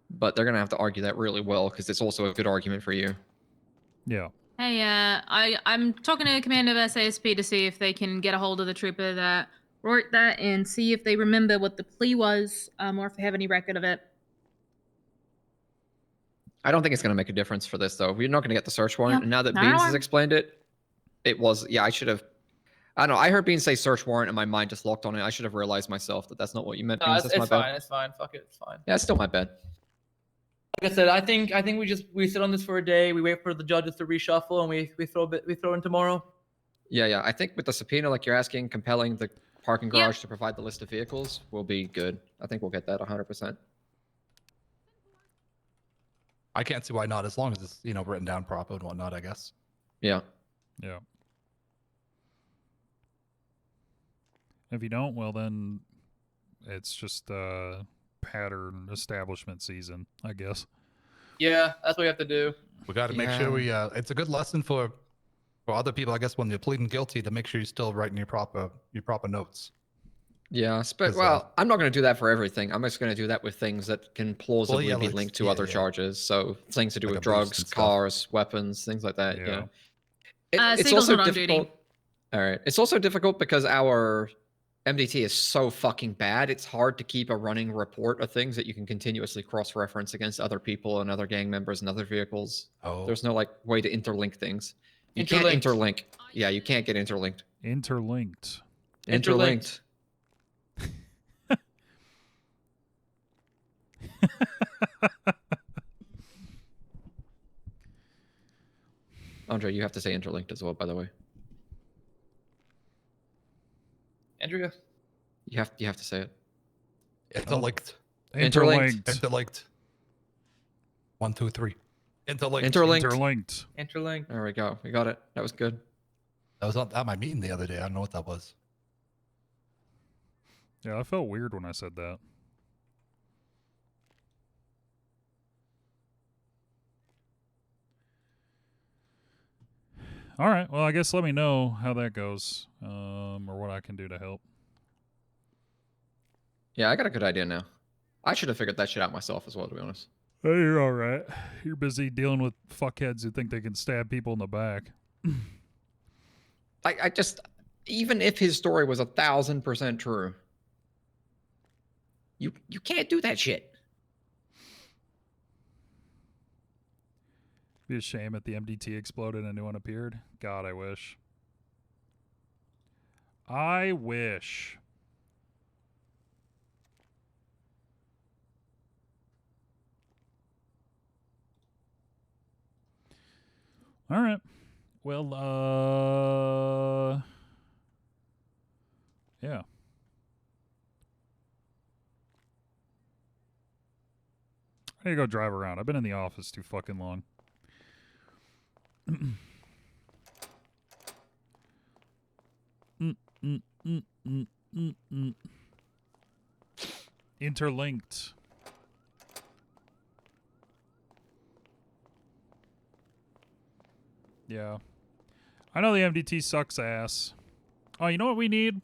but they're gonna have to argue that really well because it's also a good argument for you. Yeah. Hey, I'm talking to the commander of SASP to see if they can get a hold of the trooper that wrote that and see if they remember what the plea was, or if they have any record of it. I don't think it's gonna make a difference for this though. We're not gonna get the search warrant, Yep. and now that Not Beans has alarmed. explained it, it was I should have. I don't know. I heard Beans say search warrant, and my mind just locked on it. I should have realized myself that that's not what you meant. No, Beans. it's That's my fine. bad. It's fine. Fuck it. It's fine. Yeah, it's still my bad. Like I said, I think we sit on this for a day. We wait for the judges to reshuffle, and we throw in tomorrow. Yeah. I think with the subpoena, like you're asking, compelling the parking Yep. garage to provide the list of vehicles will be good. I think we'll get that 100%. I can't see why not, as long as it's written down proper and whatnot. I guess. Yeah. Yeah. If you don't, well then, it's just pattern establishment season, I guess. Yeah, that's what we have to do. We got to make sure we. It's a good lesson for other people, I guess, when you're pleading guilty, to make sure you're still writing your proper notes. Yeah, well, I'm not going to do that for everything. I'm just going to do that with things that can plausibly be linked to other charges. So things to do with drugs, cars, weapons, things like that. Yeah. It's Siegel's also not on difficult. duty. All right. It's also difficult because our MDT is so fucking bad. It's hard to keep a running report of things that you can continuously cross-reference against other people and other gang members and other vehicles. Oh. There's no way to interlink things. You can't Interlinked. interlink. Yeah, you can't get interlinked. Interlinked. Interlinked. Andre, you have to say interlinked as well, by the way. Andrea. You have to say it. Interlinked. Interlinked. Interlinked. 1, 2, 3. Interlinked. Interlinked. Interlinked. There we go. We got it. That was good. That was at my meeting the other day. I don't know what that was. Yeah, I felt weird when I said that. All right. Well, I guess let me know how that goes, or what I can do to help. Yeah, I got a good idea now. I should have figured that shit out myself as well, to be honest. Hey, you're all right. You're busy dealing with fuckheads who think they can stab people in the back. I just, even if his story was 1,000% true, you can't do that shit. Be a shame if the MDT exploded and a new one appeared. God, I wish. I wish. All right. Well, yeah. I need to go drive around. I've been in the office too fucking long. Interlinked. Yeah. I know the MDT sucks ass. Oh, you know what we need?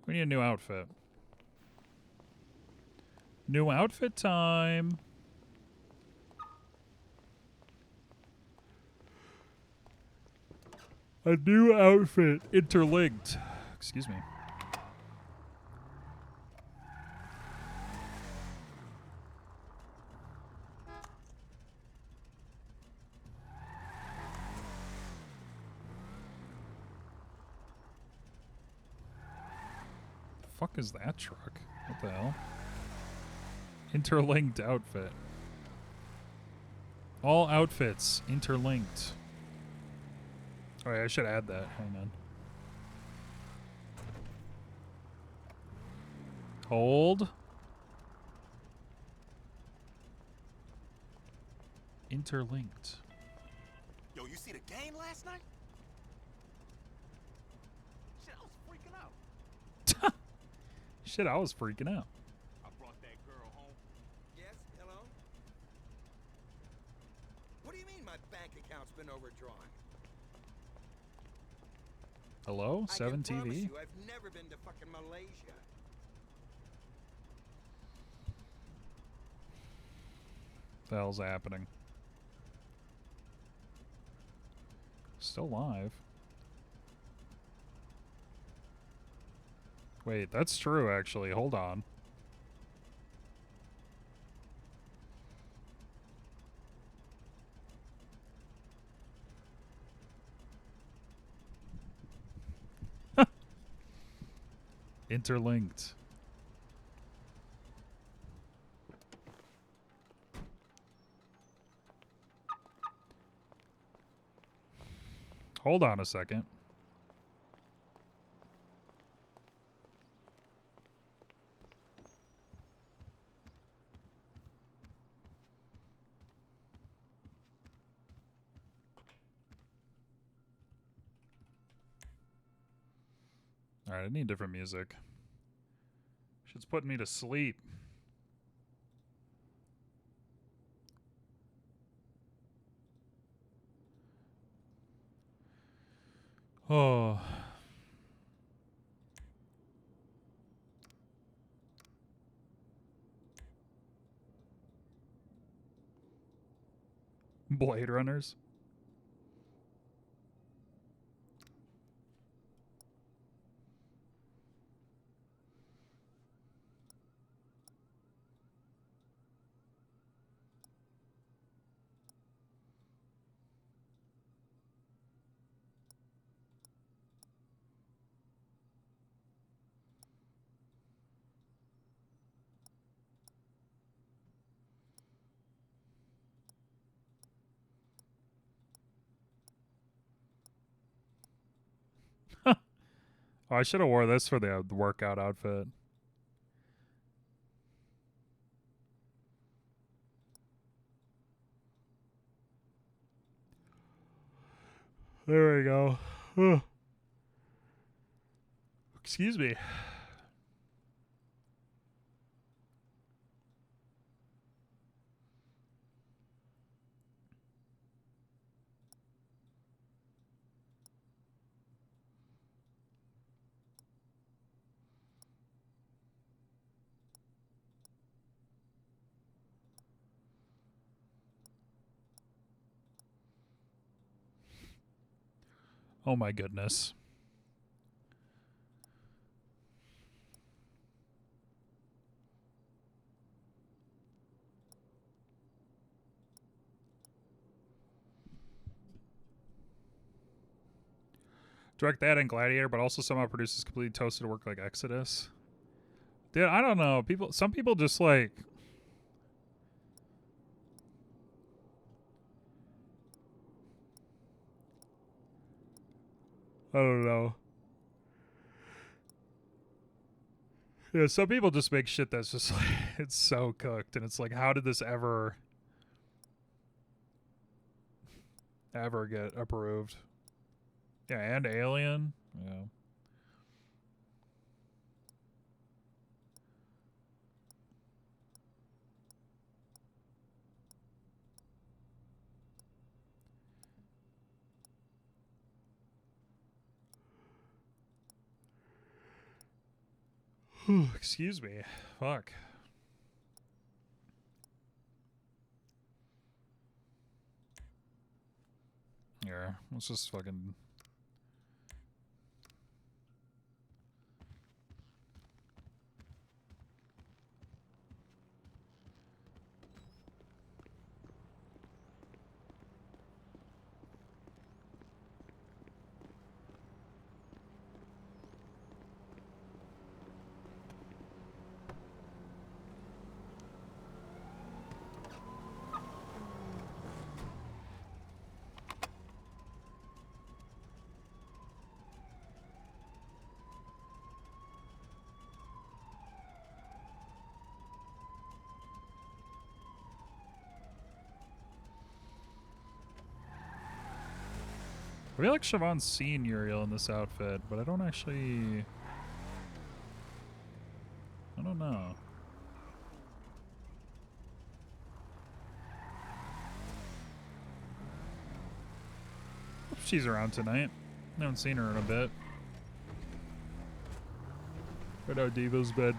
We need a new outfit. New outfit time. A new outfit. Interlinked. Excuse me. The fuck is that truck? What the hell? Interlinked outfit. All outfits interlinked. Oh, yeah, I should add that. Hang on. Hold. Interlinked. Yo, you see the game last night? Shit, I was freaking out. Shit, I was freaking out. I brought that girl home. Yes, hello? What do you mean my bank account's been overdrawn? Hello? 7 I can promise TV? you, I've never been to fucking Malaysia. What the hell's happening? Still live. Wait, that's true, actually. Hold on. Interlinked. Hold on a second. Alright, I need different music. Shit's putting me to sleep. Oh. Blade Runners. Oh, I should have wore this for the workout outfit. There we go. Ugh. Excuse me. Oh my goodness. Direct that and Gladiator, but also somehow produces completely toasted work like Exodus. Dude, I don't know. Some people just like... I don't know. Yeah, some people just make shit that's just like, it's so cooked, and it's like, how did this ever get approved? Yeah, and Alien. Yeah. Excuse me. Fuck. Here, let's just fucking... I feel like Siobhan's seen Uriel in this outfit, but I don't actually... I don't know. Hope she's around tonight. I haven't seen her in a bit. I know Diva's been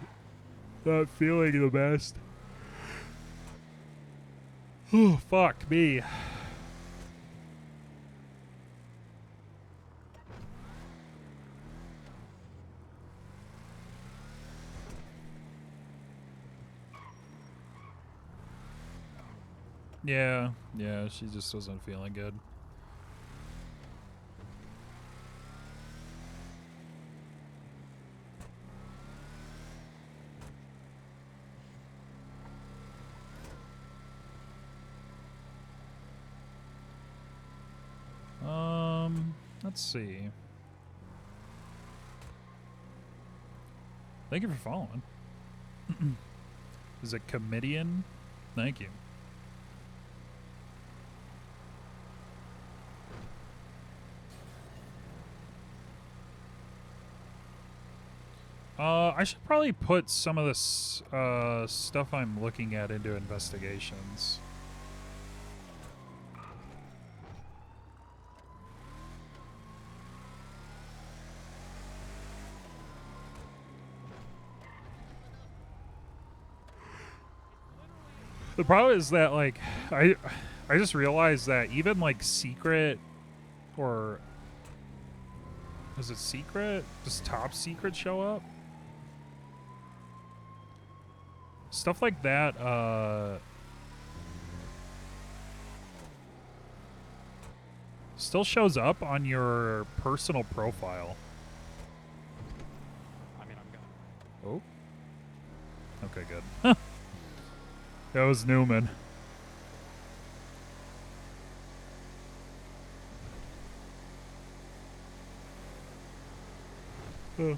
not feeling the best. Oh, fuck me. Yeah, she just wasn't feeling good. Let's see. Thank you for following. Is it comedian? Thank you. I should probably put some of this stuff I'm looking at into investigations. The problem is that, like, I just realized that even, like, secret, or is it secret? Does top secret show up? Stuff like that, still shows up on your personal profile. I mean, I'm gonna... Oh. Okay, good. That was Newman. Oh.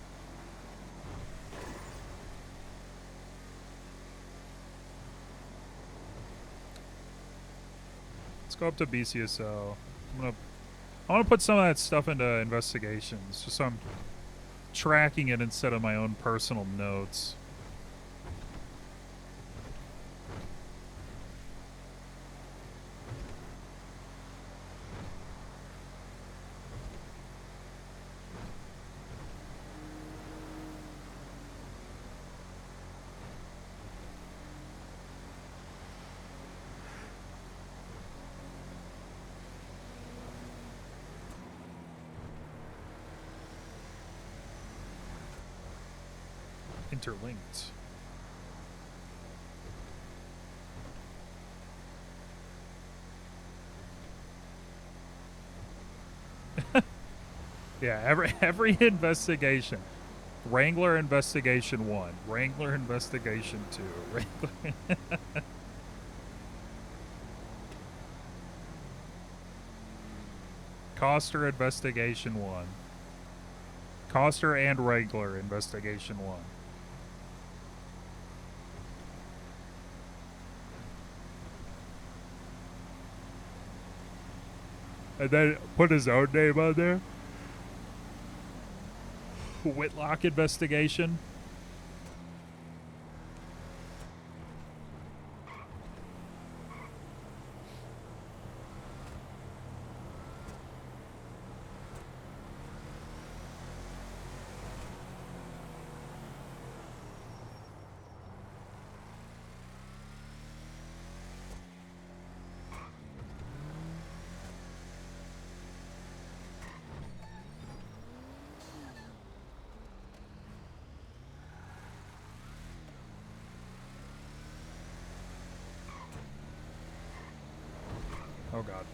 Let's go up to BCSO. I want to put some of that stuff into investigations, just so I'm tracking it instead of my own personal notes. Interlinked. Yeah, every investigation. Wrangler investigation 1, Wrangler investigation 2, Wrangler. Coster investigation 1. Coster and Wrangler investigation 1. And then put his own name on there. Whitlock investigation. Oh god.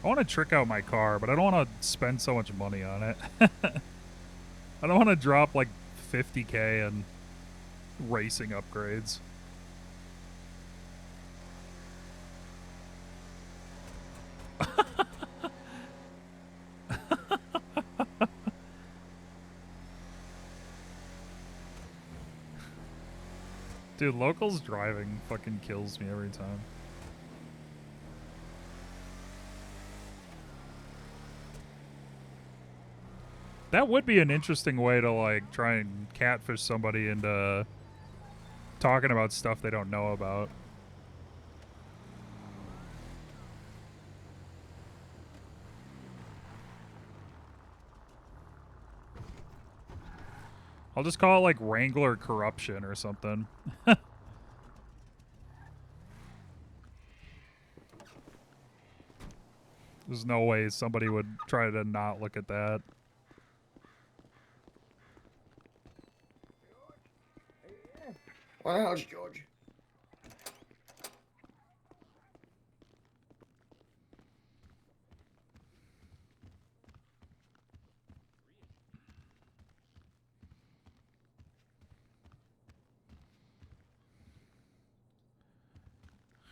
I want to trick out my car, but I don't want to spend so much money on it. I don't want to drop like 50K in racing upgrades. Dude, locals driving fucking kills me every time. That would be an interesting way to like try and catfish somebody into talking about stuff they don't know about. I'll just call it like Wrangler corruption or something. There's no way somebody would try to not look at that. Well, how's George?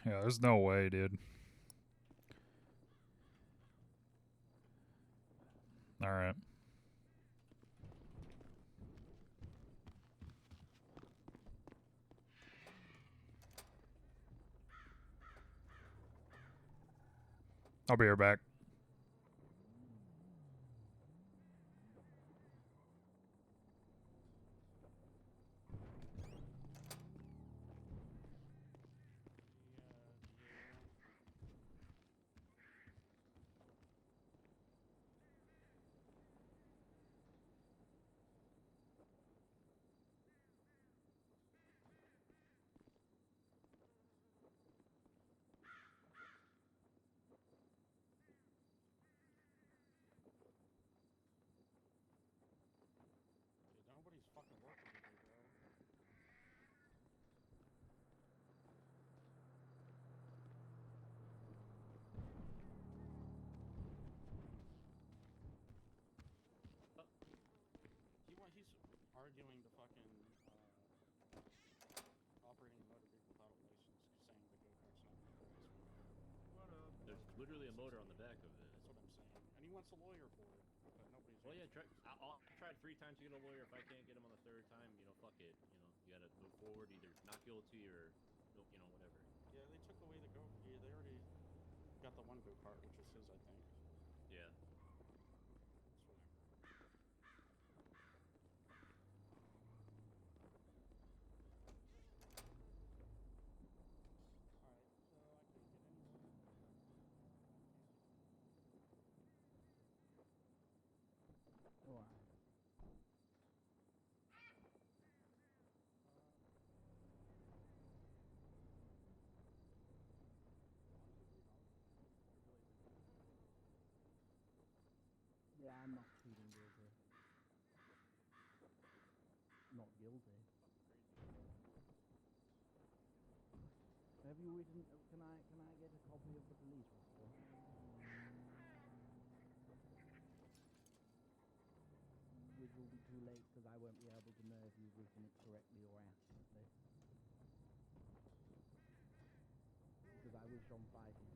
Yeah, there's no way, dude. All right. I'll be right back. literally a motor on the back of it. That's what I'm saying. And he wants a lawyer for it, but nobody's. Well, yeah, I tried 3 times to get a lawyer. If I can't get him on the 3rd time, fuck it. You gotta move forward, either not guilty or, whatever. Yeah, they took away the go. Yeah, they already got the one go kart, which was his, I think. Yeah. It's whatever. Alright, so I couldn't get any more. Alright. Yeah, I'm not pleading guilty. Not guilty. Have you written? Can I get a copy of the police report? Which will be too late because I won't be able to know if you've written it correctly or accurately. Because I wish on fighting.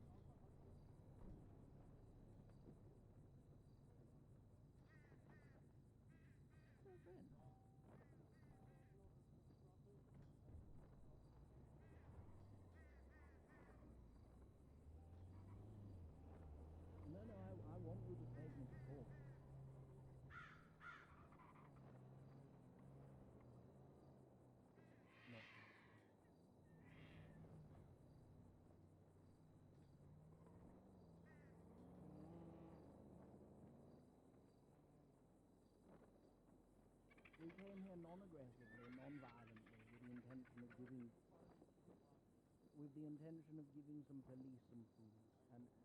No, I want you to take me to court. No. We came here non-aggressively, non-violently, with the intention of giving some police some food, and I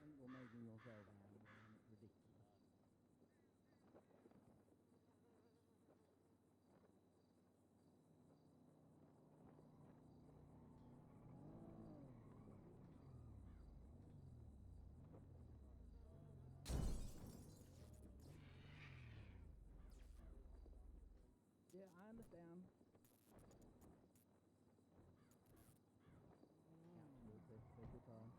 think you're making yourself angry, and it's ridiculous. Yeah, I understand. Absolutely. Take your time.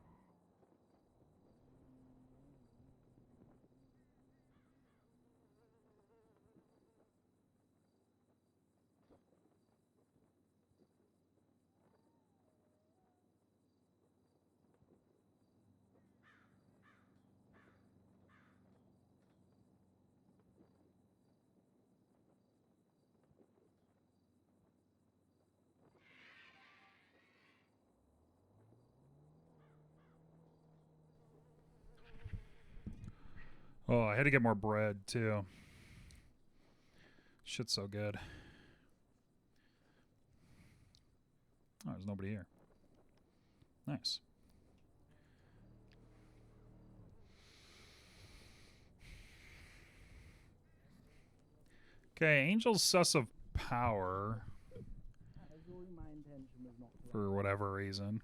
Oh, I had to get more bread too. Shit's so good. Oh, there's nobody here. Nice. Okay, Angel's sus of power. My intention was not to For whatever reason.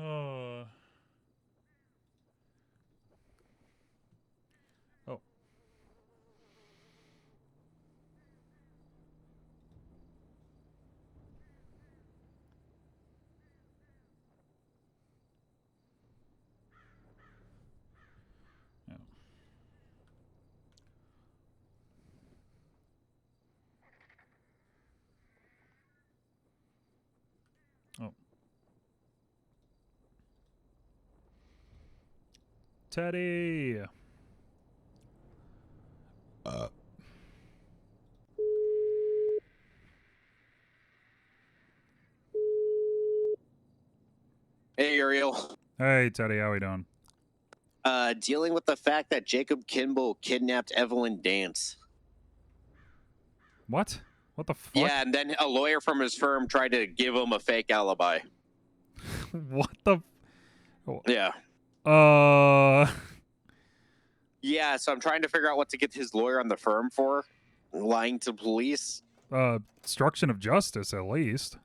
Oh. Oh. Yeah. Oh. Teddy. Hey, Uriel. Hey, Teddy. How we doing? Dealing with the fact that Jacob Kimball kidnapped Evelyn Dance. What? What the fuck? Yeah, and then a lawyer from his firm tried to give him a fake alibi. What the? Yeah. Uh. Yeah, so I'm trying to figure out what to get his lawyer on the firm for. Lying to police. Obstruction of justice, at least.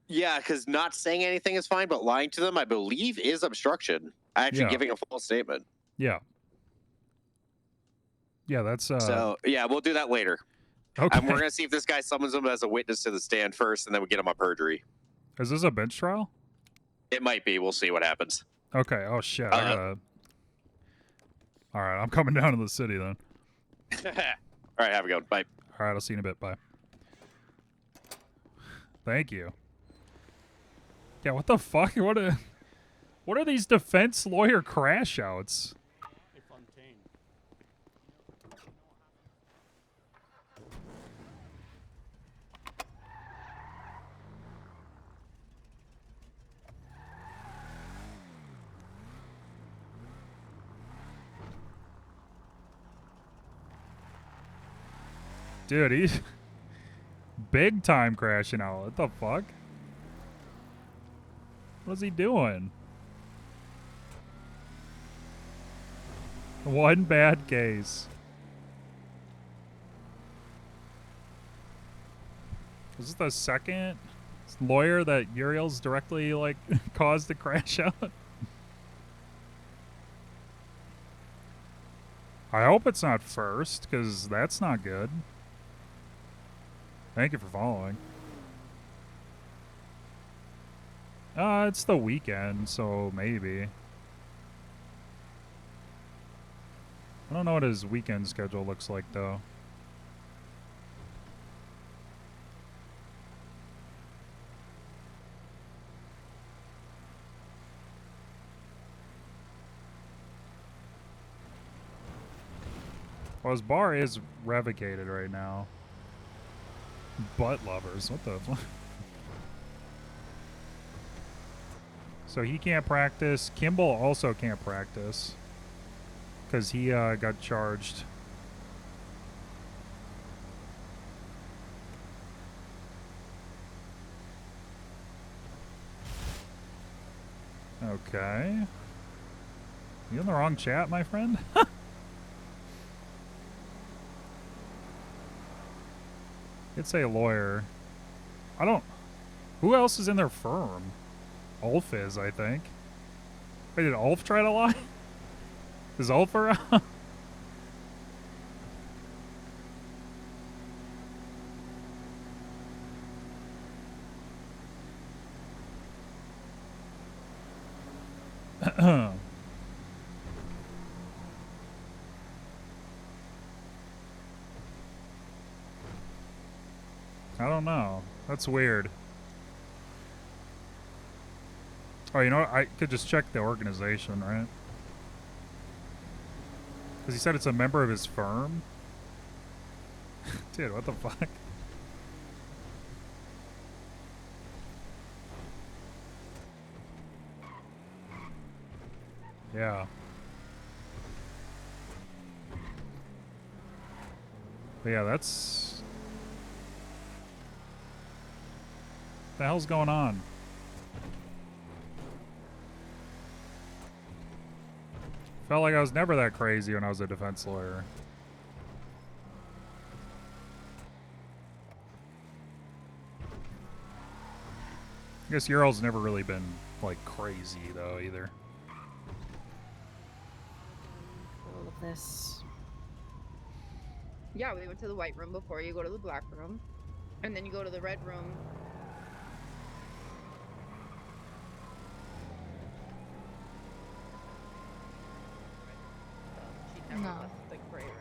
Yeah, because not saying anything is fine, but lying to them, I believe, is obstruction. Actually giving a false statement. Yeah. Yeah, that's So yeah, we'll do that later. Okay. We're gonna see if this guy summons him as a witness to the stand first, and then we get him on perjury. Is this a bench trial? It might be. We'll see what happens. Okay. Oh shit. I gotta. All right, I'm coming down to the city then. All right, have a good one. Bye. All right, I'll see you in a bit. Bye. Thank you. Yeah, what the fuck? What are these defense lawyer crash outs? Dude, he's big time crashing out. What the fuck? What's he doing? One bad case. Was this the second lawyer that Uriel's directly, like, caused the crash out? I hope it's not first, because that's not good. Thank you for following. It's the weekend, so maybe. I don't know what his weekend schedule looks like, though. Well, his bar is revocated right now. Butt lovers, what the fuck? So he can't practice. Kimball also can't practice. Because he got charged. Okay. You in the wrong chat, my friend? It's a lawyer. I don't... Who else is in their firm? Ulf is, I think. Wait, did Ulf try to lie? Is Ulf around? I don't know. That's weird. Oh, you know what? I could just check the organization, right? Because he said it's a member of his firm? Dude, what the fuck? Yeah. But yeah, that's... What the hell's going on? Felt like I was never that crazy when I was a defense lawyer. I guess Uriel's never really been, like, crazy, though, either. All of this. Yeah, we went to the white room before you go to the black room. And then you go to the red room. She never left the gray room.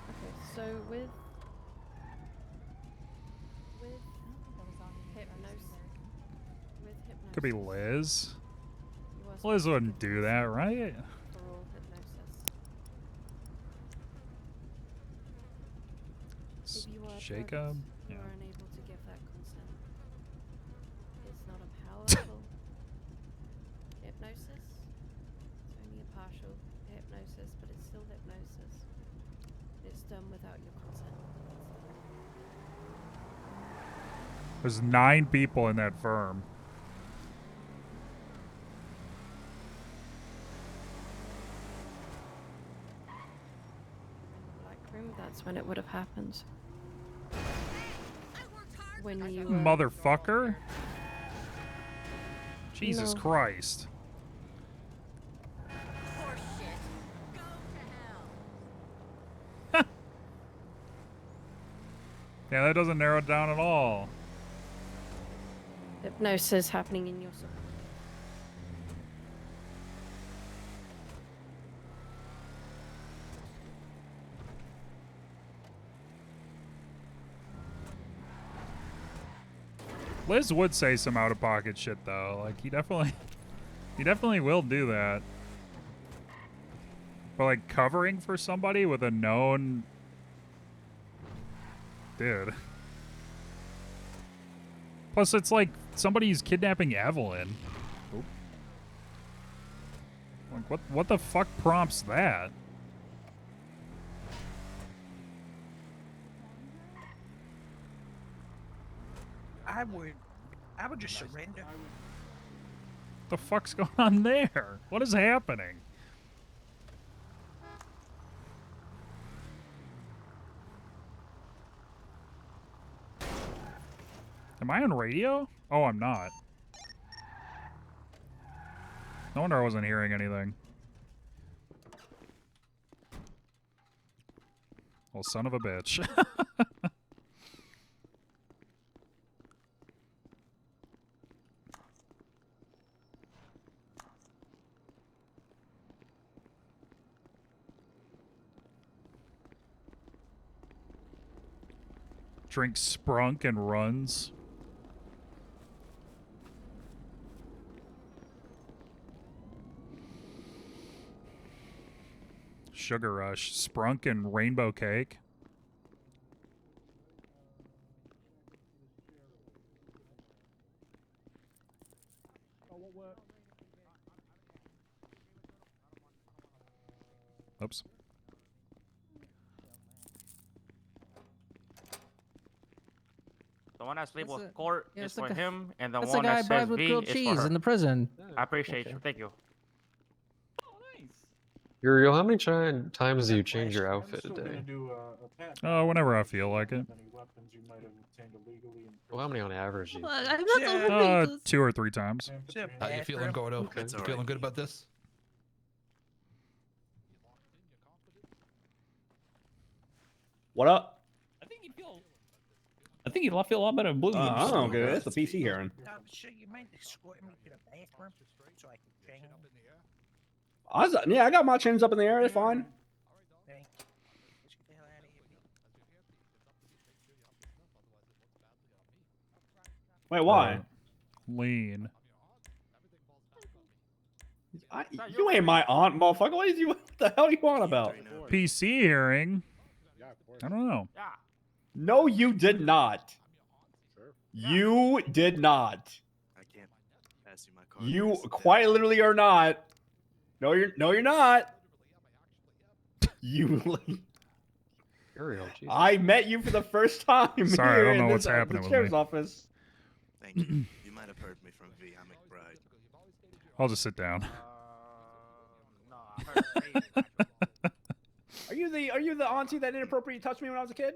Okay, so with hypnosis, Could be Liz. you are Liz wouldn't do that, right? for all hypnosis. If you are Jacob? drugged, you Yeah. are unable to give that consent. It's not a powerful hypnosis. It's only a partial artificial hypnosis, but it's still hypnosis. It's done without your consent. There's 9 people in that firm. Black room, that's when it would have happened. When you Motherfucker. Jesus No. Christ. Yeah, that doesn't narrow it down at all. hypnosis happening in your soul. Liz would say some out-of-pocket shit though. Like he definitely will do that. But like covering for somebody with a known dude. Plus it's like somebody's kidnapping Evelyn. Oop. Like what the fuck prompts that? I would just surrender. What the fuck's going on there? What is happening? Am I on radio? Oh, I'm not. No wonder I wasn't hearing anything. Well, son of a bitch. Drinks Sprunk and runs. Sugar Rush, Sprunk and Rainbow Cake. Oops. The one that's labeled That's a- court yeah, is that's a for guy- him, and the that's one a guy that says bribed with V grilled is for cheese her. in the prison. I appreciate you. Thank you. Uriel, how many times do you change your outfit a day? Whenever I feel like it. Well, how many on average do you? I'm not so 2 or 3 times. How you feeling, Gordo? You feeling good about this? What up? I think you'll feel a lot better in blue. I don't get it. It's a PC hearing. So you mind escorting me to the bathroom so I can change? Yeah, I got my chins up in the air. It's fine. Wait, why? Lean. You ain't my aunt, motherfucker. What the hell are you on about? PC hearing. I don't know. No, you did not. You did not. I can't pass you my card. You quite literally are not. No, you're not. You. Uriel, Jesus. I met you for the first time. Sorry, here I don't in know what's this, happening the with sheriff's me. office. Thank you. You might have heard me from V. I'm McBride. I'll just sit down. Are you the auntie that inappropriately touched me when I was a kid?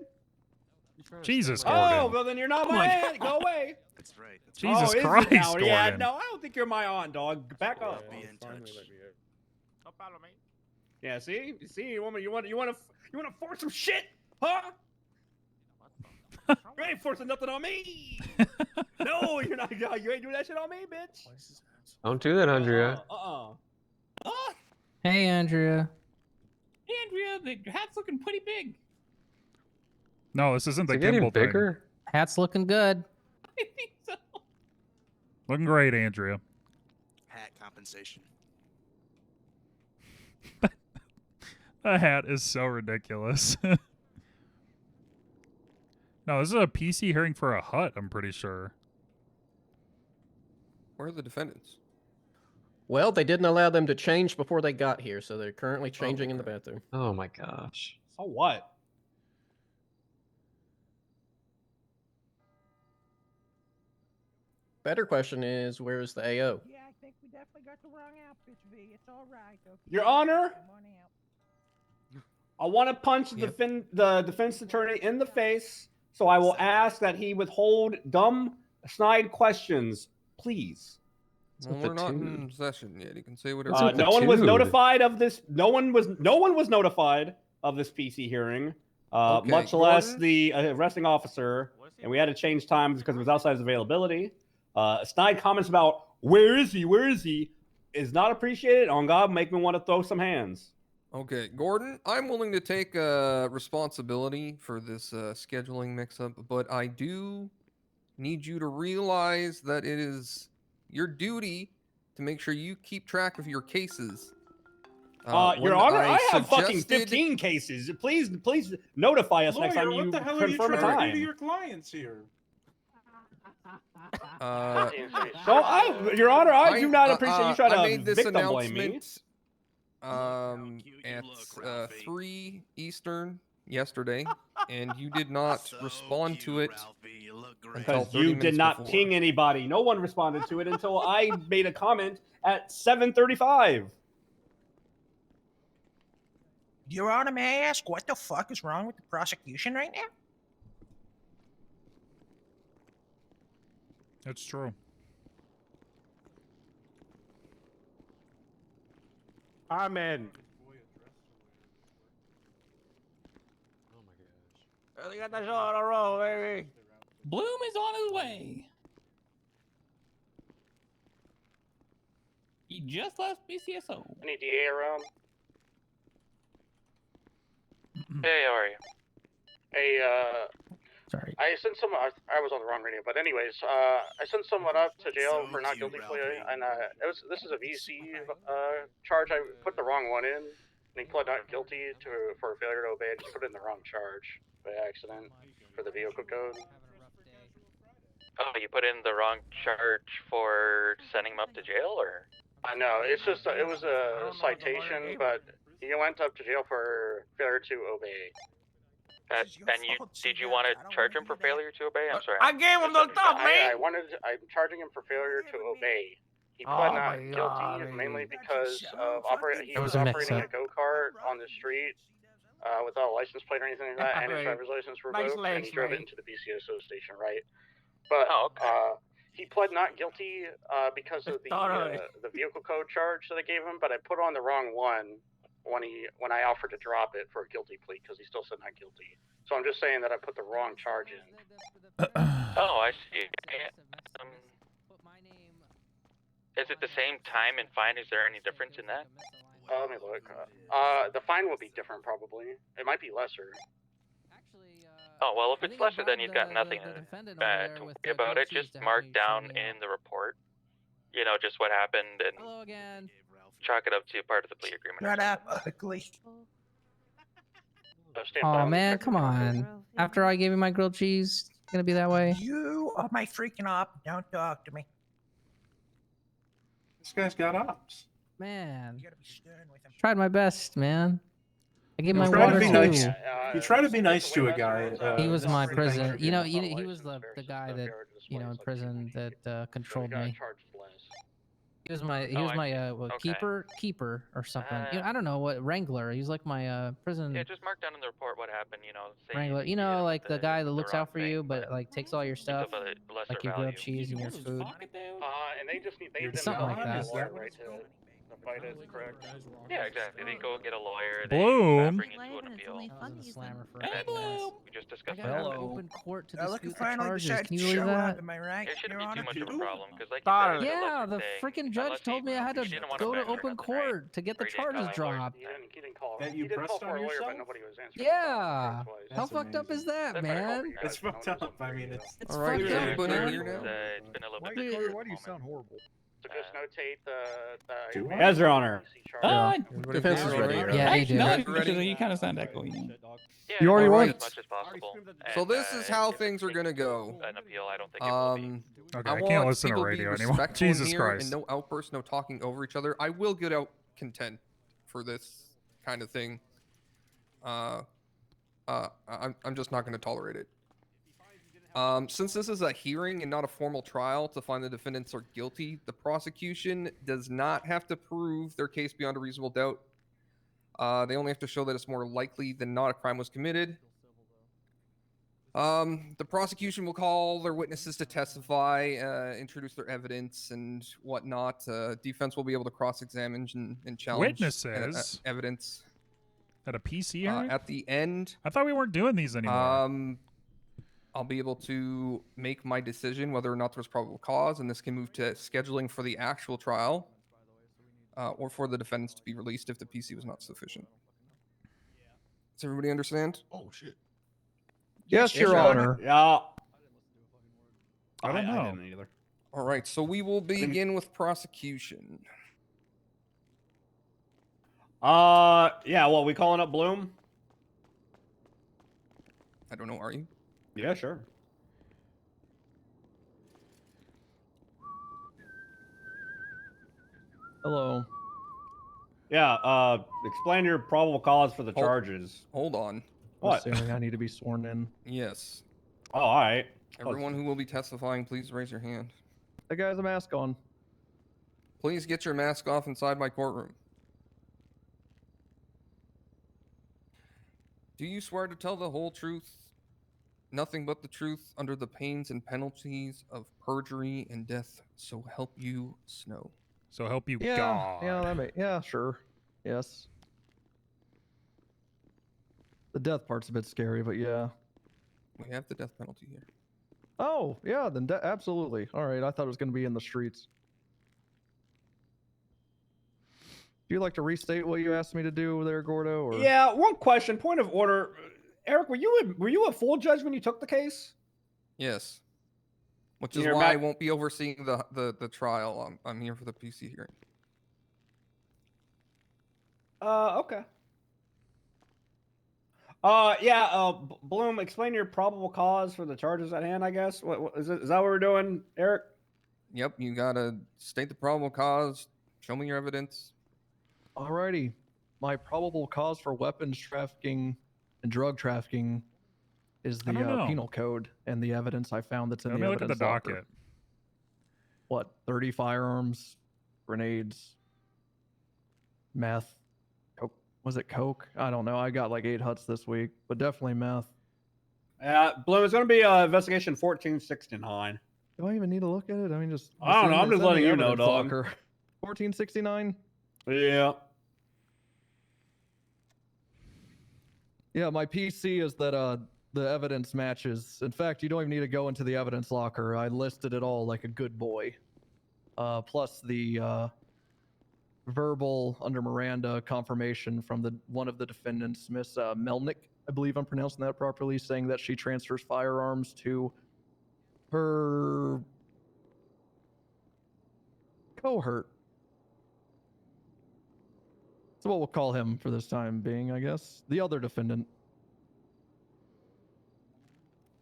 Jesus, Oh, Gordon. well then you're not Oh my my aunt. Go away. That's right. Jesus is it Christ, now? Yeah, Gordon. no, I don't think you're my aunt, dog. Back up. Be in touch. No problem, mate. Yeah, see, you want to force some shit, huh? You ain't forcing nothing on me. No, you're not. You ain't doing that shit on me, bitch. Don't do that, Andrea. Hey, Andrea. Hey, Andrea, the hat's looking pretty big. No, this isn't the Is it getting gimbal thing. bigger? Hat's looking good. I think so. Looking great, Andrea. Hat compensation. The hat is so ridiculous. No, this is a PC hearing for a hut, I'm pretty sure. Where are the defendants? Well, they didn't allow them to change before they got here, so they're currently changing in the bathroom. Oh my gosh. So what? Better question is, where's the AO? Yeah, I think we definitely got the wrong outfits, V. It's all right. Okay. Your Honor, Come on out. I want to punch the defense attorney in the face, so I will ask that he withhold dumb, snide questions, please. Well, we're not in session yet. You can say whatever. No one was notified of this. No one was notified of this PC hearing, much less the arresting officer. And we had to change times because it was outside his availability. Snide comments about where is he is not appreciated. On God, make me want to throw some hands. Okay, Gordon, I'm willing to take responsibility for this scheduling mix-up, but I do need you to realize that it is your duty to make sure you keep track of your cases. Your Honor, I have fucking 15 cases. Please notify us next time Lawyer, you what the hell are you confirm a trying to do time. to your clients here? Your Honor, I do not appreciate you trying I to made this victim blame me. announcement at 3 Eastern yesterday, and you did not respond to it until Because 30 you minutes did not before. ping anybody. No one responded to it until I made a comment at 7:35. Your Honor, may I ask what the fuck is wrong with the prosecution right now? It's true. I'm in. They got that show on a roll, baby. Bloom is on his way. He just left BCSO. Any DA around? Hey, how are you? Hey, Sorry. I sent someone. I was on the wrong radio, but anyways, I sent someone up to jail for not guilty plea, and this is a VC charge. I put the wrong one in, and he pled not guilty for failure to obey. I just put in the wrong charge by accident for the vehicle code. Oh, you put in the wrong charge for sending him up to jail, or? No, it's just it was a citation, but he went up to jail for failure to obey. And did you want to charge him for failure to obey? I'm sorry. I gave him the stuff, man. I'm charging him for failure to obey. He pled not guilty mainly because of he was operating a go-kart on the street without a license plate or anything like that, and his driver's license revoked, and he drove it into the BCSO station, right? But he pled not guilty because of the vehicle code charge that I gave him, but I put on the wrong one when I offered to drop it for a guilty plea because he still said not guilty. So I'm just saying that I put the wrong charge in. Oh, I see. Is it the same time and fine? Is there any difference in that? Let me look. The fine will be different probably. It might be lesser. Oh, well, if it's lesser, then you've got nothing to worry about it. Just mark down in the report, you know, just what happened and chalk it up to part of the plea agreement. Shut up, ugly. Oh man, come on. After I gave you my grilled cheese, it's gonna be that way? You are my freaking op. Don't talk to me. This guy's got ops. Man. You gotta be stern with him. Tried my best, man. I gave my try to water be too. nice. You try to be nice to a guy. He was my prison. You know, he was the guy that, you know, in prison that controlled me. He was my keeper or something. You know, I don't know what wrangler. He's like my prison Yeah, just mark down in the report what happened. You know, say wrangler. You know, like the guy that looks out for you, but like takes all your stuff, like your grilled cheese and your food. And they just need Something like that. Right to fight it, correct? Yeah, exactly. They go get a lawyer. Bloom. They bring it to an appeal. Hey, Bloom. We just discussed what happened. Open court to Look, dispute the finally charges. decided Can to you believe show that? up. Am I right? It shouldn't be too much of a problem because, like Sorry. you said, Yeah, the freaking judge told me I had to go to open court to get the charges dropped. He didn't call. That you He did call pressed for on a lawyer, yourself? but nobody was answering. Yeah. Twice. How fucked up is that, man? It's fucked up. I mean, it's It's fucked up, everybody man. here now? It's been a little bit. Why do you sound horrible? So just notate the. Yes, Your Honor. Defense is ready. Yeah, you do. You kind of sound echoey. Yeah, You already already won. as much as possible. So And, this is how if things it are gonna takes go. An appeal, I don't think it will be. Okay, I I can't want listen to people to radio be anymore. respectful in Jesus here Christ. and no outbursts, no talking over each other. I will get out content for this kind of thing. I'm just not going to tolerate it. Since this is a hearing and not a formal trial to find the defendants are guilty, the prosecution does not have to prove their case beyond a reasonable doubt. They only have to show that it's more likely than not a crime was committed. The prosecution will call their witnesses to testify, introduce their evidence and whatnot. Defense will be able to cross-examine and challenge Witnesses? evidence. At a PC hearing? At the end. I thought we weren't doing these anymore. I'll be able to make my decision whether or not there's probable cause, and this can move to scheduling for the actual trial, or for the defendants to be released if the PC was not sufficient. Does everybody understand? Oh shit. Yes, Your Honor. Yeah. I don't know. I didn't either. All right, so we will begin with prosecution. Yeah. Well, we calling up Bloom? I don't know. Are you? Yeah, sure. Hello. Yeah. Explain your probable cause for the charges. Hold on. What? Assuming I need to be sworn in. Yes. Oh, all right. Everyone who will be testifying, please raise your hand. That guy has a mask on. Please get your mask off inside my courtroom. Do you swear to tell the whole truth, nothing but the truth, under the pains and penalties of perjury and death, so help you, Snow? So help you, Yeah, God. yeah, sure. Yes. The death part's a bit scary, but yeah. We have the death penalty here. Oh, yeah, then absolutely. All right, I thought it was going to be in the streets. Do you like to restate what you asked me to do there, Gordo? Or? Yeah. One question. Point of order. Eric, were you a full judge when you took the case? Yes. Which is You're why I back- won't be overseeing the trial. I'm here for the PC hearing. Okay. Bloom, explain your probable cause for the charges at hand, I guess. What is that what we're doing, Eric? Yep, you gotta state the probable cause, show me your evidence. Alrighty. My probable cause for weapons trafficking and drug trafficking is I don't the know. penal code and the evidence I found that's in Let the me look at the evidence locker. docket. What, 30 firearms, grenades, meth, coke? Was it coke? I don't know. I got like 8 huts this week, but definitely meth. Bloom, it's going to be investigation 1469. Do I even need to look at it? I mean, just. I don't know. I'm just letting you know, dog. 1469? Yeah. Yeah, my PC is that the evidence matches. In fact, you don't even need to go into the evidence locker. I listed it all like a good boy. Plus the verbal under Miranda confirmation from one of the defendants, Miss Melnick, I believe I'm pronouncing that properly, saying that she transfers firearms to her cohort. That's what we'll call him for this time being, I guess. The other defendant.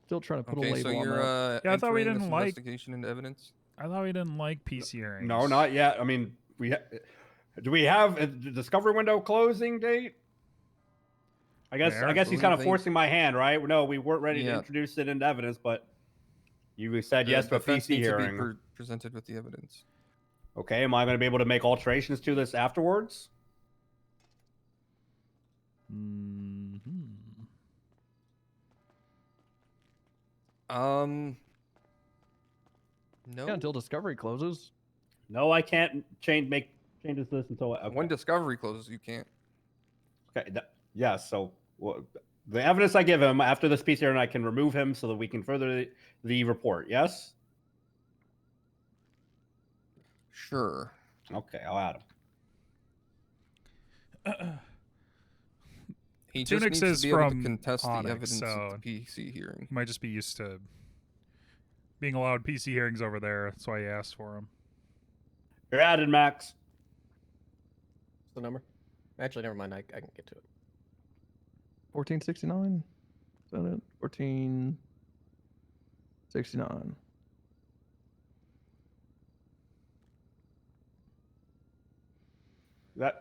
Still trying to put a label so on you're that. Yeah, I thought we entering this didn't like- investigation into evidence. I thought we didn't like PC hearings. No, not yet. I mean, do we have a discovery window closing date? I guess he's kind of forcing my hand, right? No, we weren't ready to introduce it into evidence, but you said yes to a defense PC needs to be hearing. presented with the evidence. Okay, am I going to be able to make alterations to this afterwards? No. Yeah, until discovery closes. No, I can't make changes to this until When discovery closes, you can't. Okay. So the evidence I give him after this piece here, and I can remove him so that we can further the report. Yes. Sure. Okay, I'll add him. He just Tunix needs to is be able to from contest the Onyx, evidence so at the PC hearing. He might just be used to being allowed PC hearings over there. That's why he asked for them. You're added, Max. What's the number? Actually, never mind. I can get to it. 1469. Is that it? 1469.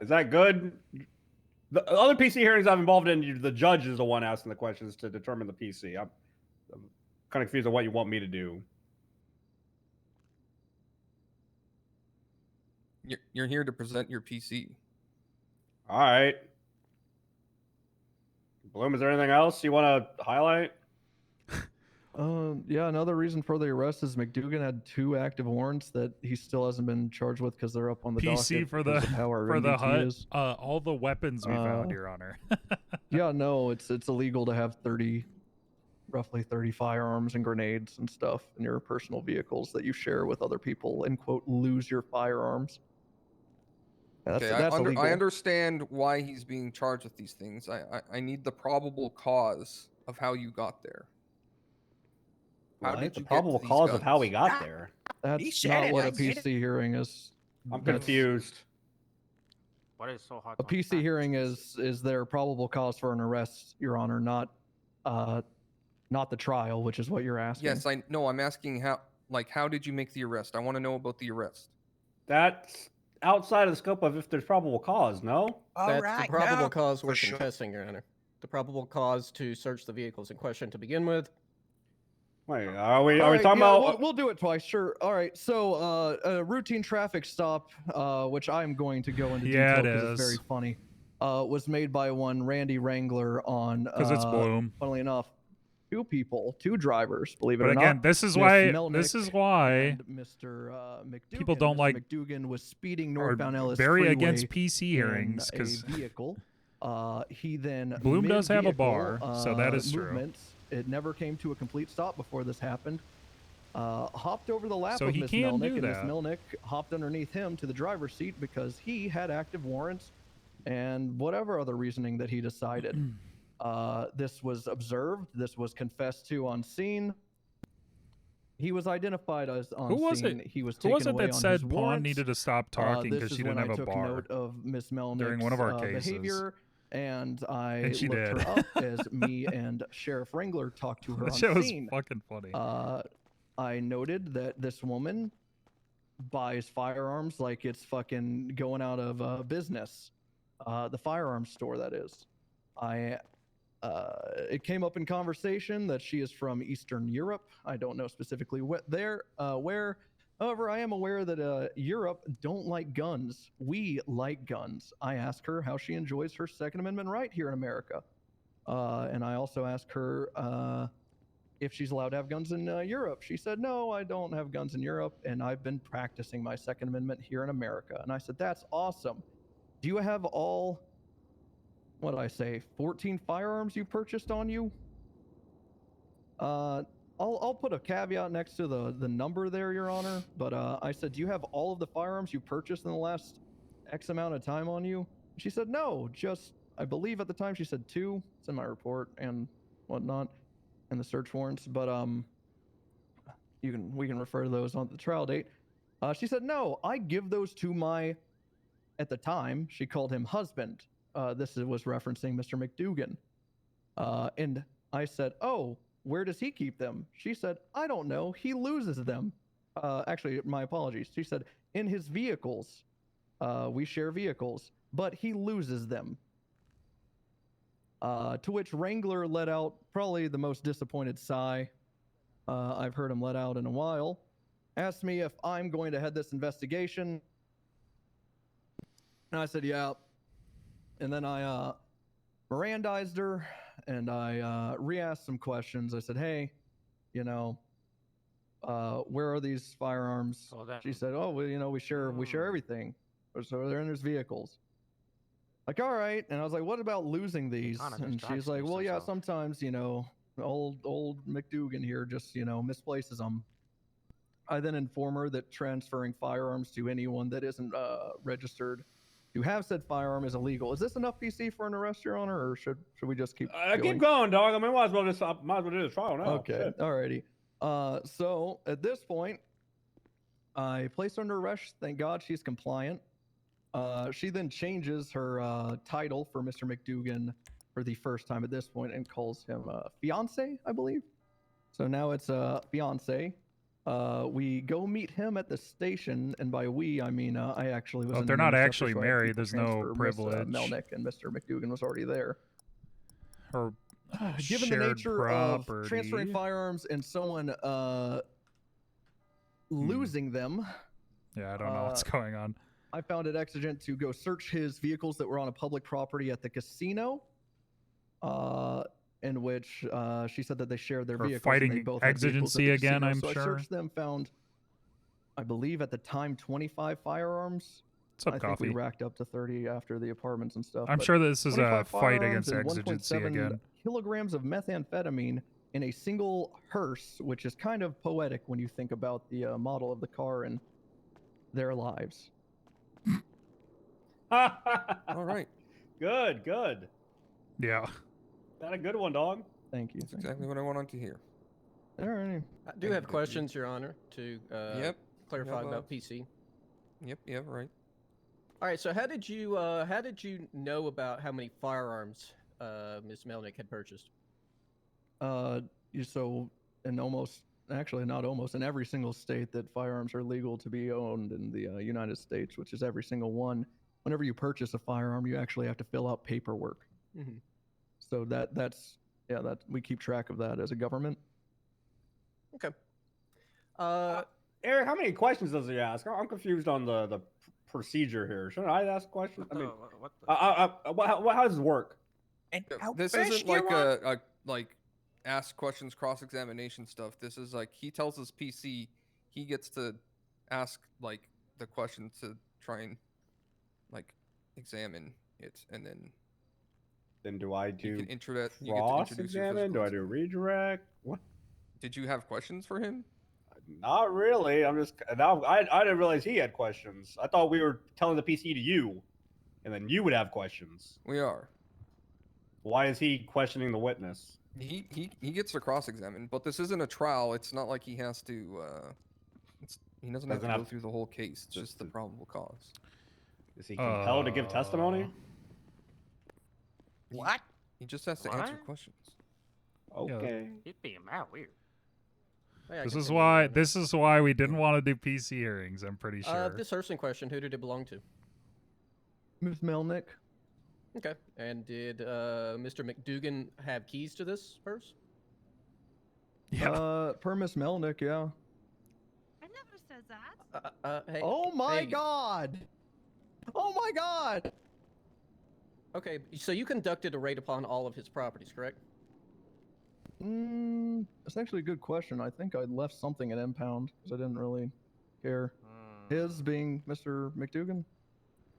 Is that good? The other PC hearings I've involved in, the judge is the one asking the questions to determine the PC. I'm kind of confused on what you want me to do. You're here to present your PC. All right. Bloom, is there anything else you want to highlight? Yeah, another reason for the arrest is McDougan had 2 active warrants that he still hasn't been charged with because they're up on the PC docket for because the of how our for the NDT hut. is. All the weapons we found, Your Honor. Yeah, no, it's illegal to have roughly 30 firearms and grenades and stuff in your personal vehicles that you share with other people and quote lose your firearms. That's illegal. I understand why he's being charged with these things. I need the probable cause of how you got there. How did you the probable get to cause these of how we guns? got there? That's not what a PC hearing is. I'm That's- confused. What is so hard? A PC hearing is their probable cause for an arrest, Your Honor, not the trial, which is what you're asking. Yes, I know. I'm asking how did you make the arrest? I want to know about the arrest. That's outside of the scope of if there's probable cause, no? That's the probable cause we're contesting, Your Honor. The probable cause to search the vehicles in question to begin with. Wait, are we All right, talking yeah, about? We'll do it twice, sure. All right, so a routine traffic stop, which I'm going to go into detail because it's very funny, was made by one Randy Wrangler on. Because it's Bloom. Funnily enough, 2 people, 2 drivers, believe it But or again, not. this is Miss why Melnick and Mr. McDougan. people don't Mr. like McDougan was speeding are northbound Ellis very Freeway against PC hearings in because a vehicle. He then Bloom does have a mid-vehicle, bar, so that is true. movements, it never came to a complete stop before this happened. Hopped over the lap So of he Miss can Melnick, do and Miss that. Melnick hopped underneath him to the driver's seat because he had active warrants and whatever other reasoning that he decided. This was observed. This was confessed to on scene. He was identified as on Who was scene. it? He was Who taken was it away that on said his Pawn warrants. needed to stop talking This because is she when didn't I have a took bar note of Miss Melnick's during one of our cases? behavior, and I And she looked did. her up as me and Sheriff Wrangler talked to her That on shit was scene. fucking funny. I noted that this woman buys firearms like it's fucking going out of business. The firearms store, that is. It came up in conversation that she is from Eastern Europe. I don't know specifically where. However, I am aware that Europe don't like guns. We like guns. I asked her how she enjoys her Second Amendment right here in America. And I also asked her if she's allowed to have guns in Europe. She said, no, I don't have guns in Europe, and I've been practicing my Second Amendment here in America. And I said, that's awesome. Do you have all, what did I say, 14 firearms you purchased on you? I'll put a caveat next to the number there, Your Honor, but I said, do you have all of the firearms you purchased in the last X amount of time on you? She said, no, just, I believe at the time she said 2. It's in my report and whatnot. And the search warrants, but we can refer to those on the trial date. She said, no, I give those to my, at the time, she called him husband. This was referencing Mr. McDougan. And I said, oh, where does he keep them? She said, I don't know. He loses them. Actually, my apologies. She said, in his vehicles. We share vehicles, but he loses them. To which Wrangler let out probably the most disappointed sigh I've heard him let out in a while. Asked me if I'm going to head this investigation. And I said, yeah. And then I Mirandized her and I re-asked some questions. I said, hey, you know, where are these firearms? She said, oh, well, you know, we share everything. So they're in his vehicles. Like, all right. And I was like, what about losing these? And she's like, well, yeah, sometimes, you know, old McDougan here just, you know, misplaces them. I then inform her that transferring firearms to anyone that isn't registered to have said firearm is illegal. Is this enough PC for an arrest, Your Honor, or should we just keep Keep going, dog. I mean, might as well do the trial now. Okay, Shit. alrighty. So at this point, I placed her under arrest. Thank God she's compliant. She then changes her title for Mr. McDougan for the first time at this point and calls him fiance, I believe. So now it's fiance. We go meet him at the station, and by we, I mean I actually was. Well, in they're the not interceptor, actually so I had married. people There's no transfer. Miss, privilege. Melnick and Mr. McDougan was already there. Or Given the shared nature of property. transferring firearms and someone losing them, Yeah, I don't know what's going on. I found it exigent to go search his vehicles that were on a public property at the casino, in which she said that they shared their Or vehicles. fighting and they both had vehicles at exigency the again, casino. I'm so sure. I searched them, found, I believe at the time, 25 firearms. What's up, I think we Coffee? racked up to 30 after the apartments and stuff. I'm but sure this is a 25 fight firearms against and exigency 1.7 again. kilograms of methamphetamine in a single hearse, which is kind of poetic when you think about the model of the car and their lives. All right. Good, good. Yeah. Got a good one, dog. Thank you. That's exactly what I wanted to hear. All right. I do have questions, Your Honor, to clarify Yep, about PC. Yep, right. All right, so how did you know about how many firearms Ms. Melnick had purchased? So in almost, actually not almost, in every single state that firearms are legal to be owned in the United States, which is every single one, whenever you purchase a firearm, you actually have to fill out paperwork. Mm-hmm. So that we keep track of that as a government. Okay. Eric, how many questions does he ask? I'm confused on the procedure here. Shouldn't I ask questions? I mean, how does this work? And This isn't like a like ask questions, cross examination stuff. This is like he tells his PC he gets to ask like the question to try and like examine it, and then do I do cross examine? Do I do redirect? What? Did you have questions for him? Not really. I'm just now. I didn't realize he had questions. I thought we were telling the PC to you, and then you would have questions. We are. Why is he questioning the witness? He gets to cross examine, but this isn't a trial. It's not like he has to. He doesn't have to go through the whole case. It's just the probable cause. Is he compelled to give testimony? What? He just has to answer questions. Okay. He's being mad weird. This is why we didn't want to do PC hearings. I'm pretty sure. This hearse in question, who did it belong to? Ms. Melnick. Okay. And did Mr. McDougan have keys to this hearse? Yeah. Per Ms. Melnick, yeah. I never said that. Hey, oh my hey. God! Oh my God! Okay, so you conducted a raid upon all of his properties, correct? That's actually a good question. I think I left something at impound because I didn't really care. His being Mr. McDougan.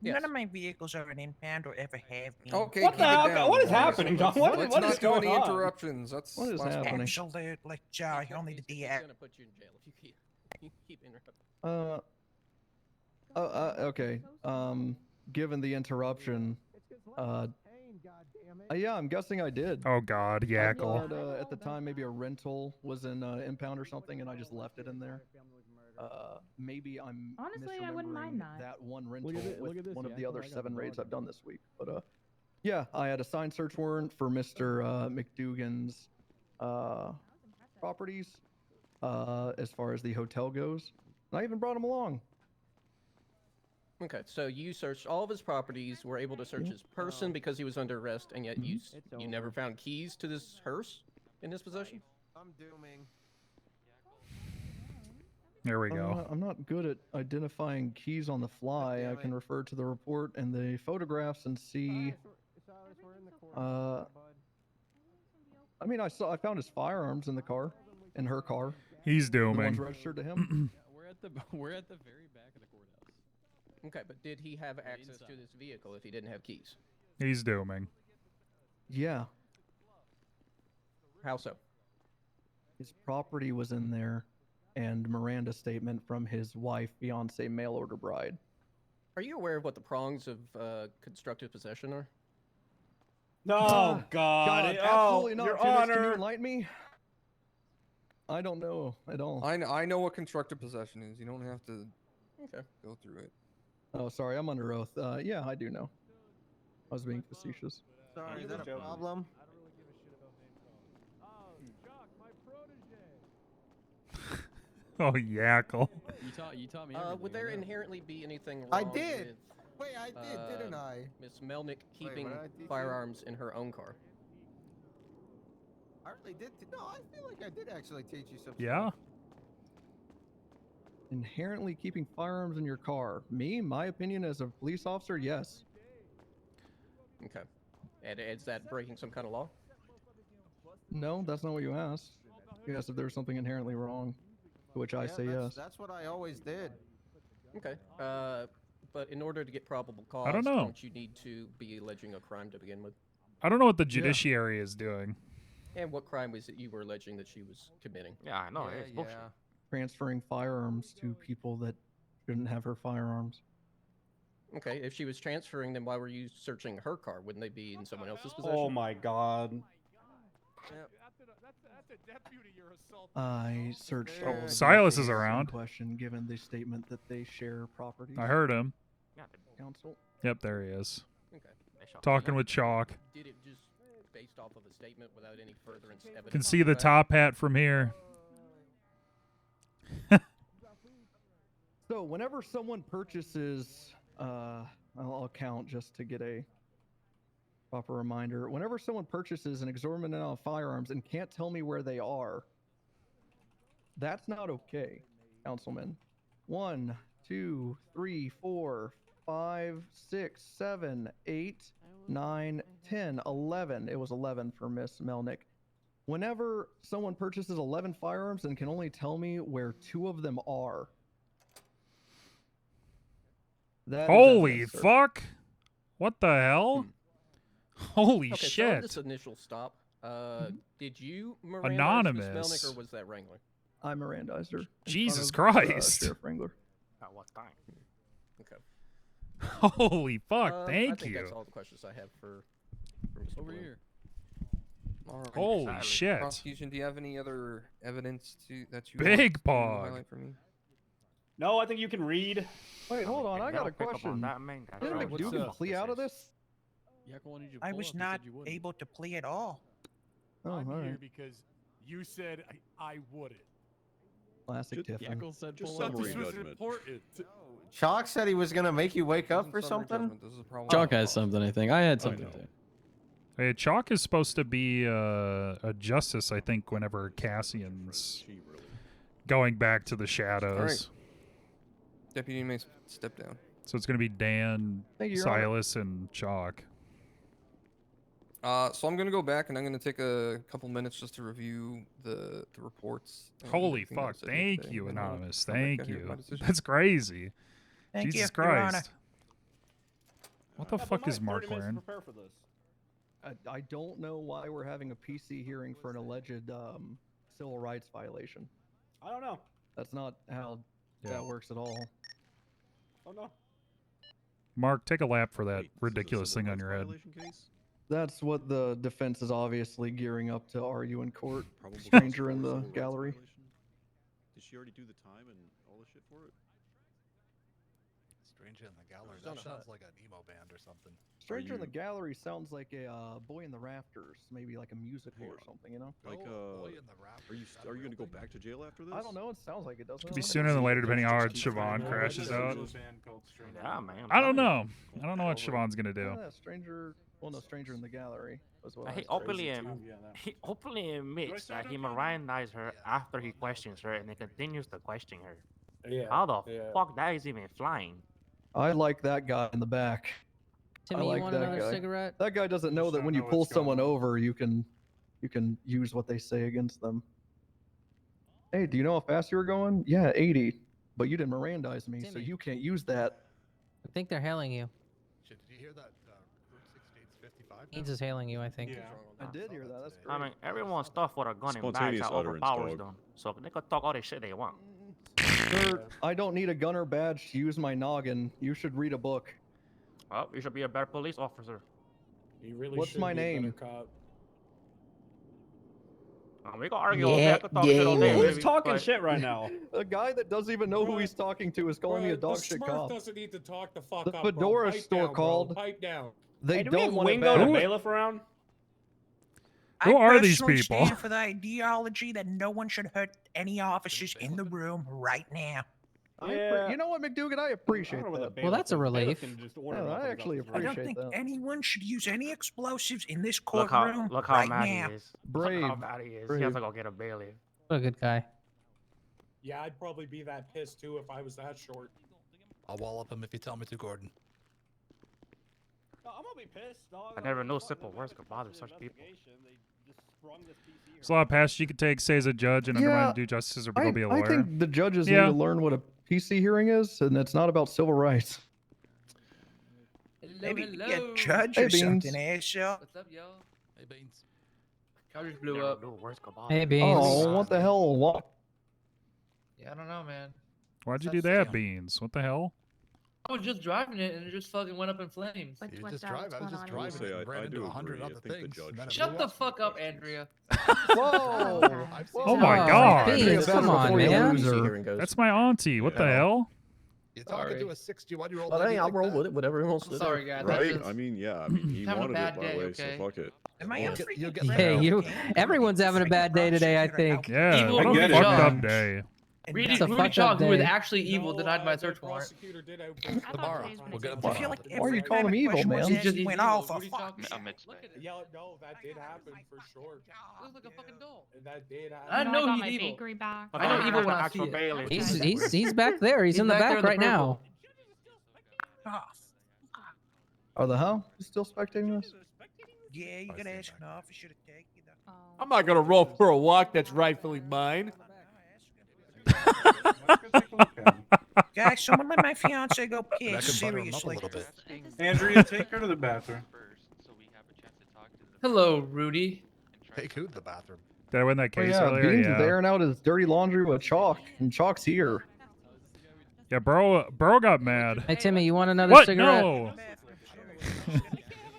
Yes. None of my vehicles are an impound or ever have been. Okay, What keep the it hell? down. What is happening, John? What Let's is not do going any on? interruptions. That's What is last one. happening? Absolutely, Joe. Only the DA. He's gonna put you in jail if you keep interrupting. Okay. Given the interruption, yeah, I'm guessing I did. Oh God, I Yackle. thought, at the time, maybe a rental was in impound or something, and I just left it in there. Maybe I'm Honestly, I wouldn't misremembering mind that. that one rental Look at with this, one of the Yackle. other I got 7 the raids dog I've done this week. But yeah, I had a signed search warrant for Mr. McDougan's properties as far as the hotel goes. And I even brought him along. Okay, so you searched all of his properties, were able to search his person because he was under arrest, and yet you never found keys to this hearse in his possession? I'm dooming. There we go. I'm not good at identifying keys on the fly. I can refer to the report and the photographs and see. I mean, I found his firearms in the car, in her car. He's The ones dooming. registered to him. We're at the very back of the courthouse. Okay, but did he have access to this vehicle if he didn't have keys? He's dooming. Yeah, How so? his property was in there, and Miranda's statement from his wife, fiance, mail order bride. Are you aware of what the prongs of constructive possession are? No, God. absolutely not. Your Janice, can you Honor. enlighten me? I don't know at all. I know what constructive possession is. You don't have to go through it. Oh, sorry, I'm under oath. Yeah, I do know. I was being facetious. Sorry, is that a problem? Oh, Yackle. You taught me Would there inherently be anything wrong I did. with Wait, I did, didn't I? Miss Melnick keeping what did I teach you? firearms in her own car? I really did. No, I feel like I did actually teach you something. Yeah. Inherently keeping firearms in your car. Me, my opinion as a police officer, yes. Okay. And is that breaking some kind of law? No, that's not what you asked. You asked if there was something inherently wrong, to which I say yes. That's what I always did. Okay. But in order to get probable cause, I don't know. don't you need to be alleging a crime to begin with? I don't know what the judiciary is doing. And what crime was it you were alleging that she was committing? Yeah, I know. It's bullshit. Transferring firearms to people that shouldn't have her firearms. Okay, if she was transferring them, why were you searching her car? Wouldn't they be in someone else's possession? Oh my god. I searched. all the Silas is cases in around. Question, given the statement that they share property. I heard him. Council. Yep, there he is. Okay. Talking with Chalk. Did it just based off of a statement without any further evidence? Can see the top hat from here. So whenever someone purchases, I'll count just to get a proper reminder. Whenever someone purchases an exorbitant amount of firearms and can't tell me where they are, that's not okay, Councilman. 1, 2, 3, 4, 5, 6, 7, 8, 9, 10, 11. It was 11 for Miss Melnick. Whenever someone purchases 11 firearms and can only tell me where 2 of them are, that is Holy evidence, sir. fuck! What the hell? Holy Okay, so shit! on this initial stop, did you Mirandize Miss Anonymous. Melnick, or was that Wrangler? I Mirandized her. in Jesus front of, Christ. Sheriff Wrangler. At what time? Okay. Holy fuck! I Thank think you. That's all the questions I have for Mr. Over Bloom. here. All right. Holy shit. Prosecution, do you have any other evidence that you Big want to pog. highlight for me? No, I think you can read. Wait, hold on. I got a Pick up on question. that, man. That's Didn't right. McDougal plea out of this? I was not able to plea at all. Oh, I'm all here right. because you said I wouldn't. Classic Tiffin. Yackle said Just pull up. this was important. Chalk said he was gonna make you wake up for something. Chalk has something, I think. I had something too. Hey, Chalk is supposed to be a justice, I think, whenever Cassian's going back to the shadows. Deputy may step down. So it's going to be Dan, Thank you, Your Honor. Silas, and Chalk. So I'm gonna go back and I'm gonna take a couple minutes just to review the reports. and Holy everything that fuck. was said here Thank today, you, and I'll Anonymous. come back Thank out here with my you. decision. That's crazy. Thank Jesus you, Your Honor. Christ. What the fuck is Mark wearing? Prepare for this. I don't know why we're having a PC hearing for an alleged civil rights violation. I don't know. That's not how Yeah. that works at all. Oh no. Mark, take a lap for that ridiculous thing on your head. That's what the defense is obviously gearing up to argue in court. Stranger in the gallery. Did she already do the time and all the shit for it? Stranger in the gallery. Done That a sounds hut. like an emo band or something. Stranger in the Gallery sounds like a Boy in the Rafters, maybe like a musical or something, you know? Like, are you gonna go back to jail after this? I don't know. It sounds like it doesn't. Could be sooner than later, depending on how hard Siobhan crashes out. Yeah, man. I don't know. I don't know what Siobhan's going to do. Yeah, Stranger. Well, no, Stranger in the Gallery was what. He I was openly, crazy to. he openly admits that he Mirandized her after he questions her, and he continues to question her. Yeah. How the fuck that is even flying? I like that guy in the back. Timmy, I like you want that another guy. cigarette? That guy doesn't know that when you pull someone over, you can use what they say against them. Hey, do you know how fast you were going? Yeah, 80. But you didn't Mirandize me, so Timmy. you can't use that. I think they're hailing you. Shit, did you hear that? Route 68's 55. Eanes is hailing you, I think. I did hear that. That's great. I mean, everyone's stuff with a gun in bags Spontaneous that utterance, overpowers dog. them, so they could talk all the shit they want. Sir, I don't need a gunner badge to use my noggin. You should read a book. Well, you should be a better police officer. What's my name? We can argue all day. I could talk shit all day. Who's baby, talking but- shit right now? A guy that doesn't even know who he's talking to is calling me a dog the shit Smurf cop. doesn't need to talk the fuck The up, Fedora bro. Pipe store down, called. Bro. Pipe down. They Hey, do we don't have want it Wingo back. the bailiff around? Who I are these personally people? stand for the ideology that no one should hurt any officers in the room right now. You know what, McDougan? I appreciate that. Well, that's a relief. I actually I appreciate don't think that. anyone should use any explosives in this Look how courtroom look how right mad now. he is. Brave. Look how mad he is. He Brave. has to go get a bailiff. What a good guy. Yeah, I'd probably be that pissed too if I was that short. I'll wall up him if you tell me to, Gordon. No, I'm gonna be pissed, dog. I never knew simple words could bother such people. There's a lot of paths you could take, say as a judge, and undermine due justice, or go be a lawyer. I think the judges need Yeah. to learn what a PC hearing is, and it's not about civil rights. Maybe be a judge Hey, or something, Beans. Asha. What's up, y'all? Hey, Beans. Car just blew up. Hey, Beans. Oh, what the hell? What? Yeah, I don't know, man. Why'd you do that, Beans? What the hell? I was just driving it and it just fucking went up in flames. You just drive. I was just driving and ran into 100 other things. and then it Shut blew the up. fuck up, Andrea. Whoa! Oh my God! Beans, come on, man. That's my auntie. What the hell? You're talking to a 61-year-old. But hey, I'll roll with it. Whatever he wants to do. Sorry, guys. Right? I mean, yeah. I mean, he Having a wanted bad it that day, way, okay? so fuck it. Am I You'll get Hey, everyone's having a bad day today, I think. Yeah, Evil what a Rudy fucked Chalk. up day. Rudy It's a fucked Chalk, up who was day. actually evil, denied my search warrant. Tomorrow, we'll get him I feel like Why are you calling him evil, question man? was He's asked, just he went evil. off. Rudy Fuck. Chalk. Yeah, no, that did happen for sure. Looks like a fucking doll. That did happen. I know he's evil. I know evil when I see it. He's back there. He's in the back there back in the right now. Oh, the hell? You still spectating this? Yeah, you gotta ask an officer to take you. I'm not gonna roll for a walk that's rightfully mine. Guys, someone let my fiance go That piss. could butter him up a Seriously. little bit. Andrea, take her to the bathroom. Hello, Rudy. Take who to the bathroom? Did I win that Oh, case yeah, earlier? Beans Yeah. is airing out his dirty laundry with Chalk, and Chalk's here. Yeah, bro got mad. Hey, Timmy, you want another What? cigarette? No.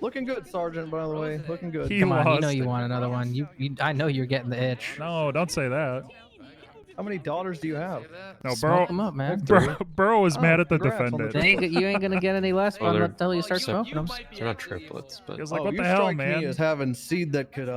Looking good, Sergeant, by the way. Looking good. He Come on, you lost. know you want another one. I know you're getting the itch. No, don't say that. How many daughters do you have? No, Smoke 'em up, man. Bro was Oh, mad at the congrats on the defendant. You ain't gonna get any less Well, they're- until you start smoking them. They're not triplets, but He was like, what you the hell, strike man? me as having seed that could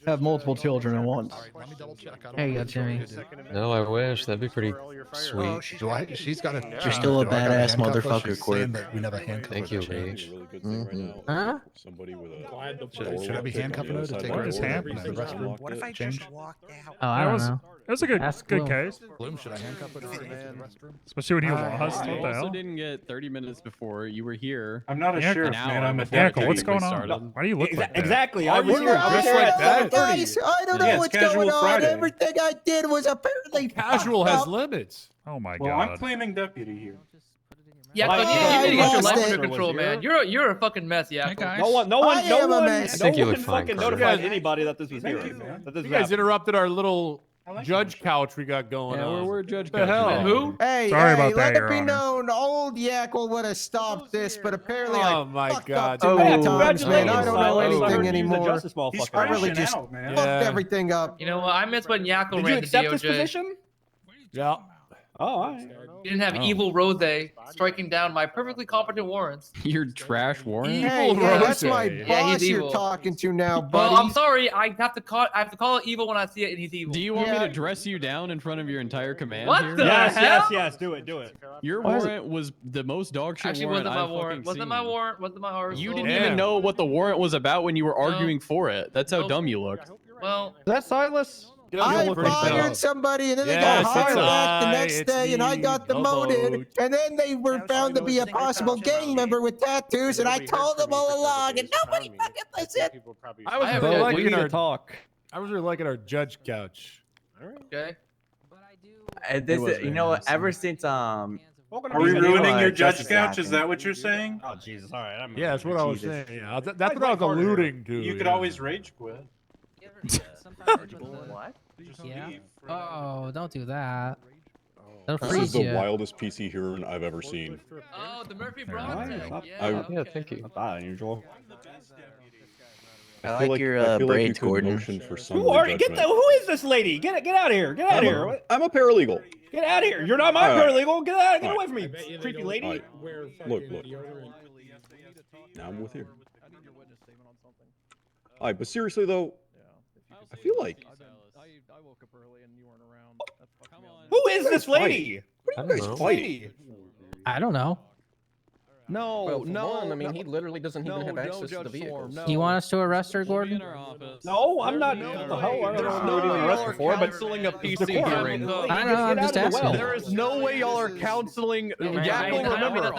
have multiple children at once. Let me double check. I don't There you know go, what you're Timmy. gonna do. no, I wish that'd be pretty sweet. Do I? She's got a. You're still a do I gotta badass handcuff her? motherfucker, She's Quirk. saying that we never handcuff Thank her you, to change. Rage. Really good thing right now. Huh? Somebody with a. Should I be handcuffing her to take her What is to happening? the restroom? What if I Change? just walked out? Oh, I That don't was know. that was a good Ask good Bloom. case. Bloom, should I handcuff her to the restroom? Especially when he I lost. What the also hell? didn't get 30 minutes before you were here. I'm not a Yeah, sheriff, an man. hour I'm a before Jackal, deputy. what's going started. on? Why do you look like that? Exactly. I Are was you here. I was just here like at that? 7:30. I don't know Yeah, it's what's casual going on. Friday. Everything I did was apparently Casual fucked has up. limits. Oh my Well, I'm God. claiming deputy here. Yeah, Well, you I need to get your lost life it. under control, man. You're a fucking mess, yeah. No one, I am a mess. no think you one look fine, fucking Carter. notified You guys- anybody that this was here. Thank you, man. That this You was guys happening. interrupted our little judge couch we got going Yeah, on. we're Judge The Couch. hell? Who? Hey, Sorry hey, about let that, it Your be Honor. known, old Yackle would have stopped this, but apparently Oh I my fucked God. up too Oh, many yeah, times, man. I don't know Silas. I anything heard you use the anymore. justice ball He's fucker. I really crashing just out, man. fucked Yeah. everything up. You know what? I miss when Yackle Did you ran the accept this DOJ. position? Yeah. Oh, all right. You didn't have evil Rose striking down my perfectly competent warrants. Your trash warrant. Hey, yeah, that's my Yeah, boss he's you're evil. talking to now, buddy. Well, I'm sorry. I have to call it evil when I see it, and he's evil. Do you want me Yeah. to dress you down in front of your entire command What here? the Yes, hell? yes, yes. Do it, do it. Your Why is it- warrant was the most dog shit Actually, warrant wasn't my I've warrant. fucking Wasn't seen. my warrant. Wasn't my arsenal. You didn't Yeah. even know what the warrant was about when you were arguing for it. That's how Nope. dumb you looked. Well, Is that Silas? I look pretty fired dumb. somebody, and then they Yes, got hired it's back the I, next it's day, and I me, got no demoted. vote. And then they were found to be a possible gang member with tattoos, and I told them all along, and nobody fucking listened. I was I have really no- We liking need our to talk. I was really liking our judge couch. okay. You know what? Ever since Are we ruining your judge couch? Is that what you're saying? Oh, Jesus. All right. Yeah, that's what I was saying. Yeah, that's what I was alluding to. You could always rage quit. What? Yeah. Oh, don't do that. They'll This freeze is the you. wildest PC hearing I've ever seen. Oh, the Murphy Brown thing. I- Yeah. Yeah, thank you. Not that unusual. I feel like you could motion for Who summary are you? judgment. Who is this lady? Get out of here! Get out of here! I'm a paralegal. Get out of here! You're not my All right. paralegal. Get out! Get All away right. from me, creepy lady. All right. Look. Now I'm with you. All right, but seriously though, I feel like. I woke up early and you weren't around. Who is this lady? What are you guys fighting? I don't know. No, Well, for no. one, I mean, no. he literally doesn't even have No, access to the Judge vehicles. Storm, Do you want us to arrest her, Gordon? No, I'm not. What the hell? I don't know what you're arrested for, but counseling a PC hearing. I don't know. I'm just asking. There is no way y'all are counseling. Jackal, remember.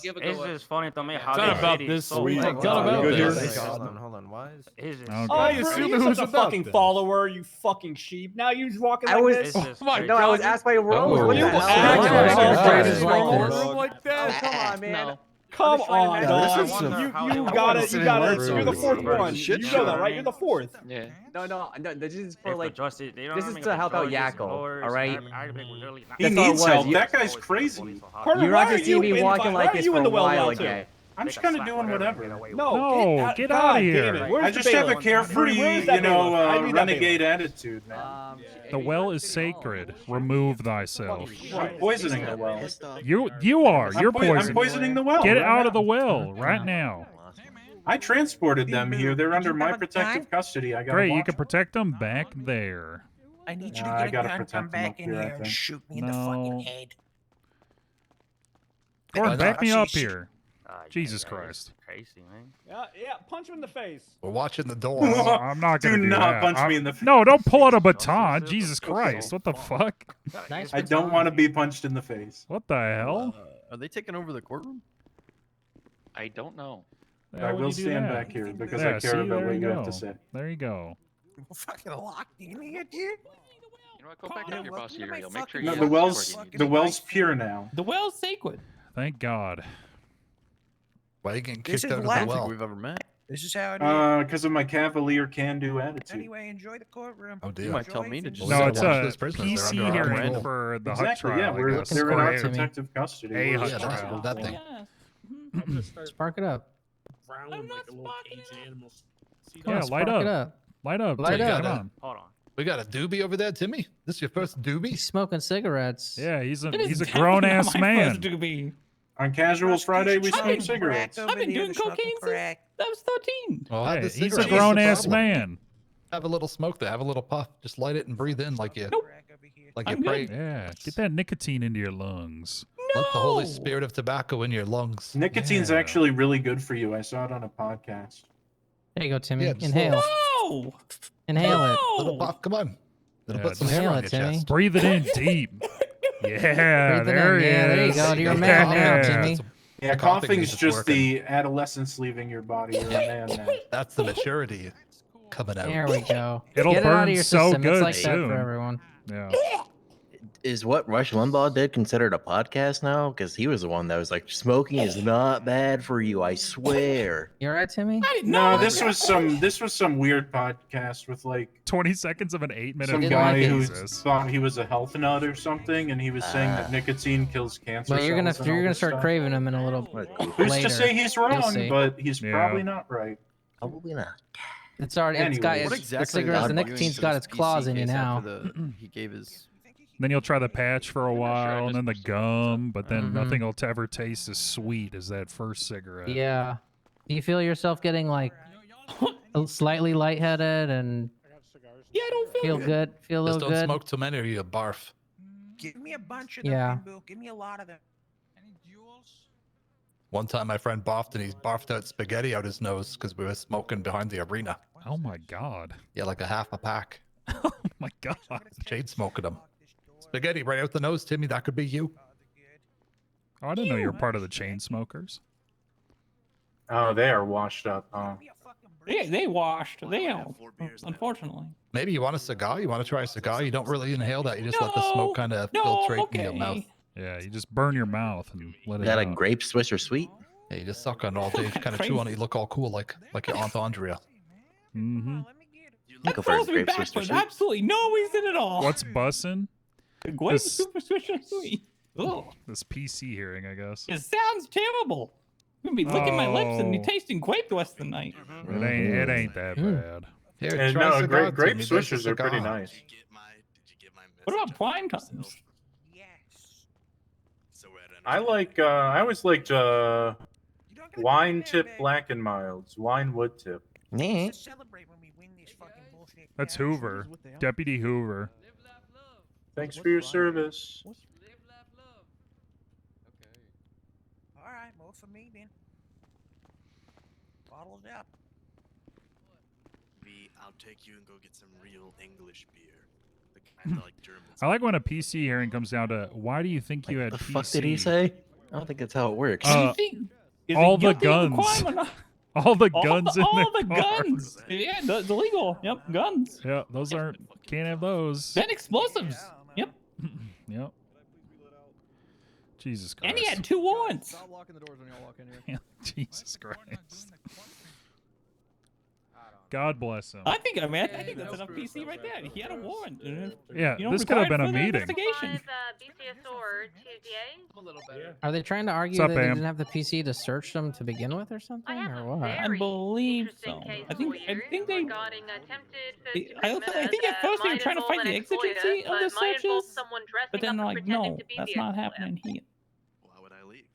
It's just funny to me how It's not they about shitty this. so It's much. not about good here? this. Hold on. Why is? It's just, Okay. Oh, assume you're it was such a about fucking this. follower, you fucking sheep. Now you just walking I like was. this. it's just my crazy. No, I was asked by Rose. Oh, What you the hell? asked Why by is Rose. it Rose like like this? this. like that. Come on, man. No. Come just trying to on, make dog. sure. You got it. I You wanna got it. sit in one You're the room. fourth one. Shit You know show. that, right? You're the fourth. Yeah. No. This is for If like. the justice, they don't This know is me, to the help out judges, Yakko, lawyers, all right? I would literally not- He That's all it needs was. help. You- That guy's crazy. Carter, You're why not gonna are see you me in walking why like are this you for in a the well while now, too? again. I'm just kind of doing whatever. No, Get out of here. Where's I the just have a bailiff? carefree, Where's that bailiff? I need that renegade bailiff. attitude, man. The well is sacred. Remove thyself. I'm poisoning the well. You are. You're I'm poisoning. poisoning the well. Get right out now. of the well right now. I transported them here. They're under my protective custody. I got. Great, you can protect them back there. I need you Nah, to I get a gotta gun, protect come him back up in here, I here and think. shoot me in the fucking head. Gordon, back me up Shit. here. Jesus Christ. Crazy, man. Yeah, punch him in the face. We're watching the door. Oh, I'm not gonna Do do not that. punch I'm- me in the face. No, don't pull out a baton. Jesus Christ. What the fuck? Nice I don't baton. want to be punched in the face. What the hell? Are they taking over the courtroom? I don't know. Yeah, I when will you do stand that? back here because Yeah, I see, care about there what you you have go. to say. There you go. Fucking locked in here, dude. You know what? Go back up your boss Uriel. Make sure No, you the have well's security. the well's pure now. The well's sacred. Thank God. Why are you getting This kicked is out of the left. well? We've ever met. This is how it is. Because of my cavalier can-do attitude. Anyway, enjoy the courtroom. Oh dear. You might tell me to just. No, we it's gotta watch a those prisoners. PC They're under our hearing control. for the Exactly. hut trial. Yeah, I we're guess. they're in our Timmy. protective custody. A We're hut Yeah, just- that's trial. that thing. Spark it up. Come Yeah, on, light spark it up. up. Light up. Light Tim, up. Come on. Hold on. We got a doobie over there, Timmy. This is your first doobie? He's smoking cigarettes. Yeah, he's a grown ass man. On Casual Friday, we Prosecution smoke cigarettes. I've been doing cocaine since I was 13. Well, have Hey, this he's a cigarette. grown What's the ass problem? man. Have a little smoke there. Have a little puff. Just light it and breathe in like you, like you I'm pray. good. Yeah, get that nicotine into your lungs. Let the Holy Spirit of tobacco in your lungs. Nicotine's Yeah. actually really good for you. I saw it on a podcast. There you go, Timmy. Yeah, just Inhale. No! Inhale it. Little puff. Come on. It'll Yeah, put some just- hair on Inhale your it, Timmy. chest. Breathe it in deep. Yeah, Breathe it there in. he Yeah, there you is. go. To your mouth now, Timmy. Yeah, Coughing coughing's means it's just working. the adolescence leaving your body. You're a man now. That's the maturity coming out. There we go. It'll Get it out burn of your so system. good It's like that soon. for everyone. Yeah. Is what Rush Limbaugh did considered a podcast now? Because he was the one that was like, smoking is not bad for you, I swear. You all right, Timmy? No, this was some weird podcast with like 20 seconds of an 8-minute some didn't guy like it. who Jesus. thought he was a health nut or something, and he was saying that nicotine kills cancer. Well, you're gonna cells and all this start stuff. craving them in a little Who's later. to say he's You'll wrong? see. But he's Yeah. probably not right. Probably not. It's already. It's got. Anyways. It's, the cigarettes. The nicotine's got its claws in you now. He gave his. Then you'll try the patch for a while, and then the gum, but then Mhm. nothing will ever taste as sweet as that first cigarette. Yeah. Do you feel yourself getting like slightly lightheaded and Yeah, I don't feel good? Feel a Just little don't good. smoke too many or you barf. Give me a bunch of Yeah. them, Bimbo. Give me a lot of them. One time my friend barfed and he barfed out spaghetti out his nose because we were smoking behind the arena. Oh my God. Yeah, like a half a pack. Oh my God. Chain smoking them. Spaghetti right out the nose, Timmy. That could be you. Oh, I didn't know you were part of the chain smokers. Oh, they are washed up. They washed. They don't. Unfortunately. Maybe you want a cigar? You want to try a cigar? You don't really inhale that. You just let the No, smoke kind of no, filtrate in your okay. mouth. Yeah, you just burn your mouth and let Is it that a out. grape Swiss or sweet? Yeah, you just suck on it all day, kind of chew on it. You look all cool, like your Aunt Andrea. Mm-hmm. Go for Calls a me grape back Swiss for or sweet. absolutely no reason at all. What's bussin'? Grape This- super sweet. Ugh. This PC hearing, I guess. It sounds terrible. I'm gonna be licking my lips and be tasting grape the rest of the night. It ain't that bad. Here, And try no, cigar, grape Timmy. There's a swishers are pretty cigar. nice. What about prime times? I always liked wine tip black and milds, wine wood tip. That's Hoover. Deputy Hoover. Thanks for your service. All right, more for me then. Bottles up. I'll take you and go get some real English beer. The kind of like German. I like when a PC hearing comes down to why do you think you had The PC? fuck did he say? I don't think that's how it works. All the guns. All the guns in all the the car. guns. Yeah, the legal. Yep, guns. Yeah, those aren't. Can't have those. Then explosives. Yep. Yep. Jesus Christ. And he had 2 warrants. Stop locking the doors when y'all walk in here. Jesus Christ. God bless him. I think that's enough PC right there. He had a warrant. Yeah, this could have been a required further meeting. investigation. Are they trying to argue What's that up, they Bam? didn't have the PC to search them to begin with, or something, or what? I believe so. I think they. I think at first they were trying to fight the exigency of the searches, but then they're like, no, that's not happening here. Why would I leave?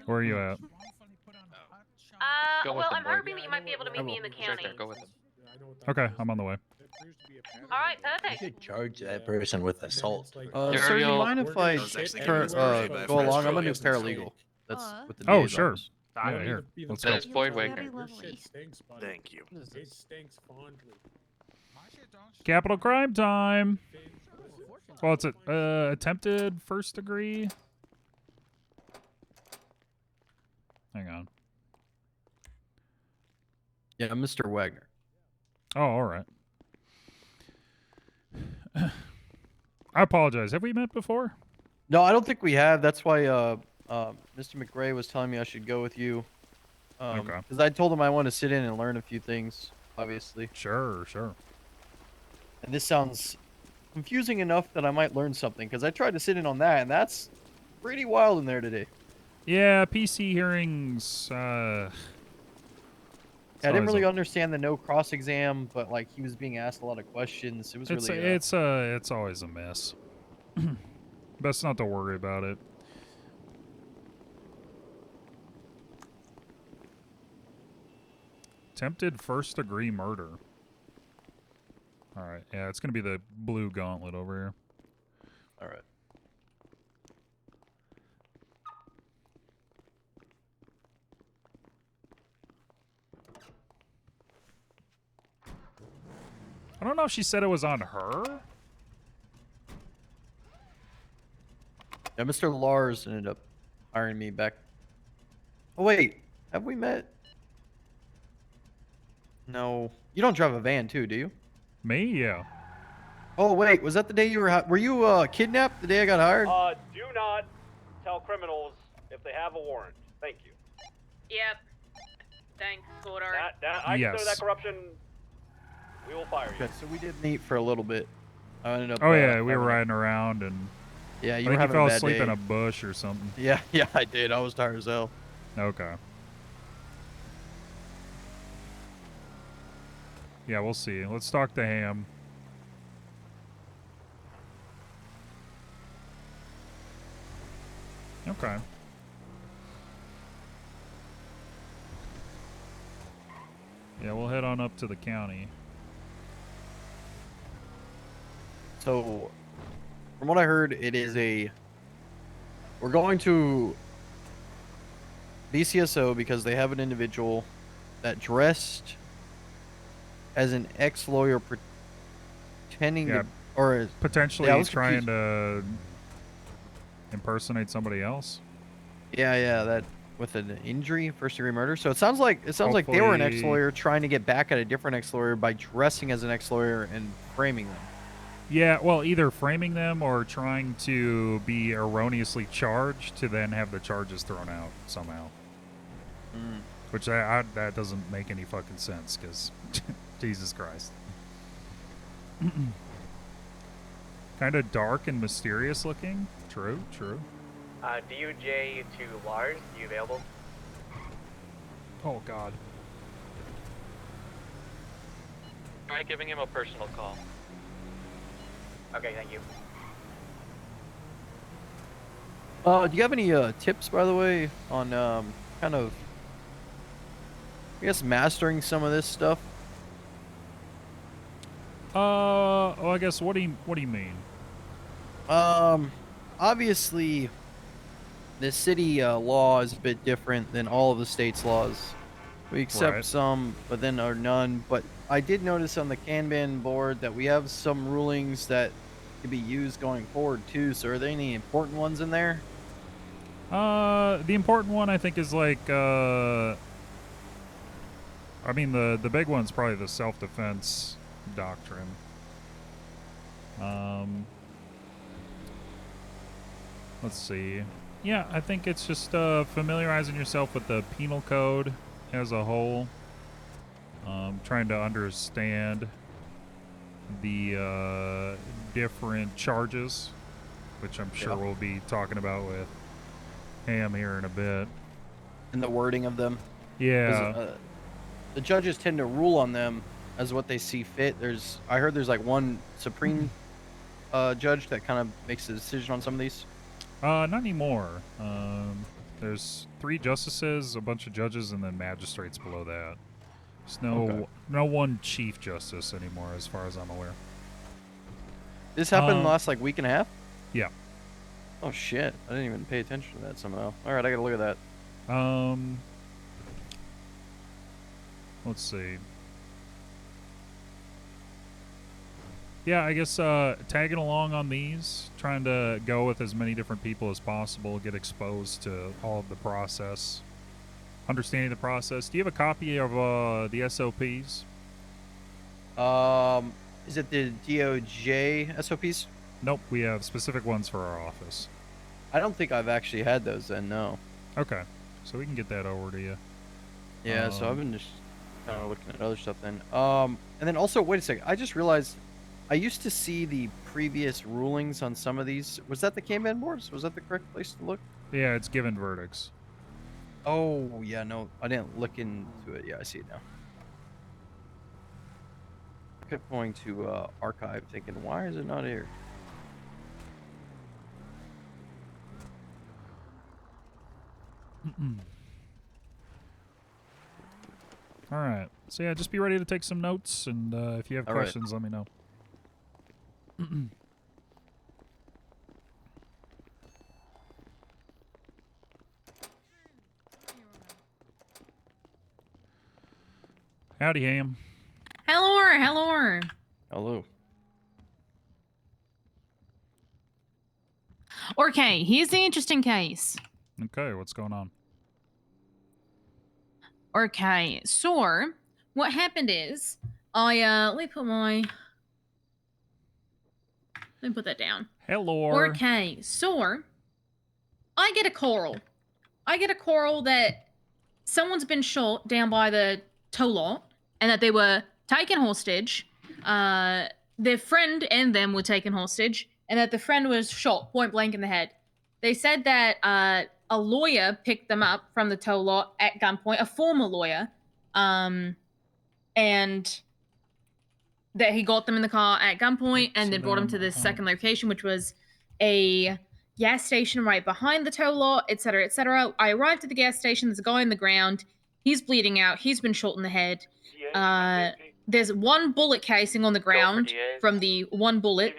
Where are you at? Well, I'm hoping that you might be able to meet me in the county. Go with him. Okay, I'm on the way. All right, perfect. You should charge that person with assault. Sir, you mind if I go along? I'm a new paralegal. That's with the DA's sure. office. Yeah, here. Let's go. That's Boyd Wagner. Thank you. It stinks fondly. Capital crime time. Well, it's a attempted first degree. Hang on. Yeah, Mr. Wagner. Oh, all right. I apologize. Have we met before? No, I don't think we have. That's why Mr. McRae was telling me I should go with you. Okay. Because I told him I want to sit in and learn a few things, obviously. Sure. And this sounds confusing enough that I might learn something. Because I tried to sit in on that, and that's pretty wild in there today. Yeah, PC hearings. I didn't really understand the no cross exam, but like he was being asked a lot of questions. It was really. It's always a mess. Best not to worry about it. Attempted first degree murder. All right, yeah, it's gonna be the blue gauntlet over here. All right. I don't know if she said it was on her. Yeah, Mr. Lars ended up hiring me back. Oh wait, have we met? No, you don't drive a van too, do you? Me? Yeah. Oh wait, was that the day you were you kidnapped? The day I got hired? Do not tell criminals if they have a warrant. Thank you. Yep. Thanks, Porter. I consider that corruption. We will fire you. Okay, so we did meet for a little bit. I ended up. Oh yeah, we were riding around and. Yeah, you I were think having you fell a bad asleep day. in a bush or something. Yeah, I did. I was tired as hell. Okay. Yeah, we'll see. Let's talk to Ham. Okay. Yeah, we'll head on up to the county. So, from what I heard, it is we're going to BCSO because they have an individual that dressed as an ex-lawyer pretending Yeah, to, or potentially yeah, I was trying confused. to impersonate somebody else. Yeah, that with an injury, first-degree murder. So it sounds like they were an Hopefully- ex-lawyer trying to get back at a different ex-lawyer by dressing as an ex-lawyer and framing them. Yeah, well, either framing them or trying to be erroneously charged to then have the charges thrown out somehow. Which that doesn't make any fucking sense, because Jesus Christ. Kind of dark and mysterious looking. True. DUJ to Lars, you available? Oh, God. Try giving him a personal call. Okay, thank you. Do you have any tips, by the way, on kind of, I guess, mastering some of this stuff? Oh, I guess what do you mean? Obviously, the city law is a bit different than all of the state's laws. We accept Right. some, but then are none. But I did notice on the Kanban board that we have some rulings that can be used going forward too. So are there any important ones in there? The important one I think is like, I mean the big one's probably the self-defense doctrine. Let's see. Yeah, I think it's just familiarizing yourself with the penal code as a whole. Trying to understand the different charges, which I'm sure we'll be talking about with Ham here in a bit. And the wording of them. Yeah. The judges tend to rule on them as what they see fit. I heard there's like one supreme judge that kind of makes a decision on some of these. Not anymore. There's 3 justices, a bunch of judges, and then magistrates below that. There's no one chief justice anymore, as far as I'm aware. This happened in the last like week and a half? Yeah. Oh shit! I didn't even pay attention to that somehow. All right, I gotta look at that. Let's see. Yeah, I guess tagging along on these, trying to go with as many different people as possible, get exposed to all of the process, understanding the process. Do you have a copy of the SOPs? Is it the DOJ SOPs? Nope, we have specific ones for our office. I don't think I've actually had those then, no. Okay, so we can get that over to you. Yeah, so I've been just kind of looking at other stuff then. And then also, wait a second, I just realized I used to see the previous rulings on some of these. Was that the Kanban boards? Was that the correct place to look? Yeah, it's given verdicts. Oh, yeah, no, I didn't look into it. Yeah, I see it now. I kept going to archive thinking, why is it not here? All right. So yeah, just be ready to take some notes, and if you have All right. questions, let me know. Howdy, Ham. Hello. Hello. Okay, here's the interesting case. Okay, what's going on? Okay, so what happened is let me put that down. Hello. Okay, so I get a call. That someone's been shot down by the tow lot and that they were taken hostage. Their friend and them were taken hostage, and that the friend was shot point blank in the head. They said that a lawyer picked them up from the tow lot at gunpoint, a former lawyer, and that he got them in the car at gunpoint and then brought them to this second location, which was a gas station right behind the tow lot, etc., etc. I arrived at the gas station. There's a guy on the ground. He's bleeding out. He's been shot in the head. There's one bullet casing on the ground from the one bullet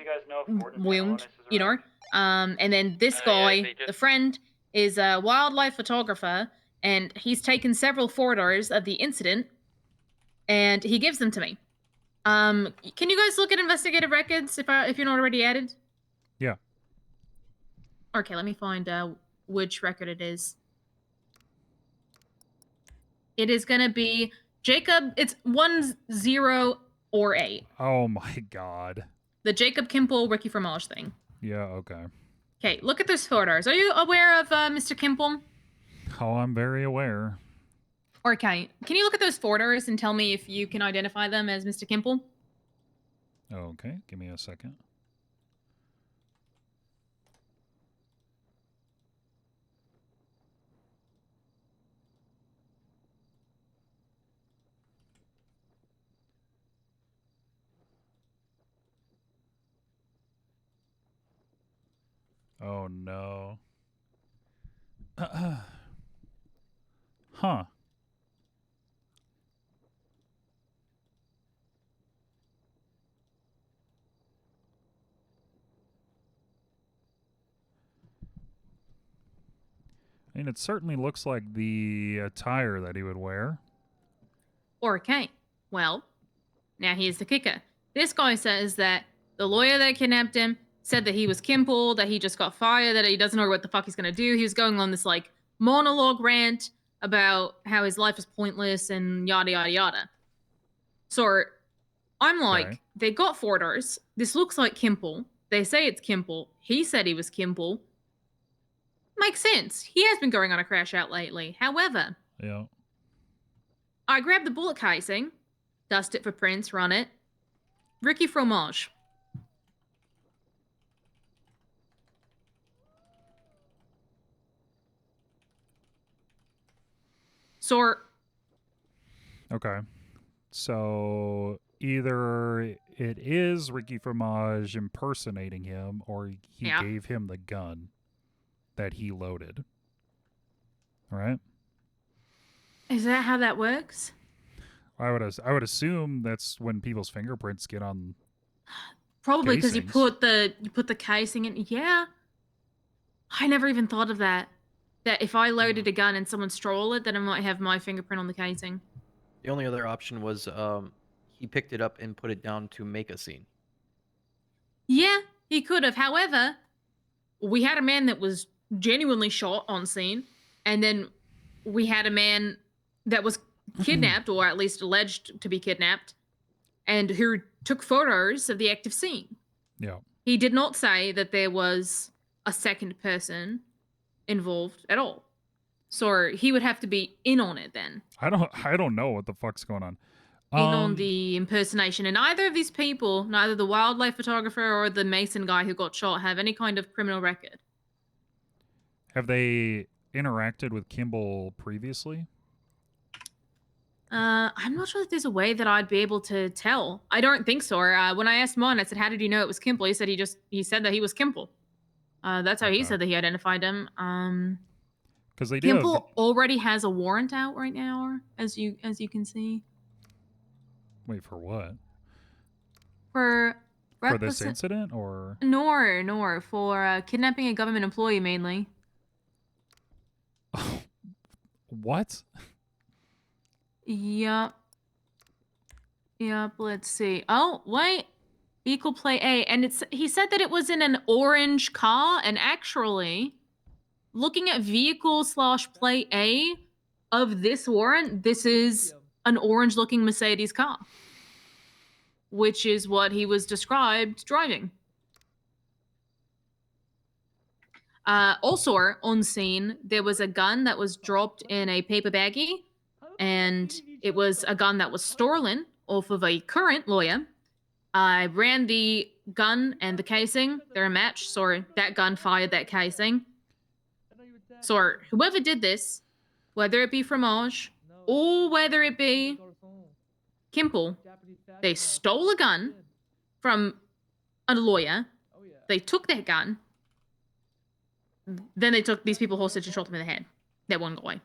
wound, you know. And then this guy, the friend, is a wildlife photographer, and he's taken several photos of the incident, and he gives them to me. Can you guys look at investigative records if you're not already added? Yeah. Okay, let me find which record it is. It is gonna be Jacob. It's 1008. Oh my God. The Jacob Kimple Ricky Fromage thing. Yeah. Okay. Okay, look at those photos. Are you aware of Mr. Kimple? Oh, I'm very aware. Okay, can you look at those photos and tell me if you can identify them as Mr. Kimple? Okay, give me a second. Oh no. Huh. I mean, it certainly looks like the attire that he would wear. Okay. Well, now here's the kicker. This guy says that the lawyer that kidnapped him said that he was Kimple, that he just got fired, that he doesn't know what the fuck he's gonna do. He was going on this like monologue rant about how his life is pointless and yada yada yada. So I'm like, Okay. they got photos. This looks like Kimple. They say it's Kimple. He said he was Kimple. Makes sense. He has been going on a crash out lately. However, Yeah. I grabbed the bullet casing, dust it for prints, run it. Ricky Fromage. So, Okay. So either it is Ricky Fromage impersonating him, or he Yeah. gave him the gun that he loaded. All right. is that how that works? I would assume that's when people's fingerprints get on. Probably because you casings. put the casing in. Yeah. I never even thought of that. That if I loaded a gun and someone stole it, then I might have my fingerprint on the casing. The only other option was he picked it up and put it down to make a scene. Yeah, he could have. However, we had a man that was genuinely shot on scene, and then we had a man that was kidnapped, or at least alleged to be kidnapped, and who took photos of the active scene. Yeah. He did not say that there was a second person involved at all. So he would have to be in on it then. I don't know what the fuck's going on. In on the impersonation. And either of these people, neither the wildlife photographer or the Mason guy who got shot, have any kind of criminal record. Have they interacted with Kimball previously? I'm not sure if there's a way that I'd be able to tell. I don't think so. When I asked Mon, I said, how did you know it was Kimple? He said he said that he was Kimple. That's how he said that he identified him. Because they do have- Kimple already has a warrant out right now, as you can see. Wait, for what? For this incident, or no, for kidnapping a government employee mainly. what? Yup. Let's see. Oh, wait. Equal play A, and he said that it was in an orange car, and actually, looking at vehicle/play A of this warrant, this is an orange-looking Mercedes car, which is what he was described driving. Also, on scene, there was a gun that was dropped in a paper baggie, and it was a gun that was stolen off of a current lawyer. I ran the gun and the casing. They're a match, so that gun fired that casing. So whoever did this, whether it be Fromage or whether it be Kimple, they stole a gun from a lawyer. They took that gun. Then they took these people hostage and shot them in the head. That one guy.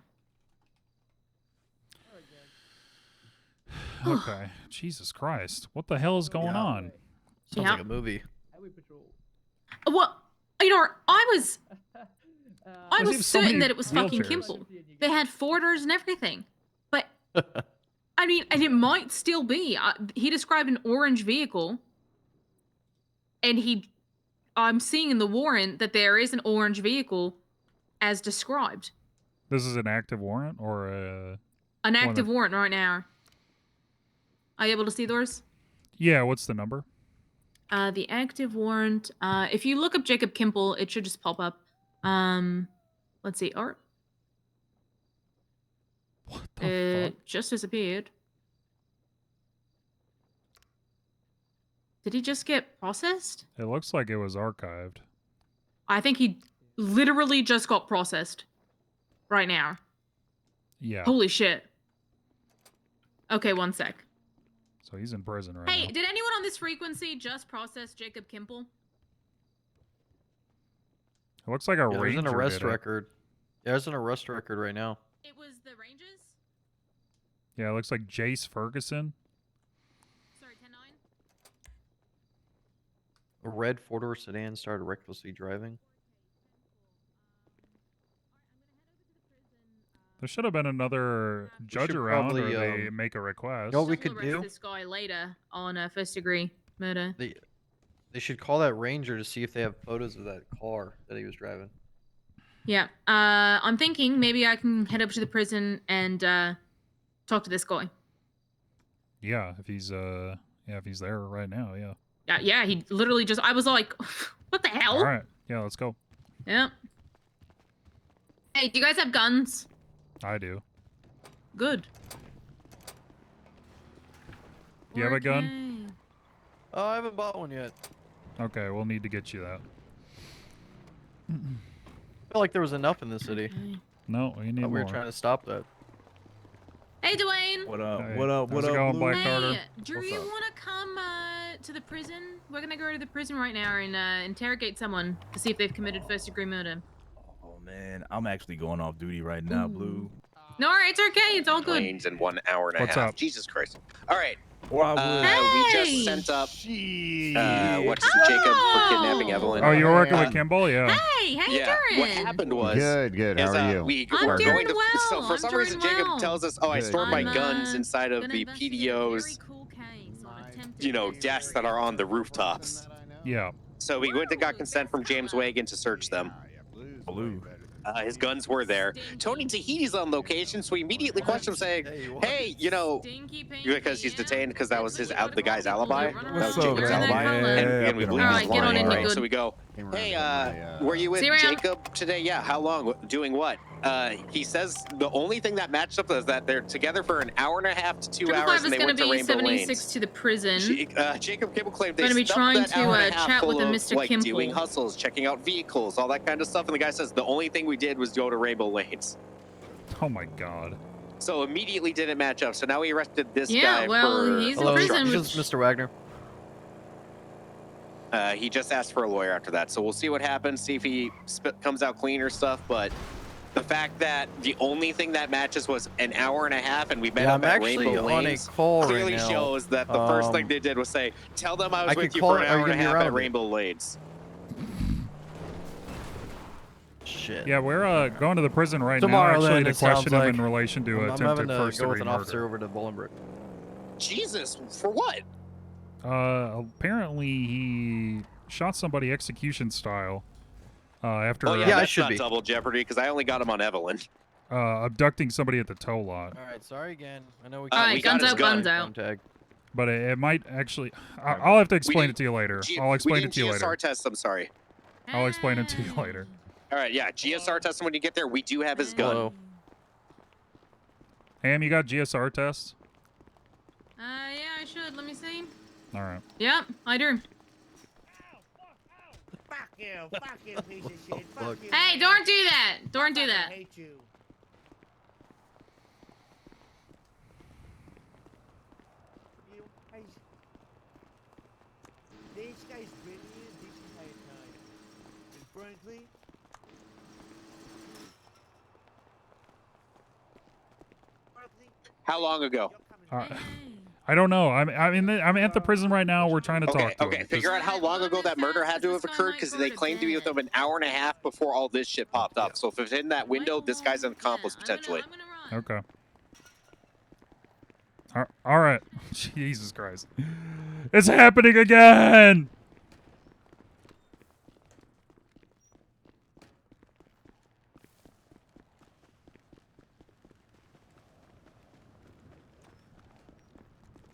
Okay. Jesus Christ. What the hell is going on? Sounds like a movie. Well, I was seems so certain many that it was fucking wheelchairs. Kimple. They had photos and everything. But, I mean, and it might still be. He described an orange vehicle. And I'm seeing in the warrant that there is an orange vehicle as described. This is an active warrant, or An active warrant right now. Are you able to see those? Yeah, what's the number? The active warrant. If you look up Jacob Kimple, it should just pop up. Let's see. Art. What the fuck? Just disappeared. Did he just get processed? It looks like it was archived. I think he literally just got processed. Right now. Yeah. Holy shit. Okay, one sec. So he's in prison right Hey, now. did anyone on this frequency just process Jacob Kimple? looks like a Yeah, there's ranger an arrest did it. record. Yeah, there's an arrest record right now. It was the Rangers? Yeah, it looks like Jace Ferguson. Sorry, 10-9? A red four-door sedan started recklessly driving. There should have been another judge should around, probably, or they make a request. You know what we We'll could arrest do? this guy later on first degree murder. They should call that ranger to see if they have photos of that car that he was driving. Yeah. I'm thinking maybe I can head up to the prison and talk to this guy. Yeah, if he's there right now, yeah. Yeah, he literally just. I was like, what the hell? All right, yeah, let's go. Yeah. Hey, do you guys have guns? I do. Good. Do you have a gun? Oh, I haven't bought one yet. Okay, we'll need to get you that. I feel like there was enough in the city. No, we need But we more. were trying to stop that. Hey, Dwayne. What up? Hey, What up? What how's it up? going, Blue? Black Hey, Carter? Drew, What's you up? want to come to the prison? We're gonna go to the prison right now and interrogate someone to see if they've committed first-degree murder. Oh man, I'm actually going off duty right now, Blue. No, it's okay. It's all good. Planes in 1 hour and a What's half. up? Jesus Christ. All right. Why We just Hey! sent up would? what's his Jacob for kidnapping Evelyn. Oh, you were working with Kimball? Yeah. Hey, how you Yeah. doing? What happened was Good. is, How are you? we I'm were doing going to well. so for I'm some doing reason Jacob well. tells us, "Oh, I Good. stored my I'm, guns inside of gonna the investigate a very PDO's, cool case on attempted you know, first-degree desks that are on the murder. rooftops." Yeah. So we went and got consent from James Wagon to search them. Blue. His guns were there. Tony Tahiti's on location, so we immediately questioned him, saying, "Hey, you know," because he's detained because that was the guy's alibi. That was What's up, Jacob's man? alibi, and we believe Alright, he's get on lying, in, you right? good. So we go, "Hey, were you with See you around. Jacob today? Yeah. How long? Doing what?" He says the only thing that matched up is that they're together for an hour and a half to 2 Triple hours, Five and is they going to went to be Rainbow 76 Lanes. to the prison. Jacob Kimball claimed they Gonna be stuffed trying that to, hour and a half chat full with a of, Mr. like, Kimball. doing hustles, checking out vehicles, all that kind of stuff. And the guy says the only thing we did was go to Rainbow Lanes. Oh my God. So immediately didn't match up. So now we arrested this Yeah, guy well, for he's in Hello, prison, this is Mr. Wagner. he just asked for a lawyer after that. So we'll see what happens. See if he comes out clean or stuff. But the fact that the only thing that matches was an hour and a half, and we met Yeah, up I'm at actually Rainbow on a Lanes, call right clearly now. shows that the first thing they did was say, "Tell them I was I with could you call for an it. Are you hour and a gonna be half around at me? Rainbow Lanes." Shit. Yeah, we're going to the prison right Tomorrow, now, actually, then, to it sounds question him like. in relation to I'm attempted having to go with first-degree an officer murder. over to Bolingbrook. Jesus, for what? Apparently he shot somebody execution style after Oh yeah, Yeah, I that's should not be. double jeopardy because I only got him on Evelyn. abducting somebody at the tow lot. All right, sorry again. I know we. Alright, we got guns his out, gun. guns out. Tag. But it might actually... I'll have to explain did- it to you later. I'll we explain did it to you GSR later. test. I'm sorry. I'll explain it to you later. All right, yeah, GSR test him when you get there. We do have his gun. Hello. Ham, you got GSR tests? Yeah, I should. Let me see. All right. Yep, I do. Fuck you, piece of shit. Fuck. you. Hey, don't do that. Don't do that. I hate you. You guys- This guy's brilliant this entire time. And frankly, How long ago? I don't know. I'm at the prison right now. We're trying to talk to Okay, him. figure out how long ago that murder had to have occurred because they claim to be with him an hour and a half before all this shit popped up. So if it's in that window, this guy's an accomplice potentially. Okay. All right. Jesus Christ. It's happening again.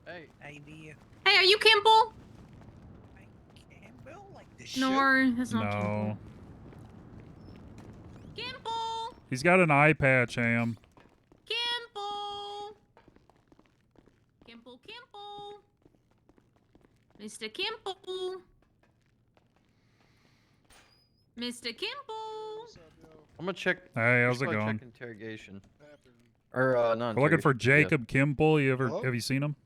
Hey. idea. Hey, are you Kimball? Campbell, like the No, that's not Kimball. No. Kimball! He's got an eye patch, Ham. Kimball! Kimball, Kimball! Mr. Kimball! Mr. Kimball! I'm gonna check. Hey, how's just it gotta going? Check interrogation. Or not. We're looking for interrogation, Jacob Kimball. Hello? Have you seen him?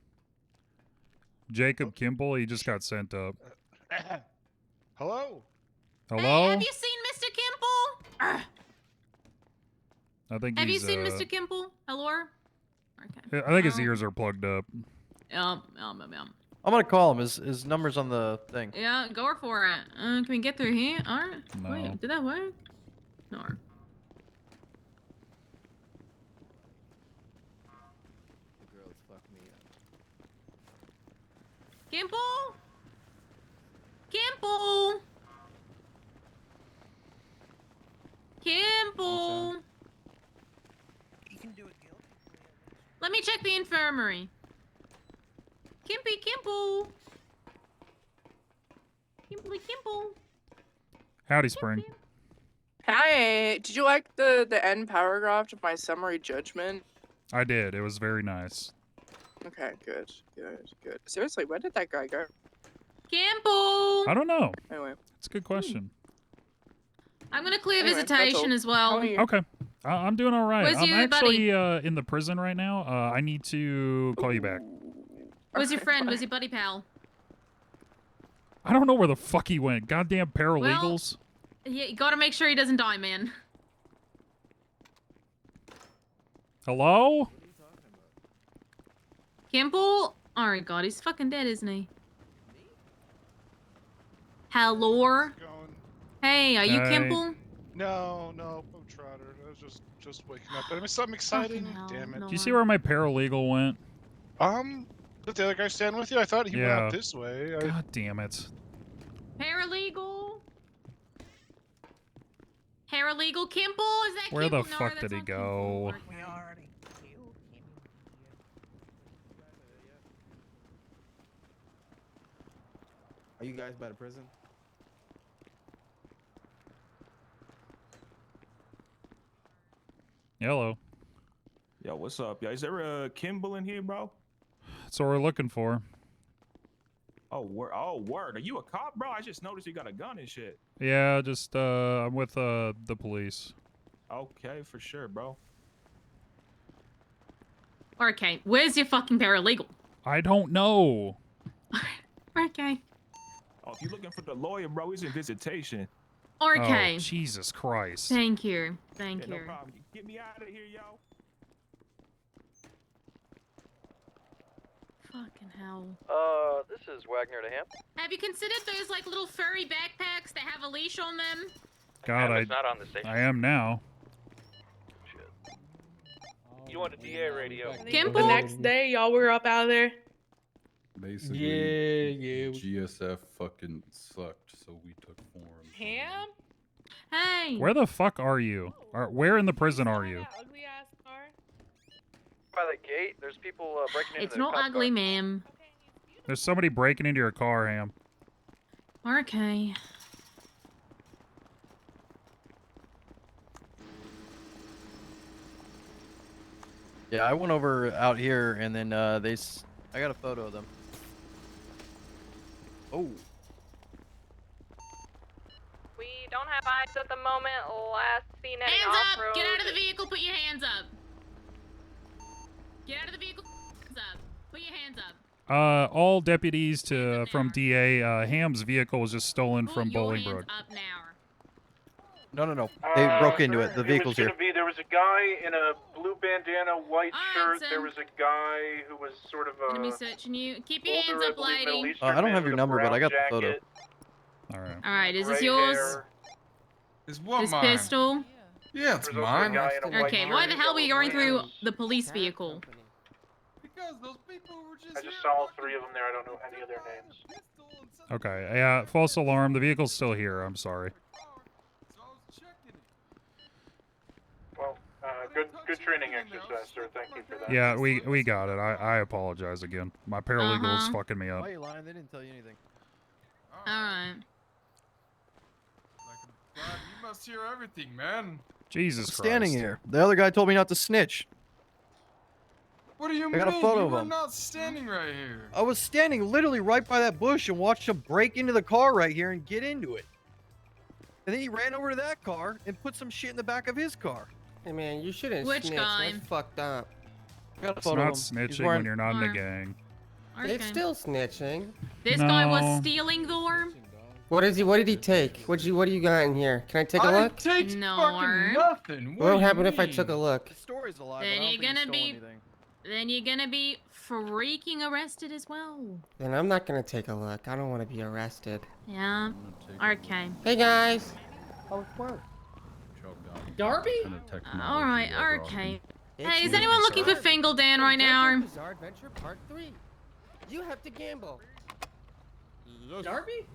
Jacob Kimball. He just got sent up. Hello? Hello? Have you seen Mr. Kimball? Arrgh. I think Have you he's, seen Mr. Kimple? Hello? Okay. I think his ears are plugged up. Um. I'm gonna call him. His number's on the thing. Yeah, go for it. Can we get through here? Alright. No. Wait, did that work? No. Kimple? Kimple? Kimple? You can do it, Gil. Let me check the infirmary. Kimple. Kimple. Howdy, Spring. Hi. Did you like the end paragraph of my summary judgment? I did. It was very nice. Okay, good. Seriously, where did that guy go? Kimple. I don't know. Anyway. It's a good question. I'm gonna clear Anyway, that's visitation all. as well. How are you? Okay. I'm doing all right. Where's I'm your actually in the prison right now. I need to call you back. Where's your friend? Where's your buddy pal? I don't know where the fuck he went. Goddamn paralegals. Yeah, you gotta make sure he doesn't die, man. Hello? Kimple? Alright, God, he's fucking dead, isn't he? Hello? Hey, are you Hey. Kimple? No, I'm Trotter. I was just waking up. But I missed something exciting. Fucking hell, Damn it. no. Do you see where my paralegal went? Did the other guy stand with you? I thought he went Yeah. out this way. God damn it. Paralegal? Paralegal Kimple? Is that Where the Kimple? No, fuck that's did he not go? Kimple. We already killed him. Are you guys by the prison? Hello. Yo, what's up? Yo, is there a Kimball in here, bro? That's what we're looking for. Oh, word. Are you a cop, bro? I just noticed you got a gun and shit. Yeah, just I'm with the police. Okay, for sure, bro. Okay, where's your fucking paralegal? I don't know. Okay. Oh, if you're looking for the lawyer, bro, he's in visitation. Okay. Oh, Jesus Christ. Thank you. Thank Yeah, you. no problem. Get me out of here, yo. Fucking hell. This is Wagner to Ham. Have you considered those like little furry backpacks that have a leash on them? God, It's not on the station. I am now. You want a DA radio? The next day, y'all were up out of there. Basically, Yeah. GSF fucking sucked, so we took form. Ham? Hey. Where the fuck are you? Where in the prison are you? Ugly ass car. By the gate, there's people breaking into It's the not cop ugly, car. ma'am. There's somebody breaking into your car, Ham. Okay. Yeah, I went over out here, and then I got a photo of them. Oh. We don't have eyes at the moment. Last seen heading Hands off up! road. Get out of the vehicle, put your hands up. Get out of the vehicle, hands up. Put your hands up. All deputies from DA, Ham's vehicle was just stolen from Put your Bolingbrook. hands up now. No. They broke into it. The vehicle's here. There was a guy in a blue bandana, white shirt. There was a guy who was sort of a. Enemy searching you. Keep your hands older, I up, believe, Middle lady. Eastern I don't man have with your a number, but brown I got the photo. jacket, All right. All right, is this gray yours? hair. Is what This mine? pistol? Yeah, it's There was also a mine. guy in a white Okay, why shirt, the hell were you yellow going through pants. the police vehicle? Because those people were just. I just saw 3 of them there. I don't know any of their names. Okay, yeah, false alarm. The vehicle's still here. I'm sorry. Well, good training exercise, sir. Thank you for that. Yeah, we got it. I apologize again. My paralegal's fucking me up. Why are you lying? They didn't tell you anything. Alright. God, you must hear everything, man. Jesus Christ. Standing here. The other guy told me not to snitch. What do you I mean? got a photo you of were him. not standing right here. I was standing literally right by that bush and watched him break into the car right here and get into it. And then he ran over to that car and put some shit in the back of his car. Hey man, you shouldn't Which snitch. guy? That's fucked up. I got a It's photo not of him. He's snitching wearing- when you're not in a gang. Okay. It's still snitching. This guy was No. stealing, though? What did he take? What do you got in here? Can I take a look? Take No. fucking nothing. What would do you happen if I mean? took a look? The story's a lie, Then but I don't you're think he gonna stole be. anything. Then you're gonna be freaking arrested as well. Then I'm not gonna take a look. I don't want to be arrested. Yeah. Okay. Hey guys. Oh, what? Darby? All right. Okay. Hey, is me, anyone looking for Fingal Dan right now? Bizarre Adventure Part 3. You have to gamble. Darby?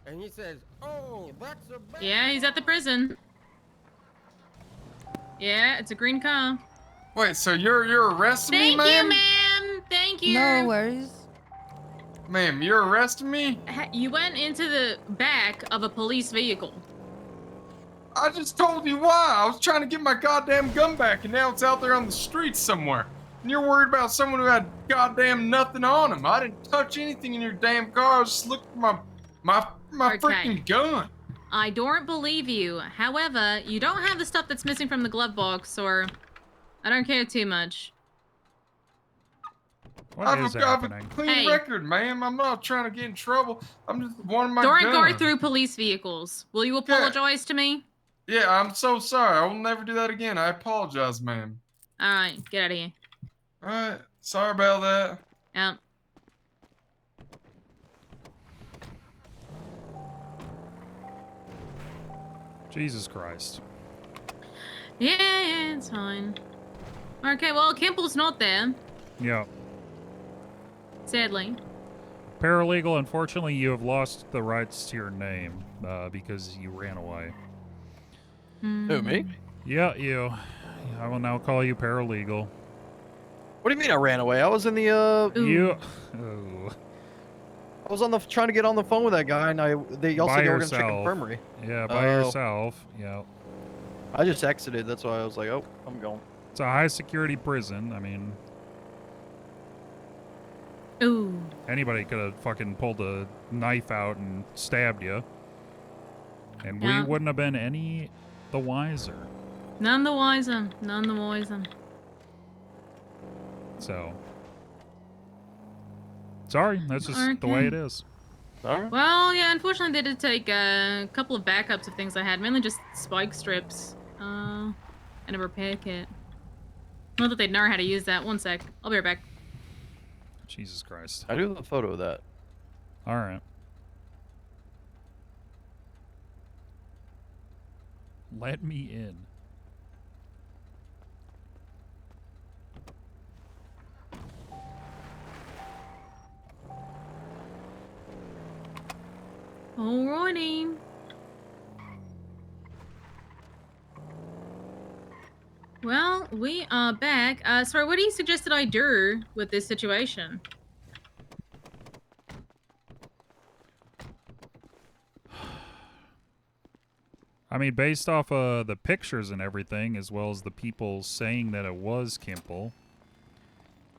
And he says, "Oh, that's a bad Yeah, he's at the prison. Yeah, it's a green car. Wait, so you're arresting me, Thank you, ma'am? ma'am. Thank you. No worries. Ma'am, you're arresting me? You went into the back of a police vehicle. I just told you why. I was trying to get my goddamn gun back, and now it's out there on the streets somewhere. And you're worried about someone who had goddamn nothing on him. I didn't touch anything in your damn car. I was just looking for my Okay. freaking gun. I don't believe you. However, you don't have the stuff that's missing from the glove box, or I don't care too much. What I is have a happening? clean Hey. record, ma'am. I'm not trying to get in trouble. I'm just wanting my Don't gun. go through police vehicles. Will you apologize to me? Yeah, I'm so sorry. I will never do that again. I apologize, ma'am. All right, get out of here. All right. Sorry about that. Yeah. Jesus Christ. Yeah, it's fine. Okay, well, Kimple's not there, Yeah. sadly. Paralegal, unfortunately, you have lost the rights to your name because you ran away. Who, me? Yeah, you. I will now call you paralegal. What do you mean I ran away? I was in the You. Oh. I was on the trying to get on the phone with that guy, and they also By they were gonna check yourself. infirmary. Yeah, by Oh. yourself. Yeah. I just exited. That's why I was like, oh, I'm going. It's a high security prison. I mean, Ooh. anybody could have fucking pulled a knife out and stabbed you. And Yeah. we wouldn't have been any the wiser. None the wiser. None the wiser. So. Sorry, that's just the way it is. Alright. Well, yeah, unfortunately, they did take a couple of backups of things I had, mainly just spike strips, and a repair kit. Not that they'd know how to use that. One sec. I'll be right back. Jesus Christ. I do have a photo of that. All right. Let me in. Alrighty. Well, we are back. Sorry, what do you suggest that I do with this situation? I mean, based off the pictures and everything, as well as the people saying that it was Kimple,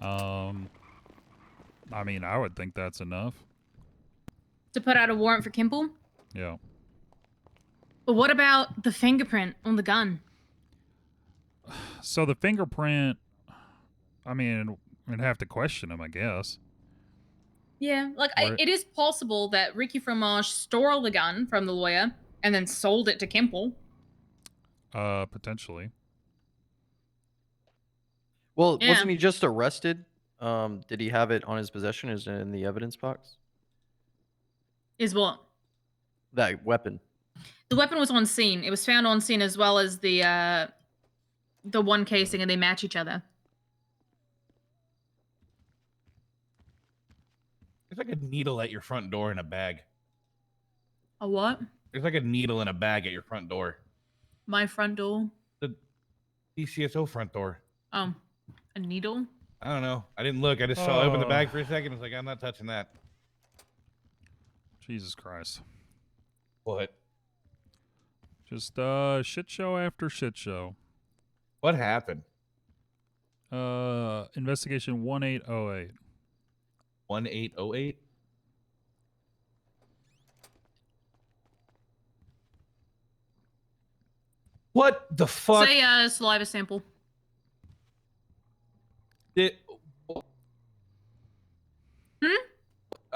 I mean, I would think that's enough. To put out a warrant for Kimple? Yeah. But what about the fingerprint on the gun? So the fingerprint, I mean, I'd have to question him, I guess. Yeah, like Or- it is possible that Ricky Fromage stole the gun from the lawyer and then sold it to Kimple. Potentially. Well, Yeah. wasn't he just arrested? Did he have it on his possession? Is it in the evidence box? Is what? That weapon. The weapon was on scene. It was found on scene as well as the one casing, and they match each other. There's like a needle at your front door in a bag. A what? There's like a needle in a bag at your front door. My front door. The DCSO front door. Oh, a needle? I don't know. I didn't look. I just saw open the bag for a second. I was like, I'm not touching that. Jesus Christ. What? Just shit show after shit show. What happened? Investigation 1808. 1808? What the fuck? Say saliva sample. Did,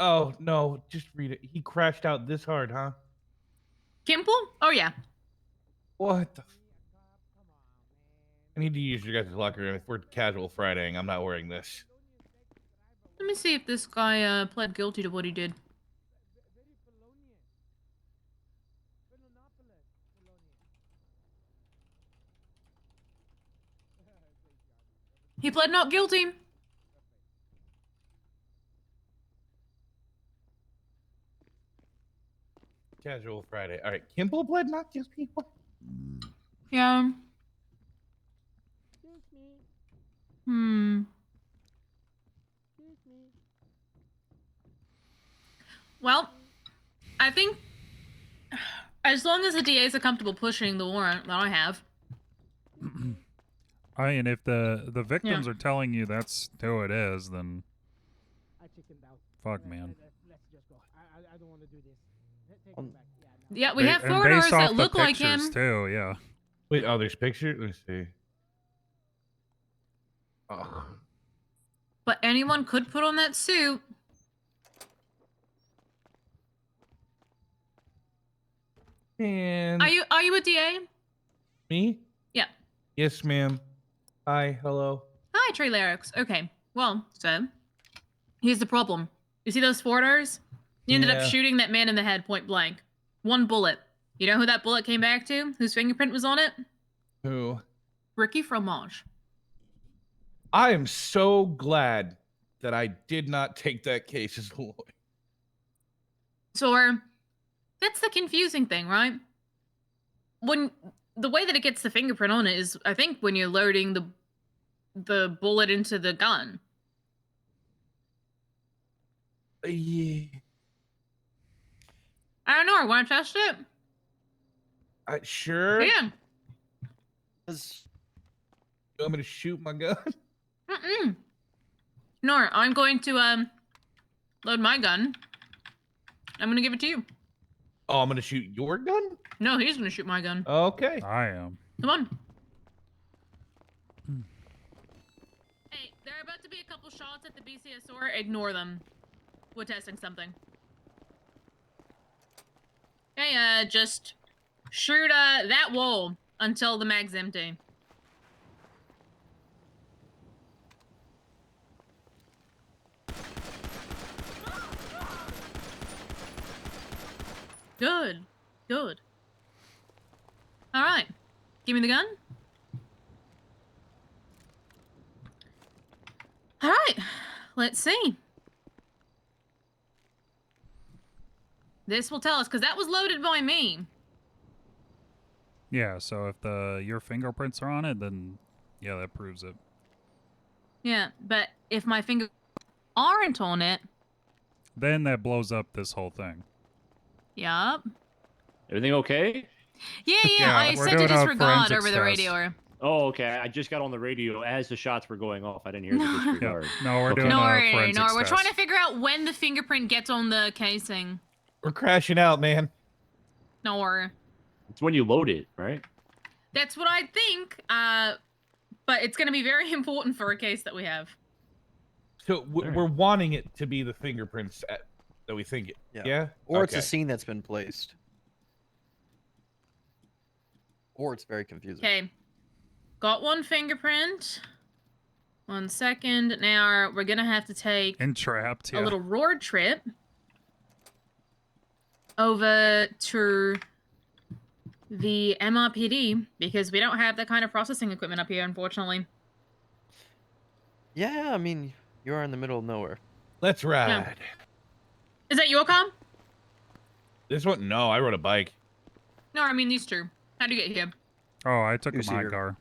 Oh no, just read it. He crashed out this hard, huh? Kimple? Oh yeah. What the? I need to use your guys' locker room. If we're casual Fridaying, I'm not wearing this. Let me see if this guy pled guilty to what he did. He pled not guilty. Casual Friday. All right, Kimble pled not guilty. What? Yeah. Hmm. Well, I think as long as the DAs are comfortable pushing the warrant that I have. And if the victims are telling you that's who it is, then fuck, man. Yeah, we have photos that look like him. Too, yeah. Wait, oh, there's pictures? Let's see. Oh. But anyone could put on that suit. And Are you a DA? me? Yeah. Yes, ma'am. Hi, hello. Hi, Trey Larix. Okay. Well, so here's the problem. You see those photos? You ended up shooting that man in the head point blank. One bullet. You know who that bullet came back to? Whose fingerprint was on it? Who? Ricky Fromage. I am so glad that I did not take that case as a lawyer. So, that's the confusing thing, right? When the way that it gets the fingerprint on it is, I think, when you're loading the bullet into the gun. Yeah. I don't know. I want to test it. Sure. Yeah. You want me to shoot my gun? No, I'm going to load my gun. I'm gonna give it to you. Oh, I'm gonna shoot your gun? No, he's gonna shoot my gun. Okay. I am. Come on. Hey, there are about to be a couple shots at the BCSR. Ignore them. We're testing something. Hey, just shoot that wall until the mag's empty. Good. Good. All right. Give me the gun. All right. Let's see. This will tell us, because that was loaded by me. Yeah, so if your fingerprints are on it, then yeah, that proves it. Yeah, but if my finger aren't on it. Then that blows up this whole thing. Yup. Everything okay? Yeah, I said to disregard over the radio. Oh, okay. I just got on the radio as the shots were going off. I didn't hear the disregard. No, we're doing a forensics No, we're test. trying to figure out when the fingerprint gets on the casing. We're crashing out, man. No worry. It's when you load it, right? That's what I think. But it's going to be very important for a case that we have. So we're wanting it to be the fingerprints that we think it. Yeah. Or it's a scene that's been placed. Or it's very confusing. Okay. Got one fingerprint. 1 second. Now we're going to have to take Entrapped, a little road trip over to the MRPD because we don't have that kind of processing equipment up here, unfortunately. Yeah, I mean, you are in the middle of nowhere. Let's ride. Yeah. Is that your car? This one? No, I rode a bike. No, I mean these two. How'd you get here? Oh, I took Who's my here? car.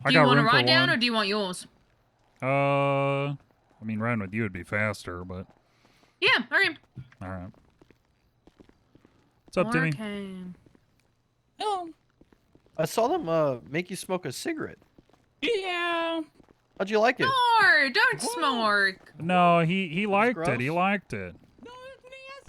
Do you want to ride down or do you want yours? I mean, riding with you would be faster, but... Yeah, alright. Alright. What's up, Timmy? Oh. I saw them make you smoke a cigarette. Yeah. How'd you like it? No, don't smoke. No, he liked it. gross. He liked it. No, it's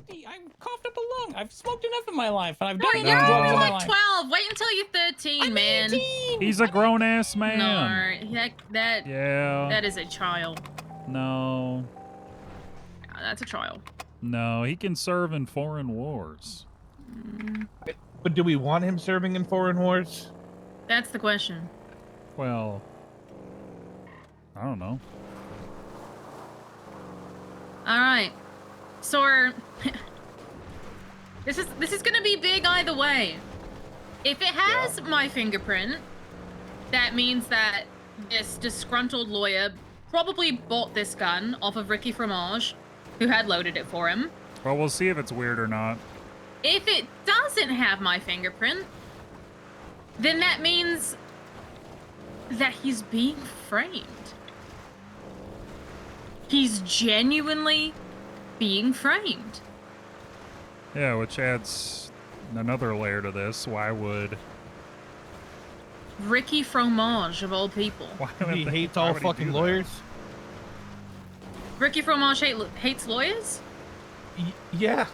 nasty. I coughed up a lung. I've smoked enough in my life, and I've No, done you're enough only drugs in my like life. 12. Wait until you're 13, I'm man. 18. He's a grown-ass man. No, that Yeah. that is a child. No. That's a trial. No, he can serve in foreign wars. But do we want him serving in foreign wars? That's the question. Well, I don't know. All right. So this is gonna be big either way. If it has my fingerprint, that means that this disgruntled lawyer probably bought this gun off of Ricky Fromage, who had loaded it for him. Well, we'll see if it's weird or not. If it doesn't have my fingerprint, then that means that he's being framed. He's genuinely being framed. Yeah, which adds another layer to this. Why would Ricky Fromage, of all people. He hates all fucking lawyers? Ricky Fromage hates lawyers? Yeah.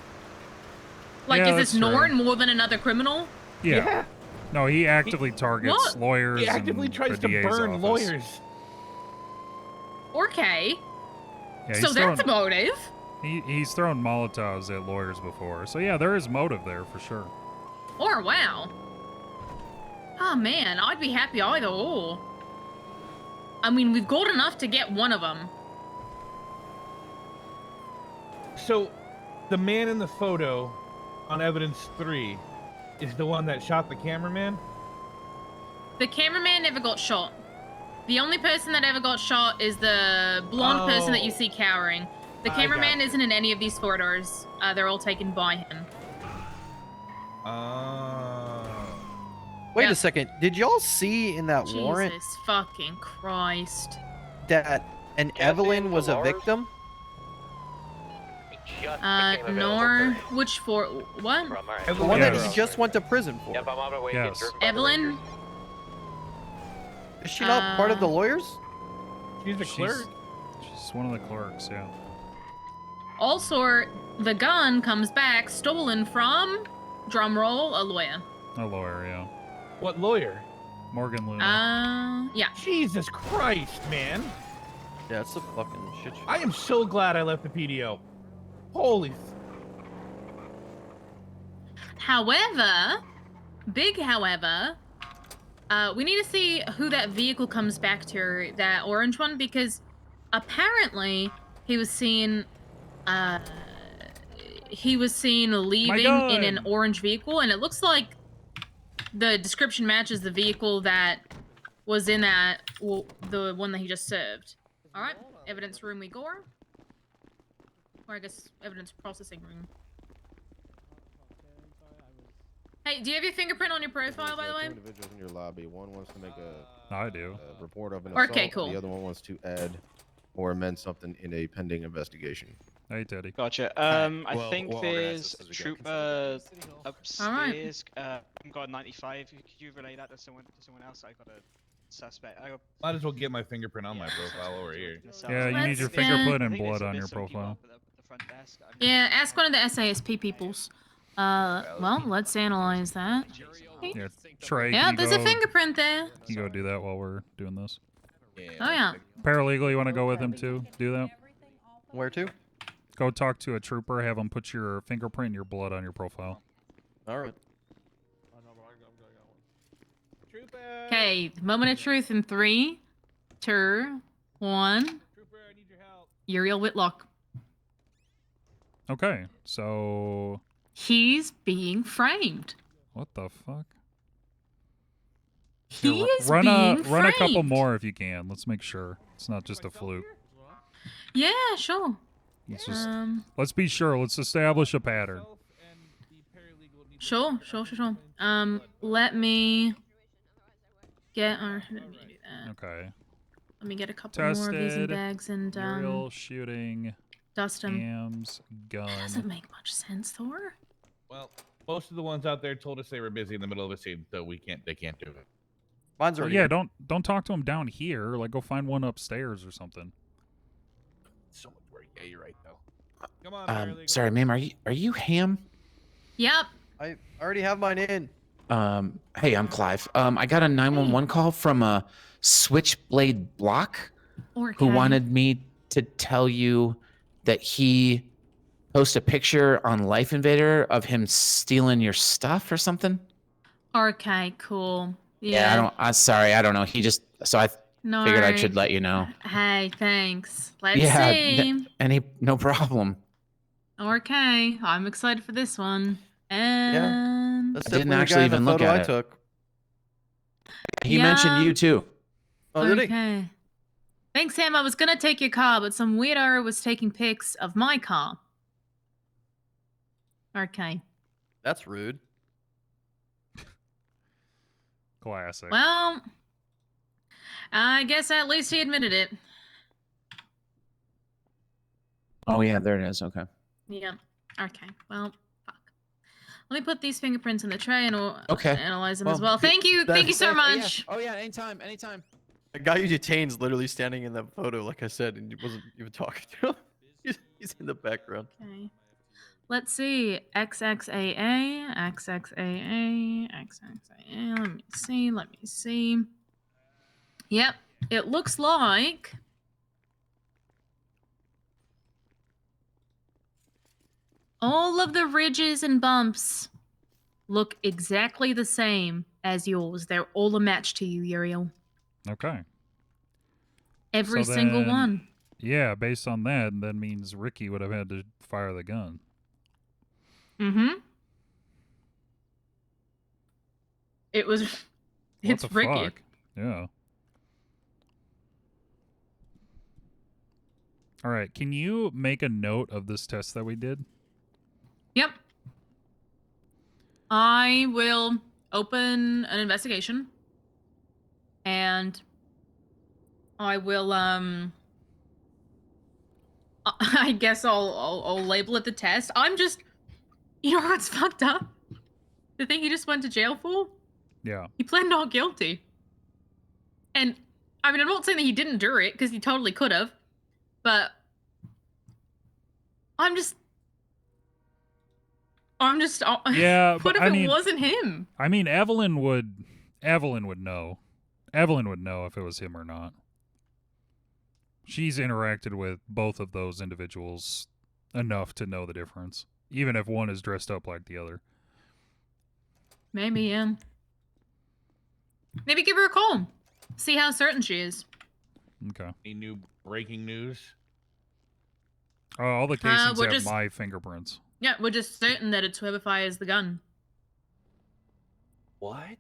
Like, Yeah, is this that's true. Norn more than another criminal? Yeah. No, he actively targets What? lawyers. He actively and tries the to DA's burn office. lawyers. Okay. Yeah, So that's a motive. He's thrown Molotovs at lawyers before. So yeah, there is motive there for sure. Or wow. Oh man, I'd be happy either or. I mean, we've got enough to get one of them. So, the man in the photo on evidence 3 is the one that shot the cameraman? The cameraman never got shot. The only person that ever got shot is the blonde person that you see cowering. The I cameraman gotcha. isn't in any of these photos. They're all taken by him. Wait a second. Did y'all see in that warrant Jesus fucking Christ. that an Evelyn was a victim? Nor which for what? The one that he just went to prison for. Yep, I'm on my way. Yes. Evelyn? Is she not part of the lawyers? She's a clerk. She's one of the clerks, yeah. Also, the gun comes back stolen from, drumroll, a lawyer. A lawyer, yeah. What lawyer? Morgan Luna. Yeah. Jesus Christ, man. Yeah, it's a fucking shit show. I am so glad I left the PDO. Holy. However, big however, we need to see who that vehicle comes back to, that orange one, because apparently he was seen leaving in an orange vehicle, and it looks like the description matches the vehicle that was in that, well, the one that he just served. All right, evidence room we go. Or I guess evidence processing room. Hey, do you have your fingerprint on your profile, by the way? Two individuals in your lobby. One wants to make I do. a report of an Okay, assault. cool. The other one wants to add or amend something in a pending investigation. Hey, Teddy. Gotcha. I think there's a trooper upstairs. I've got a 95. Could you relay that to someone else? I got a suspect. Might as well get my fingerprint on my profile over here. Yeah, you need your fingerprint and blood on your profile. Yeah, ask one of the SASP peoples. Well, let's analyze that. Yeah, Trey. Yeah, can you there's a go- fingerprint there. Can you go do that while we're doing this? Oh yeah. Paralegal, you want to go with him too? Do that? Where to? Go talk to a trooper, have him put your fingerprint and your blood on your profile. All right. Okay, moment of truth in 3, 2, 1. Uriel Whitlock. Okay, so... He's being framed. What the fuck? He is run being run a couple framed. more if you can. Let's make sure it's not just a fluke. Yeah, sure. Let's just let's be sure. Let's establish a pattern. Sure. Let me get our. Okay. Let me get a couple more of these in Tested. bags and Uriel shooting. dust them. Hams gun. That doesn't make much sense, Thor. Well, most of the ones out there told us they were busy in the middle of a scene, so they can't do it. Mine's Well, already. yeah, don't talk to him down here. Like, go find one upstairs or something. So much work. Yeah, you're right though. Come on, Sorry, ma'am. Are you Ham? Yep. I already have mine in. Hey, I'm Clive. I got a 911 call from a Switchblade Block who Okay. wanted me to tell you that he post a picture on Life Invader of him stealing your stuff or something. Okay, cool. I'm sorry, I don't know. He just No. figured I should let you know. Hey, thanks. Let's see. No problem. Okay, I'm excited for this one. And That's I didn't definitely the actually guy in the even look photo at I it. took. He mentioned you too. Oh, did he? Okay. Thanks, Sam. I was gonna take your car, but some weirdo was taking pics of my car. Okay. That's rude. Classic. Well, I guess at least he admitted it. Oh yeah, there it is. Okay. Yeah. Okay. Well, fuck. Let me put these fingerprints in the tray and analyze them as well. Thank you. Thank you so much. Oh yeah, anytime. The guy you detained's literally standing in that photo, like I said, and he wasn't even talking to him. He's in the background. Okay. Let's see. XXAA, XXAA, XXAA. Let me see. Yep. It looks like all of the ridges and bumps look exactly the same as yours. They're all a match to you, Uriel. Okay. Every So single then- one. Yeah, based on that, that means Ricky would have had to fire the gun. Mm-hmm. It was. What It's the Ricky. fuck? Yeah. All right, can you make a note of this test that we did? Yep. I will open an investigation. And I will I guess I'll label it the test. I'm just, you know what's fucked up? The thing he just went to jail for? Yeah. He pled not guilty. And I mean, I'm not saying that he didn't do it because he totally could have, but I'm just Yeah, what but if I it mean, wasn't him? I mean, Evelyn would know. Evelyn would know if it was him or not. She's interacted with both of those individuals enough to know the difference, even if one is dressed up like the other. Maybe, yeah. Maybe give her a call. See how certain she is. Okay. Any new breaking news? All the casings we're have just- my fingerprints. Yeah, we're just certain that it's whoever fires the gun. What?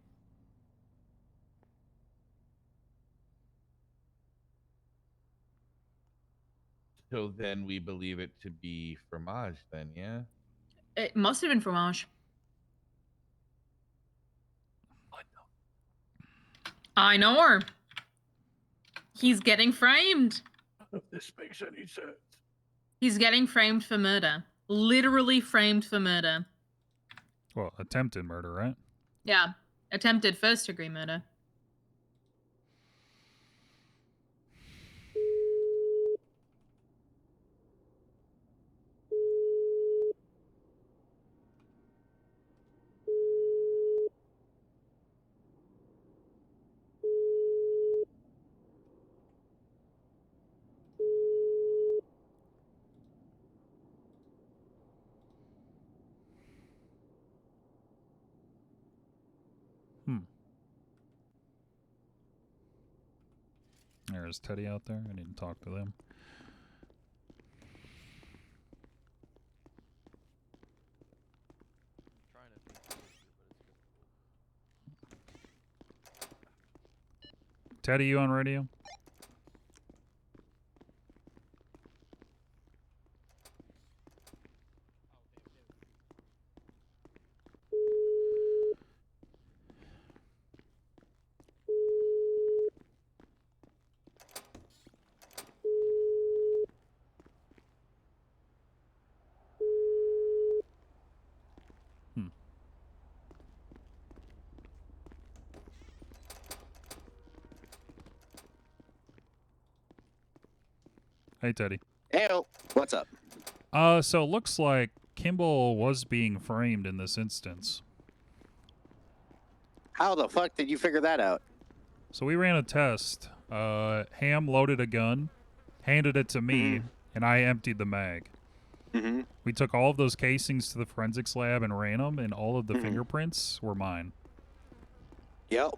So then we believe it to be Fromage then, yeah? It must have been Fromage. I know her. He's getting framed. If this makes any sense. He's getting framed for murder. Literally framed for murder. Well, attempted murder, right? Yeah. Attempted first-degree murder. There's Teddy out there. I need to talk to them. Teddy, you on radio? Hey, Teddy. Heyo, what's up? So it looks like Kimball was being framed in this instance. How the fuck did you figure that out? So we ran a test. Ham loaded a gun, handed it to me, and I emptied the mag. Mm-hmm. We took all of those casings to the forensics lab and ran them, and all of the Mm-hmm. fingerprints were mine. Yep.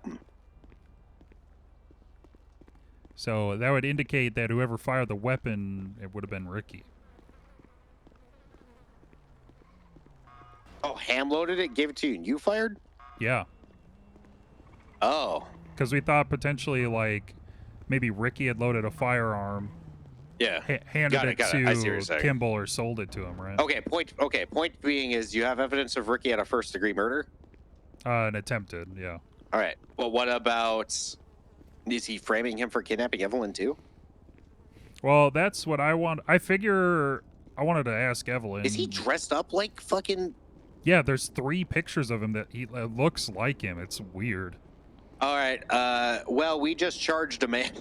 So that would indicate that whoever fired the weapon, it would have been Ricky. Oh, Ham loaded it, gave it to you, and you fired? Yeah. Oh. Because we thought potentially, like, maybe Ricky had loaded a firearm, Yeah. handed it I see what you're to saying. Kimball or sold it to him, right? Okay, point being is you have evidence of Ricky at a first-degree murder? An attempted, yeah. All right. Well, what about... Is he framing him for kidnapping Evelyn, too? Well, that's what I want. I figure I wanted to ask Evelyn. Is he dressed up like fucking... Yeah, there's 3 pictures of him that he looks like him. It's weird. All right. Well, we just charged a man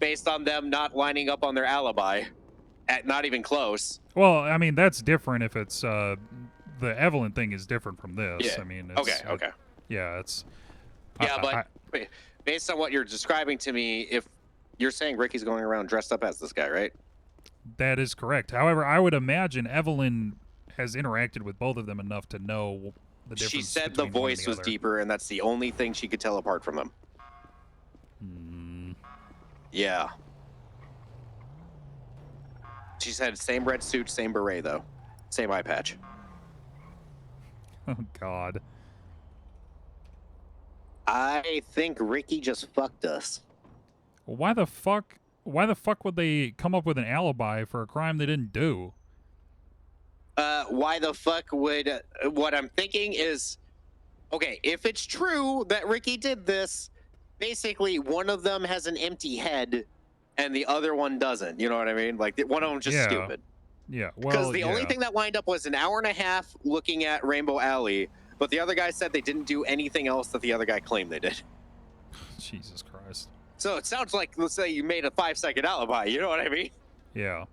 based on them not lining up on their alibi. Not even close. Well, I mean, that's different if it's... the Evelyn thing is different from this. Yeah. I mean, it's, Okay. Yeah, it's... Yeah, but based on what you're describing to me, if you're saying Ricky's going around dressed up as this guy, right? That is correct. However, I would imagine Evelyn has interacted with both of them enough to know the difference. She said the between one and voice the was other. deeper, and that's the only thing she could tell apart from them. Yeah. She said same red suit, same beret, though. Same eye patch. Oh, God. I think Ricky just fucked us. Well, why the fuck would they come up with an alibi for a crime they didn't do? Why the fuck would... what I'm thinking is... Okay, if it's true that Ricky did this, basically one of them has an empty head and the other one doesn't. You know what I mean? Like, one of them just stupid. Yeah, well, Because the only thing that lined up was an hour and a half looking at Rainbow Alley, but the other guy said they didn't do anything else that the other guy claimed they did. Jesus Christ. So it sounds like, let's say you made a 5-second alibi, you know what I mean? Yeah.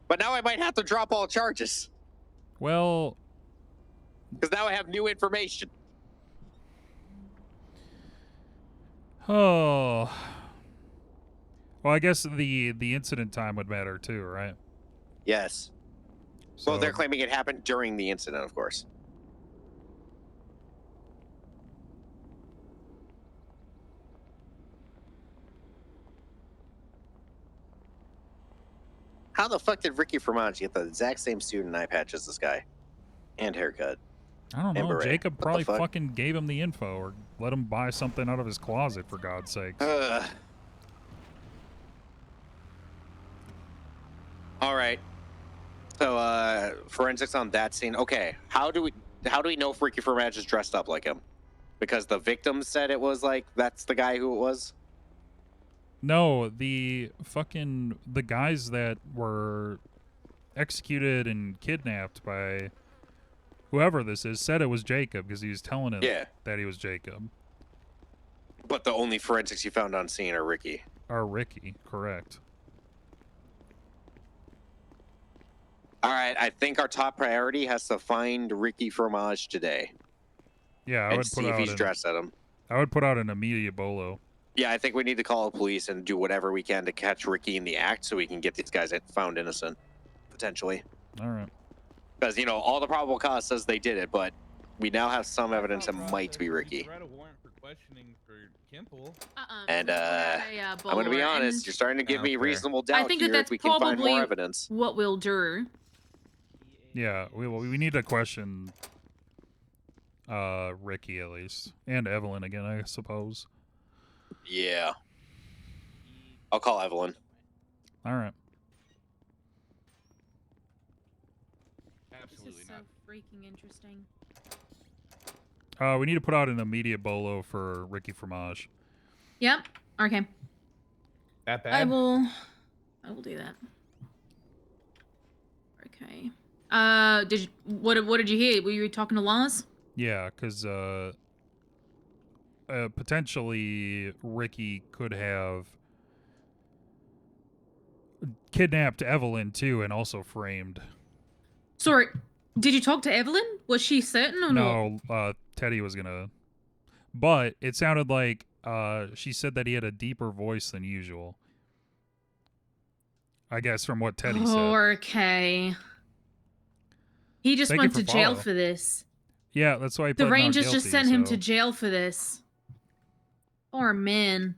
But now I might have to drop all charges. Well... Because now I have new information. Oh... Well, I guess the incident time would matter too, right? Yes. So, Well, they're claiming it happened during the incident, of course. How the fuck did Ricky Fromage get the exact same suit and eye patch as this guy? And haircut. I don't know. beret. Jacob What the probably fuck? fucking gave him the info or let him buy something out of his closet, for God's sakes. All right. So, forensics on that scene. Okay, how do we know if Ricky Fromage is dressed up like him? Because the victim said it was like that's the guy who it was. No, the guys that were executed and kidnapped by whoever this is said it was Jacob because he was telling him that he was Jacob. But the only forensics you found on scene are Ricky. Ricky, correct. All right, I think our top priority has to find Ricky Fromage today. Yeah, I and would see put if out he's dressed at him. I would put out an immediate bolo. Yeah, I think we need to call the police and do whatever we can to catch Ricky in the act so we can get these guys found innocent, potentially. All right. Because, you know, all the probable cause says they did it, but we now have some evidence it might be Ricky. And, I'm going to be honest, you're starting to give me reasonable doubt I think that here that's if we can find more probably evidence. what we'll do. Yeah, we need to question Ricky at least, and Evelyn again, I suppose. Yeah. I'll call Evelyn. All right. This is so freaking interesting. We need to put out an immediate bolo for Ricky Fromage. Yep. Okay. That bad? I will do that. Okay. What did you hear? Were you talking to Laz? Yeah, because potentially Ricky could have kidnapped Evelyn too, and also framed. Sorry, did you talk to Evelyn? Was she certain or not? No, Teddy was gonna, but it sounded like she said that he had a deeper voice than usual. I guess from what Teddy said. Okay. He just Thank you went for to jail follow. for this. Yeah, that's why he The pled not Rangers just guilty, sent him so- to jail for this. Poor man.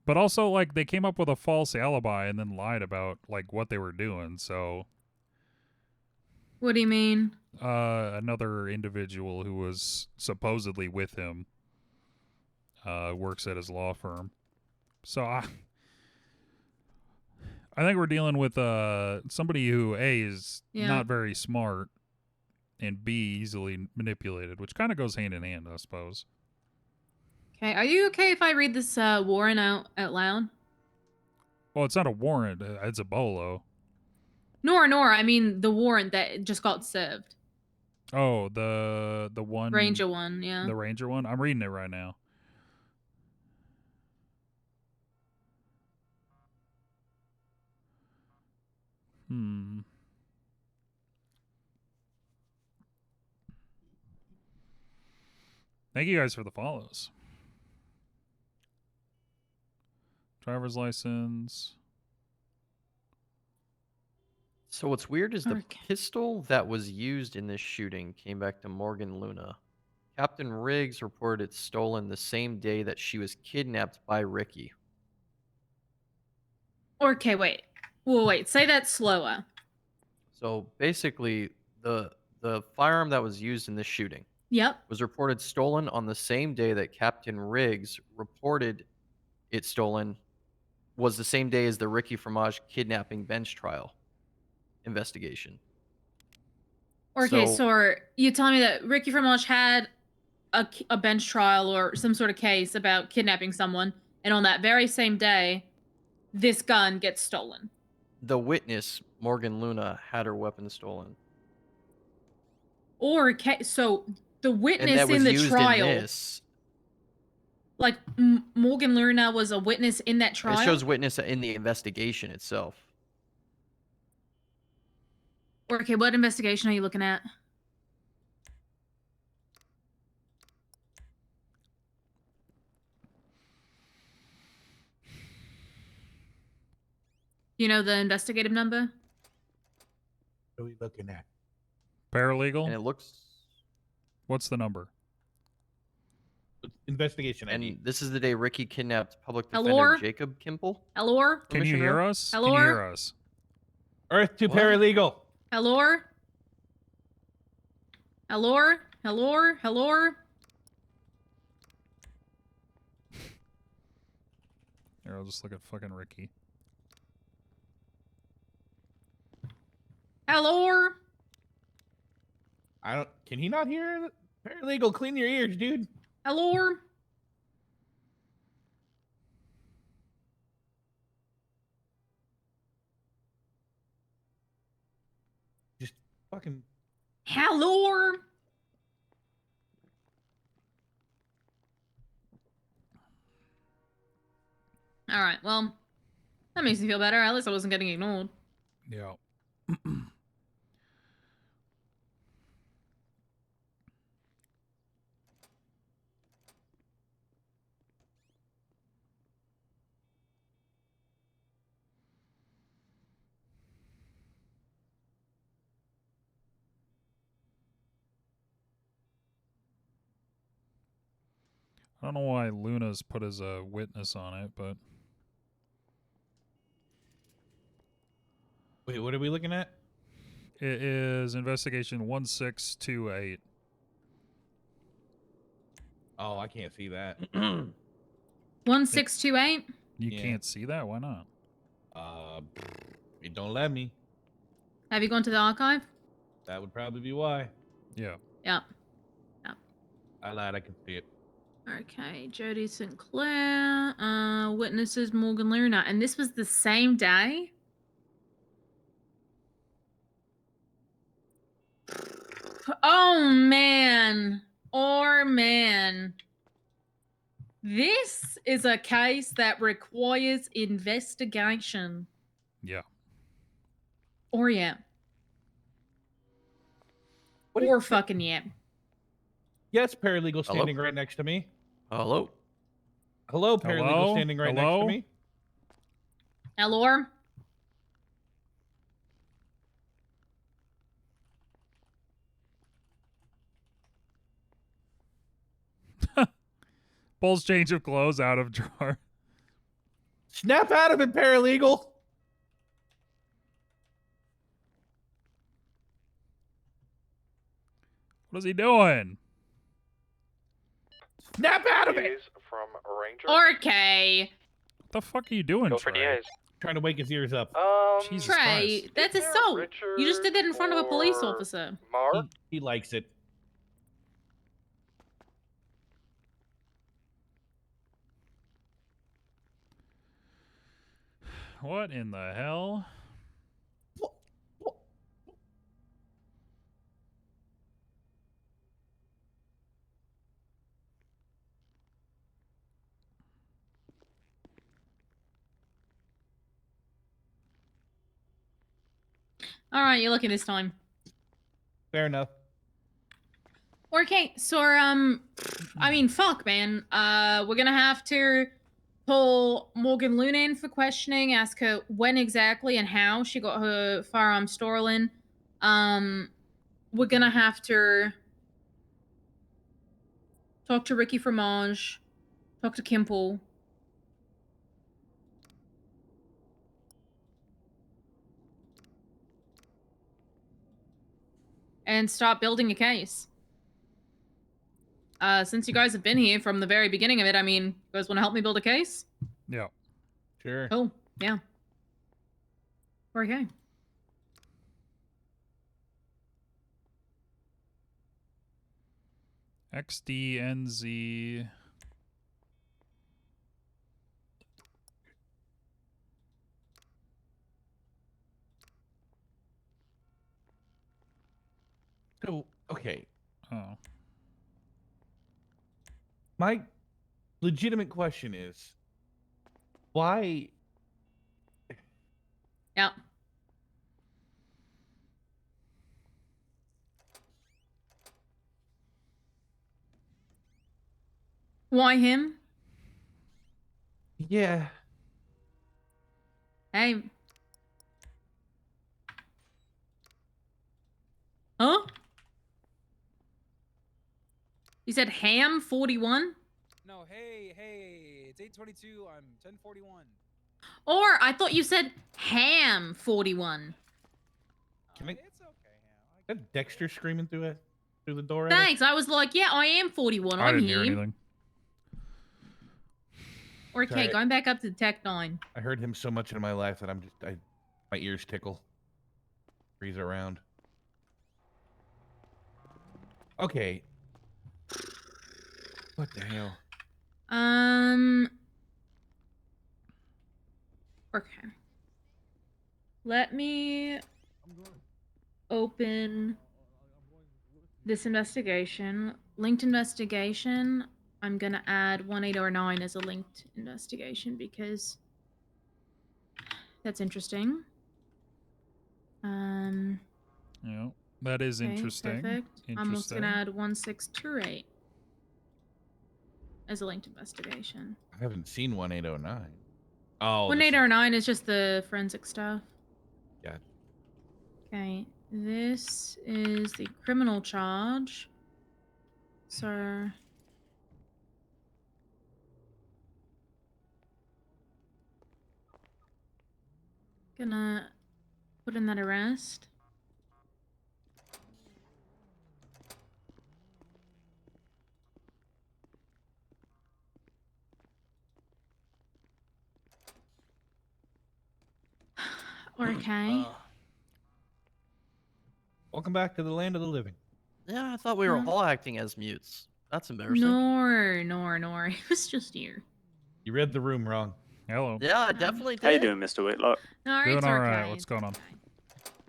But also, like, they came up with a false alibi and then lied about, like, what they were doing, so... What do you mean? Another individual who was supposedly with him works at his law firm. So I think we're dealing with somebody who A, is Yeah. not very smart, and B, easily manipulated, which kind of goes hand in hand, I suppose. Okay, are you okay if I read this warrant out loud? Well, it's not a warrant, it's a bolo. Nor, I mean the warrant that just got served. Oh, the one... Ranger one, yeah. The Ranger one? I'm reading it right now. Thank you guys for the follows. Driver's license. So what's weird is the pistol that was used in this shooting came back to Morgan Luna. Captain Riggs reported it stolen the same day that she was kidnapped by Ricky. Okay, wait. Well, wait. Say that slower. So basically, the firearm that was used in this shooting Yep. was reported stolen on the same day that Captain Riggs reported it stolen, was the same day as the Ricky Fromage kidnapping bench trial investigation. Okay, so you telling me that Ricky Fromage had a bench trial or some sort of case about kidnapping someone, and on that very same day, this gun gets stolen. The witness, Morgan Luna, had her weapon stolen. Or so the And witness that was in the used trial, in this. like Morgan Luna was a witness in that trial. It shows witness in the investigation itself. Okay, what investigation are you looking at? You know the investigative number? What are we looking at? Paralegal? And it looks... What's the number? Investigation ID. And this is the day Ricky kidnapped public defender Hello? Jacob Kimple. Hello? Can you hear us? Hello? Can you hear us? Earth to What? paralegal. Hello? Hello? Hello? Hello? Here, I'll just look at fucking Ricky. Hello? I don't. Can he not hear? Paralegal, clean your ears, dude. Hello? Just fucking. Hello? All right, well, that makes me feel better. At least I wasn't getting ignored. Yeah. I don't know why Luna's put as a witness on it, but... Wait, what are we looking at? It is investigation 1628. Oh, I can't see that. 1628? You can't see that? Why not? It don't let me. Have you gone to the archive? That would probably be why. Yeah. Yeah. I lied. I can see it. Okay, Jody Sinclair, witnesses Morgan Luna, and this was the same day? Oh man. Oh man. This is a case that requires investigation. Yeah. Or yeah. Or fucking yeah. Yes, paralegal Hello? standing right next to me. Hello? Hello, paralegal Hello? standing right Hello? next to me. Elor? Pulls change of clothes out of drawer. Snap out of it, paralegal. What is he doing? Snap out of it. From Ranger. Okay. What the fuck are you doing, Go for Trey? DAs. Trying to wake his ears up. Jesus Trey, Christ. that's assault. You just did that in front of a police officer. Mark. He likes it. What in the hell? All right, you're lucky this time. Fair enough. Okay, so I mean, fuck, man. We're gonna have to pull Morgan Luna in for questioning, ask her when exactly and how she got her firearm stolen. We're gonna have to talk to Ricky Fromage, talk to Kimple. And start building a case. Since you guys have been here from the very beginning of it, I mean, you guys want to help me build a case? Yeah. Sure. Cool. Yeah. Okay. XDNZ. So, okay. Oh. My legitimate question is, why? Yeah. Why him? Yeah. Hey. Huh? You said ham 41? No, hey, it's 8:22. I'm 10:41. Or I thought you said ham 41. Can I? That Dexter screaming through the door. At us? Thanks. I was like, yeah, I am 41. I I'm didn't here. hear anything. Okay, Sorry. going back up to Tech 9. I heard him so much in my life that my ears tickle. Freeze around. Okay. What the hell? Okay. Let me open this investigation. Linked investigation. I'm gonna add 1809 as a linked investigation because that's interesting. Yeah, that is Okay, interesting. perfect. I'm also gonna add 1628 as a linked investigation. I haven't seen 1809. Oh. 1809 is just the forensic stuff. Yeah. Okay, this is the criminal charge. So gonna put in that arrest. Okay. Welcome back to the land of the living. Yeah, I thought we were Huh? all acting as mutes. That's embarrassing. No. It was just here. You read the room wrong. Hello. Yeah, I definitely did. How you doing, Mr. Whitlock? Doing all right. What's going on?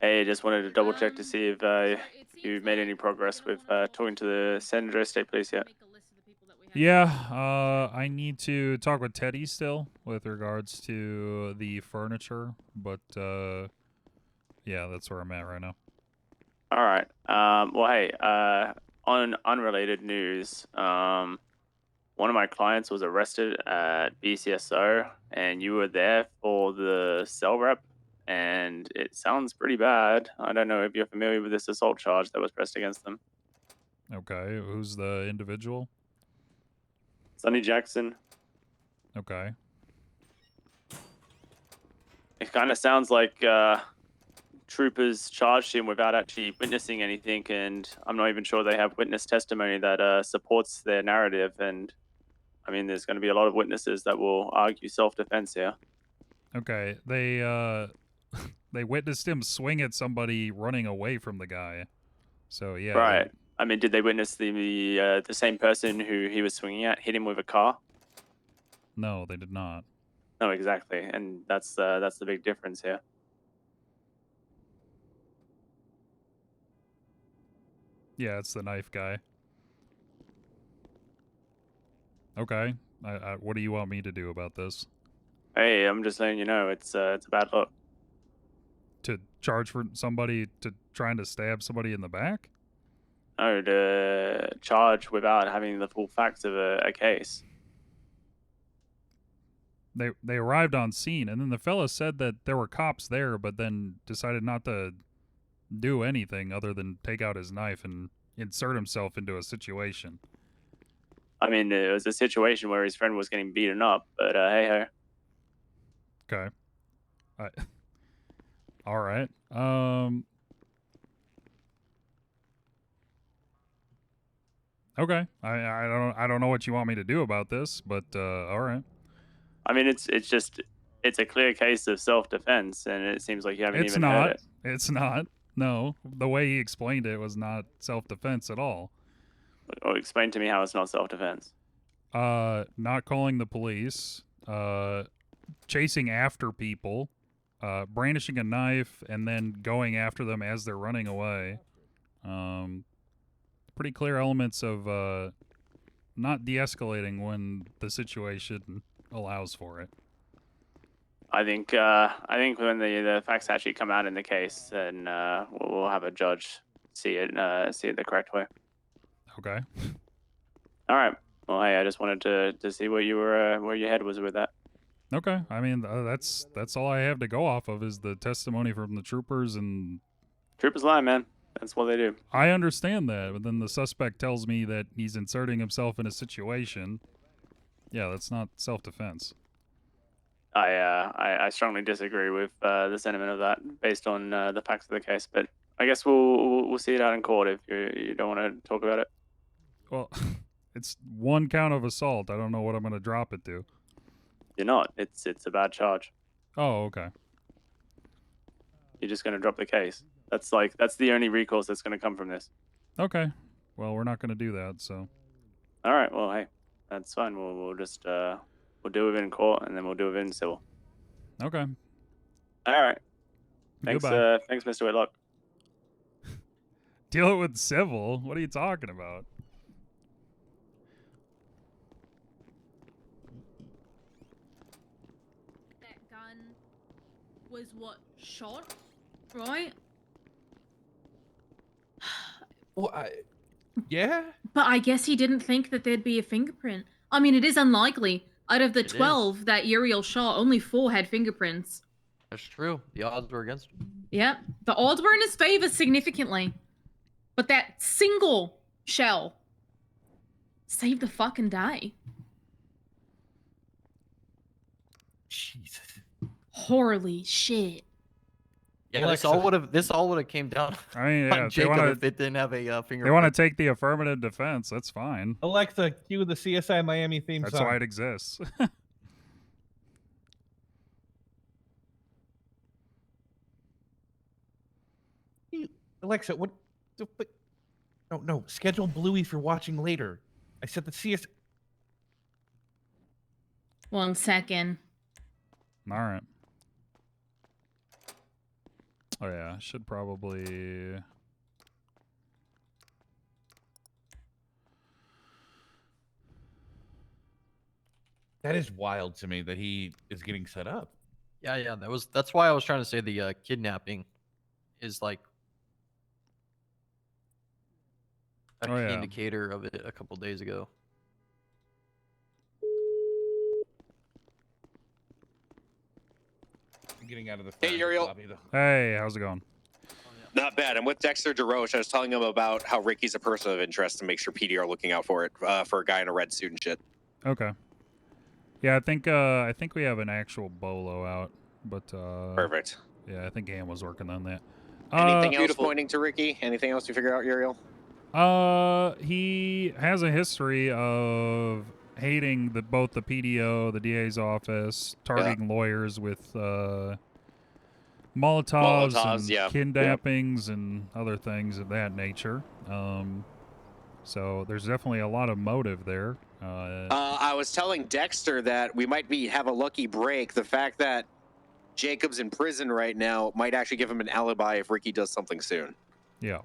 Hey, just wanted to double check to see if you made any progress with talking to the San Andreas State Police yet. Yeah, I need to talk with Teddy still with regards to the furniture, but yeah, that's where I'm at right now. All right. Well, hey, on unrelated news, one of my clients was arrested at BCSO, and you were there for the cell rep, and it sounds pretty bad. I don't know if you're familiar with this assault charge that was pressed against them. Okay, who's the individual? Sonny Jackson. Okay. It kind of sounds like troopers charged him without actually witnessing anything, and I'm not even sure they have witness testimony that supports their narrative. And I mean, there's going to be a lot of witnesses that will argue self-defense here. Okay, they they witnessed him swing at somebody running away from the guy. So yeah. Right. I mean, did they witness the same person who he was swinging at hit him with a car? No, they did not. No, exactly, and that's the big difference here. Yeah, it's the knife guy. Okay. What do you want me to do about this? Hey, I'm just letting you know it's a bad look. To charge for somebody to trying to stab somebody in the back? No, to charge without having the full facts of a case. They arrived on scene, and then the fella said that there were cops there, but then decided not to do anything other than take out his knife and insert himself into a situation. I mean, it was a situation where his friend was getting beaten up, but hey-ho. Okay. All right. Okay. I don't know what you want me to do about this, but all right. I mean, it's a clear case of self-defense, and it seems like you haven't even heard it. It's not. No, the way he explained it was not self-defense at all. Or explain to me how it's not self-defense. Not calling the police, chasing after people, brandishing a knife, and then going after them as they're running away. Pretty clear elements of not de-escalating when the situation allows for it. I think when the facts actually come out in the case, then we'll have a judge see it the correct way. Okay. All right. Well, hey, I just wanted to see where your head was with that. Okay. I mean, that's all I have to go off of is the testimony from the troopers, and troopers lie, man. That's what they do. I understand that, but then the suspect tells me that he's inserting himself in a situation. Yeah, that's not self-defense. I strongly disagree with the sentiment of that based on the facts of the case, but I guess we'll see it out in court if you don't want to talk about it. Well, it's one count of assault. I don't know what I'm going to drop it to. You're not. It's a bad charge. Oh, okay. You're just going to drop the case. That's the only recourse that's going to come from this. Okay. Well, we're not going to do that, so. All right. Well, hey, that's fine. We'll just we'll do it in court, and then we'll do it in civil. Okay. All right. Thanks. Goodbye. Thanks, Mr. Whitlock. Deal it with civil? What are you talking about? That gun was what shot, right? Well, yeah. But I guess he didn't think that there'd be a fingerprint. I mean, it is unlikely. Out of the 12 that Uriel shot, only 4 had fingerprints. That's true. The odds were against him. Yeah, the odds were in his favor significantly. But that single shell saved the fucking day. Jesus. Holy shit. Yeah, Alexa. this all would have came down. I mean, yeah, on Jacob if it didn't have a fingerprint. They want to take the affirmative defense. That's fine. Alexa, cue the CSI Miami theme That's song. why it exists. Alexa, what? No. Schedule Bluey for watching later. I said the CSI. 1 second. All right. Oh yeah, I should probably. That is wild to me that he is getting set up. Yeah. That's why I was trying to say the kidnapping is like a key indicator of it a couple days ago. Getting out of the Hey, Uriel. Hey, how's it going? Not bad. I'm with Dexter DeRoche. I was telling him about how Ricky's a person of interest to make sure PD are looking out for it for a guy in a red suit and shit. Okay. Yeah, I think we have an actual bolo out, but Perfect. Yeah, I think Ann was working on that. Anything else pointing to Ricky? Anything else you figure out, Uriel? He has a history of hating both the PDO, the DA's office, targeting lawyers with Molotovs and kidnappings and other things of that nature. So there's definitely a lot of motive there. I was telling Dexter that we might have a lucky break. The fact that Jacob's in prison right now might actually give him an alibi if Ricky does something soon. Yeah.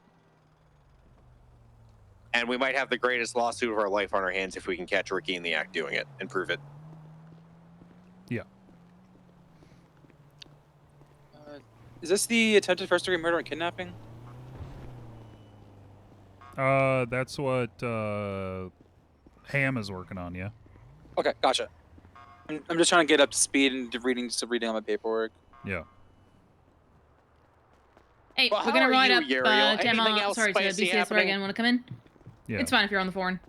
And we might have the greatest lawsuit of our life on our hands if we can catch Ricky in the act doing it and prove it. Yeah. Is this the attempted first-degree murder and kidnapping? That's what Ham is working on, yeah. Okay, gotcha. I'm just trying to get up to speed and reading on my paperwork. Yeah. Hey, Well, we're gonna how are ride you, up Uriel? Tema. Anything else Sorry, to spicy BCS happening? again. Want to come in? Yeah. It's fine if you're on the phone.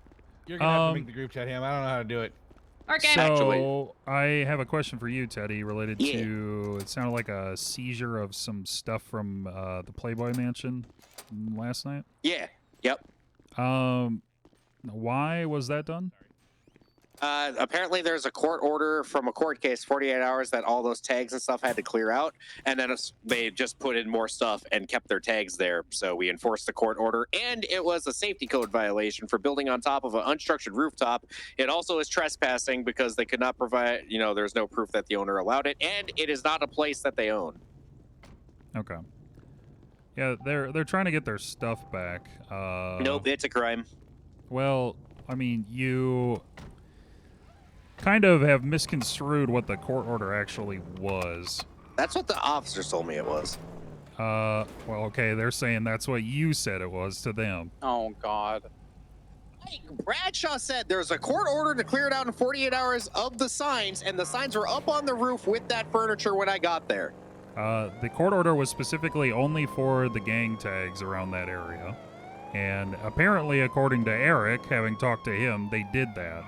You're gonna have to make the group chat, Ham. I don't know how to do it. Okay. So I have a question for you, Teddy, related to it sounded like a seizure of some stuff from the Playboy Mansion last night. Yeah. Yep. Why was that done? Apparently there's a court order from a court case, 48 hours, that all those tags and stuff had to clear out, and then they just put in more stuff and kept their tags there, so we enforced the court order, and it was a safety code violation for building on top of an unstructured rooftop. It also is trespassing because they could not provide, there's no proof that the owner allowed it, and it is not a place that they own. Okay. Yeah, they're trying to get their stuff back. Nope, it's a crime. Well, I mean, you kind of have misconstrued what the court order actually was. That's what the officers told me it was. Well, okay, they're saying that's what you said it was to them. Oh, God. Hey, Bradshaw said there's a court order to clear it out in 48 hours of the signs, and the signs were up on the roof with that furniture when I got there. The court order was specifically only for the gang tags around that area. And apparently, according to Eric, having talked to him, they did that.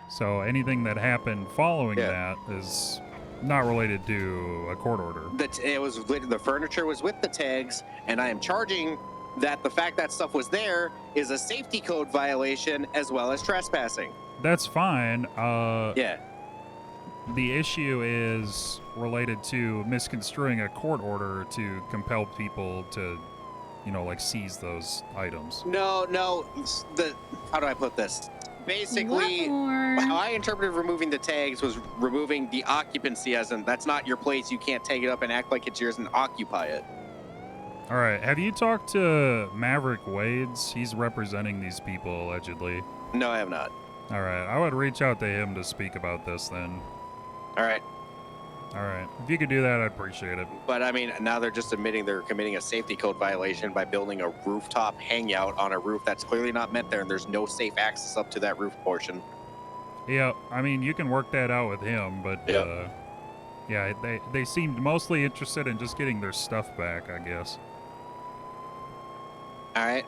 So anything that happened following that is not related to a court order. The furniture was with the tags, and I am charging that the fact that stuff was there is a safety code violation as well as trespassing. That's fine. Yeah. The issue is related to misconstruing a court order to compel people to, seize those items. No. How do I put this? Basically, how I interpreted removing the tags was removing the occupancy, as in that's not your place. You can't take it up and act like it's yours and occupy it. All right. Have you talked to Maverick Wades? He's representing these people, allegedly. No, I have not. All right. I would reach out to him to speak about this then. All right. All right. If you could do that, I'd appreciate it. But, I mean, now they're just admitting they're committing a safety code violation by building a rooftop hangout on a roof that's clearly not meant there, and there's no safe access up to that roof portion. Yeah, I mean, you can work that out with him, but, yeah, they seemed mostly interested in just getting their stuff back, I guess. All right.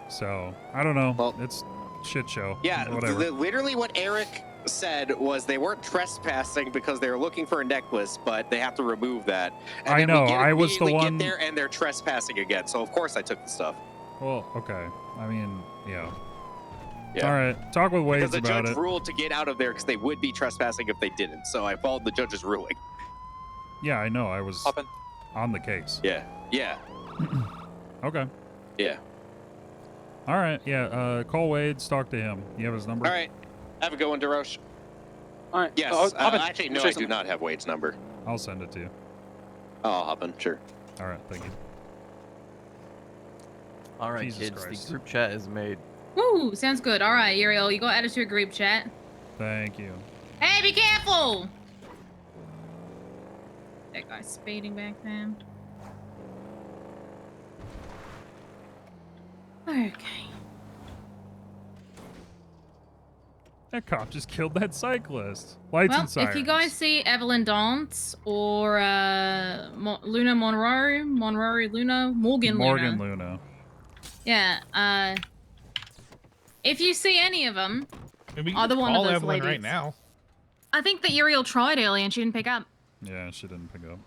So, I don't know. Well, it's shit show. Yeah, whatever. Literally what Eric said was they weren't trespassing because they were looking for a necklace, but they have to remove that. And I know. I was the one. Get there and they're trespassing again. So of course I took the stuff. Well, okay. I mean, yeah. All right. Talk with Wades about it. Because the judge ruled to get out of there because they would be trespassing if they didn't. So I followed the judge's ruling. Yeah, I know. I was on the case. Yeah. Yeah. Okay. Yeah. All right. Yeah. Call Wades. Talk to him. You have his number? All right. Have a good one, DeRoche. All right. Yes. Actually, no, I do not have Wade's number. I'll send it to you. Oh, I'll hop in. Sure. All right. Thank you. All right, Jesus kids. Christ. The group chat is made. Woo, sounds good. All right, Uriel, you got added to a group chat. Thank you. Hey, be careful! That guy's speeding back then. Okay. That cop just killed that cyclist. Lights and sirens. If you guys see Evelyn Dance or Luna Monroe, Morgan Luna. Yeah, if you see any of them, Maybe we can Either just one of call those Evelyn ladies. right now. I think that Uriel tried earlier and she didn't pick up. Yeah, she didn't pick up.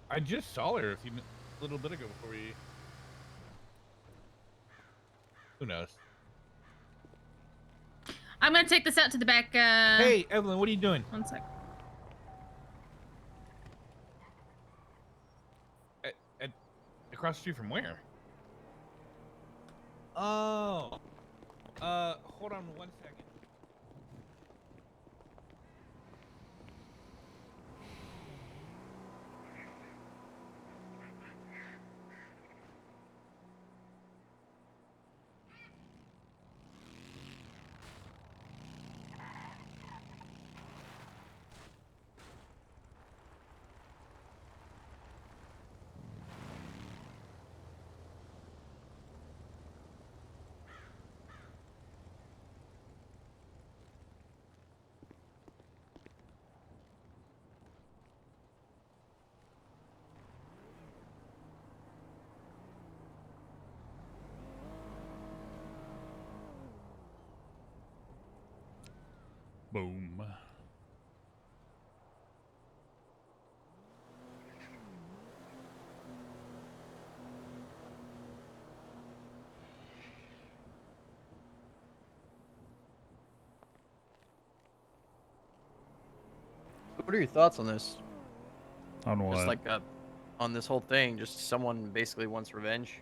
I just saw her a little bit ago before we. Who knows? I'm gonna take this out to the back. Hey, Evelyn, what are you doing? One sec. Across the street from where? Oh. Hold on 1 second. Boom. What are your thoughts on this? On what? Just like on this whole thing, just someone basically wants revenge.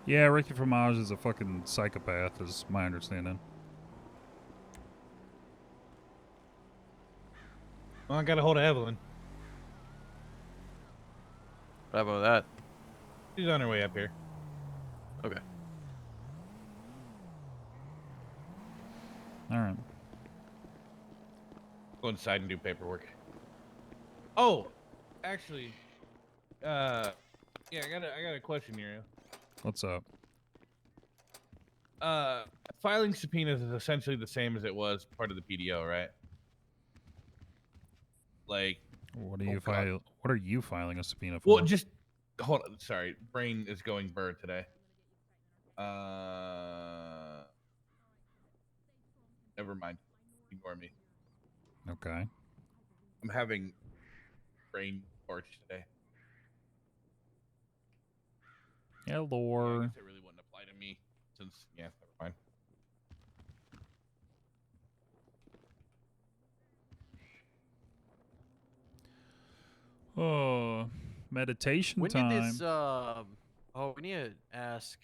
Yeah, Ricky Fromage is a fucking psychopath, is my understanding. Well, I got a hold of Evelyn. What happened with that? She's on her way up here. Okay. All right. Go inside and do paperwork. Oh, actually, yeah, I got a question here. What's up? Filing subpoenas is essentially the same as it was part of the PDO, right? Like, What are you What are you filing a subpoena for? well, just hold on. Sorry, brain is going bird today. Never mind. Ignore me. Okay. I'm having brain torch today. Yeah, I lore. guess it really wouldn't apply to me since, yeah, never mind. Oh, meditation When time. did this? Oh, we need to ask.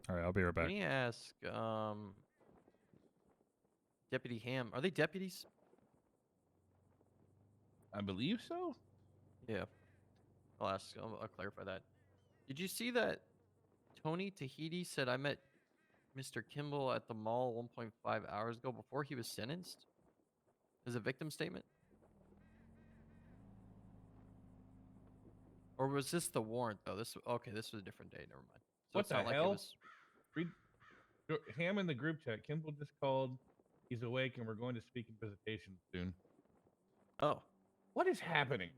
All right, I'll be right back. We need to ask. Deputy Ham. Are they deputies? I believe so. Yeah. I'll ask. I'll clarify that. Did you see that Tony Tahiti said I met Mr. Kimball at the mall 1.5 hours ago before he was sentenced? As a victim statement? Or was this the warrant though? This okay, this was a different day, never mind. So What it's the not like hell? it was Read Ham in the group chat. Kimball just called. He's awake, and we're going to speak in visitation soon. Oh. What is happening?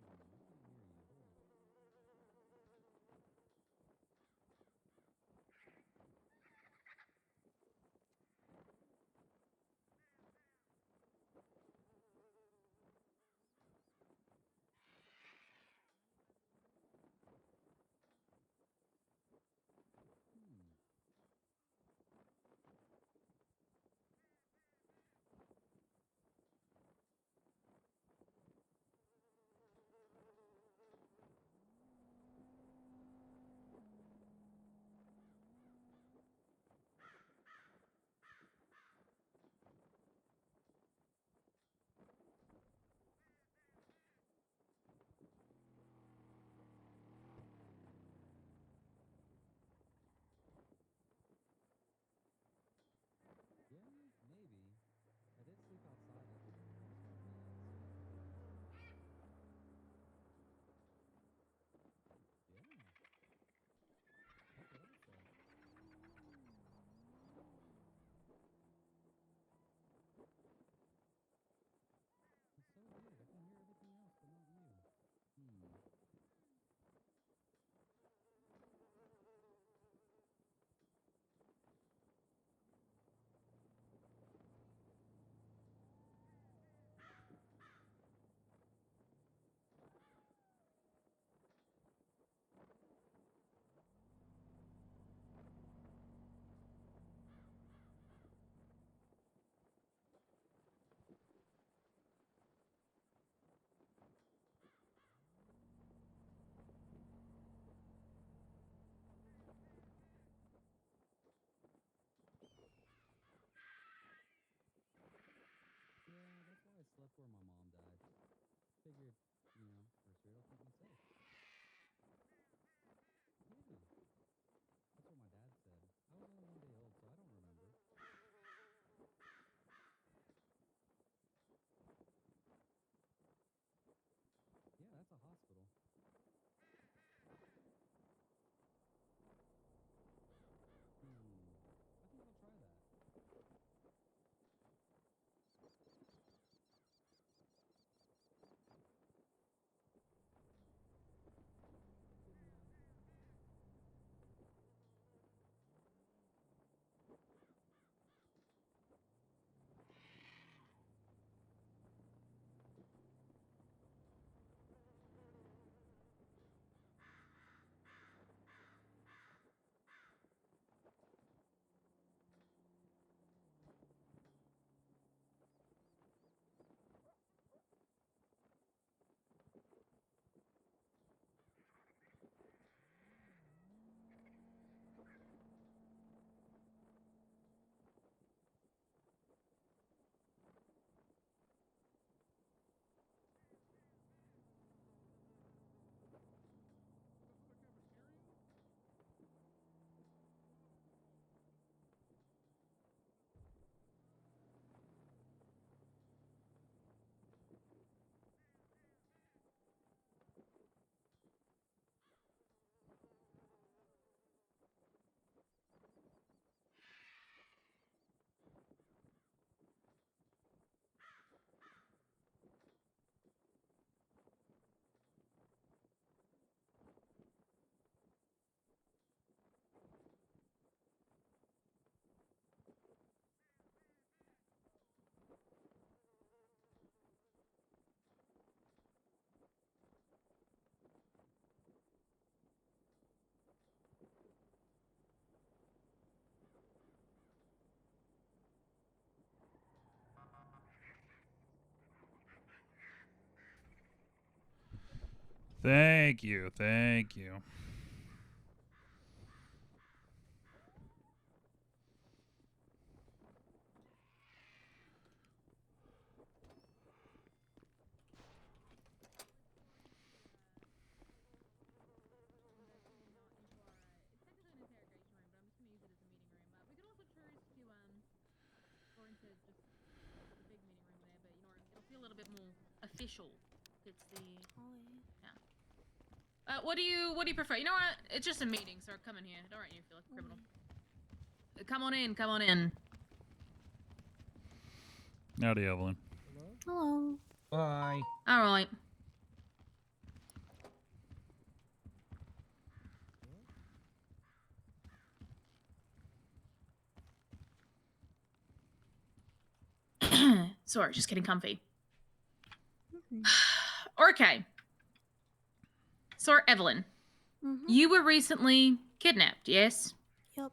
Thank you. Thank you. A little bit more official. It's the yeah. What do you prefer? You know what? It's just a meeting, so come in here. Don't make you feel like a criminal. Come on in. Come on in. Howdy, Evelyn. Hello. Bye. All right. Sorry, just getting comfy. Okay. So, Evelyn, you were recently kidnapped, yes? Yep.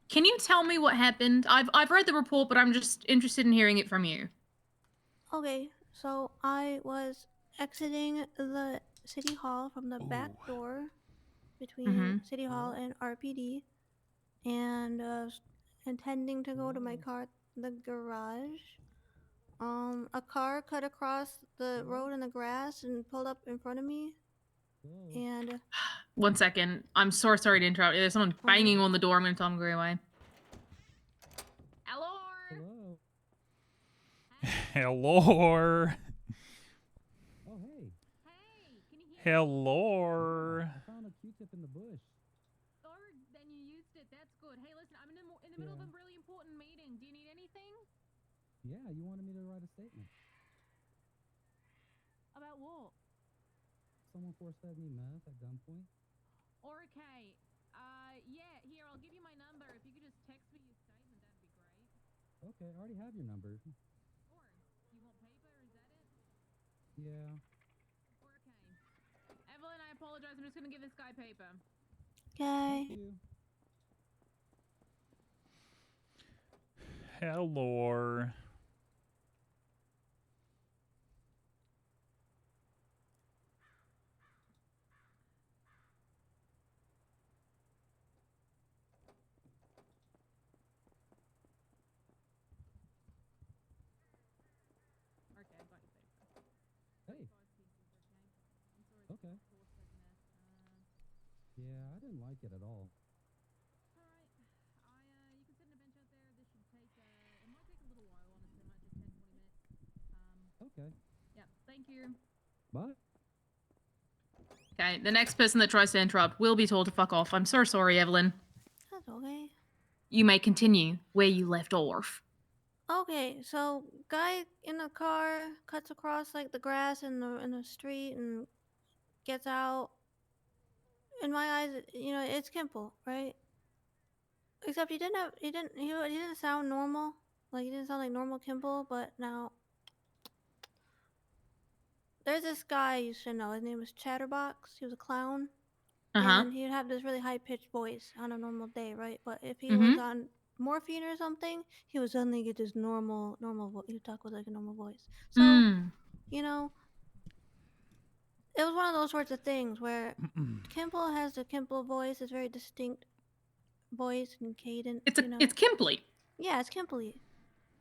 Can you tell me what happened? I've read the report, but I'm just interested in hearing it from you. Okay, so I was exiting the city hall from the back door between city hall and RPD, and intending to go to my car at the garage. A car cut across the road in the grass and pulled up in front of me. And 1 second. I'm so sorry to interrupt. There's someone banging on the door. I'm gonna tell them to go away. Hello. Hello. Oh, hey. Hello. I found a Q-tip in the bush. Oh, then you used it. That's good. Hey, listen, I'm in the middle of a really important meeting. Do you need anything? Yeah, you wanted me to write a statement. About what? Someone force-fed me meth at gunpoint. Okay. Yeah, here, I'll give you my number. If you could just text me your statement, that'd be great. Okay, I already have your number. Or, you want paper? Is that it? Yeah. Okay. Evelyn, I apologize. I'm just gonna give this guy paper. okay. Hello. Okay, I got your paper. Hey. Okay. Yeah, I didn't like it at all. Alright. You can sit in a bench out there. This should take, it might take a little while, honestly. It might take 10, 20 minutes. Okay. Yeah, thank you. Bye. Okay, the next person that tries to interrupt will be told to fuck off. I'm so sorry, Evelyn. That's okay. You may continue where you left off. Okay, so guy in a car cuts across like the grass in the street and gets out. In my eyes, it's Kimple, right? Except he didn't sound normal. Like he didn't sound like normal Kimple, but now there's this guy you should know. His name was Chatterbox. He was a clown. And he'd have this really high pitched voice on a normal day, right? But if he was on morphine or something, he would suddenly get this normal voice. He would talk with like a normal voice. So, you know, it was one of those sorts of things where Kimple has the Kimple voice. It's very distinct voice and cadence. It's Kimpley. Yeah, it's Kimpley.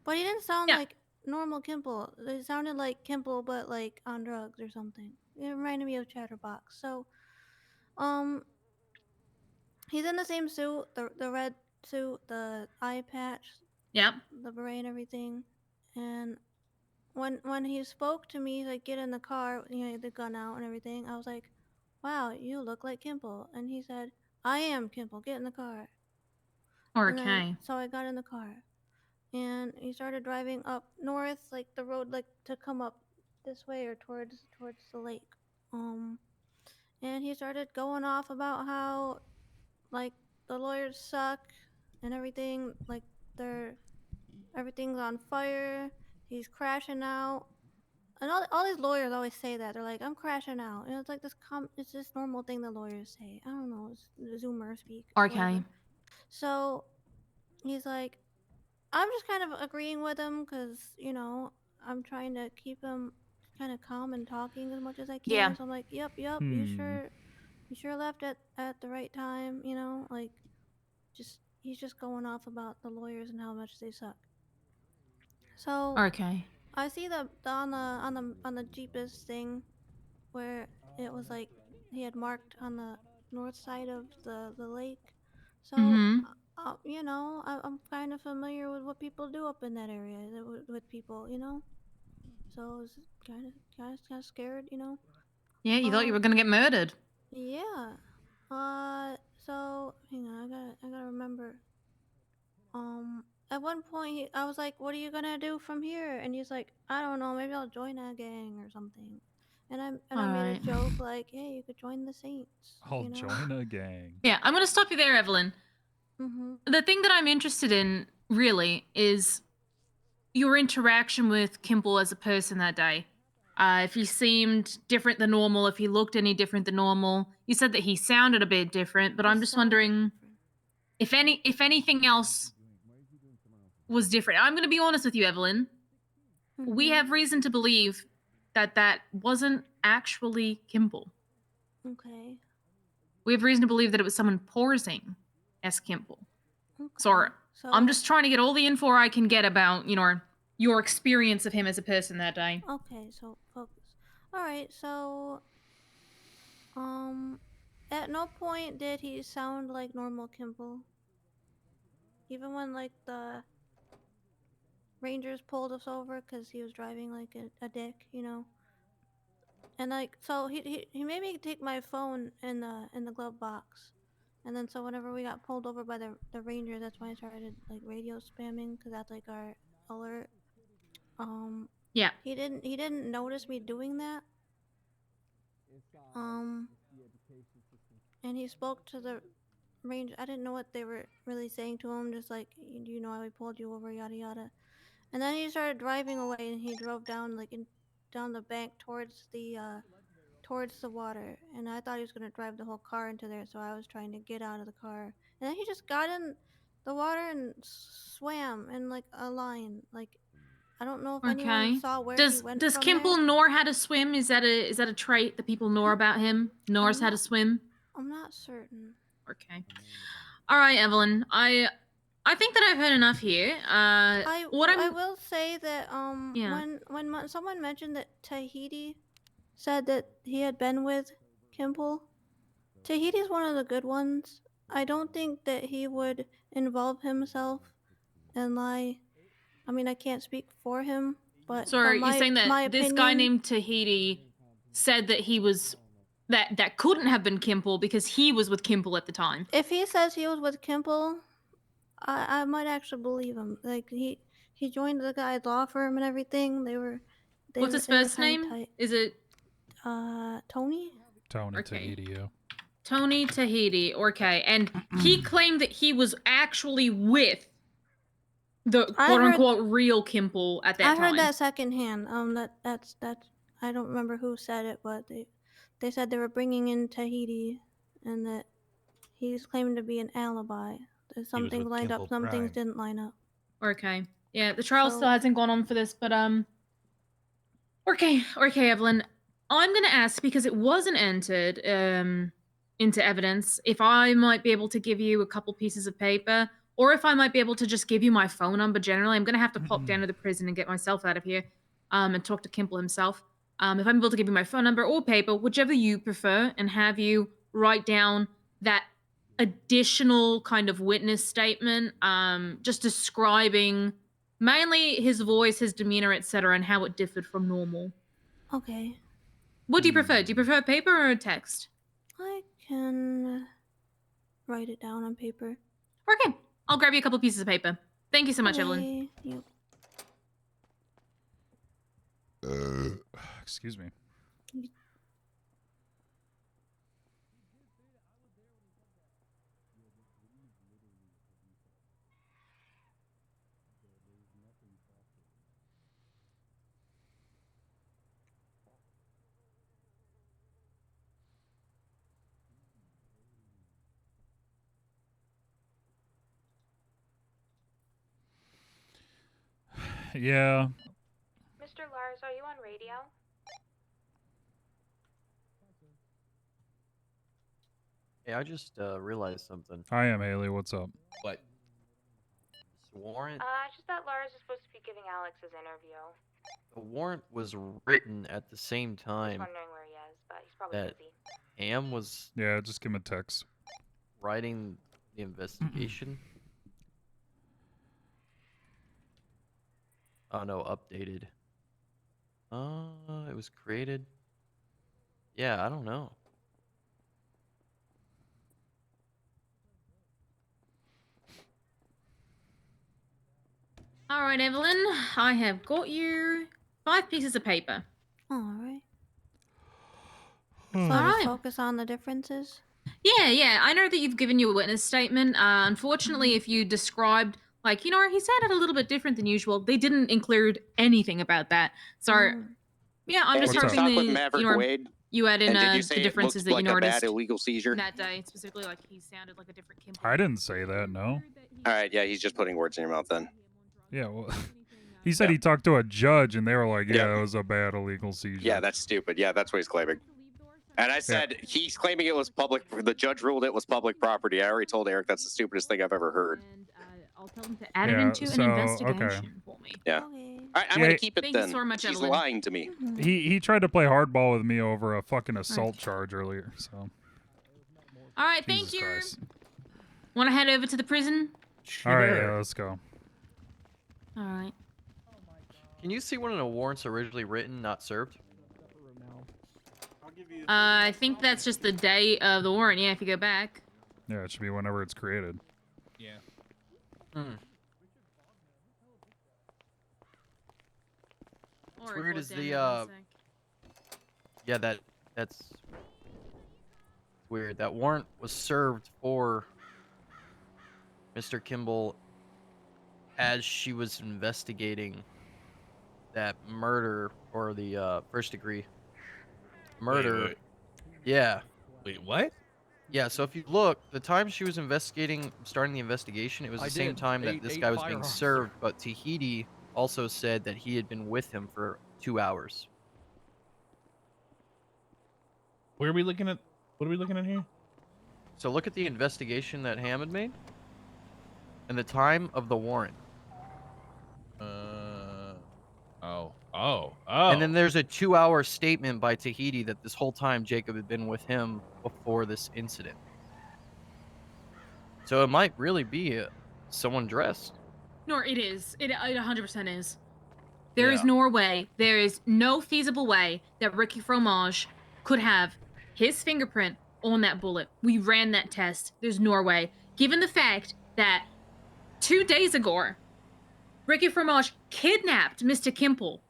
But he didn't sound like normal Kimple. It sounded like Kimple, but like on drugs or something. It reminded me of Chatterbox. So, he's in the same suit, the red suit, the eye patch, the beret and everything. And when he spoke to me, like get in the car, the gun out and everything, I was like, "Wow, you look like Kimple." And he said, "I am Kimple. Get in the car." Okay. So I got in the car, and he started driving up north, like the road, like to come up this way or towards the lake. And he started going off about how like the lawyers suck and everything, like everything's on fire. He's crashing out. And all these lawyers always say that. They're like, "I'm crashing out." And it's like it's this normal thing the lawyers say. I don't know, it's Zoomer speak. Okay. Whatever. So he's like, I'm just kind of agreeing with him because, I'm trying to keep him kind of calm and talking as much as I can. Yeah. So I'm like, yep, you Hmm. sure left at the right time. You know, like, he's just going off about the lawyers and how much they suck. So Okay. I see on the Jeep's thing where it was like he had marked on the north side of the lake. So Mm-hmm. you know, I'm kind of familiar with what people do up in that area with people, you know. So I was kind of scared, you know. Yeah, you thought you were gonna get murdered. Yeah. So hang on, I gotta remember. At one point, I was like, "What are you gonna do from here?" And he's like, "I don't know. Maybe I'll join a gang or something." I made a Alright. joke like, "Hey, you could join the Saints." I'll You know? join a gang. Yeah, I'm gonna stop you there, Evelyn. Mhm. The thing that I'm interested in, really, is your interaction with Kimball as a person that day. If he seemed different than normal, if he looked any different than normal. You said that he sounded a bit different, but I'm just wondering if anything else was different. I'm going to be honest with you, Evelyn. We have reason to believe that that wasn't actually Kimball. Okay. We have reason to believe that it was someone posing as Kimball. Okay. So I'm So just trying to get all the info I can get about, your experience of him as a person that day. okay. So focus. All right. So at no point did he sound like normal Kimball. Even when like the Rangers pulled us over because he was driving like a dick, you know. And like, so he made me take my phone in the glove box, and then so whenever we got pulled over by the Rangers, that's when I started like radio spamming because that's like our alert. Yeah. He didn't notice me doing that. And he spoke to the Ranger. I didn't know what they were really saying to him. Just like, do you know why we pulled you over? Yada yada. And then he started driving away, and he drove down down the bank towards the water. And I thought he was gonna drive the whole car into there, so I was trying to get out of the car. And then he just got in the water and swam in like a line. Like, I don't know if anyone Okay. saw where he Does went does from Kimball there. know how to swim? Is that a trait that people know about him? Knows how to swim? I'm not certain. Okay. All right, Evelyn. I think that I've heard enough here. I I will say that Yeah. when someone mentioned that Tahiti said that he had been with Kimball, Tahiti's one of the good ones. I don't think that he would involve himself and lie. I mean, I can't speak for him, but So from you're saying that my this guy opinion, named Tahiti said that he was that couldn't have been Kimball because he was with Kimball at the time. if he says he was with Kimball, I might actually believe him. Like he joined the guy's law firm and everything. What's his they were first kind of name? tight. Is it Tony? Tony Okay. Tahiti. Tony Tahiti? Okay, and he claimed that he was actually with the quote unquote real Kimball at that I time. heard that secondhand. That's I don't remember who said it, but they said they were bringing in Tahiti, and that he's claiming to be an alibi. That some things lined up, some things didn't line up. Okay. Yeah, the trial So- still hasn't gone on for this, but Okay, Evelyn. I'm gonna ask because it wasn't entered into evidence if I might be able to give you a couple pieces of paper, or if I might be able to just give you my phone number generally. I'm gonna have to pop down to the prison and get myself out of here, and talk to Kimball himself. If I'm able to give you my phone number or paper, whichever you prefer, and have you write down that additional kind of witness statement, just describing mainly his voice, his demeanor, etc., and how it differed from normal. Okay. What do you prefer? Do you prefer paper or text? I can write it down on paper. Okay, I'll grab you a couple pieces of paper. Thank you so much, Evelyn. Okay. Yep. Excuse me. Yeah. Mr. Lars, are you on radio? Hey, I just realized something. I am Haley. What's up? What? This warrant. Just that Lars is supposed to be giving Alex his interview. The warrant was written at the same Just time wondering where he is, but he's probably that busy. Am was Yeah, just give him a text. writing the investigation. Oh no, updated. It was created. Yeah, I don't know. All right, Evelyn, I have got you 5 pieces of paper. All right. All So right. we focus on the differences. Yeah. I know that you've given you a witness statement. Unfortunately, if you described, like, he said it a little bit different than usual, they didn't include anything about that. So, yeah, I'm And just did you hoping talk with that Maverick Wade? you add in And did you say the it differences looked that you like a bad noticed illegal seizure? that day, specifically, like he sounded like a different Kim. I didn't say that. No. All right, yeah, he's just putting words in your mouth then. Yeah. Well, he said he talked to a judge, and they were like, "Yeah, it was a bad illegal seizure." Yeah, that's stupid. Yeah, that's what he's claiming. And I said he's claiming it was public. The judge ruled it was public property. I already told Eric that's the stupidest thing I've ever heard. I'll tell him to add it into an investigation for me. Yeah. All right, I'm gonna keep it Thank then. you so much, He's Evelyn. lying to me. He tried to play hardball with me over a fucking assault charge earlier. So. All right, thank Jesus you. Christ. Want to head over to the prison? All right, yeah, let's go. All right. Can you see when a warrant's originally written, not served? I think that's just the day of the warrant. Yeah, if you go back. Yeah, it should be whenever it's created. Yeah. What's weird is the yeah, that's weird. That warrant was served for Mr. Kimball as she was investigating that murder, or the first degree murder. Wait. Yeah. Wait, what? Yeah, so if you look, the time she was starting the investigation, it was the same time that this guy was being served, but Tahiti also said that he had been with him for 2 hours. Where are we looking at? What are we looking at here? So look at the investigation that Ham had made and the time of the warrant. And then there's a 2-hour statement by Tahiti that this whole time Jacob had been with him before this incident. So it might really be someone dressed. No, it is. It 100% is. There is no way. There is no feasible way that Ricky Fromage could have his fingerprint on that bullet. We ran that test. There's no way. Given the fact that 2 days ago, Ricky Fromage kidnapped Mr. Kimple.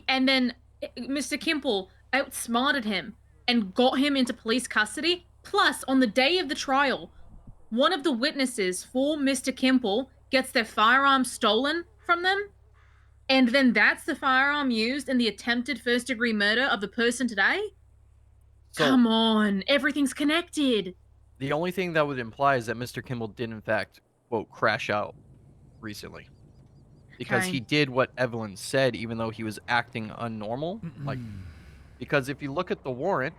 And then Mr. Kimple outsmarted him and got him into police custody. Plus, on the day of the trial, one of the witnesses for Mr. Kimple gets their firearm stolen from them. And then that's the firearm used in the attempted first-degree murder of the person today? So, come on, everything's connected. The only thing that would imply is that Mr. Kimball did, in fact, quote, crash out recently. Because he did what Evelyn said, even though he was acting unnormal. Like, because if you look at the warrant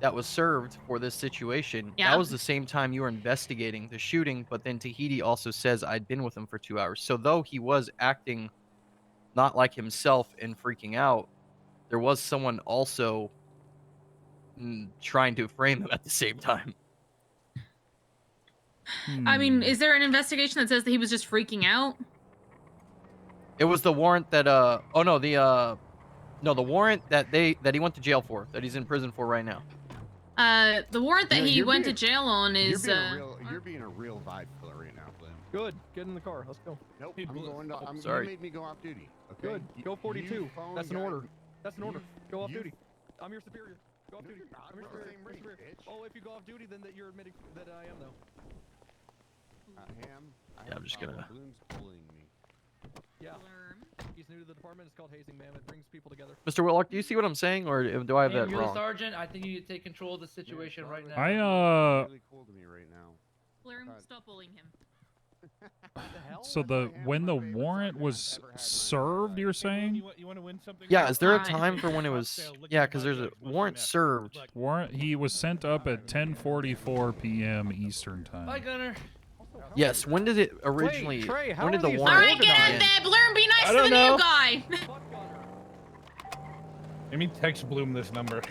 that was served for this situation, that was the same time you were investigating the shooting, but then Tahiti also says I'd been with him for 2 hours. So though he was acting not like himself and freaking out, there was someone also trying to frame him at the same time. I mean, is there an investigation that says that he was just freaking out? It was the warrant that the warrant that he went to jail for, that he's in prison for right now. The warrant that he went to jail on is You're being a real vibe killer right now, Blim. Good. Get in the car. Let's go. Nope. You sorry. made me go off duty. Okay? Good. Go 42. That's an order. That's an order. Go off you- duty. I'm your superior. Go off No, duty. you're not. I'm your We're the superior. same rank, Superior. bitch. Oh, if you go off duty, then that you're admitting that I am, though. Ham, Yeah, I'm just gonna. Bloom's bullying me. Yeah. He's new to the department. It's called hazing, man. It brings people together. Mr. Whitlock, do you see what I'm saying, or do I have that You're the wrong? sergeant. I think you need to take control of the situation right now. I Really cool to me right now. Blurm, stop bullying him. So when the warrant was served, you're saying? You want to win something? Yeah, is there a Alright. time for when it was? Yeah, because there's a warrant served. Warrant. He was sent up at 10:44 p.m. Eastern Bye, time. Gunner. Yes. When did it originally? Trey, how when did are the these warrant? Alright, get out begin? there, Blur, and be nice I to don't the know. new guy. Let me text Bloom this number.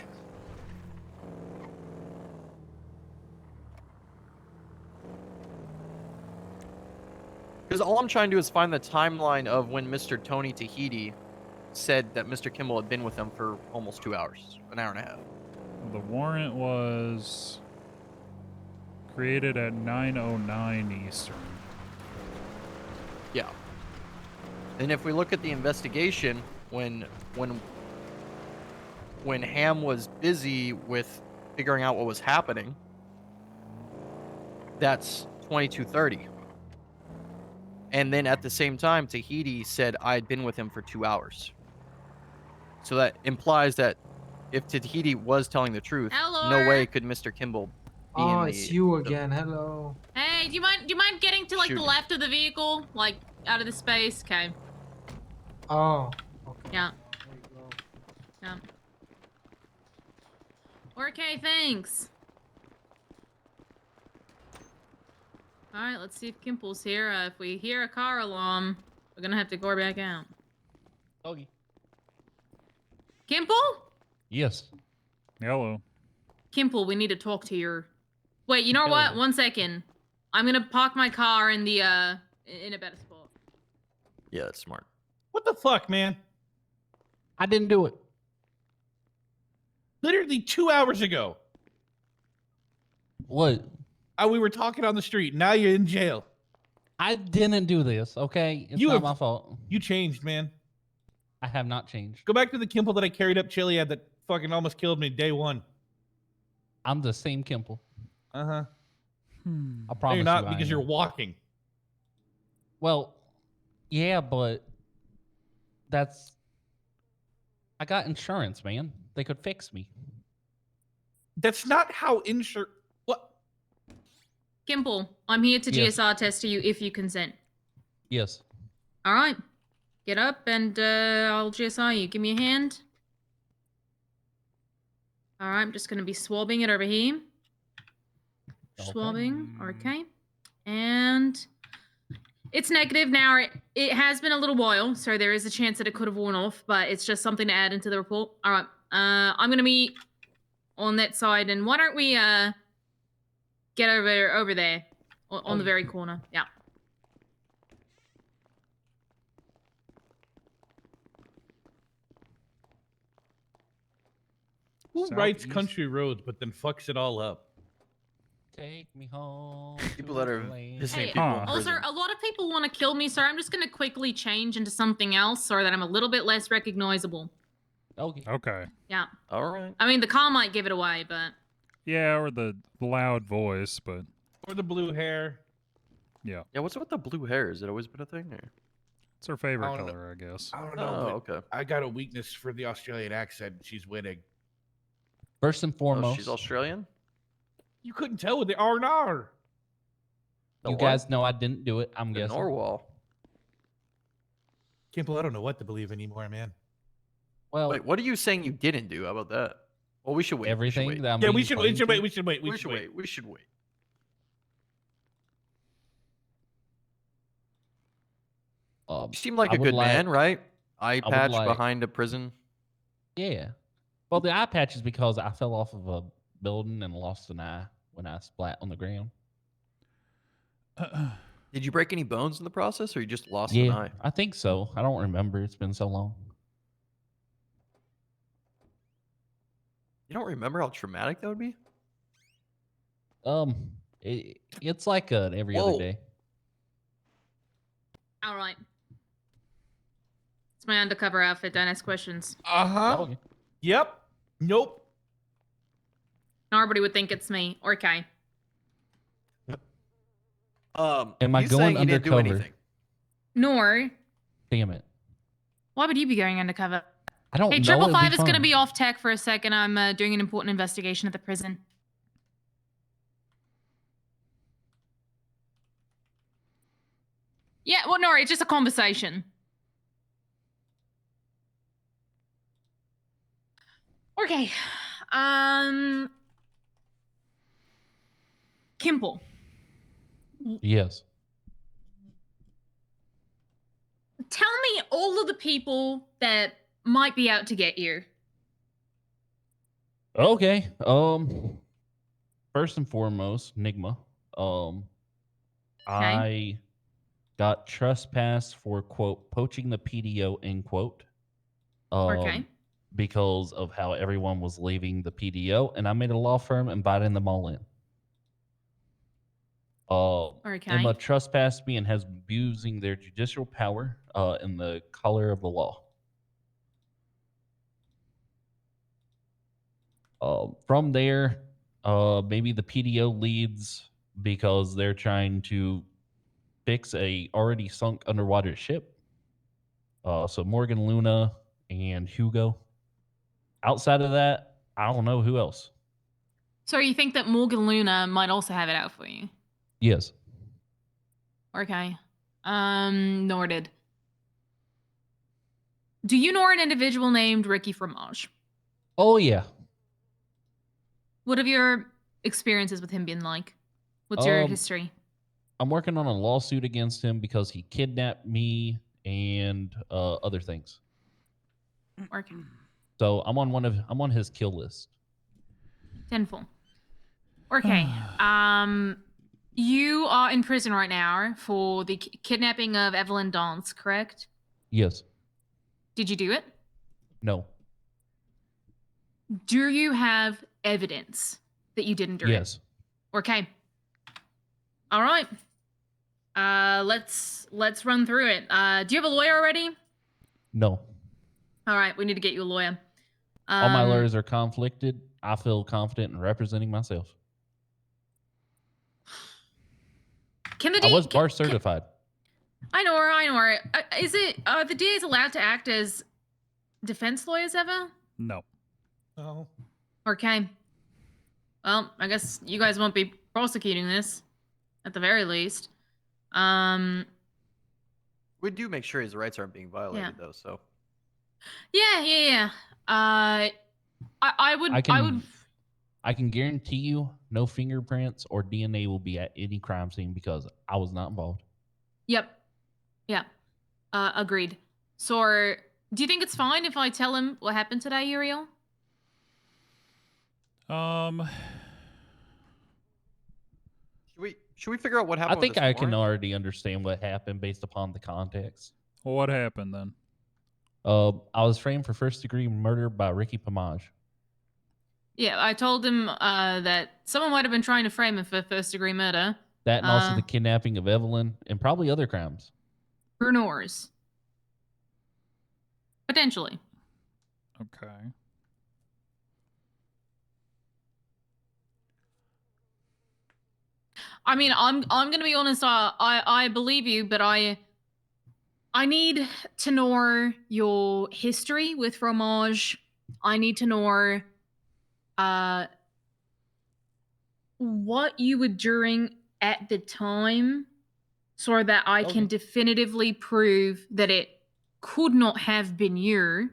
Because all I'm trying to do is find the timeline of when Mr. Tony Tahiti said that Mr. Kimball had been with him for almost 2 hours, an hour and a half. The warrant was created at 9:09 Eastern. Yeah. And if we look at the investigation, when Ham was busy with figuring out what was happening, that's 22:30. And then at the same time, Tahiti said I'd been with him for 2 hours. So that implies that if Tahiti was telling the truth, no way could Mr. Kimball be in the... It's you again. Hello. Hey, do you mind getting to like Shoot. the left of the vehicle, like out of the space? Okay. Oh. Yeah. Yeah. Okay, thanks. All right, let's see if Kimple's here. If we hear a car alarm, we're gonna have to go back out. Doggy. Kimple? Yes. Hello. Kimple, we need to talk to your... Wait, you know what? 1 second. I'm gonna park my car in the, in a better spot. Yeah, that's smart. What the fuck, man? I didn't do it. Literally 2 hours ago. What? We were talking on the street. Now you're in jail. I didn't do this, okay? It's not my fault. You changed, man. I have not changed. Go back to the Kimple that I carried up Chiliad that fucking almost killed me day one. I'm the same Kimple. Uh-huh. I promise you're not you I because am. you're walking. Well, yeah, but that's... I got insurance, man. They could fix me. That's not how insurance... What? Kimple, I'm here to Yes. GSR test you if you consent. Yes. All right. Get up and I'll GSR you. Give me a hand. All right, I'm just going to be swabbing it over here. Swabbing, okay. And it's negative. Now, it has been a little while, so there is a chance that it could have worn off, but it's just something to add into the report. All right, I'm going to meet on that side, and why don't we get over there on the very corner. Yeah. Who writes country roads but then fucks it all up? Take me home. People that are pissing Hey, people in also, prison. a lot of people want to kill me, so I'm just going to quickly change into something else so that I'm a little bit less recognizable. Okay. Okay. Yeah. All right. I mean, the car might give it away, but... Yeah, or the loud voice, but Or the blue hair. yeah, Yeah, what's with the blue hair? Has it always been a thing? Or? it's her favorite I don't know. color, I guess. I don't know. Oh, but okay. I got a weakness for the Australian accent. She's winning. First and Oh, foremost, she's Australian? You couldn't tell with the R&R. The you what? guys know I didn't do it. I'm The guessing. Norwal. Kimple, I don't know what to believe anymore, man. Well, Wait, what are you saying you didn't do? How about that? Well, we should wait. everything We should wait. that I'm Yeah, we being should claimed wait. to- We should wait. We should wait. We should wait. You seem like I a would good like- man, right? Eye would patch like- behind a prison. Yeah. Well, the eye patch is because I fell off of a building and lost an eye when I splat on the ground. Did you break any bones in the process, or you just lost an Yeah, eye? I think so. I don't remember. It's been so long. You don't remember how traumatic that would be? It's like every other day. All right. It's my undercover outfit. Don't ask questions. Uh-huh. Okay. Yep. Nope. Nobody would think it's me. Okay. Am I he's going saying he didn't do undercover? anything. Nor, Damn it. why would you be going undercover? I don't Hey, know. 555 is going going to be off tech for a second. I'm doing an important investigation at the prison. Yeah, well, no, it's just a conversation. Okay. Kimble. Yes. Tell me all of the people that might be out to get you. Okay. First and foremost, Nigma. I got trespassed for quote poaching the PDO end quote. Okay. Because of how everyone was leaving the PDO, and I made a law firm inviting them all in. Emma trespassed me and has been abusing their judicial power in the color of the law. From there, maybe the PDO leads because they're trying to fix a already sunk underwater ship. So Morgan Luna and Hugo. Outside of that, I don't know who else. So you think that Morgan Luna might also have it out for you? Yes. Okay. Noted. Do you know an individual named Ricky Fromage? Oh, yeah. What have your experiences with him been like? What's your history? I'm working on a lawsuit against him because he kidnapped me and other things. Okay. So I'm on his kill list. Tenfold. Okay. You are in prison right now for the kidnapping of Evelyn Dance, correct? Yes. Did you do it? No. Do you have evidence that you didn't do it? Yes. Okay. All right. Let's run through it. Do you have a lawyer already? No. All right, we need to get you a lawyer. All my lawyers are conflicted. I feel confident in representing myself. I was bar certified. I know her. Is it the DA's allowed to act as defense lawyers ever? No. No. Okay. Well, I guess you guys won't be prosecuting this, at the very least. We do make sure his rights aren't being violated, though. So. Yeah. I would. I can guarantee you, no fingerprints or DNA will be at any crime scene because I was not involved. Yep. Yeah. Agreed. So, do you think it's fine if I tell him what happened today, Uriel? Should we figure out what happened? I think I can already understand what happened based upon the context. Well, what happened then? I was framed for first-degree murder by Ricky Pomage. Yeah, I told him that someone might have been trying to frame him for first-degree murder. That and also the kidnapping of Evelyn and probably other crimes. Who knows? Potentially. Okay. I mean, I'm gonna be honest. I believe you, but I need to know your history with Fromage. I need to know what you were doing at the time, so that I can definitively prove that it could not have been you.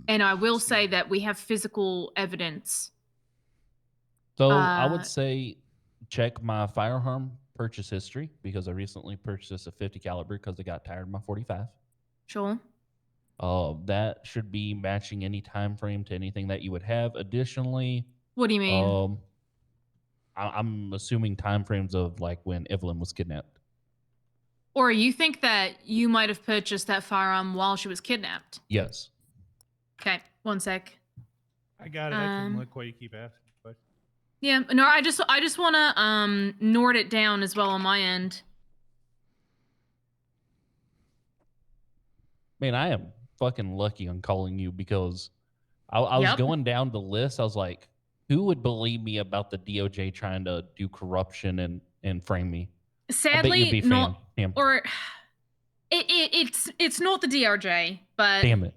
And I will say that we have physical evidence. So I would say check my firearm purchase history because I recently purchased a 50 caliber because I got tired of my 45. Sure. That should be matching any time frame to anything that you would have. Additionally, what do you mean? I'm assuming time frames of like when Evelyn was kidnapped. Or you think that you might have purchased that firearm while she was kidnapped? Yes. Okay, one sec. I got it. I can look while you keep asking questions. Yeah, no, I just want to note it down as well on my end. Man, I am fucking lucky on calling you because I was going down the list. I was like, who would believe me about the DOJ trying to do corruption and frame me? Sadly, not. Or it's not the DOJ, but damn it.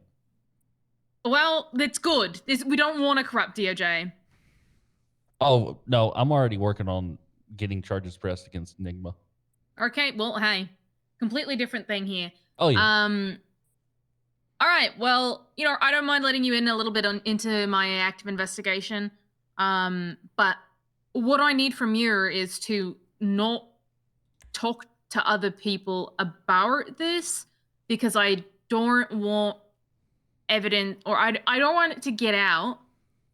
Well, that's good. We don't want a corrupt DOJ. Oh no, I'm already working on getting charges pressed against Enigma. Okay, well, hey, Completely different thing here. Oh yeah. All right. Well, I don't mind letting you in a little bit into my active investigation. But what I need from you is to not talk to other people about this, because I don't want evidence, or I don't want it to get out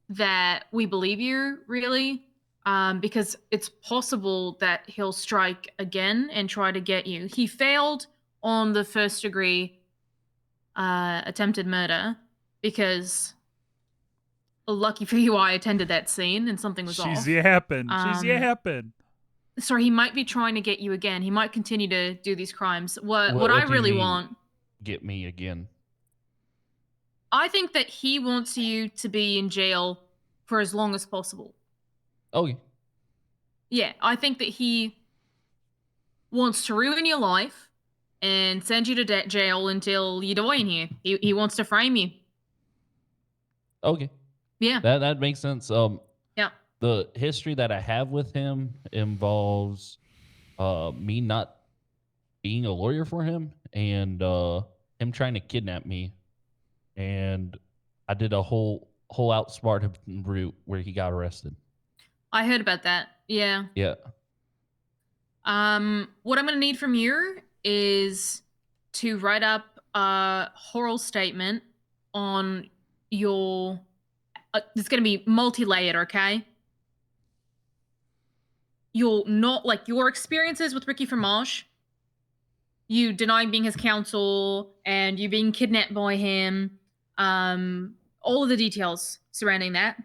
that we believe you, really. Because it's possible that he'll strike again and try to get you. He failed on the first degree attempted murder, because lucky for you, I attended that scene and something was off. She's yapping. She's yapping. So he might be trying to get you again. He might continue to do these crimes. What What I do you really mean, want, get me again? I think that he wants you to be in jail for as long as possible. Okay. Yeah, I think that he wants to ruin your life and send you to jail until you die in here. He wants to frame you. Okay. Yeah. That makes sense. Yeah. The history that I have with him involves me not being a lawyer for him, and him trying to kidnap me, and I did a whole outsmart him route where he got arrested. I heard about that. Yeah. Yeah. What I'm gonna need from you is to write up a oral statement on your. It's gonna be multi-layered, okay? You'll not like your experiences with Ricky Fromage. You denying being his counsel and you being kidnapped by him. All of the details surrounding that,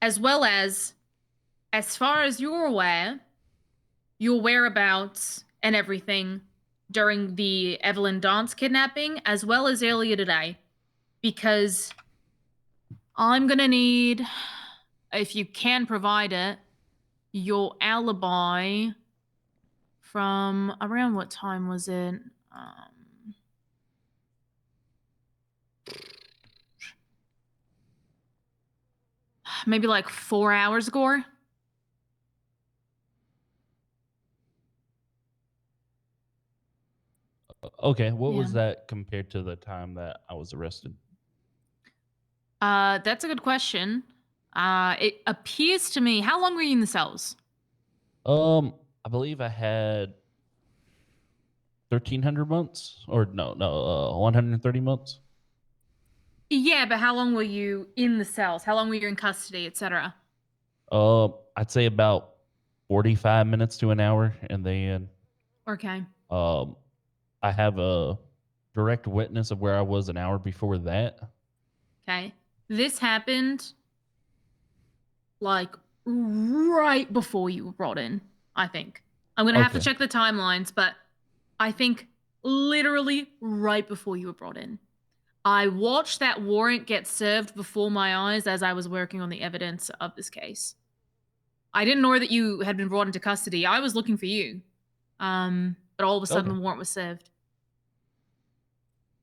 as well as far as you're aware, your whereabouts and everything during the Evelyn Dance kidnapping, as well as earlier today, because I'm gonna need, if you can provide it, your alibi from around what time was it? Maybe like 4 hours ago. Okay. What was Yeah. that compared to the time that I was arrested? That's a good question. It appears to me. How long were you in the cells? I believe I had 1,300 months, or no, 130 months. Yeah, but how long were you in the cells? How long were you in custody, etc.? I'd say about 45 minutes to an hour, and then Okay. I have a direct witness of where I was an hour before that. Okay. This happened like right before you were brought in, I think. I'm going to have to Okay. check the timelines, but I think literally right before you were brought in. I watched that warrant get served before my eyes as I was working on the evidence of this case. I didn't know that you had been brought into custody. I was looking for you. But all of a sudden the warrant was served.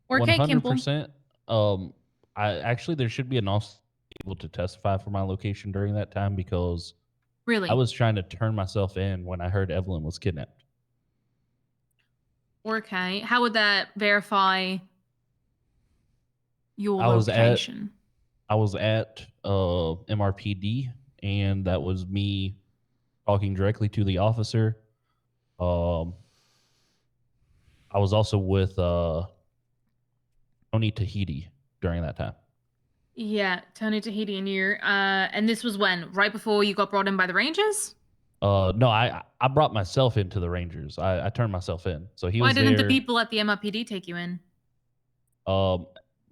Okay, Kimble. 100%. I actually, there should be an officer able to testify for my location during that time, because Really? I was trying to turn myself in when I heard Evelyn was kidnapped. Okay. How would that verify your I location? was at MRPD, and that was me talking directly to the officer. I was also with Tony Tahiti during that time. Yeah, Tony Tahiti and you. And this was when? Right before you got brought in by the Rangers? No, I brought myself into the Rangers. I turned myself in. So he Why was didn't there. the people at the MRPD take you in?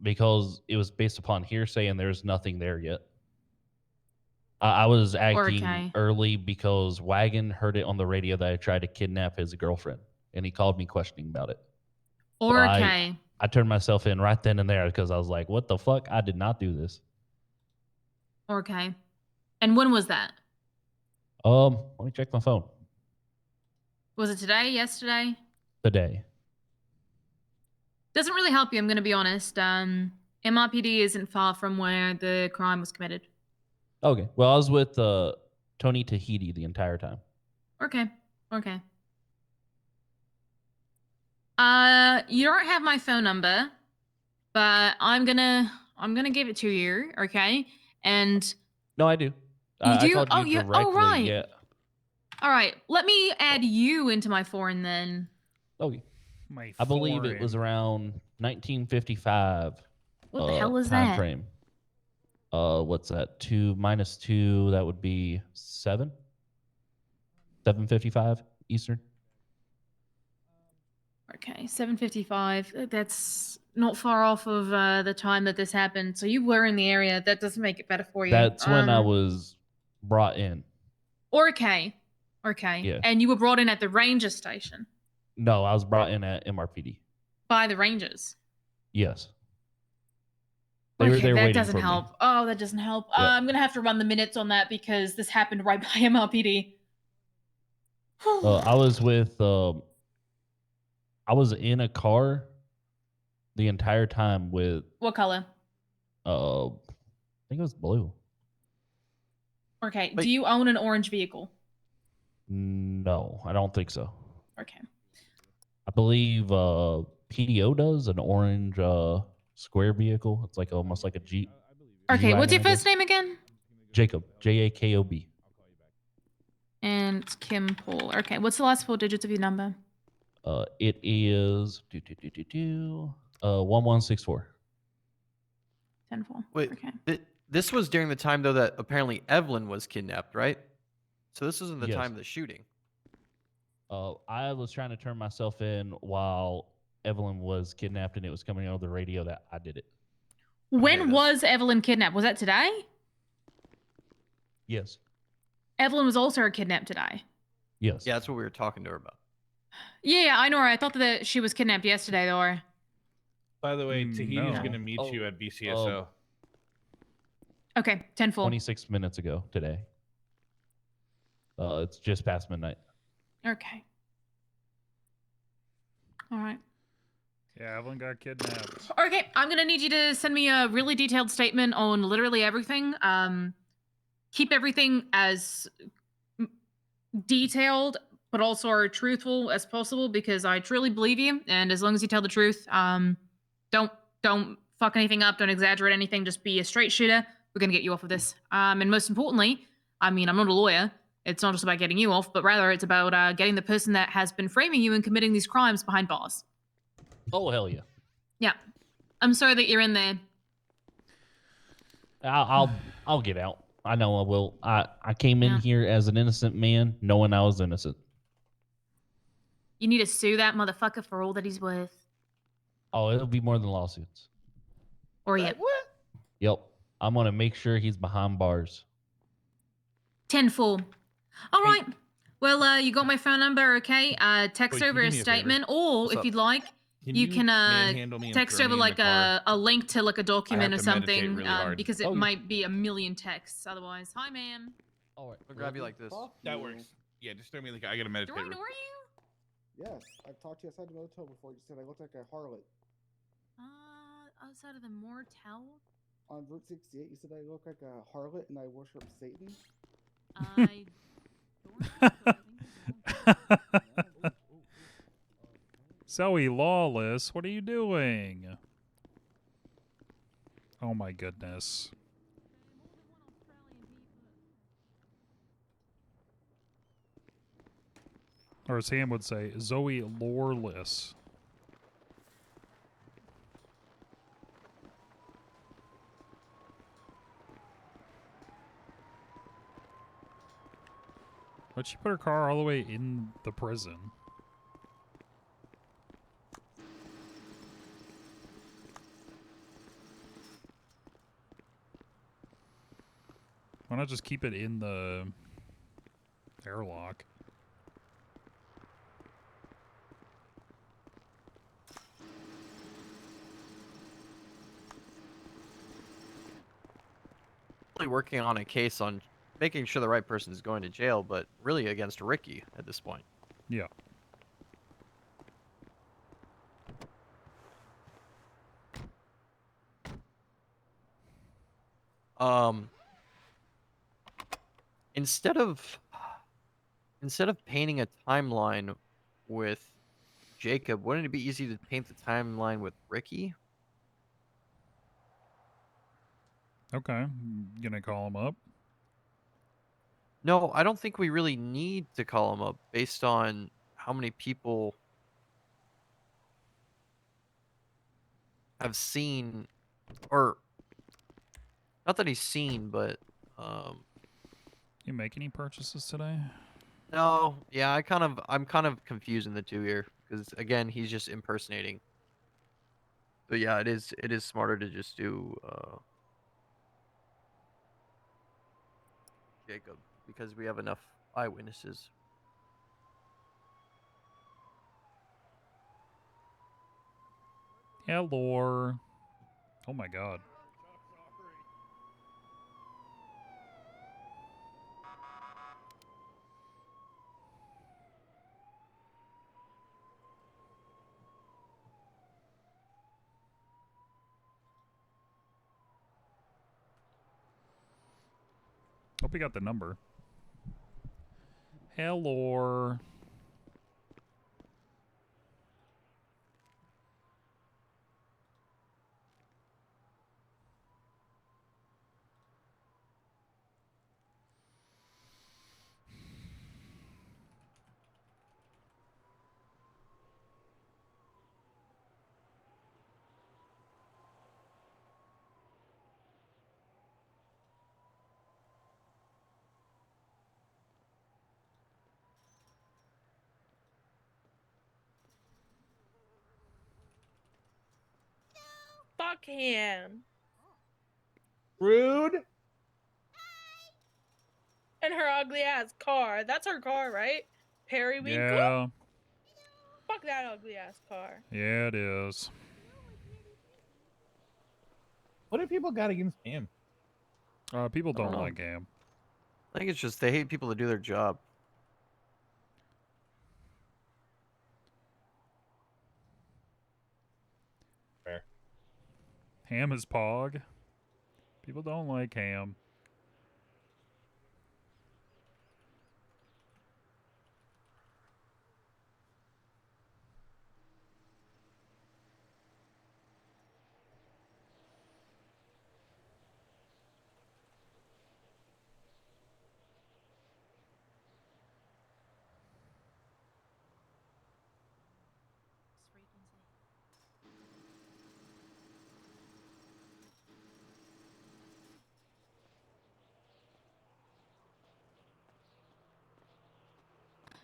Because it was based upon hearsay and there's nothing there yet. I was acting early because Wagon heard it on the radio that I tried to kidnap his girlfriend, and he called me questioning about it. So I turned myself in right then and there because I was like, what the fuck? I did not do this. Okay. And when was that? Let me check my phone. Was it today? Yesterday? Today. Doesn't really help you, I'm going to be honest. MRPD isn't far from where the crime was committed. Okay. Well, I was with Tony Tahiti the entire time. Okay. Okay. You don't have my phone number, but I'm gonna give it to you, okay? And No, I do. you I do? called Oh, you you. directly. Oh, right. Yeah. All right. Let me add you into my foreign then. Okay. My I believe it was foreign. around 1955. What the hell is time that? frame. What's that? 2 minus 2. That would be 7. 7:55 Eastern. Okay, 7:55. That's not far off of the time that this happened. So you were in the area. That doesn't make it better for you. That's when I was brought in. Okay. Yeah. And you were brought in at the ranger station No, I was brought in at MRPD. by the rangers. Yes. They were Okay, there that waiting doesn't for help. me. Oh, that doesn't help. Yeah. I'm gonna have to run the minutes on that because this happened right by MLPD. I was with. I was in a car the entire time with. What color? I think it was blue. Okay. Do you own an orange vehicle? No, I don't think so. Okay. I believe PDO does an orange square vehicle. It's like almost like a Jeep. Okay. What's your G-Wagon, I first guess. name again? Jacob. Jakob. And it's Kim Paul. Okay. What's the last 4 digits of your number? It is 1164. 10-4. Wait, Okay. this was during the time though that apparently Evelyn was kidnapped, right? So this isn't the Yes. time of the shooting. I was trying to turn myself in while Evelyn was kidnapped, and it was coming out of the radio that I did it. When was Evelyn kidnapped? Was that today? Yes. Evelyn was also kidnapped today. Yes. Yeah, that's what we were talking to her about. Yeah, I know her. I thought that she was kidnapped yesterday, though. By the way, Tahiti's No. going to meet you at BCSO. Okay, 10-4. 26 minutes ago today. It's just past midnight. Okay. All right. Yeah, Evelyn got kidnapped. Okay, I'm gonna need you to send me a really detailed statement on literally everything. Keep everything as detailed but also truthful as possible because I truly believe you. And as long as you tell the truth, don't fuck anything up. Don't exaggerate anything. Just be a straight shooter. We're gonna get you off of this. And most importantly, I mean, I'm not a lawyer. It's not just about getting you off, but rather it's about getting the person that has been framing you and committing these crimes behind bars. Oh, hell yeah. Yeah. I'm sorry that you're in there. I'll get out. I know I will. I came in here as an innocent man, knowing I was innocent. You need to sue that motherfucker for all that he's worth. Oh, it'll be more than lawsuits. Or yet. What? Yep. I'm gonna make sure he's behind bars. 10-4. All right. Well, you got my phone number, okay? Text Wait, over can you a do me a favor? statement, or What's if up? you'd like, Can you you can manhandle me and text throw over me in like the car? a link to like a document or to meditate something, really hard. because it might be a million texts otherwise. Hi, ma'am. All right. I'll grab you like this. That works. Yeah, just throw me like I gotta meditate. Do I ignore you? Yes, I've talked to you outside the motel before. You said I look like a harlot. Outside of the motel? On Route 68, you said I look like a harlot and I worship Satan? Zoe Lawless, what are you doing? Oh my goodness. Or as Sam would say, Zoe Lawless. But she put her car all the way in the prison. Why not just keep it in the airlock? Really working on a case on making sure the right person is going to jail, but really against Ricky at this point. Yeah. Instead of painting a timeline with Jacob, wouldn't it be easy to paint the timeline with Ricky? Okay, gonna call him up. No, I don't think we really need to call him up based on how many people have seen, or not that he's seen, but You make any purchases today? no, yeah, I'm kind of confusing the two here because again, he's just impersonating. But yeah, it is smarter to just do Jacob because we have enough eyewitnesses. Hello. Oh my god. Hope you got the number. Hello. Fuck him. Rude. And her ugly ass car. That's her car, right? Periwinkle? Yeah. Fuck that ugly ass car. Yeah, it is. What do people got against him? People I don't don't know. like him. I think it's just they hate people to do their job. Fair. Ham is Pog. People don't like Ham.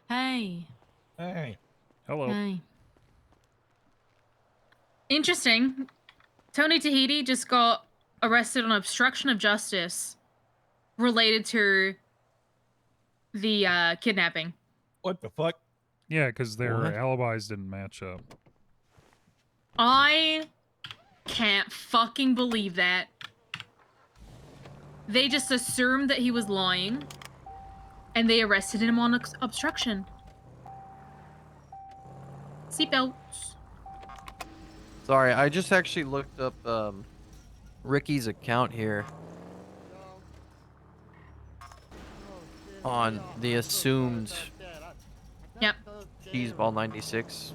Hey. Hey. Hello. Hey. Interesting. Tony Tahiti just got arrested on obstruction of justice related to the kidnapping. What the fuck? Yeah, because their What? alibis didn't match up. I can't fucking believe that. They just assumed that he was lying, and they arrested him on obstruction. Seatbelts. Sorry, I just actually looked up Ricky's account here on the assumed Yep. Cheeseball 96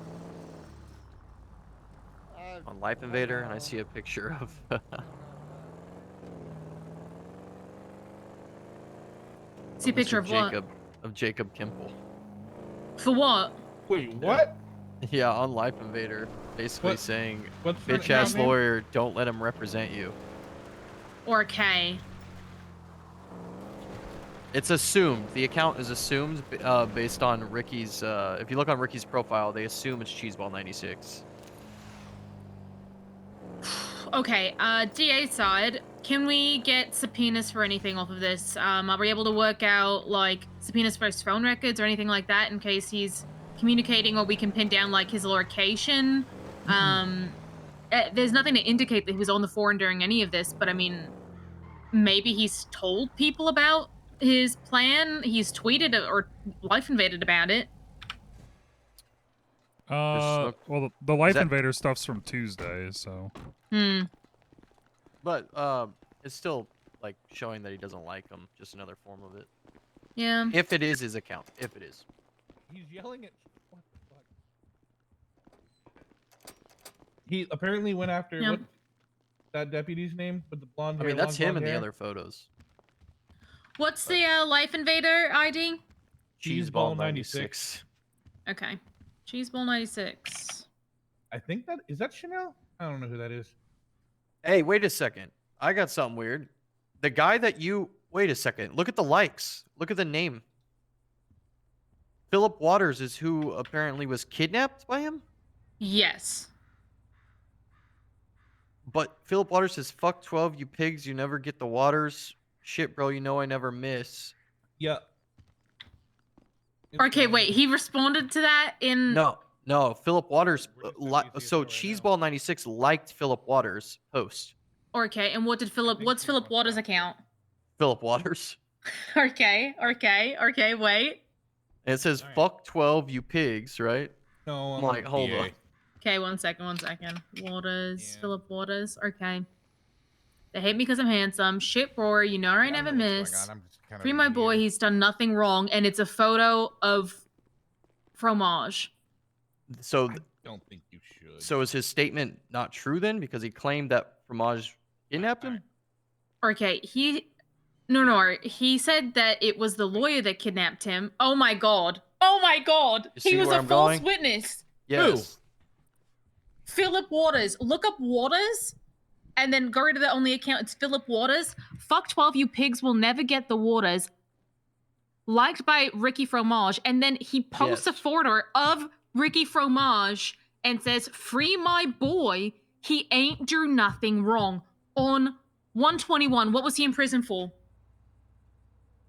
on Life Invader, and I see a picture of See a picture of what? Jacob Kimple. For what? Wait, what? Yeah, on Life Invader, basically saying, what's the "Bitch ass account name? lawyer, don't let him represent you." Or K. It's assumed. The account is assumed based on Ricky's. If you look on Ricky's profile, they assume it's Cheeseball 96. Okay, DA side, can we get subpoenas for anything off of this? Are we able to work out, like, subpoenas for his phone records or anything like that in case he's communicating, or we can pin down, like, his location? There's nothing to indicate that he was on the phone during any of this, but I mean, maybe he's told people about his plan, he's tweeted or life invaded about it. Well, the Life Invader stuff's from Tuesday, so. But it's still like showing that he doesn't like him. Just another form of it. Yeah. If it is his account, if it is. He's yelling at. What the fuck? He apparently went after Yeah. what that deputy's name with the blonde I hair. mean, that's long him in blonde the hair? other photos. What's the Life Invader ID? Cheeseball 96. Okay. Cheeseball 96. I think that is that Chanel. I don't know who that is. Hey, wait a second. I got something weird. The guy that you wait a second. Look at the likes. Look at the name. Philip Waters is who apparently was kidnapped by him. Yes. But Philip Waters says, "Fuck 12, you pigs. You never get the waters. Shit, bro. You know I never miss." Yeah. Okay, wait. He responded to that in. No. Philip Waters. So Cheeseball 96 liked Philip Waters' post. Okay, and what did Philip? What's Philip Waters' account? Philip Waters. Okay. Wait. And it says, "Fuck 12, you pigs." Right? No. I'm like, hold on. Okay, one second. Waters, Philip Waters. Okay. They hate me because I'm handsome. Shit, Roar, you know I never miss. Free my boy, he's done nothing wrong, and it's a photo of Fromage. So I don't think you should. So is his statement not true then? Because he claimed that Fromage kidnapped him? Okay, No, he said that it was the lawyer that kidnapped him. Oh my god. You see He was where a I'm false going? witness. Yes. Philip Waters. Look up Waters and then go to the only account. It's Philip Waters. Fuck 12, you pigs will never get the waters. Liked by Ricky Fromage. And then he posts a photo of Ricky Fromage and says, "Free my boy. He ain't do nothing wrong." On 121, what was he in prison for?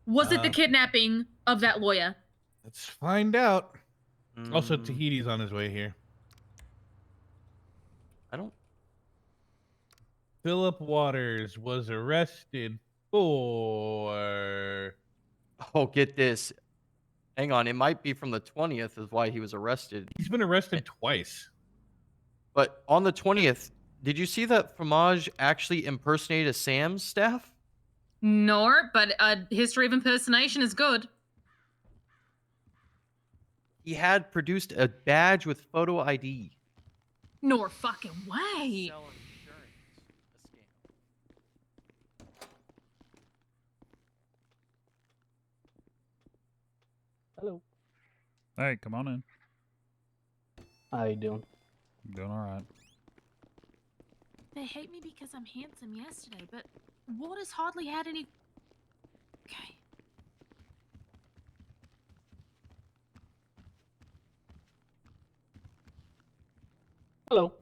Was it the kidnapping of that lawyer? Let's find out. Also, Tahiti's on his way here. I don't. Philip Waters was arrested for. Oh, get this. Hang on. It might be from the 20th is why he was arrested. He's been arrested twice. But on the 20th, did you see that Fromage actually impersonated a Sam's staff? No, but a history of impersonation is good. He had produced a badge with photo ID. No fucking way. Hello. Hey, come on in. How you doing? Doing all right. They hate me because I'm handsome yesterday, but Waters hardly had any. Okay. Hello.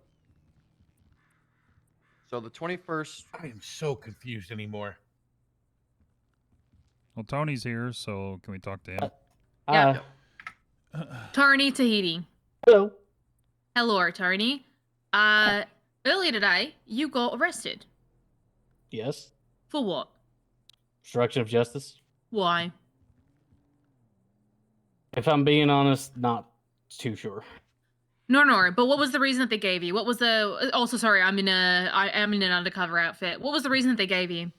So the 21st. I am so confused anymore. Well, Tony's here, so can we talk to him? Yeah. Tarni Tahiti. Hello. Hello, Tarni. Earlier today, you got arrested. Yes. For what? Obstruction of justice. Why? If I'm being honest, not too sure. No, but what was the reason that they gave you? What was the... Also, sorry, I am in an undercover outfit. What was the reason that they gave you?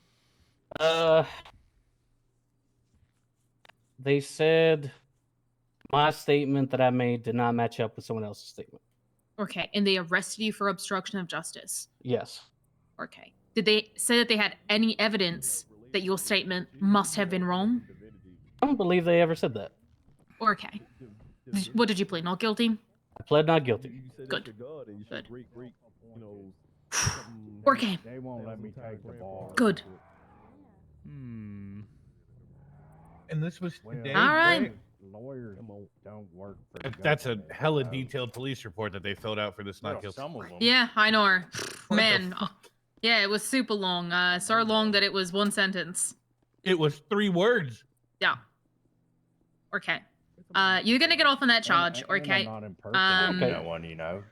They said my statement that I made did not match up with someone else's statement. Okay, and they arrested you for obstruction of justice. Yes. Okay. Did they say that they had any evidence that your statement must have been wrong? I don't believe they ever said that. Okay. What did you plead? Not guilty? I pled not guilty. Good. Okay. They won't let me take the bar. Good. And this was today. All right. Lawyers don't work for. That's a hella detailed police report that they filled out for this not guilty. Yeah, I know. Man. Yeah, it was super long. So long that it was one sentence. It was 3 words. Yeah. Okay. You're gonna get off on that charge, okay? I'm not impersonating no one, you know.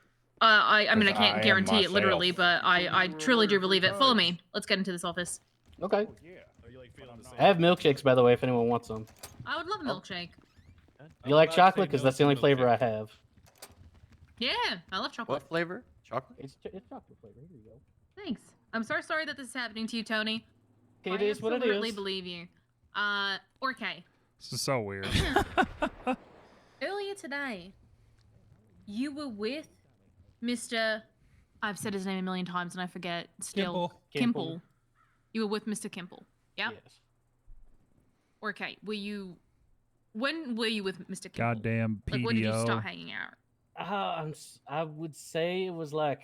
I mean, I Because can't I am guarantee it literally, myself. but I truly do believe it. Follow me. Let's get into this office. Okay. I have milkshakes, by the way, if anyone wants some. I would love a milkshake. You like chocolate? Because that's the only flavor I have. Yeah, I love chocolate. What flavor? Chocolate? It's chocolate flavor. Here you go. Thanks. I'm so sorry that this is happening to you, Tony. It is what it I absolutely is. believe you. Okay. This is so weird. Earlier today, you were with Mr. I've said his name a million times and I forget still. Kimple. You were with Mr. Kimple. Yeah. Yes. Okay. When were you with Mr. Kimple? Goddamn PDO. Like when did you start hanging out? I would say it was like,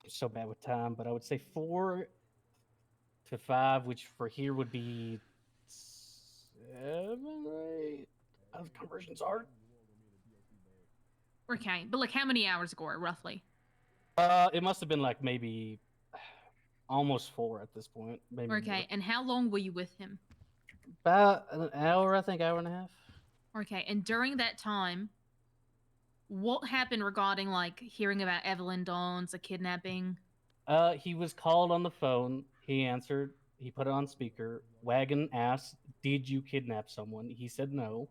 I'm so bad with time, but I would say 4 to 5, which for here would be 7 or 8. Conversions hard. Okay, but like how many hours ago, roughly? It must have been like maybe almost 4 at this point. Maybe Okay, more. and how long were you with him? About an hour, I think, hour and a half. Okay, and during that time, what happened regarding like hearing about Evelyn Dawn's, a kidnapping? He was called on the phone. He answered. He put it on speaker. Wagon asked, "Did you kidnap someone?" He said no.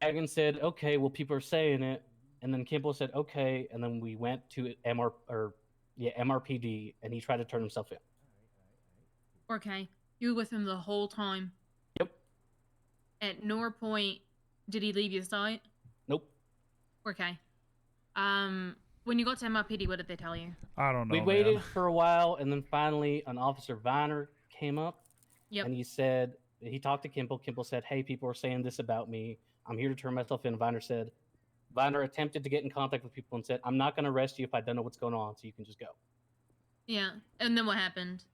Wagon said, "Okay, well, people are saying it." And then Kimble said, "Okay." And then we went to MRPD, and he tried to turn himself in. Okay, you were with him the whole time. Yep. At no point did he leave your site? Nope. Okay. When you got to MRPD, what did they tell you? I don't know. We waited for a while, and then finally, an Officer Viner came up. Yep. And he talked to Kimble. Kimble said, "Hey, people are saying this about me. I'm here to turn myself in." Viner attempted to get in contact with people and said, "I'm not going to arrest you if I don't know what's going on, so you can just go." Yeah, and then what happened?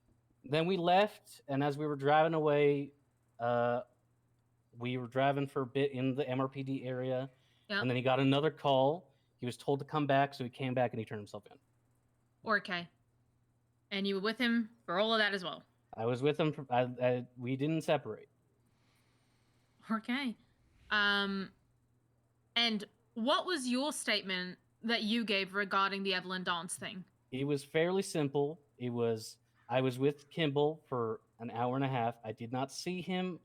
Then we left, and as we were driving away, we were driving for a bit in the MRPD area, and then he got another call. He was told to come back, so he came back and he turned himself in. Okay. And you were with him for all of that as well? I was with him. We didn't separate. Okay. And what was your statement that you gave regarding the Evelyn Dance thing? It was fairly simple. I was with Kimble for an hour and a half. I did not see him.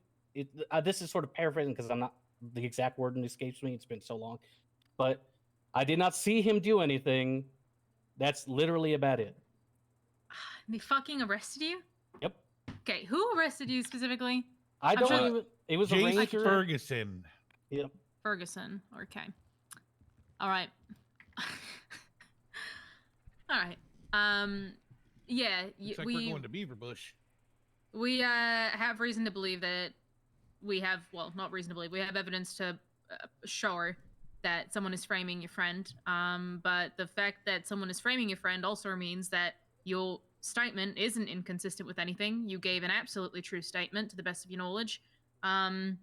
This is sort of paraphrasing because the exact word escapes me. It's been so long. But I did not see him do anything. That's literally about it. They fucking arrested you? Yep. Okay, who arrested you specifically? I don't even. It was a Jace ranger. Ferguson. Yep. Ferguson. Okay. All right. All right. Yeah. Looks like we're going to Beaver Bush. We have reason to believe that we have, well, not reason to believe, we have evidence to show that someone is framing your friend. But the fact that someone is framing your friend also means that your statement isn't inconsistent with anything. You gave an absolutely true statement to the best of your knowledge. And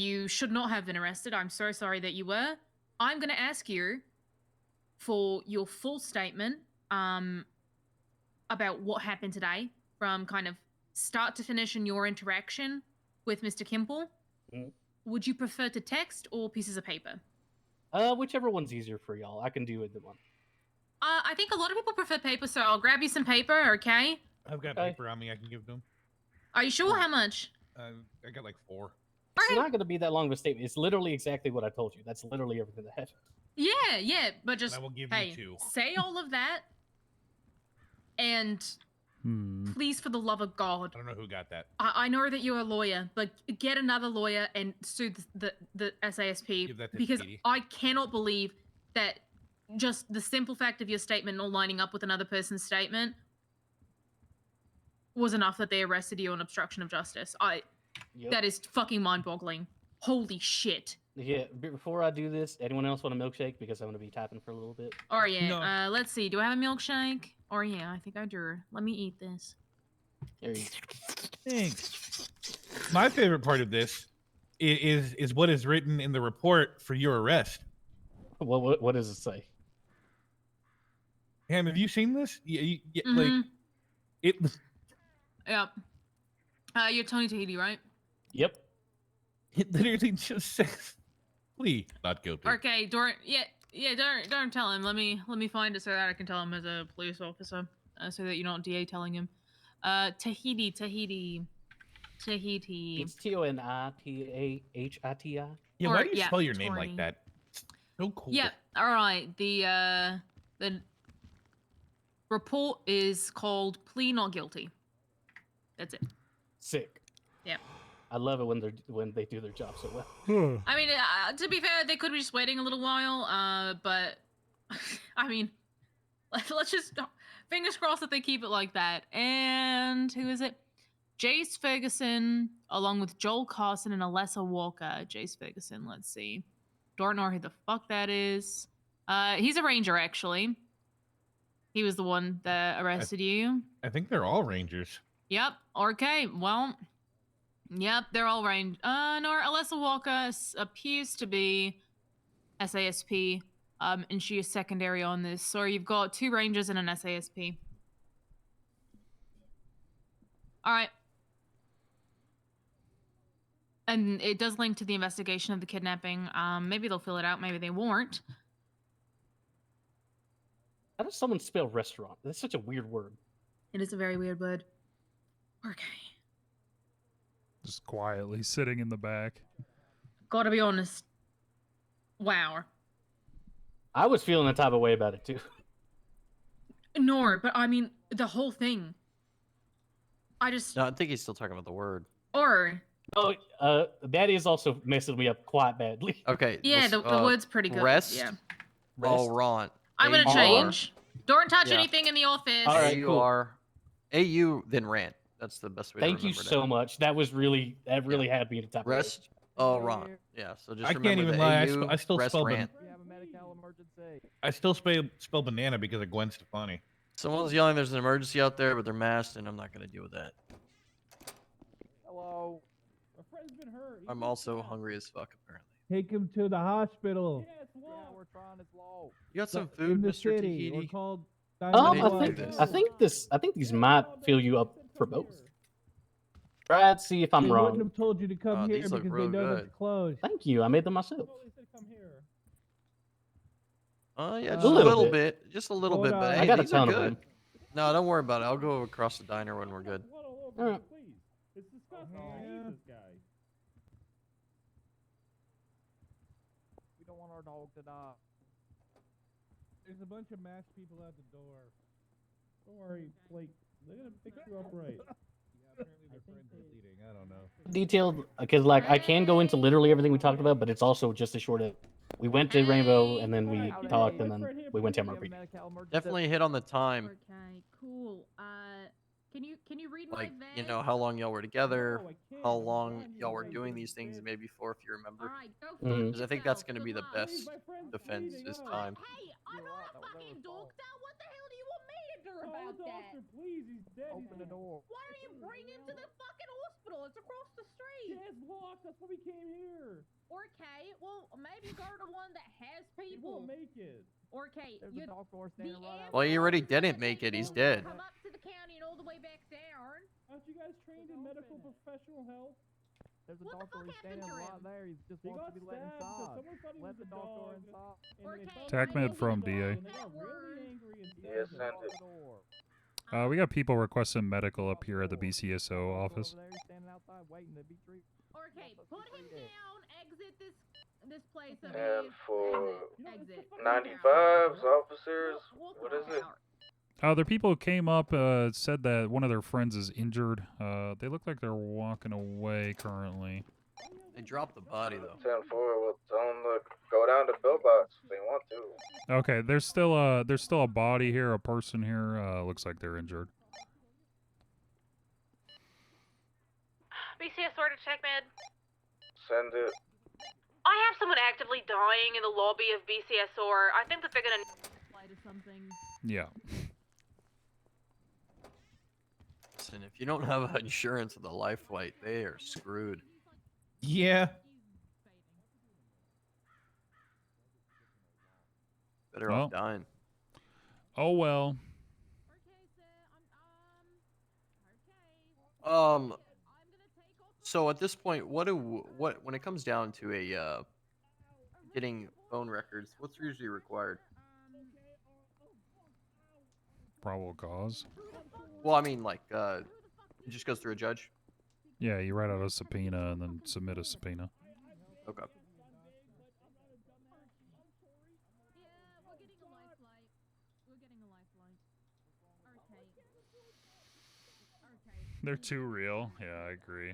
you should not have been arrested. I'm so sorry that you were. I'm going to ask you for your full statement about what happened today from kind of start to finish in your interaction with Mr. Kimble. Mm-hmm. Would you prefer to text or pieces of paper? Whichever one's easier for y'all. I can do either one. I think a lot of people prefer paper, so I'll grab you some paper, okay? I've got paper on me I can give them. Are you sure? How much? I got like 4. It's not going to be that long of a statement. It's literally exactly what I told you. That's literally everything that happened. Yeah, but just, I will give hey, you 2. say all of that, and please, for the love of God. I don't know who got that. I know that you're a lawyer, but get another lawyer and sue the SASP, Give that to because Petey. I cannot believe that just the simple fact of your statement not lining up with another person's statement was enough that they arrested you on obstruction of justice. Yep. That is fucking mind-boggling. Holy shit. Yeah, before I do this, anyone else want a milkshake? Because I'm going to be typing for a little bit. Oh, yeah. Let's see. Do I have a milkshake? Oh, yeah, I think I do. Let me eat this. There you go. Thanks. My favorite part of this is what is written in the report for your arrest. What does it say? Ham, have you seen this? Mm-hmm. Like, it. Yep. You're Tony Tahiti, right? Yep. It literally just says, "Plea not guilty." Okay, don't tell him. Let me find it so that I can tell him as a police officer, so that you're not DA telling him. Tahiti. It's TONITAHITI. Yeah, why do you spell your name like that? It's so cool. Yeah. All right. The report is called "Plea Not Guilty." That's it. Sick. Yep. I love it when they do their job so well. I mean, to be fair, they could be just waiting a little while. But I mean, Let's just fingers crossed that they keep it like that. And who is it? Jace Ferguson, along with Joel Carson and Alessa Walker. Jace Ferguson, let's see. Don't know who the fuck that is. He's a ranger, actually. He was the one that arrested you. I think they're all rangers. Yep. Okay. Well, yep, they're all range. No, Alessa Walker appears to be SASP. And she is secondary on this. So you've got 2 rangers and an SASP. All right. And it does link to the investigation of the kidnapping. Maybe they'll fill it out. Maybe they won't. How does someone spell restaurant? That's such a weird word. It is a very weird word. Okay. Just quietly sitting in the back. Gotta be honest. Wow. I was feeling the type of way about it too. No, but I mean, the whole thing. I just... No, I think he's still talking about the word. Or... Oh, that is also messing me up quite badly. Okay. Yeah, the word's pretty good. Rest. Yeah. Rant. I'm gonna change. Don't touch Yeah. anything in the office. All right, cool. AU, then rant. That's the best way to Thank you remember that. so much. That really had me at the top. Rest. Rant. Yeah, so just I remember can't even the lie. AU, I still rest, spell rant. I still spell banana because of Gwen Stefani. Someone's yelling there's an emergency out there, but they're masked, and I'm not going to deal with that. Hello. My friend's been hurt. I'm also hungry as fuck, apparently. Take him to the hospital. Yeah, we're trying to slow. You got some In food, the Mr. city. We're Tahiti? called I think these might fill you up for both. Try to see if I'm They wrong. wouldn't have told you to come here these look because they real know good. it's closed. Thank you. I made them myself. Yeah, just A a little little bit. bit. Just a little Hold bit, but on. hey, I got a these are ton of good. them. No, don't worry about it. I'll go across the diner when we're good. All right. It's disgusting. I hate this guy. We don't want our dog to die. There's a bunch of masked people at the door. Don't worry, like, they're gonna fix you up right. Apparently their friends are bleeding. I don't know. Detailed, because like I can go into literally everything we talked about, but it's also just a short of. We went to Rainbow and then we talked and then we went to MRP. Definitely hit on the time. Okay, cool. Can you read my Like, vest? you know, how long y'all were together, how long y'all were doing these things, maybe before, if you remember. Alright, go Mhm. fuck Because I think yourself. that's going to be Good the luck. best defense this time. Hey, I'm not a fucking doctor. What the hell do you want me to do about that? Please, he's dead. Open the door. Why don't you bring him to the fucking hospital? It's across the street. Yeah, it's locked. That's why we came here. Okay, well, maybe go to one that has He people. won't make it. Okay, There's a doctor standing right out. Well, he already didn't make it. He's dead. Come up to the county and all the way back down. Aren't you guys trained in medical professional health? There's a What the doctor. fuck He's standing happened to right him? there. He just wants to be let stabbed, so inside. someone thought he Let was the a doctor dog. inside. Okay. TACMed from DA. Yeah, send it. We got people requesting medical up here at the BCSO office. Over there, he's standing outside waiting to be treated. Okay, put him down. Exit this place. of And his. for Exit. 95s, officers, what is it? There people who came up said that one of their friends is injured. They look like they're walking away currently. They dropped the body, though. 10-4, we'll tell them to go down to Billbox if they want to. Okay, there's still a body here, a person here. Looks like they're injured. BCS order check med. Send it. I have someone actively dying in the lobby of BCSOR. I think that they're gonna Flight or something. Yeah. Listen, if you don't have insurance with a life flight, they are screwed. Yeah. Better Well. off dying. Oh well. So at this point, what when it comes down to a getting phone records, what's usually required? Probable cause. Well, I mean, like, it just goes through a judge. Yeah, you write out a subpoena and then submit a subpoena. Okay. They're too real. Yeah, I agree.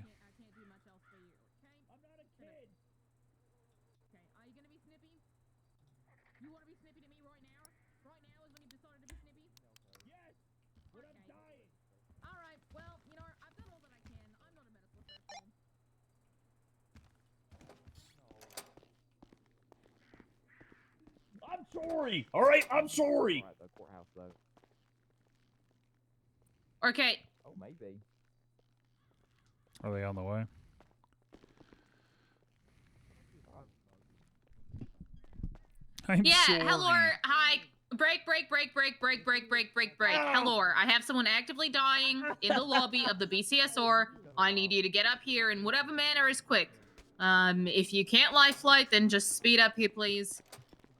All right. Well, you know, I've done all that I can. I'm not a medical professional. I'm sorry. All right, I'm sorry. At the courthouse though. Okay. Oh, maybe. Are they on the way? I'm Yeah, sorry. hello. Hi. Break. Hello. I have someone actively dying in the lobby of the BCSR. I need you to get up here in whatever manner is quick. If you can't life flight, then just speed up here, please.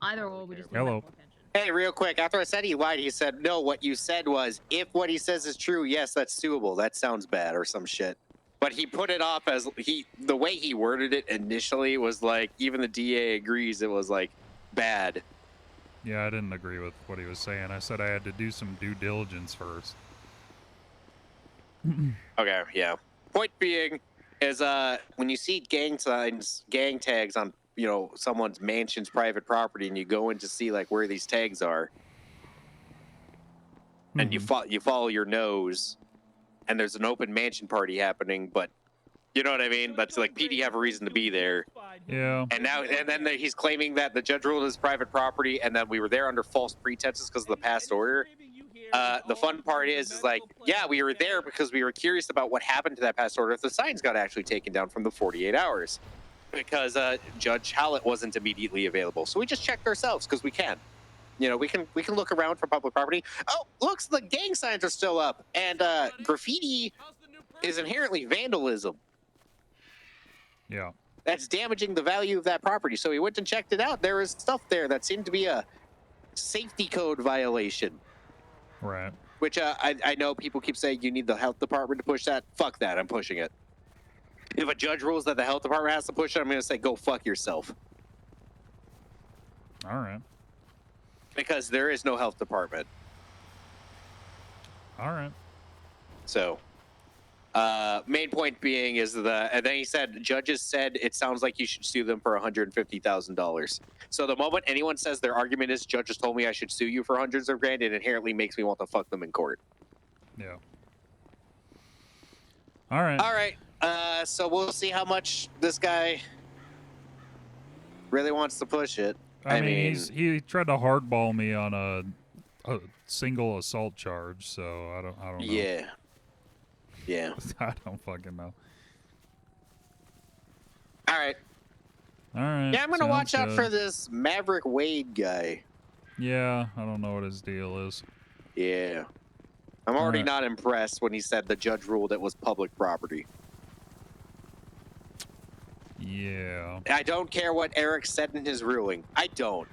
Either or, we just need Hello. more attention. Hey, real quick, after I said he lied, he said, no, what you said was, if what he says is true, yes, that's suable. That sounds bad or some shit. But he put it off as the way he worded it initially was like, even the DA agrees it was like bad. Yeah, I didn't agree with what he was saying. I said I had to do some due diligence first. Okay, yeah. Point being is when you see gang signs, gang tags on, you know, someone's mansion's private property and you go in to see like where these tags are and you follow your nose and there's an open mansion party happening, but you know what I mean? But like PD have a reason to be there. Yeah. And then he's claiming that the judge ruled his private property and that we were there under false pretenses because of the past order. The fun part is like, yeah, we were there because we were curious about what happened to that past order if the signs got actually taken down from the 48 hours. Because Judge Hallett wasn't immediately available. So we just checked ourselves because we can. You know, we can look around for public property. Oh, looks, the gang signs are still up. And graffiti is inherently vandalism. Yeah. That's damaging the value of that property. So we went and checked it out. There was stuff there that seemed to be a safety code violation. Right. Which I know people keep saying you need the health department to push that. Fuck that, I'm pushing it. If a judge rules that the health department has to push it, I'm going to say go fuck yourself. All right. Because there is no health department. All right. So, main point being is and then he said, judges said it sounds like you should sue them for $150,000. So the moment anyone says their argument is judges told me I should sue you for hundreds of grand, it inherently makes me want to fuck them in court. Yeah. All right. All right. So we'll see how much this guy really wants to push it. I mean, he tried to hardball me on a single assault charge, so I don't know. Yeah. Yeah. I don't fucking know. All right. All right. Yeah, I'm gonna watch out good. for this Maverick Wade guy. Yeah, I don't know what his deal is. Yeah. I'm already Alright. not impressed when he said the judge ruled it was public property. Yeah. I don't care what Eric said in his ruling. I don't.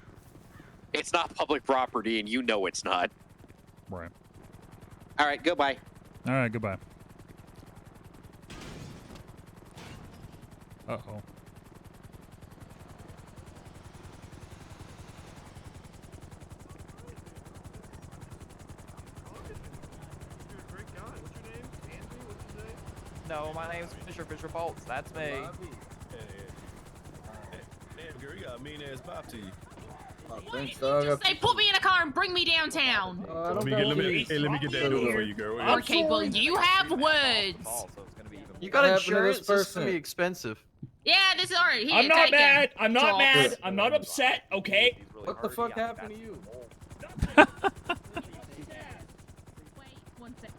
It's not public property, and you know it's not. Right. All right, goodbye. All right, goodbye. Uh-oh. No, my name's Fisher Bolts. That's me. Damn, girl, you got a mean ass pop to you. Thanks, dog. Just say, put me in a car and bring me downtown. Let me get that door for you, girl. Okay, well, you have words. You got insurance? This is gonna be expensive. Yeah, this is alright. Here, I'm not take mad. it. I'm not Talk. mad. I'm not upset. Okay. What the fuck happened to you? Wait, 1 second.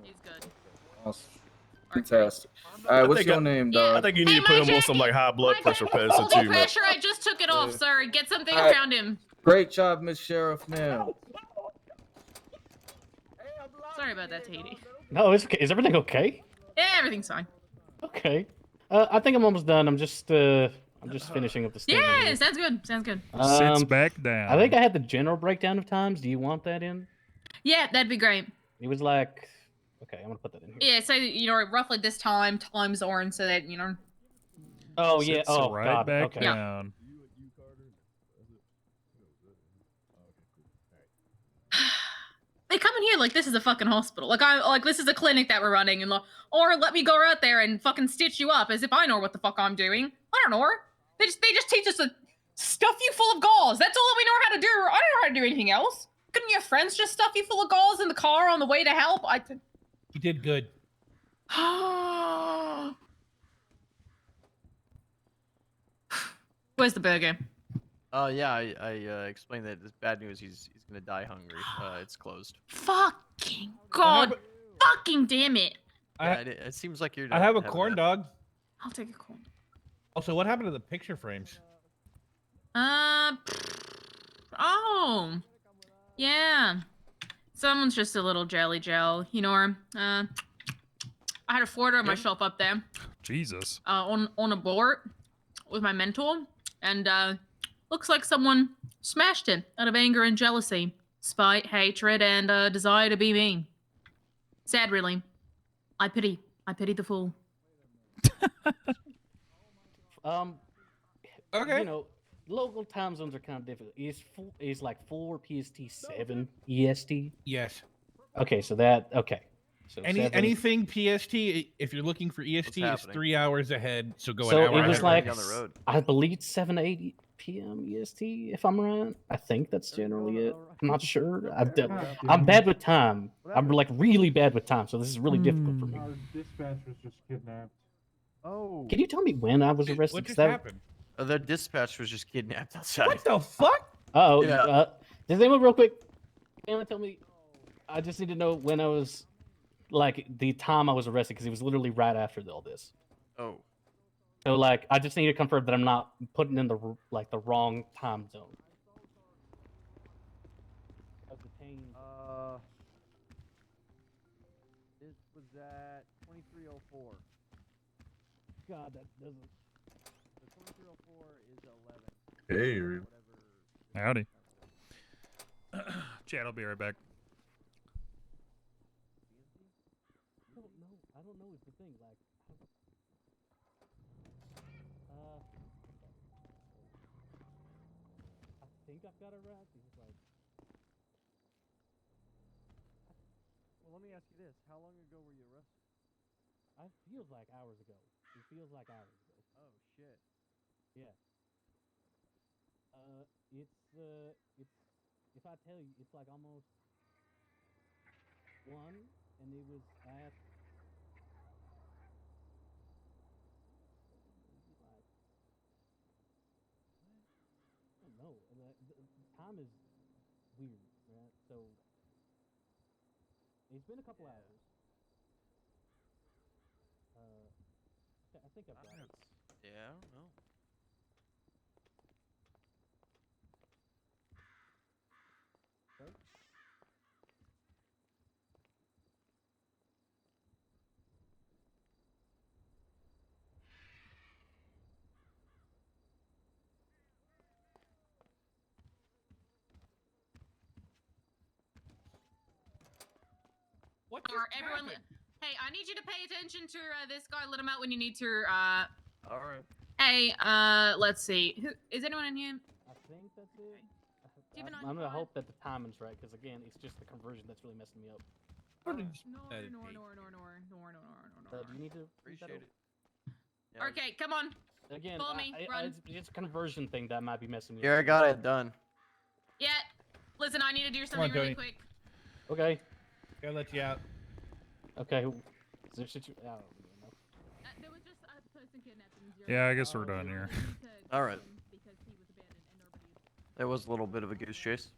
He's good. Awesome. Fantastic. All right, what's your name, dog? I think you need to put him on some like high blood pressure medicine Holding too, man. pressure, I just took it off, sir. Get something All right. around him. Great job, Miss Sheriff, ma'am. Sorry about that, Tahiti. No, it's okay. Is everything okay? Yeah, everything's fine. Okay. I think I'm almost done. I'm just finishing up the statement. Yeah, here. sounds good. Sounds good. Sits back down. I think I had the general breakdown of times. Do you want that in? Yeah, that'd be great. It was like, okay, I'm gonna put that in here. Yeah, so roughly this times orange, so that Oh yeah. Sits Oh right God. back Okay. down. They come in here like this is a fucking hospital. Like this is a clinic that we're running, or let me go out there and fucking stitch you up as if I know what the fuck I'm doing. I don't know. They just teach us to stuff you full of gauze. That's all we know how to do. I don't know how to do anything else. Couldn't your friends just stuff you full of gauze in the car on the way to help? You did good. Where's the burger? Yeah, I explained that it's bad news. He's gonna die hungry. It's closed. Fucking God. Fucking damn it. Yeah, it seems like you're. I have a having corn that. dog. I'll take a corn. Also, what happened to the picture frames? Oh. Yeah. Someone's just a little jelly gel. You know, I had a photo of myself up there. Jesus. On a board with my mentor, and looks like someone smashed it out of anger and jealousy, spite, hatred, and desire to be me. Sad, really. I pity the fool. Okay. You know, local time zones are kind of difficult. Is like 4 PST 7 EST? Yes. Okay, so that okay. So anything PST, if you're looking for EST, is 3 hours ahead. So go so an hour it was ahead. like I believe it's 7 to 8 p.m. EST, if I'm right. I think that's generally it. I'm not sure. I'm bad with time. I'm like really bad with time, so this is really difficult for me. Our dispatch was just kidnapped. Oh. Can you tell me when I was arrested? What 'Cause just that- happened? The dispatch was just kidnapped outside. What the fuck? Oh, Yeah. does anyone real quick? Anyone tell me? I just need to know when I was, like, the time I was arrested, because it was literally right after all this. Oh. So, like, I just need to confirm that I'm not putting in the wrong time zone. This was at 23:04. God, that doesn't. The 23:04 is 11. Hey, Uriel. Howdy. Chad, I'll be right back. I don't know is the thing. Like, I think I've got it right. It's like. Well, let me ask you this: how long ago were you arrested? It feels like hours ago. It feels like hours ago. Oh shit. Yeah. It's if I tell you, it's like almost 1, and it was at. I don't know. The time is weird, right? So it's been a couple hours. I think I've got it. Yeah, I don't know. Okay. What Or everyone. Hey, I need you to pay attention to this guy. Let him out when you need to. All right. Hey, let's see. Who is anyone in here? I think that's it. Do you have an I'm gonna hope that the timing's right, because again, it's just the conversion that's really messing me up. No. Do you need to Appreciate it. Okay, come on. Again, Follow me. Run. it's a conversion thing that might be messing me Here, up. I got it done. Yeah. Listen, I need to do something really quick. Okay. Gotta let you out. Okay. Is there I don't know. There was just a person kidnapped in Zero. Yeah, I guess we're done here. All right. That was a little bit of a goose chase.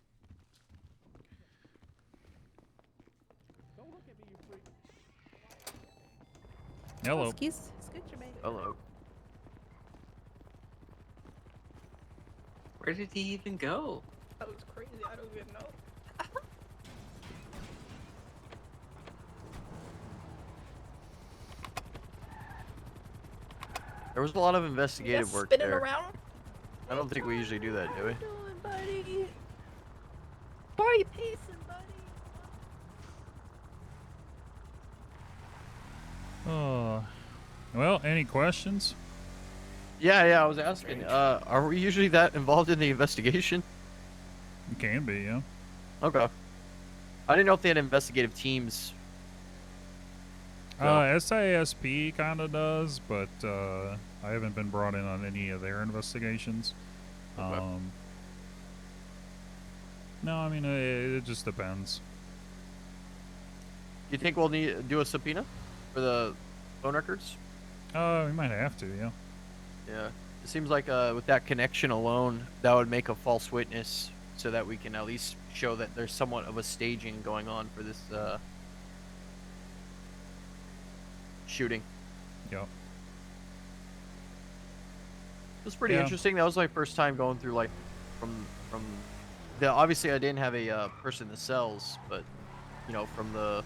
Hello. Excuse me. Hello. Where did he even go? That was crazy. I don't even know. There was a lot of investigative work spinning there. around. I don't think we usually do that, do we? Buddy. Why are you pacing, buddy? Oh. Well, any questions? Yeah, I was asking. Are we usually that involved in the investigation? It can be, yeah. Okay. I didn't know if they had investigative teams. So. SISP kind of does, but I haven't been brought in on any of their investigations. Okay. No, I mean, it just depends. You think we'll need to do a subpoena for the phone records? We might have to, yeah. Yeah. It seems like with that connection alone, that would make a false witness so that we can at least show that there's somewhat of a staging going on for this shooting. Yep. It was pretty Yeah. interesting. That was my first time going through like from the obviously I didn't have a person in the cells, but you know, from the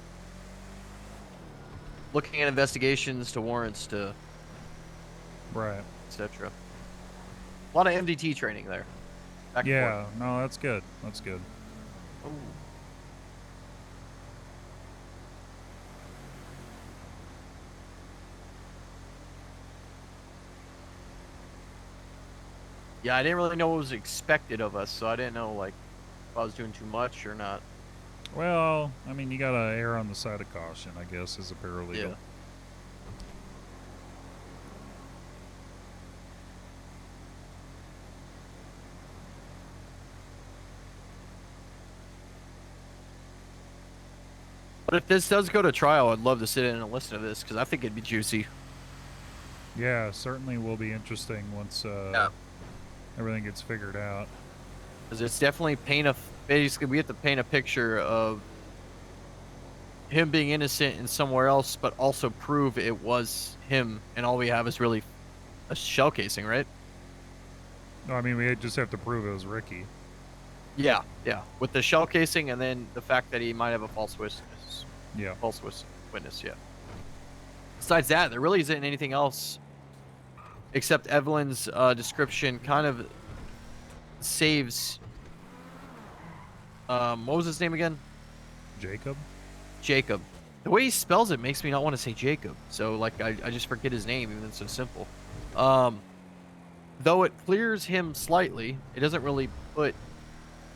looking at investigations to warrants to Right. etc. A lot of MDT training there. Back and Yeah, no, that's good. That's good. forth. Ooh. Yeah, I didn't really know what was expected of us, so I didn't know like if I was doing too much or not. Well, I mean, you gotta err on the side of caution, I guess, as a paralegal. Yeah. But if this does go to trial, I'd love to sit in and listen to this because I think it'd be juicy. Yeah, certainly will be interesting once everything gets figured out. Because it's definitely basically we have to paint a picture of him being innocent in somewhere else, but also prove it was him, and all we have is really a shell casing, right? No, I mean, we just have to prove it was Ricky. Yeah, yeah. With the shell casing and then the fact that he might have a false witness. Yeah. Witness, yeah. Besides that, there really isn't anything else except Evelyn's description kind of saves... what was his name again? Jacob? Jacob. The way he spells it makes me not want to say Jacob. So, like, I just forget his name, even though it's so simple. Though it clears him slightly, it doesn't really put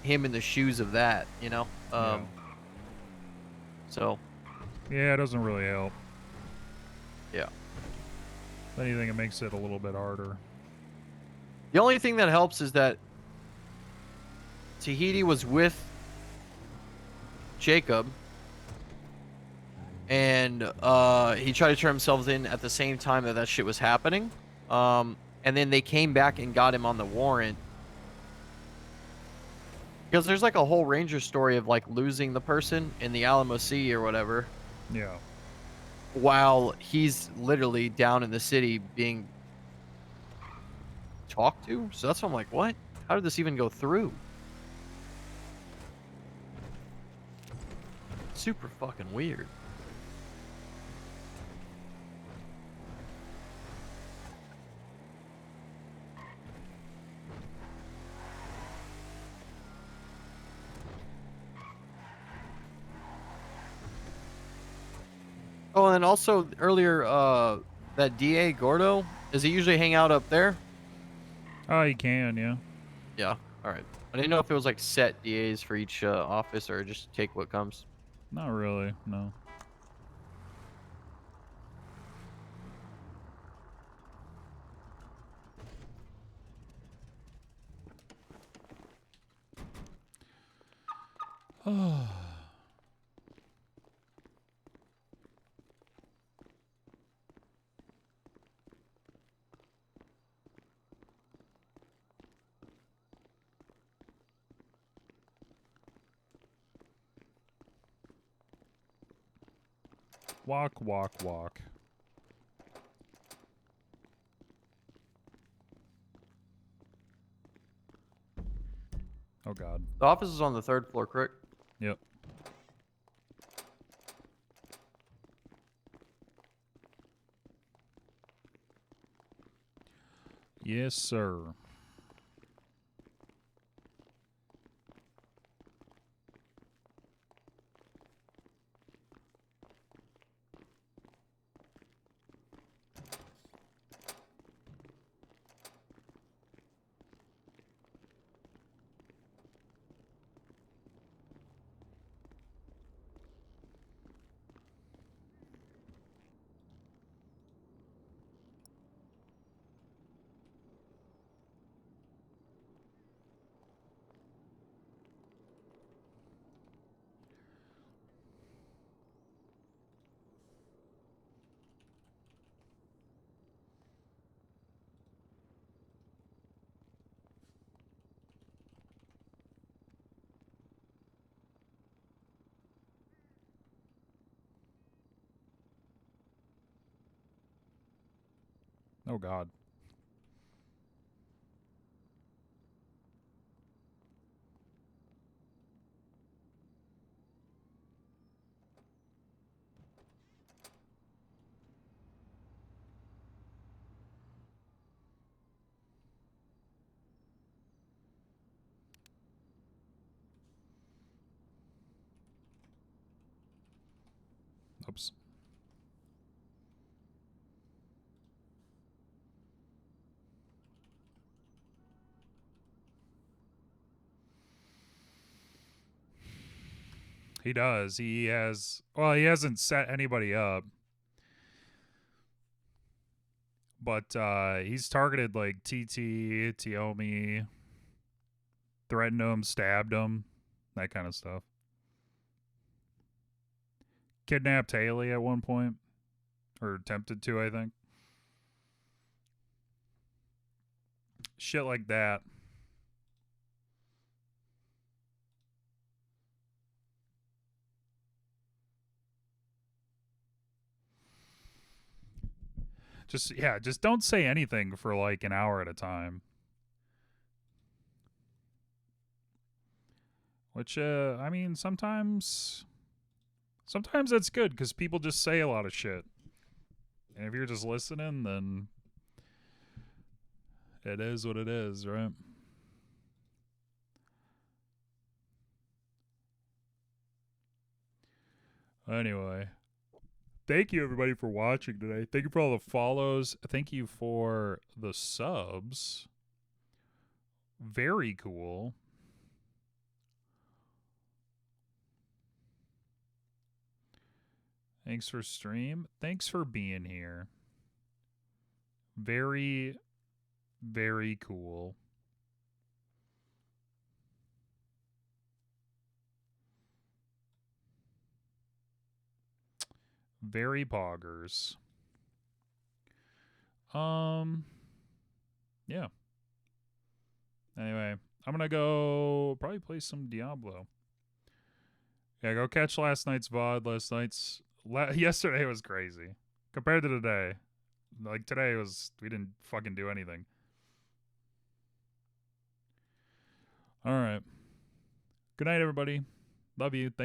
him in the shoes of that, you know? Yeah. So... Yeah, it doesn't really help. Yeah. If anything, it makes it a little bit harder. The only thing that helps is that Tahiti was with Jacob, and he tried to turn himself in at the same time that shit was happening. And then they came back and got him on the warrant. Because there's like a whole Ranger story of like losing the person in the Alamo Sea or whatever. Yeah. While he's literally down in the city being talked to. So that's why I'm like, what? How did this even go through? Super fucking weird. Oh, and then also earlier, that DA Gordo, does he usually hang out up there? Oh, you can, yeah. Yeah, alright. I didn't know if it was like set DAs for each office or just take what comes. Not really, no. Oh. Walk, walk, walk. Oh, God. The office is on the 3rd floor, correct? Yep. Yes, sir. Oh God. Oops. He does. He has. Well, he hasn't set anybody up, but he's targeted like TT, Tiomi, threatened him, stabbed him, that kind of stuff. Kidnapped Haley at one point, or attempted to, I think. Shit like that. Just don't say anything for like an hour at a time. Which, I mean, sometimes that's good because people just say a lot of shit. And if you're just listening, then it is what it is, right? Anyway, thank you everybody for watching today. Thank you for all the follows. Thank you for the subs. Very cool. Thanks for stream. Thanks for being here. Very, very cool. Very poggers. Yeah. Anyway, I'm gonna go probably play some Diablo. Yeah, go catch last night's VOD. Yesterday was crazy. Compared to today. Like today we didn't fucking do anything. Alright. Good night, everybody. Love you. Thank